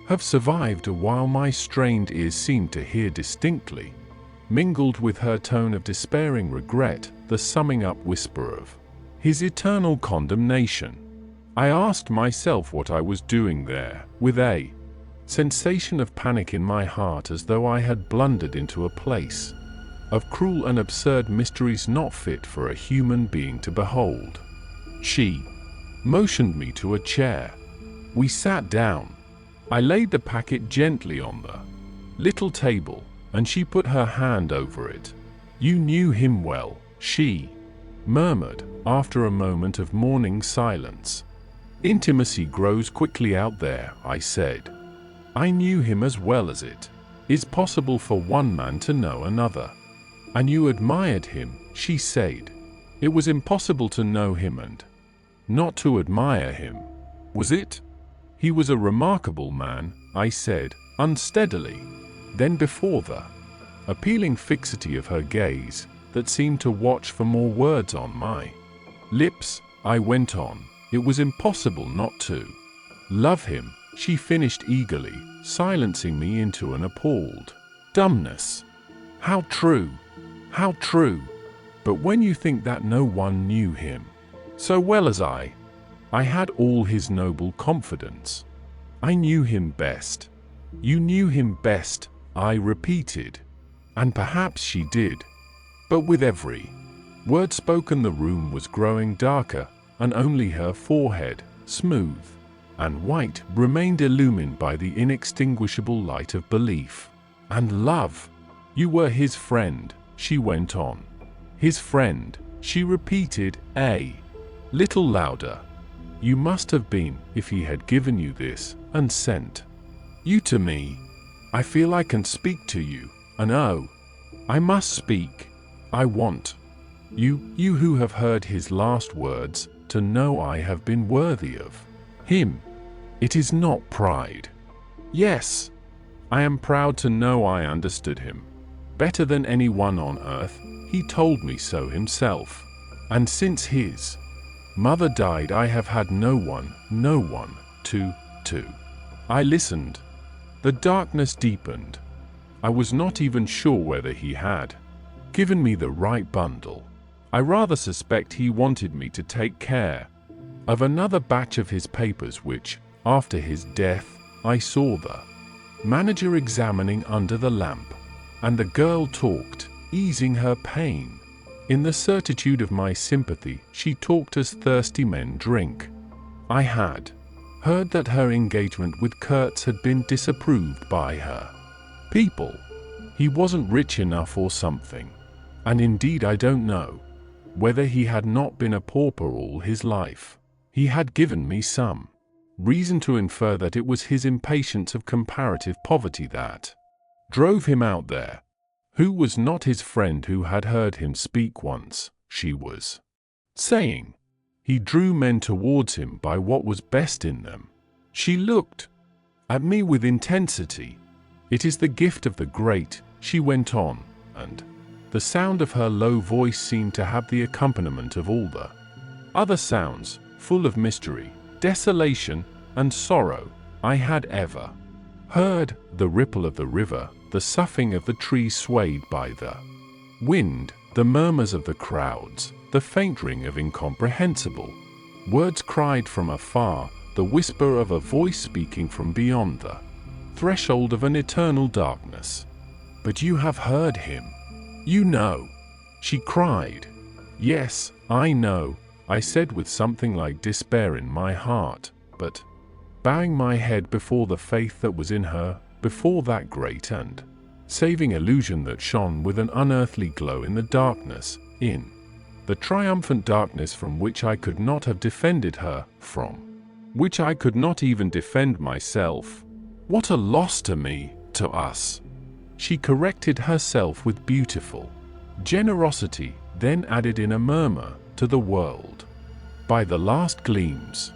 have survived," while my strained ears seemed to hear distinctly, mingled with her tone of despairing regret, the summing up whisper of his eternal condemnation. I asked myself what I was doing there, with a sensation of panic in my heart, as though I had blundered into a place of cruel and absurd mysteries not fit for a human being to behold. She motioned me to a chair. We sat down. I laid the packet gently on the little table, and she put her hand over it. "You knew him well," she murmured, after a moment of mourning silence. "Intimacy grows quickly out there," I said. "I knew him as well as it is possible for one man to know another." "And you admired him," she said. "It was impossible to know him and not to admire him, was it?" "He was a remarkable man," I said, unsteadily. Then, before the appealing fixity of her gaze, that seemed to watch for more words on my lips, I went on. "It was impossible not to love him," she finished eagerly, silencing me into an appalled dumbness. "How true! How true! But when you think that no one knew him so well as I had all his noble confidence. I knew him best." "You knew him best," I repeated. And perhaps she did. But with every word spoken, the room was growing darker, and only her forehead, smooth and white, remained illumined by the inextinguishable light of belief and love. "You were his friend," she went on. "His friend," she repeated, a little louder. "You must have been, if he had given you this, and sent you to me. I feel I can speak to you, and oh, I must speak. I want you who have heard his last words, to know I have been worthy of him. It is not pride. Yes, I am proud to know I understood him better than anyone on earth. He told me so himself. And since his mother died, I have had no one to. I listened. The darkness deepened. I was not even sure whether he had given me the right bundle. I rather suspect he wanted me to take care of another batch of his papers which, after his death, I saw the manager examining under the lamp. And the girl talked, easing her pain. In the certitude of my sympathy, she talked as thirsty men drink. I had heard that her engagement with Kurtz had been disapproved by her people. He wasn't rich enough or something. And indeed, I don't know whether he had not been a pauper all his life. He had given me some reason to infer that it was his impatience of comparative poverty that drove him out there. Who was not his friend who had heard him speak once, she was saying. He drew men towards him by what was best in them. She looked at me with intensity. "It is the gift of the great," she went on, and the sound of her low voice seemed to have the accompaniment of all the other sounds, full of mystery, desolation, and sorrow, I had ever heard. The ripple of the river, the soughing of the trees swayed by the wind, the murmurs of the crowds, the faint ring of incomprehensible words cried from afar, the whisper of a voice speaking from beyond the threshold of an eternal darkness. "But you have heard him. You know," she cried. "Yes, I know," I said with something like despair in my heart, but bowing my head before the faith that was in her, before that great and saving illusion that shone with an unearthly glow in the darkness, in the triumphant darkness from which I could not have defended her, from which I could not even defend myself. "What a loss to me, to us," she corrected herself with beautiful generosity, then added in a murmur, "to the world." By the last gleams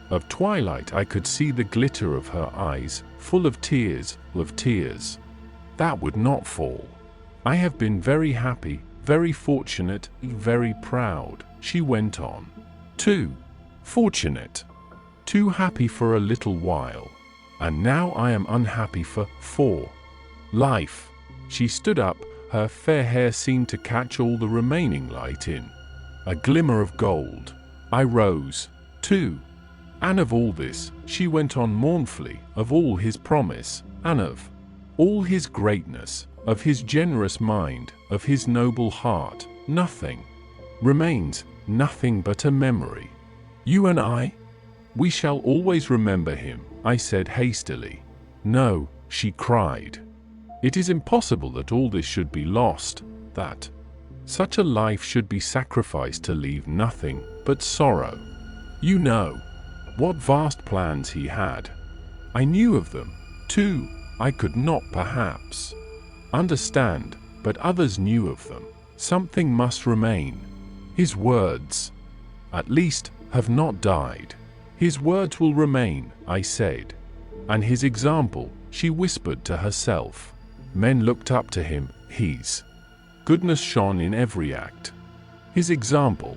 of twilight I could see the glitter of her eyes, full of tears, that would not fall. "I have been very happy, very fortunate, very proud," she went on. "Too fortunate, too happy for a little while. And now I am unhappy for life." She stood up, her fair hair seemed to catch all the remaining light in a glimmer of gold. I rose, too. And of all this, she went on mournfully, of all his promise, and of all his greatness, of his generous mind, of his noble heart, nothing remains, nothing but a memory. You and I? We shall always remember him, I said hastily. No, she cried. It is impossible that all this should be lost, that such a life should be sacrificed to leave nothing but sorrow. You know what vast plans he had. I knew of them, too. I could not perhaps understand, but others knew of them. Something must remain. His words, at least, have not died. His words will remain, I said. And his example, she whispered to herself. Men looked up to him, his goodness shone in every act. His example.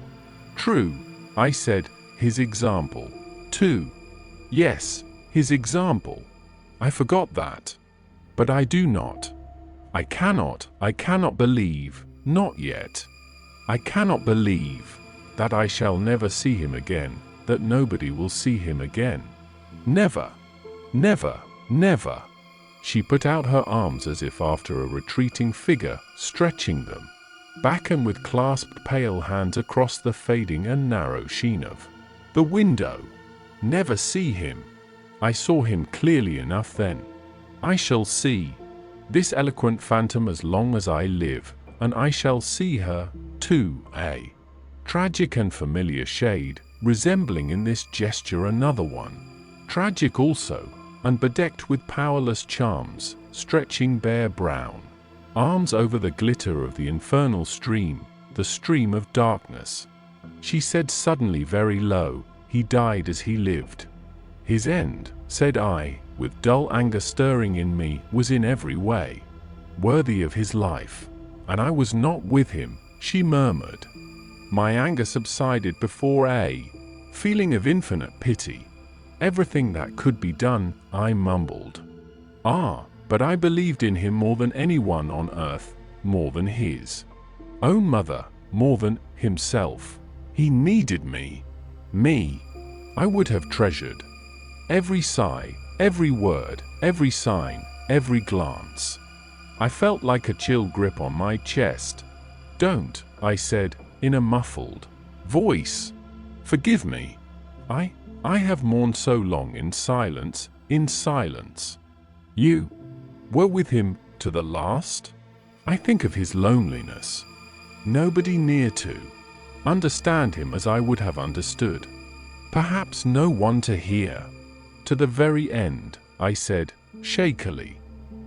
True, I said, his example, too. Yes, his example. I forgot that. But I do not. I cannot believe, not yet. I cannot believe that I shall never see him again, that nobody will see him again. Never, never, never. She put out her arms as if after a retreating figure, stretching them back and with clasped pale hands across the fading and narrow sheen of the window. Never see him. I saw him clearly enough then. I shall see this eloquent phantom as long as I live, and I shall see her, too, a tragic and familiar shade, resembling in this gesture another one, tragic also, and bedecked with powerless charms, stretching bare brown arms over the glitter of the infernal stream, the stream of darkness. She said suddenly very low, he died as he lived. His end, said I, with dull anger stirring in me, was in every way worthy of his life. And I was not with him, she murmured. My anger subsided before a feeling of infinite pity. Everything that could be done, I mumbled. Ah, but I believed in him more than anyone on earth, more than his own mother, more than himself. He needed me. Me. I would have treasured every sigh, every word, every sign, every glance. I felt like a chill grip on my chest. Don't, I said, in a muffled voice. Forgive me. I have mourned so long in silence, in silence. You were with him to the last? I think of his loneliness. Nobody near to understand him as I would have understood. Perhaps no one to hear. To the very end, I said, shakily.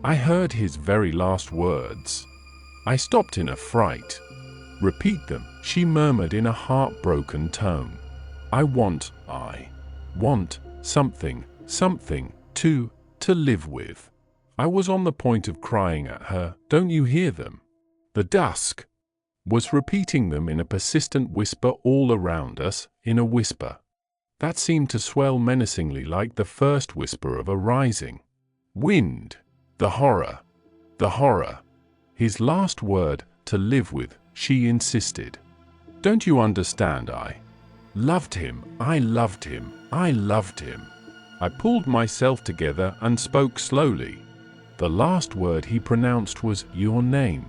I heard his very last words. I stopped in a fright. Repeat them, she murmured in a heartbroken tone. I want something to live with. I was on the point of crying at her, don't you hear them? The dusk was repeating them in a persistent whisper all around us, in a whisper that seemed to swell menacingly like the first whisper of a rising wind. The horror. His last word, to live with, she insisted. Don't you understand? I loved him. I pulled myself together and spoke slowly. The last word he pronounced was your name.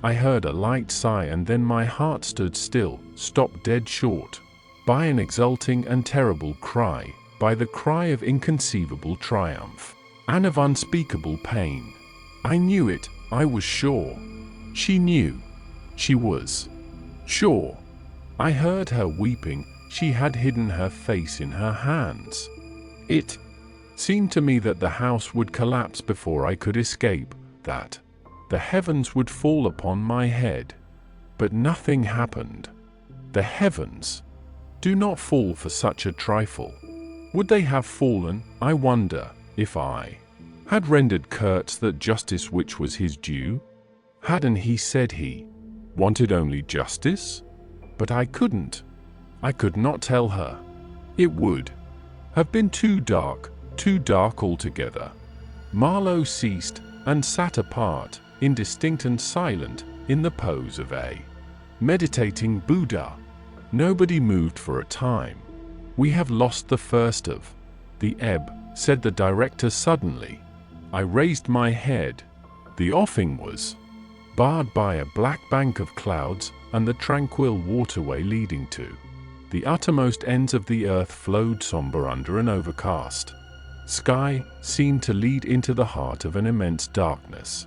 I heard a light sigh and then my heart stood still, stopped dead short, by an exulting and terrible cry, by the cry of inconceivable triumph, and of unspeakable pain. I knew it, I was sure. She knew. She was sure. I heard her weeping, she had hidden her face in her hands. It seemed to me that the house would collapse before I could escape, that the heavens would fall upon my head. But nothing happened. The heavens do not fall for such a trifle. Would they have fallen, I wonder, if I had rendered Kurtz that justice which was his due? Hadn't he said he wanted only justice? But I couldn't. I could not tell her. It would have been too dark altogether. Marlow ceased and sat apart, indistinct and silent, in the pose of a meditating Buddha. Nobody moved for a time. "We have lost the first of the ebb," said the director suddenly. I raised my head. The offing was barred by a black bank of clouds, and the tranquil waterway leading to the uttermost ends of the earth flowed somber under an overcast sky, seemed to lead into the heart of an immense darkness.